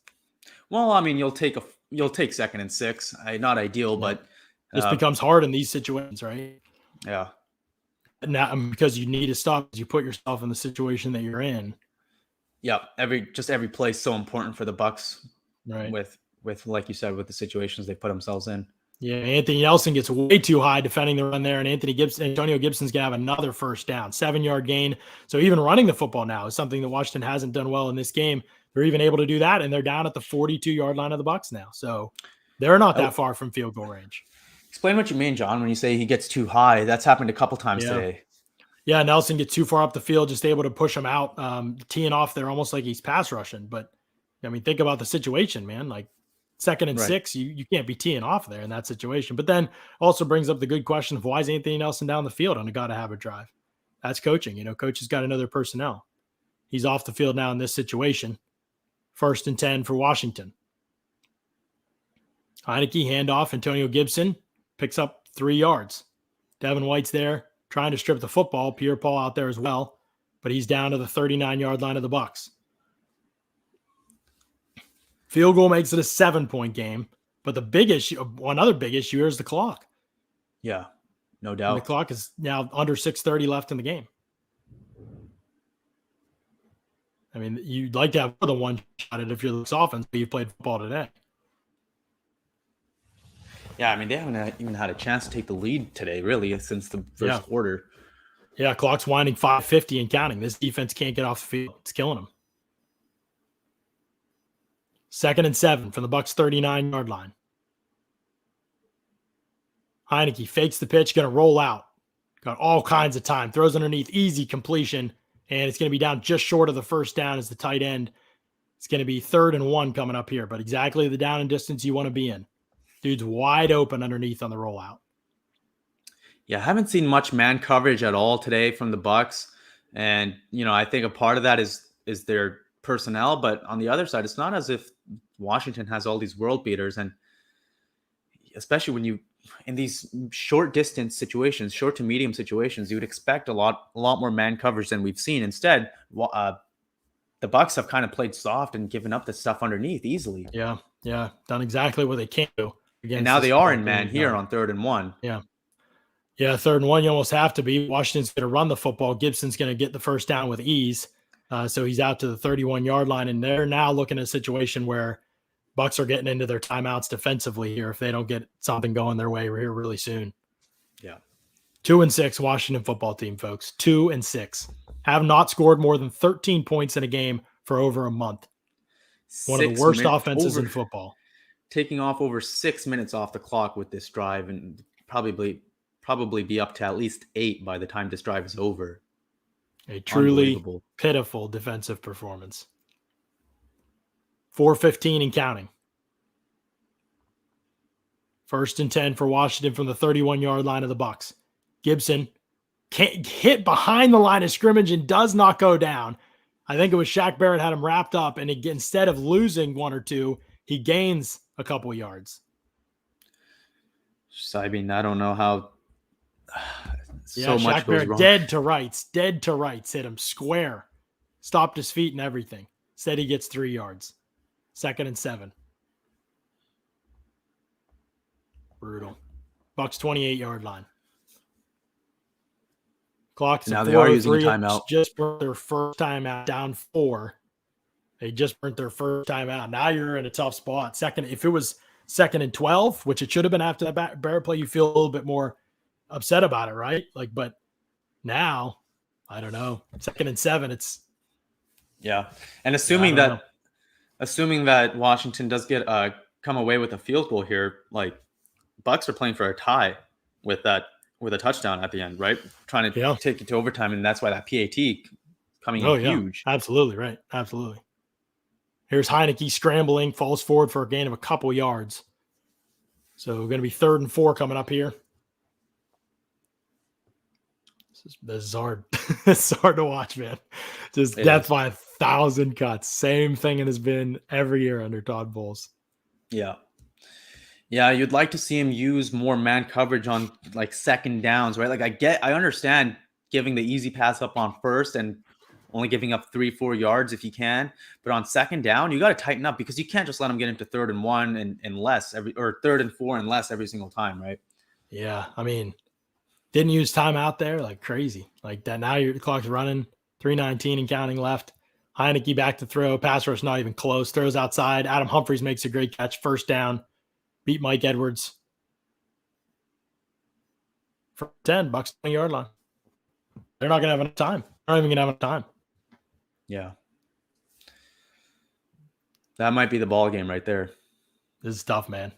Well, I mean, you'll take 2nd and 6. Not ideal, but this becomes hard in these situations, right? Yeah. Now, because you need to stop, you put yourself in the situation that you're in. Yeah, every play is so important for the Bucs, right? With like you said, with the situations they put themselves in. Yeah, Anthony Nelson gets way too high defending the run there, and Antonio Gibson's gonna have another first down, 7-yard gain. So even running the football now is something that Washington hasn't done well in this game. They're even able to do that, and they're down at the 42-yard line of the Bucs now. So they're not that far from field goal range. Explain what you mean, John, when you say he gets too high. That's happened a couple times today. Yeah, Nelson gets too far up the field, just able to push him out, teeing off there almost like he's pass rushing. But, I mean, think about the situation, man. Like 2nd and 6, you can't be teeing off there in that situation. But then also brings up the good question of why is Anthony Nelson down the field on a got-to-have-it drive? That's coaching. Coach has got another personnel. He's off the field now in this situation. 1st and 10 for Washington. Heinicke, handoff, Antonio Gibson. Picks up 3 yards. Devin White's there trying to strip the football. Pierre-Paul out there as well, but he's down to the 39-yard line of the Bucs. Field goal makes it a 7-point game, but one other big issue here is the clock. Yeah, no doubt. And the clock is now under 6:30 left in the game. I mean, you'd like to have more than one shot at it if you're the offense, but you played football today. Yeah, I mean, they haven't even had a chance to take the lead today, really, since the first quarter. Yeah, clock's winding 5:50 and counting. This defense can't get off the field. It's killing them. 2nd and 7 from the Bucs 39-yard line. Heinicke fakes the pitch, going to roll out. Got all kinds of time. Throws underneath, easy completion, and it's going to be down just short of the first down as the tight end. It's going to be 3rd and 1 coming up here, but exactly the down and distance you want to be in. Dude's wide open underneath on the rollout. Yeah, I haven't seen much man coverage at all today from the Bucs, and I think a part of that is their personnel, but on the other side, it's not as if Washington has all these world beaters, and especially when in these short distance situations, short to medium situations, you would expect a lot more man coverage than we've seen. Instead, the Bucs have kind of played soft and given up the stuff underneath easily. Yeah, done exactly what they can do. And now they are in man here on 3rd and 1. Yeah, 3rd and 1, you almost have to be. Washington's going to run the football. Gibson's going to get the first down with ease. So he's out to the 31-yard line, and they're now looking at a situation where Bucs are getting into their timeouts defensively here if they don't get something going their way here really soon. Yeah. 2-6 Washington football team, folks. 2-6. Have not scored more than 13 points in a game for over a month. One of the worst offenses in football. Taking off over 6 minutes off the clock with this drive, and probably be up to at least 8 by the time this drive is over. A truly pitiful defensive performance. 4:15 and counting. 1st and 10 for Washington from the 31-yard line of the Bucs. Gibson can't hit behind the line of scrimmage and does not go down. I think it was Shaq Barrett had him wrapped up, and instead of losing 1 or 2, he gains a couple yards. So, I mean, I don't know how so much goes wrong. Dead to rights, hit him square, stopped his feet and everything. Said he gets 3 yards. 2nd and 7. Brutal. Bucs 28-yard line. Clock's Now at they are using a 4:03. timeout. Just burnt their first timeout, down 4. They just burnt their first timeout. Now you're in a tough spot. If it was 2nd and 12, which it should have been after that bear play, you feel a little bit more upset about it, right? Like, but now, I don't know. 2nd and 7, it's And assuming that Washington does get come away with a field goal here, like Bucs are playing for a tie with a touchdown at the end, right? Trying to take it to overtime, and that's why that PAT coming in huge. Absolutely right. Absolutely. Here's Heinicke scrambling, falls forward for a gain of a couple yards. So we're going to be 3rd and 4 coming up here. This is hard. It's hard to watch, man. Just death by 1,000 cuts. Same thing it has been every year under Todd Bowles. Yeah, you'd like to see him use more man coverage on like 2nd downs, right? Like I understand giving the easy pass up on 1st and only giving up 3-4 yards if you can, but on 2nd down, you got to tighten up because you can't just let him get into 3rd and 1 and less or 3rd and 4 and less every single time, right? Yeah, I mean, didn't use time out there like crazy. Like that now the clock's running, 3:19 and counting left. Heinicke back to throw. Pass rush not even close. Throws outside. Adam Humphries makes a great catch. 1st down. Beat Mike Edwards. For 10, Bucs 20-yard line. They're not going to have enough time. They're not even going to have enough time. Yeah. That might be the ball game right there. This is tough, man.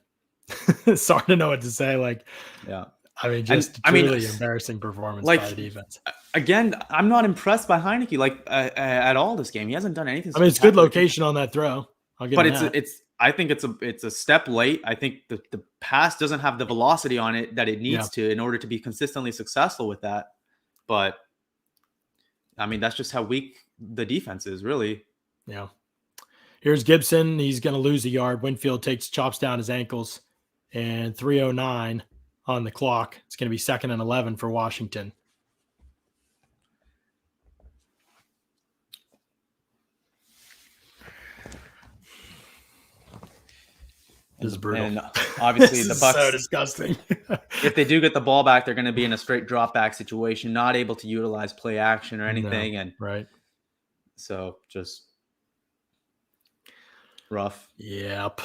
It's hard to know what to say. Like, I mean, truly embarrassing performance by the defense. Again, I'm not impressed by Heinicke at all this game. He hasn't done anything. I mean, it's good location on that throw. I think it's a step late. I think the pass doesn't have the velocity on it that it needs to in order to be consistently successful with that. But I mean, that's just how weak the defense is, really. Yeah. Here's Gibson. He's going to lose a yard. Winfield chops down his ankles, and 3:09 on the clock. It's going to be 2nd and 11 for Washington. This is brutal. And obviously the Bucs, so disgusting. If they do get the ball back, they're going to be in a straight drop back situation, not able to utilize play action or anything. No, right. So just rough. Yep.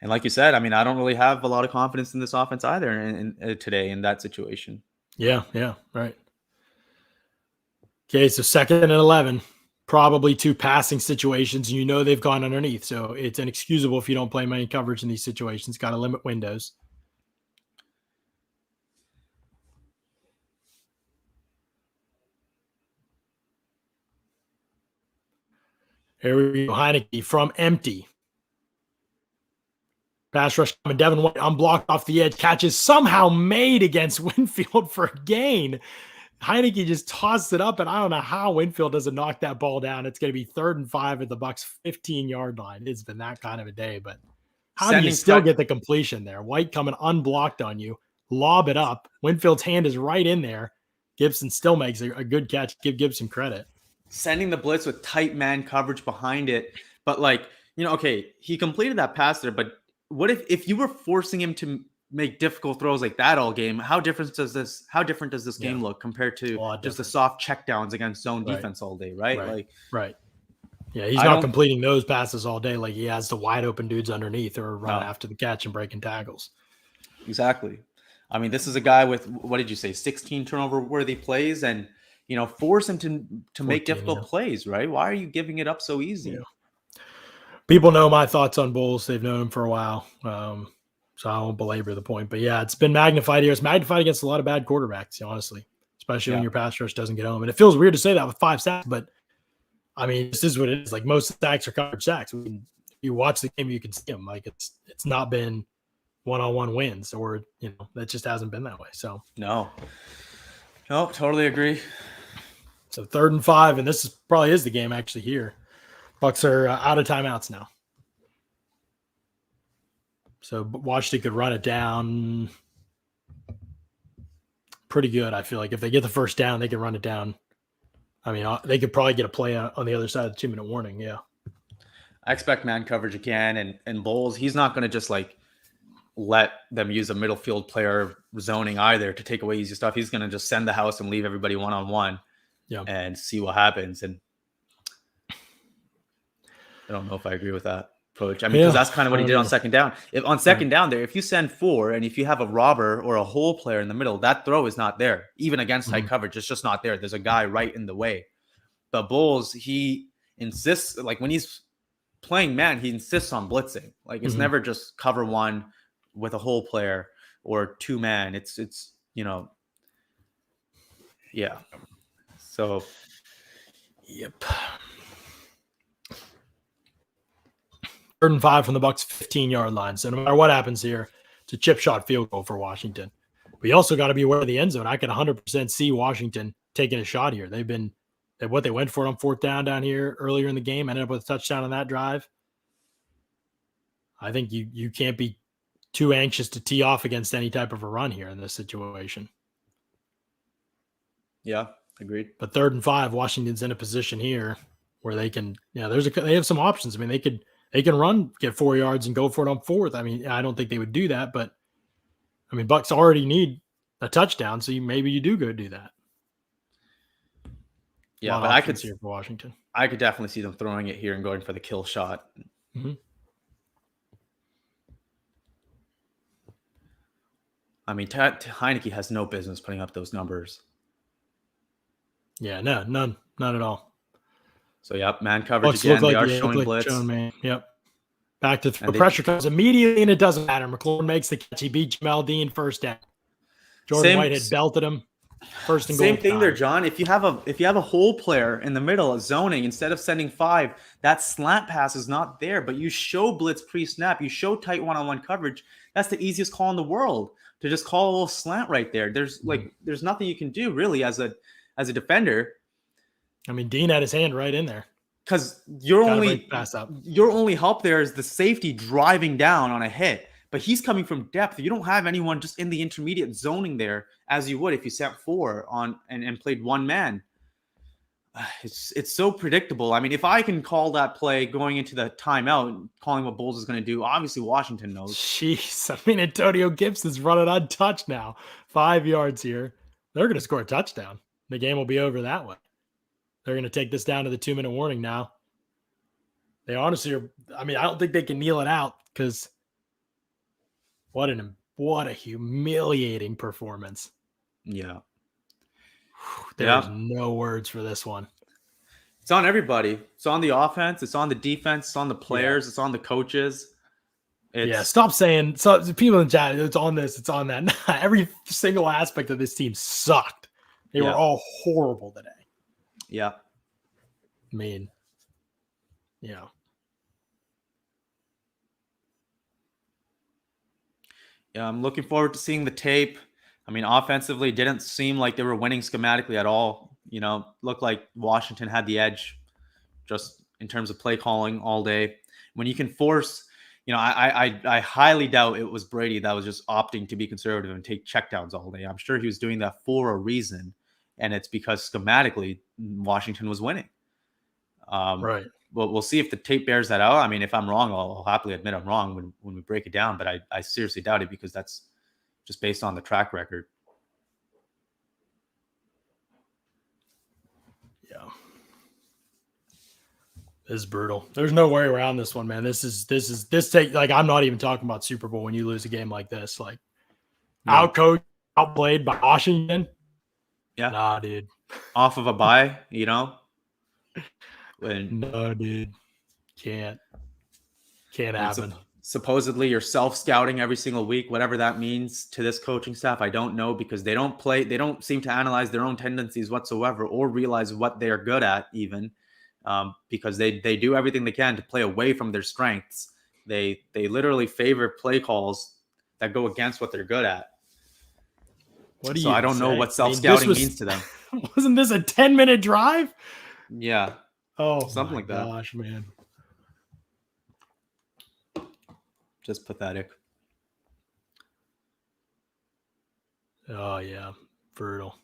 And like you said, I mean, I don't really have a lot of confidence in this offense either in today in that situation. Yeah, right. Okay, so 2nd and 11. Probably 2 passing situations, and you know they've gone underneath. So it's inexcusable if you don't play man coverage in these situations. Got to limit windows. Here we go. Heinicke from empty. Pass rush coming. Devin White unblocked off the edge. Catches somehow made against Winfield for a gain. Heinicke just tossed it up, and I don't know how Winfield doesn't knock that ball down. It's going to be 3rd and 5 at the Bucs 15-yard line. It's been that kind of a day, but how do you still get the completion there? White coming unblocked on you, lob it up. Winfield's hand is right in there. Gibson still makes a good catch. Give Gibson credit. Sending the blitz with tight man coverage behind it, but okay, he completed that pass there, but what if you were forcing him to make difficult throws like that all game? How different does this game look compared to just the soft checkdowns against zone defense all day, right? Right. Yeah, he's not completing those passes all day like he has the wide open dudes underneath or run after the catch and breaking tackles. Exactly. I mean, this is a guy with, what did you say, 16 turnover worthy plays, and force him to make difficult plays, right? Why are you giving it up so easy? Yeah. People know my thoughts on Bowles. They've known him for a while. So I won't belabor the point. But yeah, it's been magnified here. It's magnified against a lot of bad quarterbacks, honestly, especially when your pass rush doesn't get home. And it feels weird to say that with 5 sacks, but I mean, this is what it is. Like, most sacks are covered sacks. If you watch the game, you can see them. Like, it's not been one-on-one wins, or that just hasn't been that way. So no, totally agree. So 3rd and 5, and this probably is the game actually here. Bucs are out of timeouts now. So Washington could run it down pretty good. I feel like if they get the 1st down, they can run it down. I mean, they could probably get a play on the other side of the 2-minute warning. Yeah. I expect man coverage again, and Bowles, he's not going to just let them use a middle field player zoning either to take away easy stuff. He's going to just send the house and leave everybody one-on-one and see what happens. And I don't know if I agree with that approach. I mean, because that's kind of what he did on second down. If on second down there, if you send 4 and if you have a robber or a hole player in the middle, that throw is not there. Even against tight coverage, it's just not there. There's a guy right in the way. The Bulls, he insists, like when he's playing man, he insists on blitzing. Like it's never just cover 1 with a hole player or 2-man. It's yeah. So yep. 3rd and 5 from the Bucs 15-yard line. So no matter what happens here, it's a chip shot field goal for Washington. But you also got to be aware of the end zone. I can 100% see Washington taking a shot here. They went for it on 4th down here earlier in the game, ended up with a touchdown on that drive. I think you can't be too anxious to tee off against any type of a run here in this situation. Yeah, agreed. But 3rd and 5, Washington's in a position here where they can, they have some options. I mean, they can run, get 4 yards and go for it on 4th. I mean, I don't think they would do that, but I mean, Bucs already need a touchdown, so maybe you do go do that. Yeah, but I could see for Washington. I could definitely see them throwing it here and going for the kill shot. I mean, Heinicke has no business putting up those numbers. Yeah, no, none, not at all. So, yep, man coverage Bucs again. They are showing blitz. Man. Yep. Back to the pressure comes immediately, and it doesn't matter. McLaurin makes the catch. He beat Jamal Dean first down. Jordan Whitehead belted him. First and goal. Same thing there, John. If you have a hole player in the middle zoning, instead of sending 5, that slant pass is not there. But you show blitz pre-snap, you show tight one-on-one coverage. That's the easiest call in the world, to just call a little slant right there. There's nothing you can do really as a defender. I mean, Dean had his hand right in there. Because your only help there is the safety driving down on a hit. But he's coming from depth. You don't have anyone just in the intermediate zoning there as you would if you sent 4 on and played 1 man. It's so predictable. I mean, if I can call that play going into the timeout, calling what Bulls is going to do, obviously Washington knows. Jeez. I mean, Antonio Gibson's running untouched now. 5 yards here. They're going to score a touchdown. The game will be over that way. They're going to take this down to the 2-minute warning now. They honestly are. I mean, I don't think they can kneel it out because what a humiliating performance. Yeah. There's no words for this one. It's on everybody. It's on the offense. It's on the defense. It's on the players. It's on the coaches. Stop saying so. People in the chat, it's on this, it's on that. Every single aspect of this team sucked. They were all horrible today. Yeah. I mean, Yeah, I'm looking forward to seeing the tape. I mean, offensively, didn't seem like they were winning schematically at all. Looked like Washington had the edge just in terms of play calling all day. When you can force, I highly doubt it was Brady that was just opting to be conservative and take checkdowns all day. I'm sure he was doing that for a reason, and it's because schematically Washington was winning. Right. Well, we'll see if the tape bears that out. I mean, if I'm wrong, I'll happily admit I'm wrong when we break it down, but I seriously doubt it because that's just based on the track record. Yeah. This is brutal. There's no way around this one, man. This take, like, I'm not even talking about Super Bowl when you lose a game like this. Like, outcoached, outplayed by Washington. Yeah. Nah, dude. Off of a bye, No, dude. Can't happen. Supposedly you're self-scouting every single week, whatever that means to this coaching staff. I don't know because they don't seem to analyze their own tendencies whatsoever or realize what they're good at even because they do everything they can to play away from their strengths. They literally favor play calls that go against what they're good at. I don't know what self-scouting means to them. Wasn't this a 10-minute drive? Yeah. Oh, something like that. Gosh, man. Just pathetic. Oh, yeah. Brutal.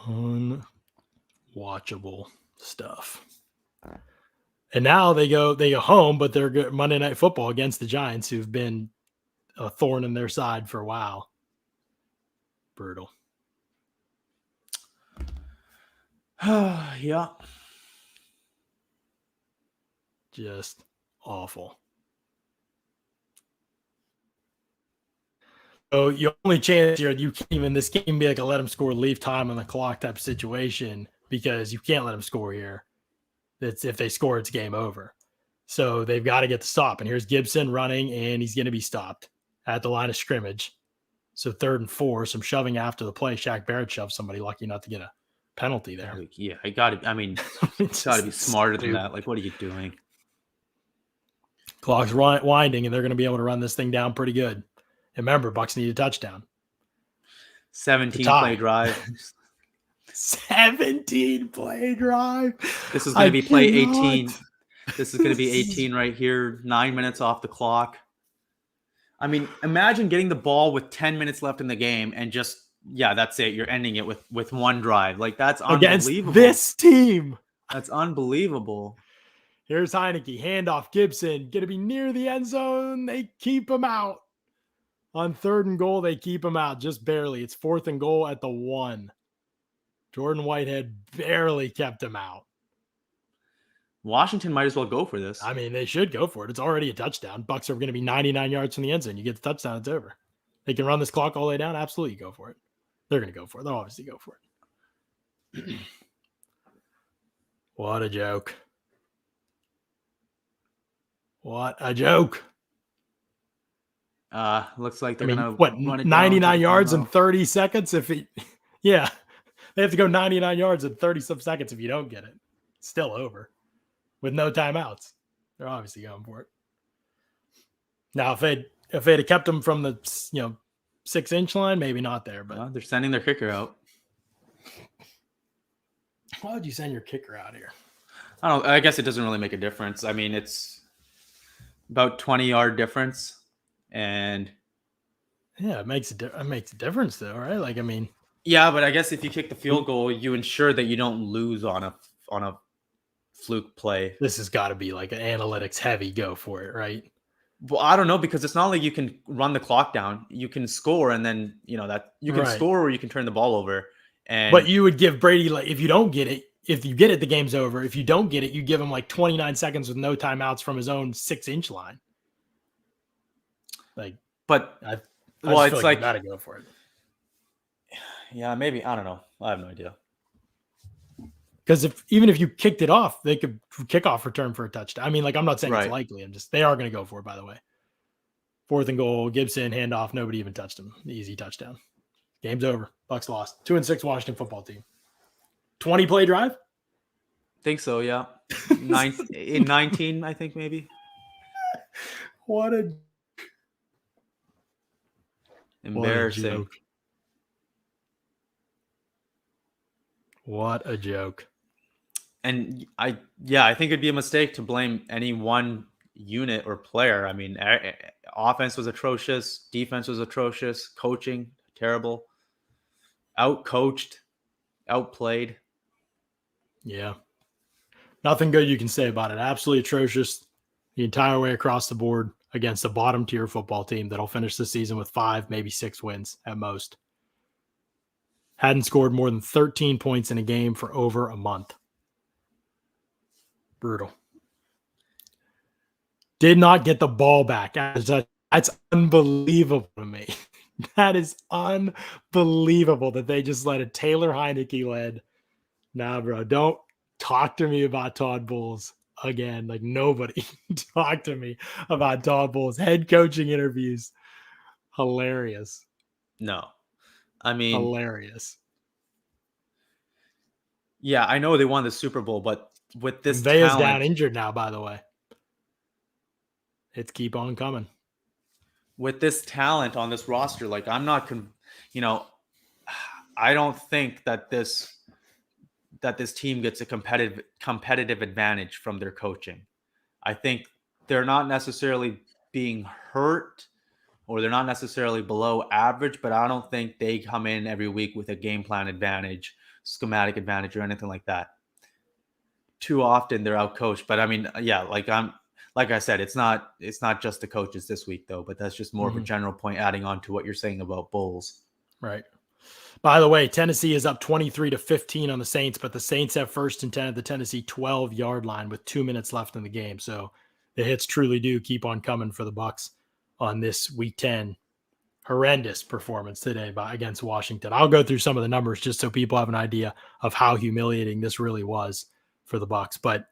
Unwatchable stuff. And now they go home, but they're good Monday Night Football against the Giants, who've been a thorn in their side for a while. Brutal. Yeah. Just awful. So your only chance here, you can't even this game be like a let them score, leave time on the clock type situation, because you can't let them score here. That's if they score, it's game over. So they've got to get the stop. And here's Gibson running, and he's going to be stopped at the line of scrimmage. So 3rd and 4, some shoving after the play. Shaq Barrett shoved somebody, lucky not to get a penalty there. Yeah, I got it. I mean, it's got to be smarter than that. Like, what are you doing? Clock's winding, and they're going to be able to run this thing down pretty good. And remember, Bucs need a touchdown. 17 play drive. 17 play drive. This is going to be play 18. This is going to be 18 right here. 9 minutes off the clock. I mean, imagine getting the ball with 10 minutes left in the game and just, that's it. You're ending it with one drive. Like, that's unbelievable. Against this team. That's unbelievable. Here's Heinicke. Handoff. Gibson. Going to be near the end zone. They keep him out. On 3rd and goal, they keep him out just barely. It's 4th and goal at the 1. Jordan Whitehead barely kept him out. Washington might as well go for this. I mean, they should go for it. It's already a touchdown. Bucs are going to be 99 yards from the end zone. You get the touchdown, it's over. They can run this clock all the way down. Absolutely go for it. They're going to go for it. They'll obviously go for it. What a joke. What a joke. Looks like they're going to run it 99 yards in 30 seconds if it yeah. They have to go 99 yards in 30 some seconds if you don't get it. It's still over with no timeouts. They're obviously going for it. Now, if they'd have kept them from the 6-inch line, maybe not there. But they're sending their kicker out. Why would you send your kicker out here? I guess it doesn't really make a difference. I mean, it's about 20-yard difference, and it makes a difference though, right? Like, I mean. Yeah, but I guess if you kick the field goal, you ensure that you don't lose on a fluke play. This has got to be like an analytics heavy go for it, right? Well, I don't know, because it's not like you can run the clock down. You can score, and then that you can score, or you can turn the ball over. But you would give Brady, like, if you don't get it, if you get it, the game's over. If you don't get it, you give him like 29 seconds with no timeouts from his own 6-inch line. Like, but I it's feel like you gotta go for it. Yeah, maybe. I don't know. I have no idea. Because even if you kicked it off, they could kickoff return for a touchdown. I mean, like, I'm not saying it's likely. They are going to go for it, by the way. 4th and goal, Gibson, handoff. Nobody even touched him. Easy touchdown. Game's over. Bucs lost. 2-6 Washington football team. 20 play drive? Think so, yeah. 19, I think, maybe. What a embarrassing. What a joke. And I think it'd be a mistake to blame any one unit or player. I mean, offense was atrocious. Defense was atrocious. Coaching, terrible. Out-coached. Outplayed. Yeah. Nothing good you can say about it. Absolutely atrocious the entire way across the board against a bottom-tier football team that'll finish the season with 5, maybe 6 wins at most. Hadn't scored more than 13 points in a game for over a month. Brutal. Did not get the ball back. That's unbelievable to me. That is unbelievable that they just let a Taylor Heinicke led. Nah, bro, don't talk to me about Todd Bowles again. Like, nobody talk to me about Todd Bowles. Head coaching interviews. Hilarious. No. I mean, hilarious. Yeah, I know they won the Super Bowl, but with this Vea's down injured now, by the way. It's keep on coming. With this talent on this roster, like, I'm not, I don't think that this team gets a competitive advantage from their coaching. I think they're not necessarily being hurt or they're not necessarily below average, but I don't think they come in every week with a game plan advantage, schematic advantage, or anything like that. Too often they're outcoached. But I mean, yeah, like I said, it's not just the coaches this week though, but that's just more of a general point adding on to what you're saying about Bulls. Right. By the way, Tennessee is up 23-15 on the Saints, but the Saints have 1st and 10 at the Tennessee 12-yard line with 2 minutes left in the game. So the hits truly do keep on coming for the Bucs on this Week 10 horrendous performance today against Washington. I'll go through some of the numbers just so people have an idea of how humiliating this really was for the Bucs. But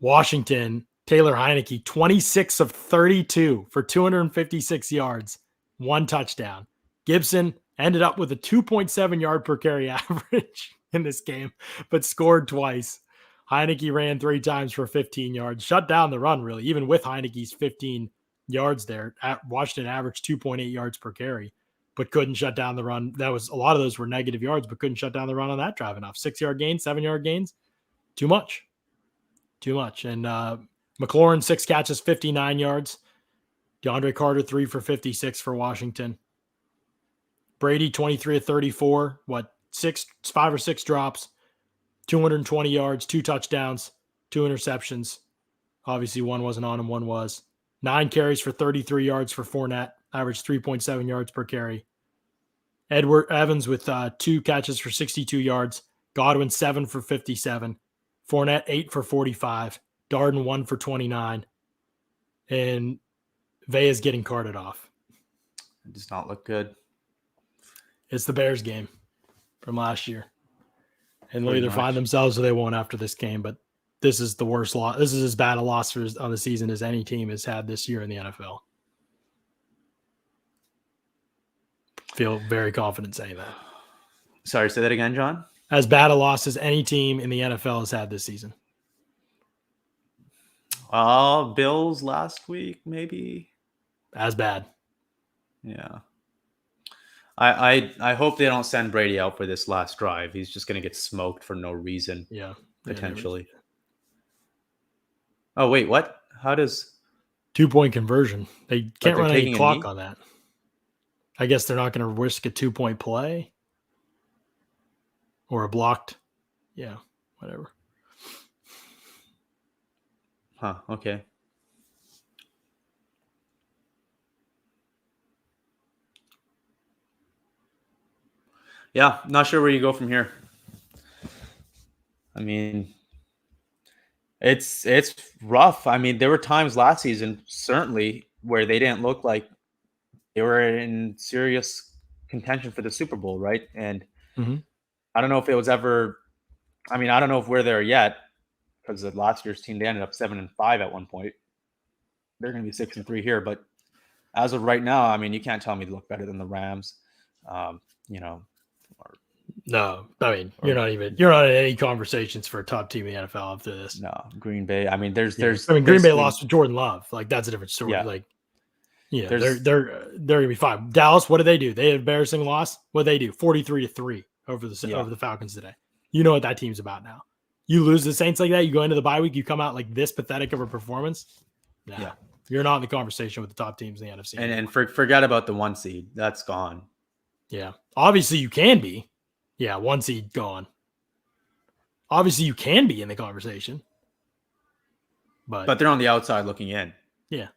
Washington, Taylor Heinicke, 26 of 32 for 256 yards, 1 touchdown. Gibson ended up with a 2.7 yard per carry average in this game, but scored twice. Heinicke ran 3 times for 15 yards, shut down the run, really. Even with Heinicke's 15 yards there, Washington averaged 2.8 yards per carry, but couldn't shut down the run. A lot of those were negative yards, but couldn't shut down the run on that drive enough. 6-yard gains, 7-yard gains, too much. And McLaurin, 6 catches, 59 yards. DeAndre Carter, 3 for 56 for Washington. Brady, 23 of 34, 5 or 6 drops, 220 yards, 2 touchdowns, 2 interceptions. Obviously, one wasn't on him, one was. 9 carries for 33 yards for Fournette, averaged 3.7 yards per carry. Edward Evans with 2 catches for 62 yards. Godwin, 7 for 57. Fournette, 8 for 45. Darden, 1 for 29. And Vea's getting carted off. It does not look good. It's the Bears game from last year. And they'll Pretty either find themselves or they won't after this game. But this is the worst loss. This is as bad a loss on the season as any team has had this year in the NFL. Feel very confident saying that. Sorry, say that again, John? As bad a loss as any team in the NFL has had this season. Bills last week, maybe. As bad. Yeah. I hope they don't send Brady out for this last drive. He's just going to get smoked for no reason. Yeah. Potentially. Oh, wait, what? How does 2-point conversion? They can't run any clock knee? on that. I guess they're not going to risk a 2-point play or a blocked. Yeah, whatever. Huh, okay. Yeah, not sure where you go from here. I mean, it's rough. I mean, there were times last season, certainly, where they didn't look like they were in serious contention for the Super Bowl, right? And I don't know if it was ever. I mean, I don't know if we're there yet because the last year's team, they ended up 7-5 at one point. They're going to be 6-3 here, but as of right now, I mean, you can't tell me they look better than the Rams. No, I mean, you're not in any conversations for a top team in the NFL after this. No, Green Bay. I mean, Green Bay lost with Jordan Love. Like, that's a different story. Yeah. Like, yeah, they're gonna be fine. Dallas, what did they do? They had an embarrassing loss. What did they do? 43-3 over the Falcons today. You know what that team's about now. You lose the Saints like that, you go into the bye week, you come out like this pathetic of a performance. Nah, yeah, you're not in the conversation with the top teams in the NFC. And forget about the 1 seed. That's gone. Yeah, obviously you can be. Yeah, 1 seed gone. Obviously, you can be in the conversation. But they're on the outside looking in. Yeah.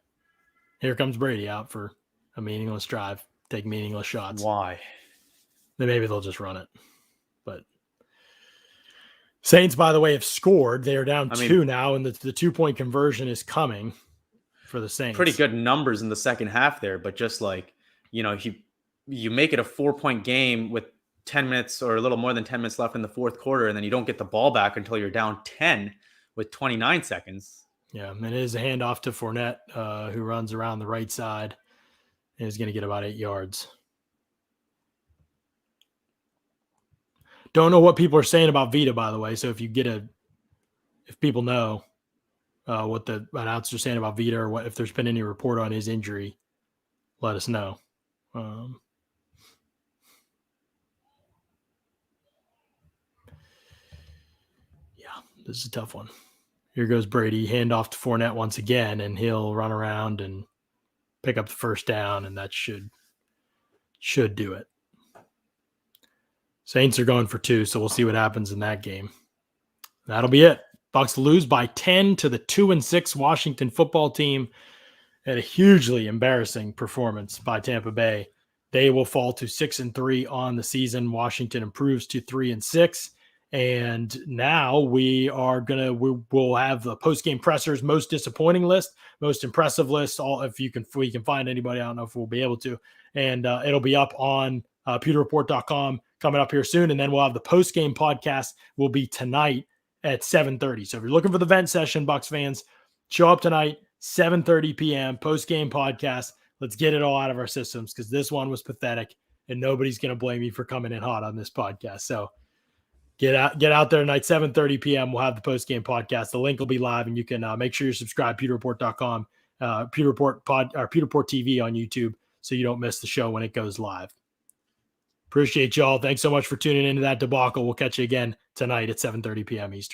Here comes Brady out for a meaningless drive, take meaningless shots. Why? Then maybe they'll just run it. But Saints, by the way, have scored. They are down 2 now, and the 2-point conversion is coming for the Saints. Pretty good numbers in the second half there, but just like, you make it a 4-point game with 10 minutes or a little more than 10 minutes left in the fourth quarter, and then you don't get the ball back until you're down 10 with 29 seconds. Yeah, and it is a handoff to Fournette, who runs around the right side and is going to get about 8 yards. Don't know what people are saying about Vita, by the way. So if people know what the announcer's saying about Vita, or if there's been any report on his injury, let us know. This is a tough one. Here goes Brady. Handoff to Fournette once again, and he'll run around and pick up the first down, and that should do it. Saints are going for 2, so we'll see what happens in that game. That'll be it. Bucs lose by 10 to the 2-6 Washington football team. At a hugely embarrassing performance by Tampa Bay. They will fall to 6-3 on the season. Washington improves to 3-6. And now we'll have the post-game pressers, most disappointing list, most impressive list. We can find anybody. I don't know if we'll be able to. And it'll be up on pewterreport.com coming up here soon. And then we'll have the post-game podcast will be tonight at 7:30. So if you're looking for the vent session, Bucs fans, show up tonight. 7:30 p.m. post-game podcast. Let's get it all out of our systems because this one was pathetic and nobody's going to blame me for coming in hot on this podcast. So get out there tonight, 7:30 p.m. We'll have the post-game podcast. The link will be live and you can make sure you're subscribed, pewterreport.com, Pewter Report TV on YouTube so you don't miss the show when it goes live. Appreciate y'all. Thanks so much for tuning into that debacle. We'll catch you again tonight at 7:30 p.m. Eastern.